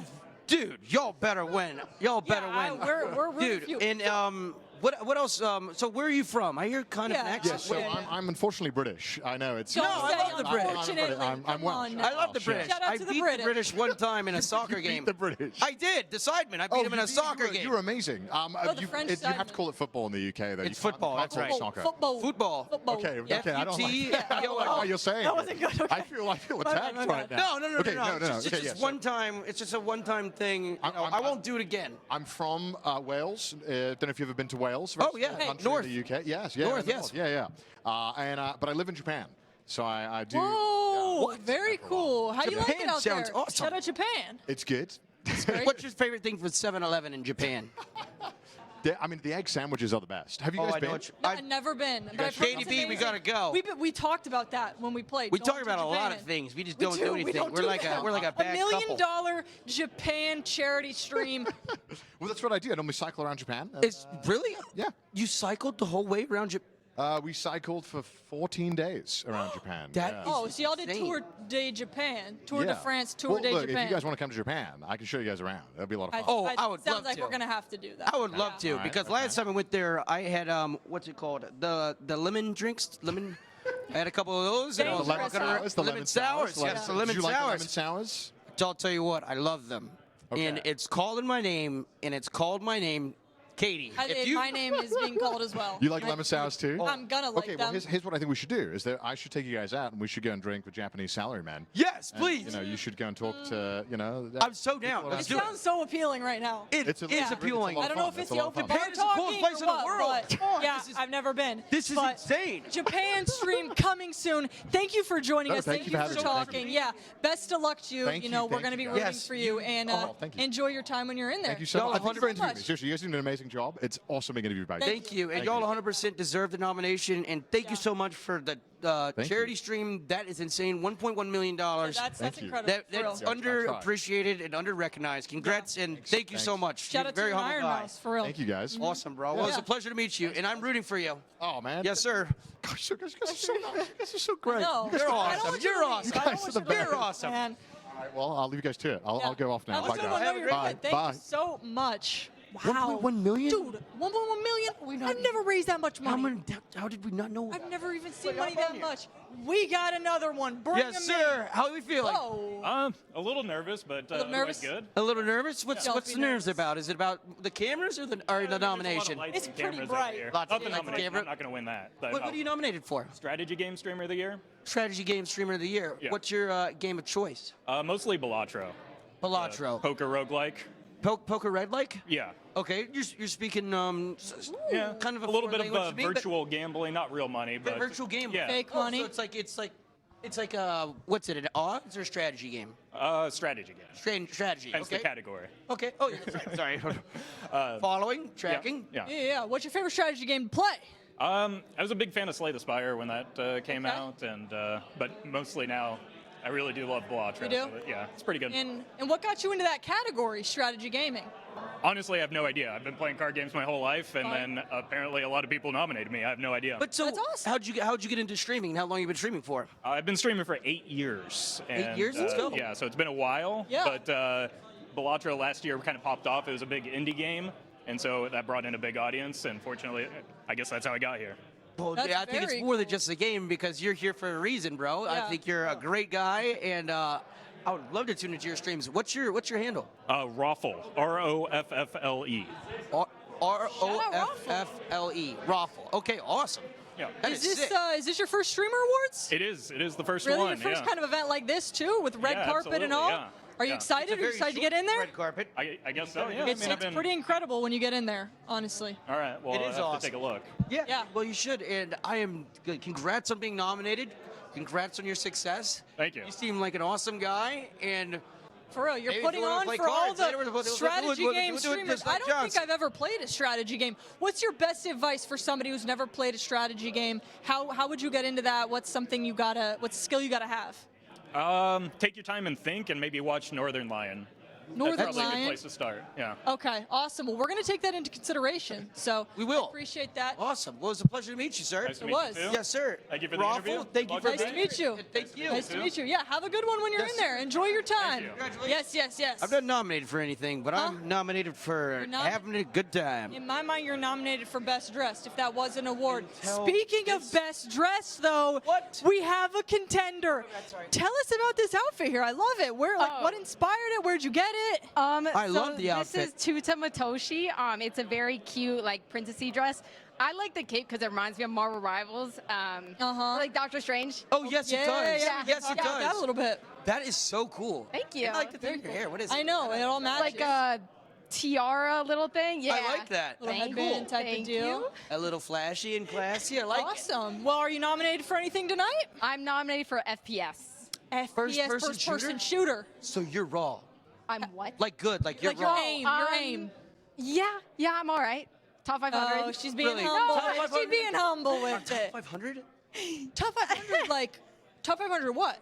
Speaker 1: dude, y'all better win. Y'all better win.
Speaker 3: We're
Speaker 1: dude. And What else? So where are you from? I hear kind of an accent.
Speaker 13: So I'm unfortunately British. I know it's.
Speaker 1: No, I love the British.
Speaker 13: I'm Welsh.
Speaker 1: I love the British.
Speaker 3: Shout out
Speaker 1: I
Speaker 3: to the
Speaker 1: beat
Speaker 3: British.
Speaker 1: the British one time in a soccer game.
Speaker 13: The British.
Speaker 1: I did. The Sidemen. I beat them in a soccer game.
Speaker 13: You were amazing.
Speaker 3: the French
Speaker 13: you have to call it football in the UK, though.
Speaker 1: It's football. That's right.
Speaker 13: Soccer.
Speaker 3: Football.
Speaker 13: Okay. I don't like what you're saying.
Speaker 3: That wasn't good. Okay.
Speaker 13: I feel attacked right now.
Speaker 1: No. It's just one time. It's just a one-time thing. I won't do it again.
Speaker 13: I'm from Wales. Don't know if you've ever been to Wales.
Speaker 1: Oh yeah,
Speaker 13: North. In the UK. Yes.
Speaker 1: North.
Speaker 13: Yeah. But I live in Japan, so I do.
Speaker 3: Whoa, very cool. How do you like it
Speaker 1: Japan
Speaker 3: out
Speaker 1: sounds
Speaker 3: there?
Speaker 1: awesome.
Speaker 3: Shout out Japan.
Speaker 13: It's good.
Speaker 1: What's your favorite thing from 7-Eleven in Japan?
Speaker 13: The egg sandwiches are the best. Have you guys been?
Speaker 3: I've never been. But I've heard it's
Speaker 1: KDB, we gotta go.
Speaker 3: We talked about that when we played.
Speaker 1: We
Speaker 3: going
Speaker 1: talk
Speaker 3: to
Speaker 1: about a lot
Speaker 3: Japan.
Speaker 1: of things. We just
Speaker 3: We
Speaker 1: don't
Speaker 3: do.
Speaker 1: do
Speaker 3: We
Speaker 1: anything.
Speaker 3: don't
Speaker 1: We're
Speaker 3: do
Speaker 1: like
Speaker 3: that.
Speaker 1: a
Speaker 3: $1
Speaker 1: bad
Speaker 3: million
Speaker 1: couple.
Speaker 3: Japan charity stream.
Speaker 13: Well, that's what I do. I normally cycle around Japan.
Speaker 1: It's really?
Speaker 13: Yeah.
Speaker 1: You cycled the whole way around Japan?
Speaker 13: We cycled for 14 days around Japan.
Speaker 3: Oh, so y'all did Tour de Japan, Tour de France, Tour
Speaker 13: well,
Speaker 3: de
Speaker 13: look,
Speaker 3: Japan.
Speaker 13: if you guys want to come to Japan, I can show you guys around. That'll be a lot of fun.
Speaker 1: I would
Speaker 3: sounds
Speaker 1: love
Speaker 3: like
Speaker 1: to.
Speaker 3: we're gonna have to do that.
Speaker 1: I would love to
Speaker 13: All right,
Speaker 1: because last time I went there, I had what's it called? The lemon drinks. I had a couple of those.
Speaker 3: Dangerous.
Speaker 13: The lemon sours.
Speaker 1: Yes, the lemon
Speaker 13: Did you like the
Speaker 1: sours.
Speaker 13: lemon sours?
Speaker 1: I'll tell you what, I love them.
Speaker 13: Okay.
Speaker 1: And it's called in my name, and it's called my name, Katie.
Speaker 3: My name is being called as well.
Speaker 13: You like lemon sours too?
Speaker 3: I'm gonna like
Speaker 13: Okay,
Speaker 3: them.
Speaker 13: well, here's what I think we should do. Is that I should take you guys out and we should go and drink with Japanese salarymen.
Speaker 1: Yes,
Speaker 13: And,
Speaker 1: please.
Speaker 13: you should go and talk to,
Speaker 1: I'm so down.
Speaker 3: It
Speaker 1: Let's do it.
Speaker 3: sounds so appealing right now.
Speaker 1: It
Speaker 13: It's a-
Speaker 1: is
Speaker 13: it's a
Speaker 1: appealing.
Speaker 13: lot
Speaker 3: I don't
Speaker 13: of
Speaker 3: know
Speaker 13: fun.
Speaker 3: if it's
Speaker 13: It's a
Speaker 3: the
Speaker 13: lot of
Speaker 3: open
Speaker 13: fun.
Speaker 3: bar
Speaker 1: Japan's the coolest
Speaker 3: talking
Speaker 1: place
Speaker 3: or
Speaker 1: in the
Speaker 3: what,
Speaker 1: world.
Speaker 3: but
Speaker 1: Come on,
Speaker 3: yeah,
Speaker 1: this is-
Speaker 3: I've never been.
Speaker 1: This is
Speaker 3: But
Speaker 1: insane.
Speaker 3: Japan stream coming soon. Thank you for joining
Speaker 13: No,
Speaker 3: us.
Speaker 13: thank
Speaker 3: Thank
Speaker 13: you
Speaker 3: you
Speaker 13: for
Speaker 3: for
Speaker 13: having me.
Speaker 3: talking. Yeah, best of luck to you.
Speaker 13: Thank
Speaker 3: You
Speaker 13: you,
Speaker 3: know, we're
Speaker 13: thank
Speaker 3: going to
Speaker 13: you,
Speaker 3: be
Speaker 13: guys.
Speaker 3: rooting
Speaker 1: Yes,
Speaker 3: for you and
Speaker 13: thank you.
Speaker 3: enjoy your time when you're in there.
Speaker 13: Thank you so much. Thank you for interviewing me.
Speaker 3: much.
Speaker 13: Seriously, you guys did an amazing job. It's awesome being interviewed by you.
Speaker 1: Thank you. And y'all 100% deserve the nomination. And thank you so much for the charity stream. That is insane. $1.1 million.
Speaker 3: That's incredible.
Speaker 1: That's
Speaker 3: for real.
Speaker 1: underappreciated and underrecognized. Congrats and thank you so much.
Speaker 3: Shout
Speaker 1: You're
Speaker 3: out
Speaker 1: a very
Speaker 3: to
Speaker 1: humble
Speaker 3: Iron
Speaker 1: guy.
Speaker 3: Mouse, for real.
Speaker 13: Thank you guys.
Speaker 1: Awesome, bro. Well, it's a pleasure to meet you, and I'm rooting for you.
Speaker 13: Oh man.
Speaker 1: Yes, sir.
Speaker 13: Gosh, you guys are so nice. You guys are so great.
Speaker 3: No,
Speaker 1: You're
Speaker 3: I don't
Speaker 1: awesome.
Speaker 3: want you
Speaker 1: You're
Speaker 3: to leave.
Speaker 1: awesome.
Speaker 3: I don't
Speaker 13: guys
Speaker 3: want
Speaker 13: are
Speaker 3: you
Speaker 13: the
Speaker 3: to leave,
Speaker 1: You're awesome.
Speaker 3: man.
Speaker 13: All right, well, I'll leave you guys to it. I'll go off now.
Speaker 3: No,
Speaker 13: Bye,
Speaker 3: no,
Speaker 13: guys.
Speaker 3: you're
Speaker 13: Bye.
Speaker 3: good. Thank
Speaker 13: Bye.
Speaker 3: you so much. Wow.
Speaker 1: 1.1 million?
Speaker 3: Dude, 1.1 million? I've never raised that much money.
Speaker 1: How did we not know?
Speaker 3: I've never even seen money that much. We got another one. Bring
Speaker 1: Yes,
Speaker 3: him
Speaker 1: sir.
Speaker 3: in.
Speaker 1: How are we feeling?
Speaker 3: Whoa.
Speaker 27: A little nervous, but
Speaker 3: little nervous?
Speaker 27: good.
Speaker 1: A little nervous? What's
Speaker 3: Yeah.
Speaker 1: the nerves about? Is it about the cameras or the nomination?
Speaker 3: It's pretty bright.
Speaker 27: Not
Speaker 1: Lots
Speaker 27: the
Speaker 1: of
Speaker 27: nomination.
Speaker 1: camera.
Speaker 27: I'm not going to win that. But
Speaker 1: What are you nominated for?
Speaker 27: Strategy Game Streamer of the Year?
Speaker 1: Strategy Game Streamer of the Year.
Speaker 27: Yeah.
Speaker 1: What's your game of choice?
Speaker 27: Mostly Balatro.
Speaker 1: Balatro.
Speaker 27: Poker roguelike.
Speaker 1: Poker red like?
Speaker 27: Yeah.
Speaker 1: Okay, you're speaking
Speaker 27: Yeah.
Speaker 1: kind of
Speaker 27: a little bit
Speaker 1: foreign
Speaker 27: of
Speaker 1: language to me, but-
Speaker 27: virtual gambling, not real money, but
Speaker 1: virtual gambling.
Speaker 27: Yeah.
Speaker 3: Fake
Speaker 1: Oh,
Speaker 3: money.
Speaker 1: So it's like what's it? An odds or strategy game?
Speaker 27: Strategy game.
Speaker 1: Strategy.
Speaker 27: Hence
Speaker 1: Okay.
Speaker 27: the category.
Speaker 1: Okay. Oh, yeah, that's right. Sorry. Following, tracking.
Speaker 27: Yeah.
Speaker 3: Yeah. What's your favorite strategy game to play?
Speaker 27: I was a big fan of Slay the Spire when that came out, and but mostly now, I really do love Balatro.
Speaker 3: You do?
Speaker 27: So yeah, it's pretty good.
Speaker 3: And what got you into that category, strategy gaming?
Speaker 27: Honestly, I have no idea. I've been playing card games my whole life, and then apparently a lot of people nominated me. I have no idea.
Speaker 1: But so,
Speaker 3: That's awesome.
Speaker 1: how'd you get into streaming? How long you been streaming for?
Speaker 27: I've been streaming for 8 years.
Speaker 1: 8 years? Let's go.
Speaker 27: Yeah, so it's been a while.
Speaker 3: Yeah.
Speaker 27: But Balatro last year kind of popped off. It was a big indie game, and so that brought in a big audience. And fortunately, I guess that's how I got here.
Speaker 1: Well,
Speaker 3: That's
Speaker 1: I think it's
Speaker 3: very
Speaker 1: more than just a game because you're here for a reason, bro. I
Speaker 3: Yeah.
Speaker 1: think you're a great guy, and I would love to tune into your streams. What's your handle?
Speaker 27: Roffle. ROFFLE.
Speaker 1: ROFFLE. Raffle. Okay, awesome.
Speaker 27: Yeah.
Speaker 1: That
Speaker 3: Is
Speaker 1: is
Speaker 3: this
Speaker 1: sick.
Speaker 3: Is this your first Streamer Awards?
Speaker 27: It is. It is the first
Speaker 3: Really,
Speaker 27: one.
Speaker 3: your first
Speaker 27: yeah.
Speaker 3: kind of event like this too, with red
Speaker 27: Yeah,
Speaker 3: carpet and
Speaker 27: absolutely,
Speaker 3: all?
Speaker 27: yeah.
Speaker 3: Are you
Speaker 27: Yeah.
Speaker 3: excited? Are you excited to get in there?
Speaker 1: Red carpet.
Speaker 27: I guess so. Yeah.
Speaker 3: It's,
Speaker 27: I mean, I've
Speaker 3: it's
Speaker 27: been-
Speaker 3: pretty incredible when you get in there, honestly.
Speaker 27: All right. Well,
Speaker 1: It
Speaker 27: I
Speaker 1: is
Speaker 27: have
Speaker 1: awesome.
Speaker 27: to take a look.
Speaker 1: Yeah. Well, you should, and I am good. Congrats on being nominated. Congrats on your success.
Speaker 27: Thank you.
Speaker 1: You seem like an awesome guy, and
Speaker 3: For real, you're
Speaker 1: Maybe if
Speaker 3: putting
Speaker 1: you wanna
Speaker 3: on
Speaker 1: play
Speaker 3: for all
Speaker 1: cards later,
Speaker 3: the
Speaker 1: we'll do it-
Speaker 3: strategy
Speaker 1: we'll
Speaker 3: game
Speaker 1: do it
Speaker 3: streamers.
Speaker 1: just like
Speaker 3: I don't
Speaker 1: John's.
Speaker 3: think I've ever played a strategy game. What's your best advice for somebody who's never played a strategy game? How would you get into that? What's a skill you gotta have?
Speaker 27: Take your time and think, and maybe watch Northern Lion.
Speaker 3: Northern
Speaker 27: That's probably a
Speaker 3: Lion.
Speaker 27: good place to start. Yeah.
Speaker 3: Okay, awesome. Well, we're going to take that into consideration. So
Speaker 1: We will.
Speaker 3: I appreciate that.
Speaker 1: Awesome. Well, it was a pleasure to meet you, sir.
Speaker 27: Nice to
Speaker 3: It
Speaker 27: meet you,
Speaker 3: was.
Speaker 27: too.
Speaker 1: Yes, sir.
Speaker 27: Thank you for the
Speaker 1: Raffle,
Speaker 27: interview.
Speaker 1: thank you for
Speaker 3: Nice to meet you.
Speaker 1: Thank you.
Speaker 3: Nice to meet you. Yeah, have a good one when you're in there. Enjoy your time. Yes, yes, yes.
Speaker 1: I'm not nominated for anything, but I'm nominated for having a good time.
Speaker 3: In my mind, you're nominated for Best Dressed, if that was an award. Speaking of Best Dressed, though, we have a contender. Tell us about this outfit here. I love it. What inspired it? Where'd you get it?
Speaker 1: I love the outfit.
Speaker 5: This is Tuta Matoshi. It's a very cute, like, princessy dress. I like the cape because it reminds me of Marvel Rivals, like Doctor Strange.
Speaker 1: Oh, yes, it does.
Speaker 3: Yeah,
Speaker 1: Yes, it does.
Speaker 3: That a little bit.
Speaker 1: That is so cool.
Speaker 5: Thank you.
Speaker 1: I like the thing in your hair. What is it?
Speaker 3: I know. It all matches.
Speaker 5: Like a tiara little thing. Yeah.
Speaker 1: I like that.
Speaker 3: Little
Speaker 5: Thank
Speaker 3: headband
Speaker 5: you.
Speaker 3: type
Speaker 5: Thank
Speaker 3: of deal.
Speaker 5: you.
Speaker 1: A little flashy and classy. I like it.
Speaker 3: Awesome. Well, are you nominated for anything tonight?
Speaker 5: I'm nominated for FPS.
Speaker 3: FPS, first-person shooter.
Speaker 1: So you're raw.
Speaker 5: I'm what?
Speaker 1: Like good. Like you're
Speaker 3: Like your
Speaker 1: raw.
Speaker 3: aim. Your aim.
Speaker 5: Yeah, I'm all right. Top 500.
Speaker 3: Oh, she's being
Speaker 1: Really?
Speaker 3: humble.
Speaker 1: Top
Speaker 3: She's
Speaker 1: 500?
Speaker 3: being humble with it.
Speaker 1: 500?
Speaker 3: Top 500, like, top 500 what?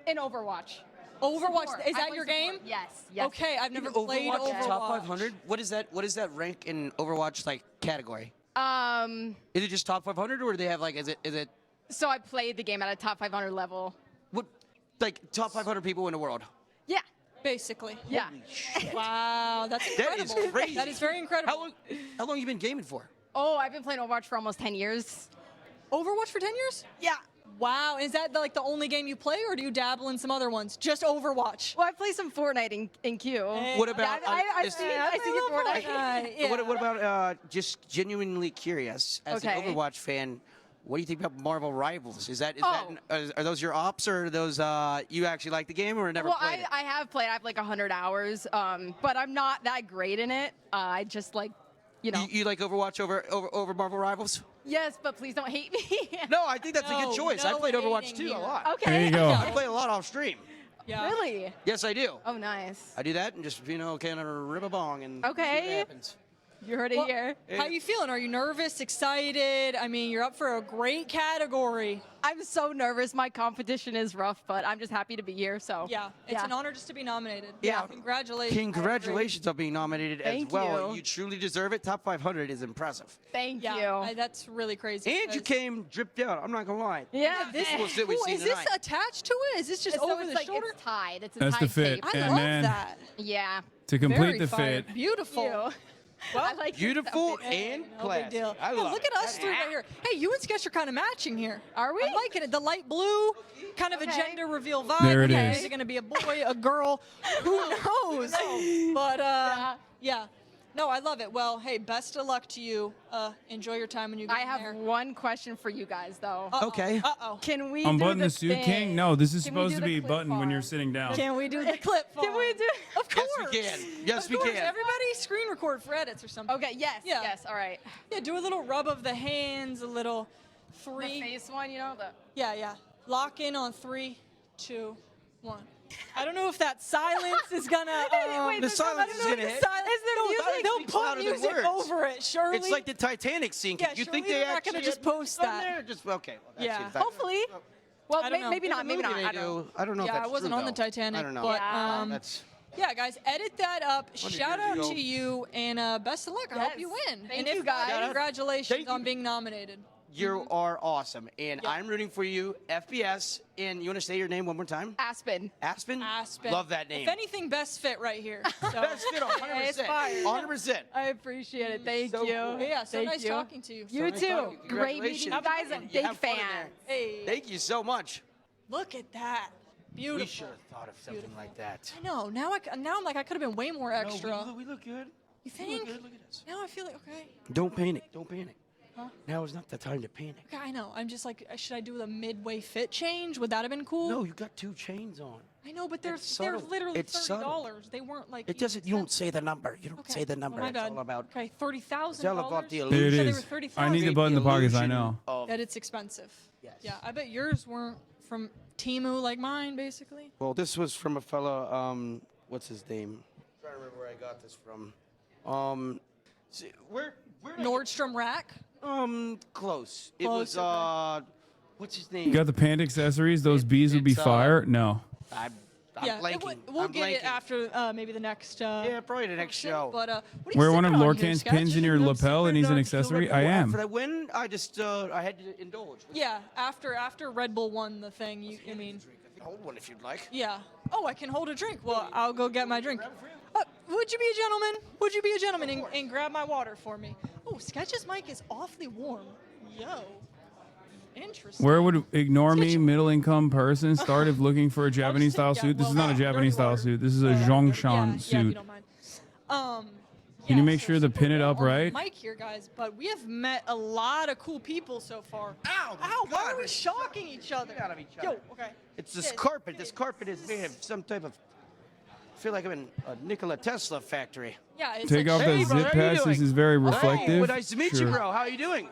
Speaker 5: In Overwatch.
Speaker 3: Overwatch,
Speaker 5: Support.
Speaker 3: is
Speaker 5: I
Speaker 3: that
Speaker 5: play
Speaker 3: your
Speaker 5: support.
Speaker 3: game?
Speaker 5: Yes.
Speaker 3: Okay, I've never played Overwatch.
Speaker 1: Top 500? What is that rank in Overwatch like category? Is it just top 500 or do they have like is it
Speaker 5: So I played the game at a top 500 level.
Speaker 1: what like top 500 people in the world?
Speaker 5: Yeah.
Speaker 3: Basically.
Speaker 5: Yeah.
Speaker 3: Wow, that's
Speaker 1: That is
Speaker 3: incredible.
Speaker 1: crazy.
Speaker 3: That is very incredible.
Speaker 1: How long you been gaming for?
Speaker 5: Oh, I've been playing Overwatch for almost 10 years.
Speaker 3: Overwatch for 10 years?
Speaker 5: Yeah.
Speaker 3: Wow, is that like the only game you play, or do you dabble in some other ones? Just Overwatch.
Speaker 5: Well, I play some Fortnite in queue.
Speaker 1: What about
Speaker 5: I see your Fortnite.
Speaker 3: Yeah.
Speaker 1: What about just genuinely curious as
Speaker 5: Okay.
Speaker 1: an Overwatch fan? What do you think about Marvel Rivals? Is that
Speaker 5: Oh.
Speaker 1: are those your ops or are those you actually like the game or never
Speaker 5: Well,
Speaker 1: played it?
Speaker 5: I have played. I have like 100 hours, but I'm not that great in it. I just like, you know.
Speaker 1: You like Overwatch over Marvel Rivals?
Speaker 5: Yes, but please don't hate me.
Speaker 1: No, I think that's a good choice. I
Speaker 3: no
Speaker 1: played Overwatch
Speaker 3: hating
Speaker 1: too
Speaker 3: here.
Speaker 1: a lot.
Speaker 5: Okay.
Speaker 2: There you go.
Speaker 1: I play a lot off stream.
Speaker 3: Yeah.
Speaker 5: Really?
Speaker 1: Yes, I do.
Speaker 5: Oh, nice.
Speaker 1: I do that and just kind of rip a bong and see
Speaker 5: Okay.
Speaker 1: what happens.
Speaker 5: You heard it
Speaker 3: Well,
Speaker 5: here.
Speaker 3: How you feeling? Are you nervous, excited? I mean, you're up for a great category.
Speaker 5: I'm so nervous. My competition is rough, but I'm just happy to be here. So
Speaker 3: Yeah, it's an honor just to be nominated.
Speaker 1: Yeah.
Speaker 3: Congratulations.
Speaker 1: Congratulations on being nominated
Speaker 5: Thank
Speaker 1: as well.
Speaker 5: you.
Speaker 1: You truly deserve it. Top 500 is impressive.
Speaker 5: Thank
Speaker 3: Yeah,
Speaker 5: you.
Speaker 3: that's really crazy.
Speaker 1: And you
Speaker 3: because-
Speaker 1: came dripped out. I'm not gonna lie.
Speaker 5: Yeah.
Speaker 3: This
Speaker 1: Coolest that we've
Speaker 3: cool.
Speaker 1: seen
Speaker 3: Is this
Speaker 1: tonight.
Speaker 3: attached to it? Is this just
Speaker 5: So
Speaker 3: over
Speaker 5: it's
Speaker 3: the
Speaker 5: like
Speaker 3: shoulder?
Speaker 5: it's tied. It's a
Speaker 2: That's the
Speaker 5: tied
Speaker 2: fit.
Speaker 5: tape.
Speaker 3: I
Speaker 2: And
Speaker 3: love
Speaker 2: then
Speaker 3: that.
Speaker 5: Yeah.
Speaker 2: to complete
Speaker 3: Very
Speaker 2: the
Speaker 3: fire.
Speaker 2: fit,
Speaker 3: Beautiful.
Speaker 5: Well, I like your
Speaker 1: Beautiful
Speaker 5: outfit.
Speaker 1: and
Speaker 3: No big
Speaker 1: classy.
Speaker 3: deal.
Speaker 1: I
Speaker 3: Yeah,
Speaker 1: love
Speaker 3: look
Speaker 1: it.
Speaker 3: at us three right here. Hey, you and Sketch are kind of matching here.
Speaker 5: Are we?
Speaker 3: I'm liking it. The light blue, kind of a
Speaker 5: Okay.
Speaker 3: gender reveal vibe.
Speaker 2: There it
Speaker 3: Okay,
Speaker 2: is.
Speaker 3: Is it going to be a boy, a girl? Who knows? But yeah. No, I love it. Well, hey, best of luck to you. Enjoy your time when you get
Speaker 5: I
Speaker 3: in
Speaker 5: have
Speaker 3: there.
Speaker 5: one question for you guys, though.
Speaker 1: Okay.
Speaker 3: Uh-oh.
Speaker 5: Can we
Speaker 2: unbutton
Speaker 5: do
Speaker 2: the suit king? No, this is
Speaker 5: Can we
Speaker 2: supposed
Speaker 5: do
Speaker 2: to
Speaker 5: the
Speaker 2: be
Speaker 5: clip
Speaker 2: buttoned when
Speaker 5: farm?
Speaker 2: you're sitting down.
Speaker 3: Can we do the clip farm?
Speaker 5: Can we do?
Speaker 3: Of course.
Speaker 1: Yes, we can. Yes,
Speaker 3: Of
Speaker 1: we
Speaker 3: course.
Speaker 1: can.
Speaker 3: Everybody screen record for edits or something.
Speaker 5: Okay. Yes.
Speaker 3: Yeah.
Speaker 5: Yes. All right.
Speaker 3: Yeah, do a little rub of the hands, a little
Speaker 5: The
Speaker 3: three.
Speaker 5: face one, you know.
Speaker 3: Yeah. Lock in on 3, 2, 1. I don't know if that silence is gonna.
Speaker 5: Wait,
Speaker 1: The silence is gonna hit.
Speaker 5: Is there music?
Speaker 3: They'll
Speaker 1: speaks
Speaker 3: put
Speaker 1: louder than
Speaker 3: music
Speaker 1: words.
Speaker 3: over it, surely.
Speaker 1: It's like the Titanic scene.
Speaker 3: Yeah,
Speaker 1: you
Speaker 3: surely
Speaker 1: think they
Speaker 3: they're not
Speaker 1: actually
Speaker 3: gonna just
Speaker 1: had
Speaker 3: post
Speaker 1: on
Speaker 3: that.
Speaker 1: there? Just okay. Well, that's
Speaker 3: Yeah.
Speaker 1: in fact-
Speaker 5: Hopefully. Well,
Speaker 3: I don't know.
Speaker 5: maybe
Speaker 1: In
Speaker 5: not.
Speaker 1: the
Speaker 5: Maybe
Speaker 1: movie
Speaker 5: not.
Speaker 1: they
Speaker 5: I don't know.
Speaker 1: do. I don't know if
Speaker 3: Yeah,
Speaker 1: that's
Speaker 3: I wasn't
Speaker 1: true,
Speaker 3: on the
Speaker 1: though.
Speaker 3: Titanic,
Speaker 1: I don't know.
Speaker 3: but
Speaker 5: Yeah.
Speaker 1: That's
Speaker 3: yeah, guys, edit that up.
Speaker 1: What did
Speaker 3: Shout
Speaker 1: you
Speaker 3: out
Speaker 1: do?
Speaker 3: to you, and best of luck. I hope
Speaker 5: Yes.
Speaker 3: you win.
Speaker 5: Thank
Speaker 3: and
Speaker 5: you,
Speaker 3: if not,
Speaker 5: guys.
Speaker 3: congratulations
Speaker 1: Thank
Speaker 3: on
Speaker 1: you.
Speaker 3: being nominated.
Speaker 1: you are awesome, and I'm rooting for you. FPS, and you want to say your name one more time?
Speaker 5: Aspen.
Speaker 1: Aspen.
Speaker 3: Aspen.
Speaker 1: Love that name.
Speaker 3: If anything, best fit right here. So.
Speaker 1: Best fit, 100%.
Speaker 3: It's fire.
Speaker 1: 100%.
Speaker 5: I appreciate it. Thank
Speaker 1: So
Speaker 5: you.
Speaker 1: cool.
Speaker 3: Yeah, so
Speaker 5: Thank
Speaker 3: nice
Speaker 5: you.
Speaker 3: talking to you.
Speaker 5: You
Speaker 1: nice
Speaker 5: too.
Speaker 1: talking to you.
Speaker 5: Great meeting you
Speaker 1: Congratulations.
Speaker 5: guys. I'm a
Speaker 1: And
Speaker 5: big
Speaker 1: have fun in
Speaker 5: fan.
Speaker 1: there.
Speaker 3: Hey,
Speaker 1: Thank you so much.
Speaker 3: look at that. Beautiful.
Speaker 1: We should have thought of something like that.
Speaker 3: I know. Now I'm like I could have been way more extra.
Speaker 1: No, we look good.
Speaker 3: You
Speaker 1: We
Speaker 3: think?
Speaker 1: look good. Look at us.
Speaker 3: Now I feel like okay.
Speaker 1: Don't panic. Don't panic.
Speaker 3: Huh?
Speaker 1: Now is not the time to panic.
Speaker 3: Okay, I know. I'm just like, should I do the midway fit change? Would that have been cool?
Speaker 1: No, you got 2 chains on.
Speaker 3: I know, but they're
Speaker 1: It's subtle.
Speaker 3: literally
Speaker 1: It's
Speaker 3: $30.
Speaker 1: subtle.
Speaker 3: They weren't like.
Speaker 1: It doesn't. You don't say the number. You don't
Speaker 3: Okay.
Speaker 1: say the number.
Speaker 3: Oh, my
Speaker 1: it's
Speaker 3: bad.
Speaker 1: all about.
Speaker 3: Okay, $30,000.
Speaker 1: It's all about the
Speaker 2: There it
Speaker 1: illusion.
Speaker 3: They
Speaker 2: is.
Speaker 3: were 30,000.
Speaker 2: I need to button the pockets. I
Speaker 1: illusion
Speaker 2: know.
Speaker 1: of-
Speaker 3: That it's expensive.
Speaker 1: Yes.
Speaker 3: Yeah, I bet yours weren't from Temu like mine, basically.
Speaker 1: Well, this was from a fella. What's his name? I'm trying to remember where I got this from. Where did I get-
Speaker 3: Nordstrom Rack.
Speaker 1: Close. It
Speaker 3: Close,
Speaker 1: was what's his name?
Speaker 2: You got the pant accessories. Those bees would be
Speaker 1: It's,
Speaker 2: fire. No.
Speaker 1: I'm blanking.
Speaker 3: We'll
Speaker 1: I'm
Speaker 3: get it
Speaker 1: blanking.
Speaker 3: after maybe the next.
Speaker 1: Yeah, probably the next show.
Speaker 3: But what are you
Speaker 2: Wear one of
Speaker 3: sipping on here,
Speaker 2: Lorcan's
Speaker 3: Sketch?
Speaker 2: pins in your lapel and he's an
Speaker 1: Red
Speaker 2: accessory.
Speaker 1: Bull.
Speaker 2: I am.
Speaker 1: After I win, I just I had to indulge.
Speaker 3: Yeah, after Red Bull won the thing, I mean.
Speaker 1: Hold one if you'd like.
Speaker 3: Yeah. Oh, I can hold a drink. Well, I'll go get my drink. Would you be a gentleman? Would you be a gentleman and grab my water for me? Oh, Sketch's mic is awfully warm. Yo. Interesting.
Speaker 2: Where would ignore me middle income person start if looking for a Japanese style suit? This is not a Japanese style suit. This is a Zhongshan suit.
Speaker 3: Yeah, if you don't mind.
Speaker 2: Can you make sure to pin it up right?
Speaker 3: Mic here, guys, but we have met a lot of cool people so far. Ow! Ow! Why are we shocking each other? Yo, okay.
Speaker 1: It's this carpet. This carpet is they have some type of. I feel like I'm in a Nikola Tesla factory.
Speaker 3: Yeah, it's
Speaker 2: Take off
Speaker 1: hey,
Speaker 2: that
Speaker 1: brother,
Speaker 2: zip
Speaker 1: how you
Speaker 2: patch.
Speaker 1: doing?
Speaker 2: This is very reflective.
Speaker 1: Well, nice to meet you,
Speaker 2: Sure.
Speaker 1: bro. How are you doing?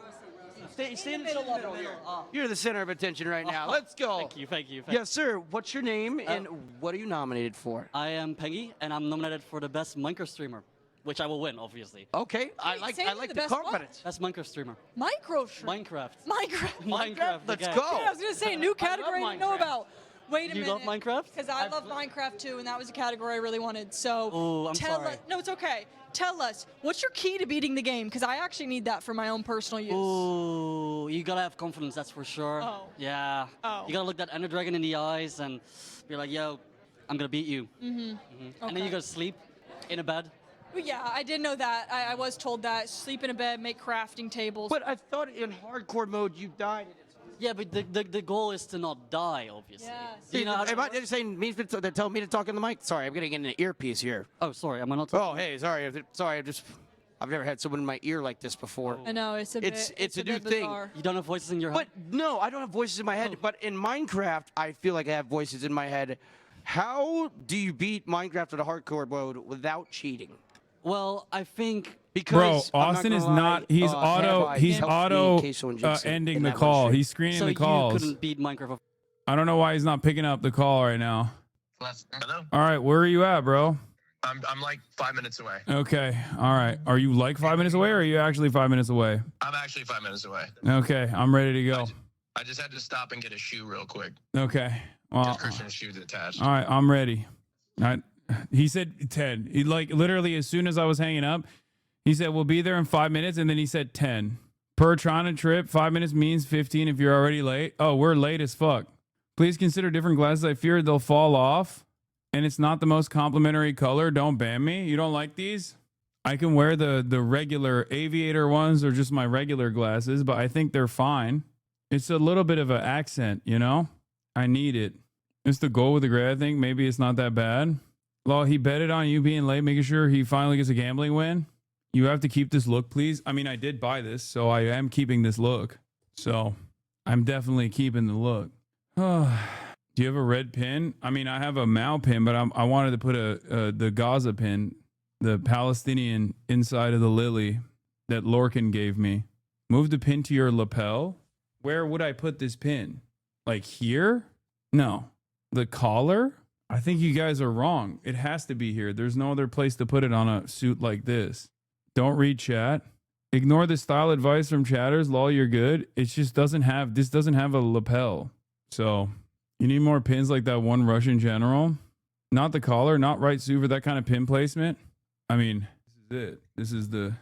Speaker 1: Stay in the middle here. You're the center of attention right now. Let's go.
Speaker 14: Thank you, thank you.
Speaker 1: Yes, sir. What's your name and what are you nominated for?
Speaker 14: I am Pengy, and I'm nominated for the best Minecraft streamer, which I will win, obviously.
Speaker 1: Okay, I like the confidence.
Speaker 14: Best Minecraft streamer.
Speaker 3: Minecraft.
Speaker 14: Minecraft.
Speaker 1: Let's
Speaker 14: yeah.
Speaker 1: go.
Speaker 3: Yeah, I was gonna say new category I didn't know about. Wait a
Speaker 14: You
Speaker 3: minute.
Speaker 14: love Minecraft?
Speaker 3: Because I love Minecraft too, and that was a category I really wanted. So
Speaker 14: Oh, I'm
Speaker 3: tell
Speaker 14: sorry.
Speaker 3: us. No, it's okay. Tell us, what's your key to beating the game? Because I actually need that for my own personal use.
Speaker 14: Ooh, you gotta have confidence, that's for sure.
Speaker 3: Oh.
Speaker 14: Yeah.
Speaker 3: Oh.
Speaker 14: You gotta look that Ender Dragon in the eyes and be like, yo, I'm gonna beat you.
Speaker 3: Mm-hmm.
Speaker 14: And then you gotta sleep in a bed.
Speaker 3: Well, yeah, I did know that. I was told that. Sleep in a bed, make crafting tables.
Speaker 1: But I thought in hardcore mode you died.
Speaker 14: Yeah, but the goal is to not die, obviously.
Speaker 3: Yes.
Speaker 14: You know how
Speaker 1: am I just saying? They're telling me to talk in the mic. Sorry, I'm getting in an earpiece here.
Speaker 14: Oh, sorry, am I not?
Speaker 1: Oh, hey, sorry. I've never had someone in my ear like this before.
Speaker 3: I know it's a bit.
Speaker 1: It's a new
Speaker 3: bit
Speaker 1: thing.
Speaker 3: bizarre.
Speaker 14: You don't have voices in your head?
Speaker 1: But no, I don't have voices in my head. But in Minecraft, I feel like I have voices in my head. How do you beat Minecraft with a hardcore mode without cheating?
Speaker 14: Well, I think
Speaker 1: because
Speaker 2: Bro, Austin is not. He's auto ending the call. He's screening
Speaker 14: so
Speaker 2: the calls.
Speaker 14: you couldn't beat Minecraft.
Speaker 2: I don't know why he's not picking up the call right now.
Speaker 26: Hello?
Speaker 2: All right, where are you at, bro?
Speaker 26: I'm like 5 minutes away.
Speaker 2: Okay, all right. Are you like 5 minutes away, or are you actually 5 minutes away?
Speaker 26: I'm actually 5 minutes away.
Speaker 2: Okay, I'm ready to go.
Speaker 26: I just had to stop and get a shoe real quick.
Speaker 2: Okay. Well,
Speaker 26: Just Christian's shoes attached.
Speaker 2: all right, I'm ready. He said 10. He like literally as soon as I was hanging up, he said we'll be there in 5 minutes, and then he said 10. Per Trana trip, 5 minutes means 15 if you're already late. Oh, we're late as fuck. Please consider different glasses. I fear they'll fall off, and it's not the most complimentary color. Don't ban me. You don't like these? I can wear the regular aviator ones or just my regular glasses, but I think they're fine. It's a little bit of an accent, you know? I need it. It's the goal with the gray, I think. Maybe it's not that bad. Law, he betted on you being late, making sure he finally gets a gambling win. You have to keep this look, please. I mean, I did buy this, so I am keeping this look. So I'm definitely keeping the look. Do you have a red pin? I mean, I have a Mao pin, but I wanted to put the Gaza pin, the Palestinian inside of the lily that Lorcan gave me. Move the pin to your lapel. Where would I put this pin? Like here? No. The collar? I think you guys are wrong. It has to be here. There's no other place to put it on a suit like this. Don't read chat. Ignore the style advice from chatters. Lol, you're good. It just doesn't have a lapel. So you need more pins like that one Russian general. Not the collar, not right suit for that kind of pin placement. I mean, this is it. This is the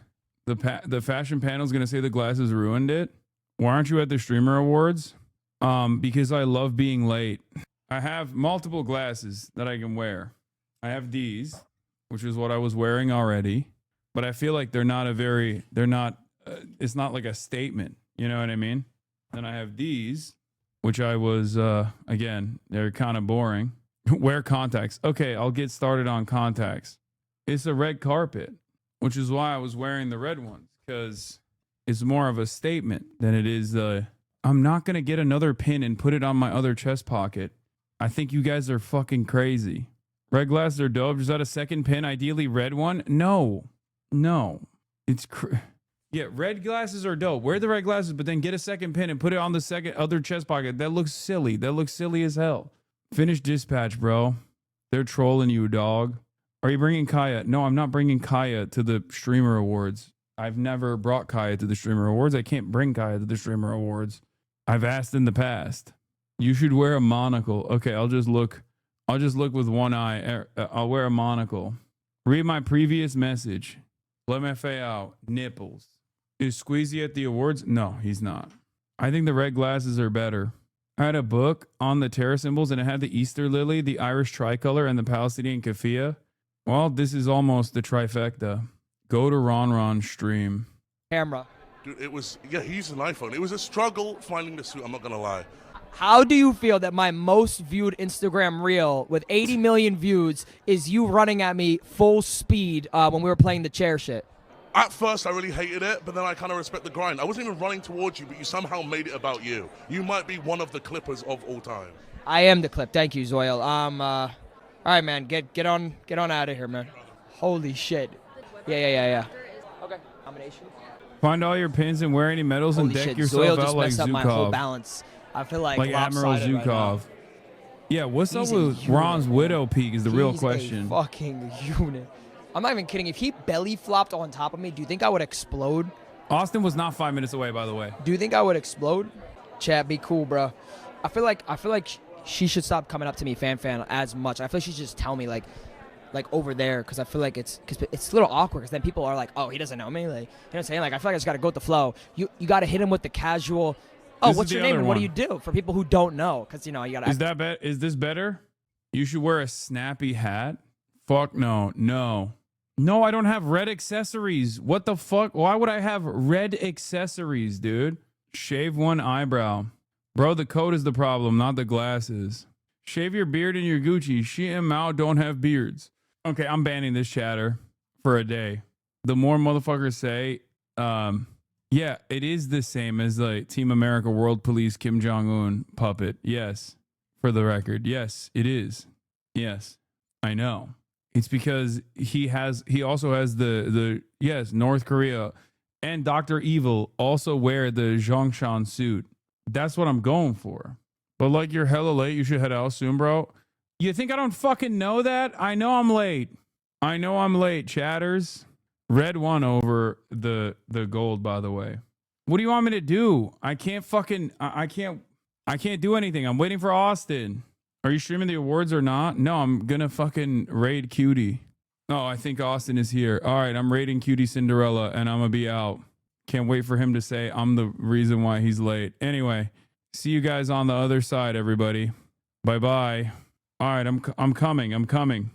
Speaker 2: fashion panel is going to say the glasses ruined it. Why aren't you at the streamer awards? Because I love being late. I have multiple glasses that I can wear. I have these, which is what I was wearing already, but I feel like it's not like a statement. You know what I mean? Then I have these, which I was, again, they're kind of boring. Wear contacts. Okay, I'll get started on contacts. It's a red carpet, which is why I was wearing the red ones, because it's more of a statement than it is I'm not going to get another pin and put it on my other chest pocket. I think you guys are fucking crazy. Red glasses are dope. Is that a second pin? Ideally red one? No. It's yeah, red glasses are dope. Wear the red glasses, but then get a second pin and put it on the other chest pocket. That looks silly. That looks silly as hell. Finish dispatch, bro. They're trolling you, dog. Are you bringing Kaya? No, I'm not bringing Kaya to the streamer awards. I've never brought Kaya to the streamer awards. I can't bring Kaya to the streamer awards. I've asked in the past. You should wear a monocle. Okay, I'll just look I'll just look with one eye. I'll wear a monocle. Read my previous message. LMFA out. Nipples. Is Squeezy at the awards? No, he's not. I think the red glasses are better. I had a book on the terror symbols, and it had the Easter lily, the Irish tricolor, and the Palestinian keffiyeh. Well, this is almost the trifecta. Go to Ron's stream.
Speaker 4: Camera.
Speaker 7: Dude, it was, yeah, he used an iPhone. It was a struggle finding the suit, I'm not going to lie.
Speaker 4: How do you feel that my most viewed Instagram reel with 80 million views is you running at me full speed when we were playing the chair shit?
Speaker 7: At first, I really hated it, but then I kind of respect the grind. I wasn't even running towards you, but you somehow made it about you. You might be one of the clippers of all time.
Speaker 4: I am the clip. Thank you, Zoil. All right, man. Get on out of here, man. Holy shit. Yeah. Okay. Nomination.
Speaker 2: Find all your pins and wear any medals and deck yourself
Speaker 4: Zoil
Speaker 2: out
Speaker 4: just
Speaker 2: like
Speaker 4: messed up my whole
Speaker 2: Zukov.
Speaker 4: balance. I feel like
Speaker 2: Admiral
Speaker 4: lopsided right now.
Speaker 2: Zukov. Yeah, what's
Speaker 4: He's
Speaker 2: up
Speaker 4: a
Speaker 2: with
Speaker 4: unit.
Speaker 2: Ron's widow peak is the real
Speaker 4: He's
Speaker 2: question.
Speaker 4: A fucking unit. I'm not even kidding. If he belly flopped on top of me, do you think I would explode?
Speaker 2: Austin was not 5 minutes away, by the way.
Speaker 4: Do you think I would explode? Chat, be cool, bro. I feel like she should stop coming up to me, fan, as much. I feel like she should just tell me like over there, because I feel like it's a little awkward. Because then people are like, oh, he doesn't know me. Like, you know what I'm saying? Like, I feel like I just got to go with the flow. You got to hit him with the casual. Oh,
Speaker 2: This is
Speaker 4: what's
Speaker 2: the
Speaker 4: your name
Speaker 2: other
Speaker 4: and what do
Speaker 2: one.
Speaker 4: you do? For people who don't know, because you got to.
Speaker 2: Is this better? You should wear a snappy hat. Fuck no. No, I don't have red accessories. What the fuck? Why would I have red accessories, dude? Shave one eyebrow. Bro, the coat is the problem, not the glasses. Shave your beard and your Gucci. She and Mao don't have beards. Okay, I'm banning this chatter for a day. The more motherfuckers say, yeah, it is the same as like Team America World Police Kim Jong-un puppet. Yes, for the record. Yes, it is. Yes, I know. It's because he also has the North Korea and Dr. Evil also wear the Zhongshan suit. That's what I'm going for. But like, you're hella late. You should head out soon, bro. You think I don't fucking know that? I know I'm late. Chatters. Red one over the gold, by the way. What do you want me to do? I can't do anything. I'm waiting for Austin. Are you streaming the awards or not? No, I'm gonna fucking raid Cutie. Oh, I think Austin is here. All right, I'm raiding Cutie Cinderella and I'm gonna be out. Can't wait for him to say I'm the reason why he's late. Anyway, see you guys on the other side, everybody. Bye-bye. All right, I'm coming.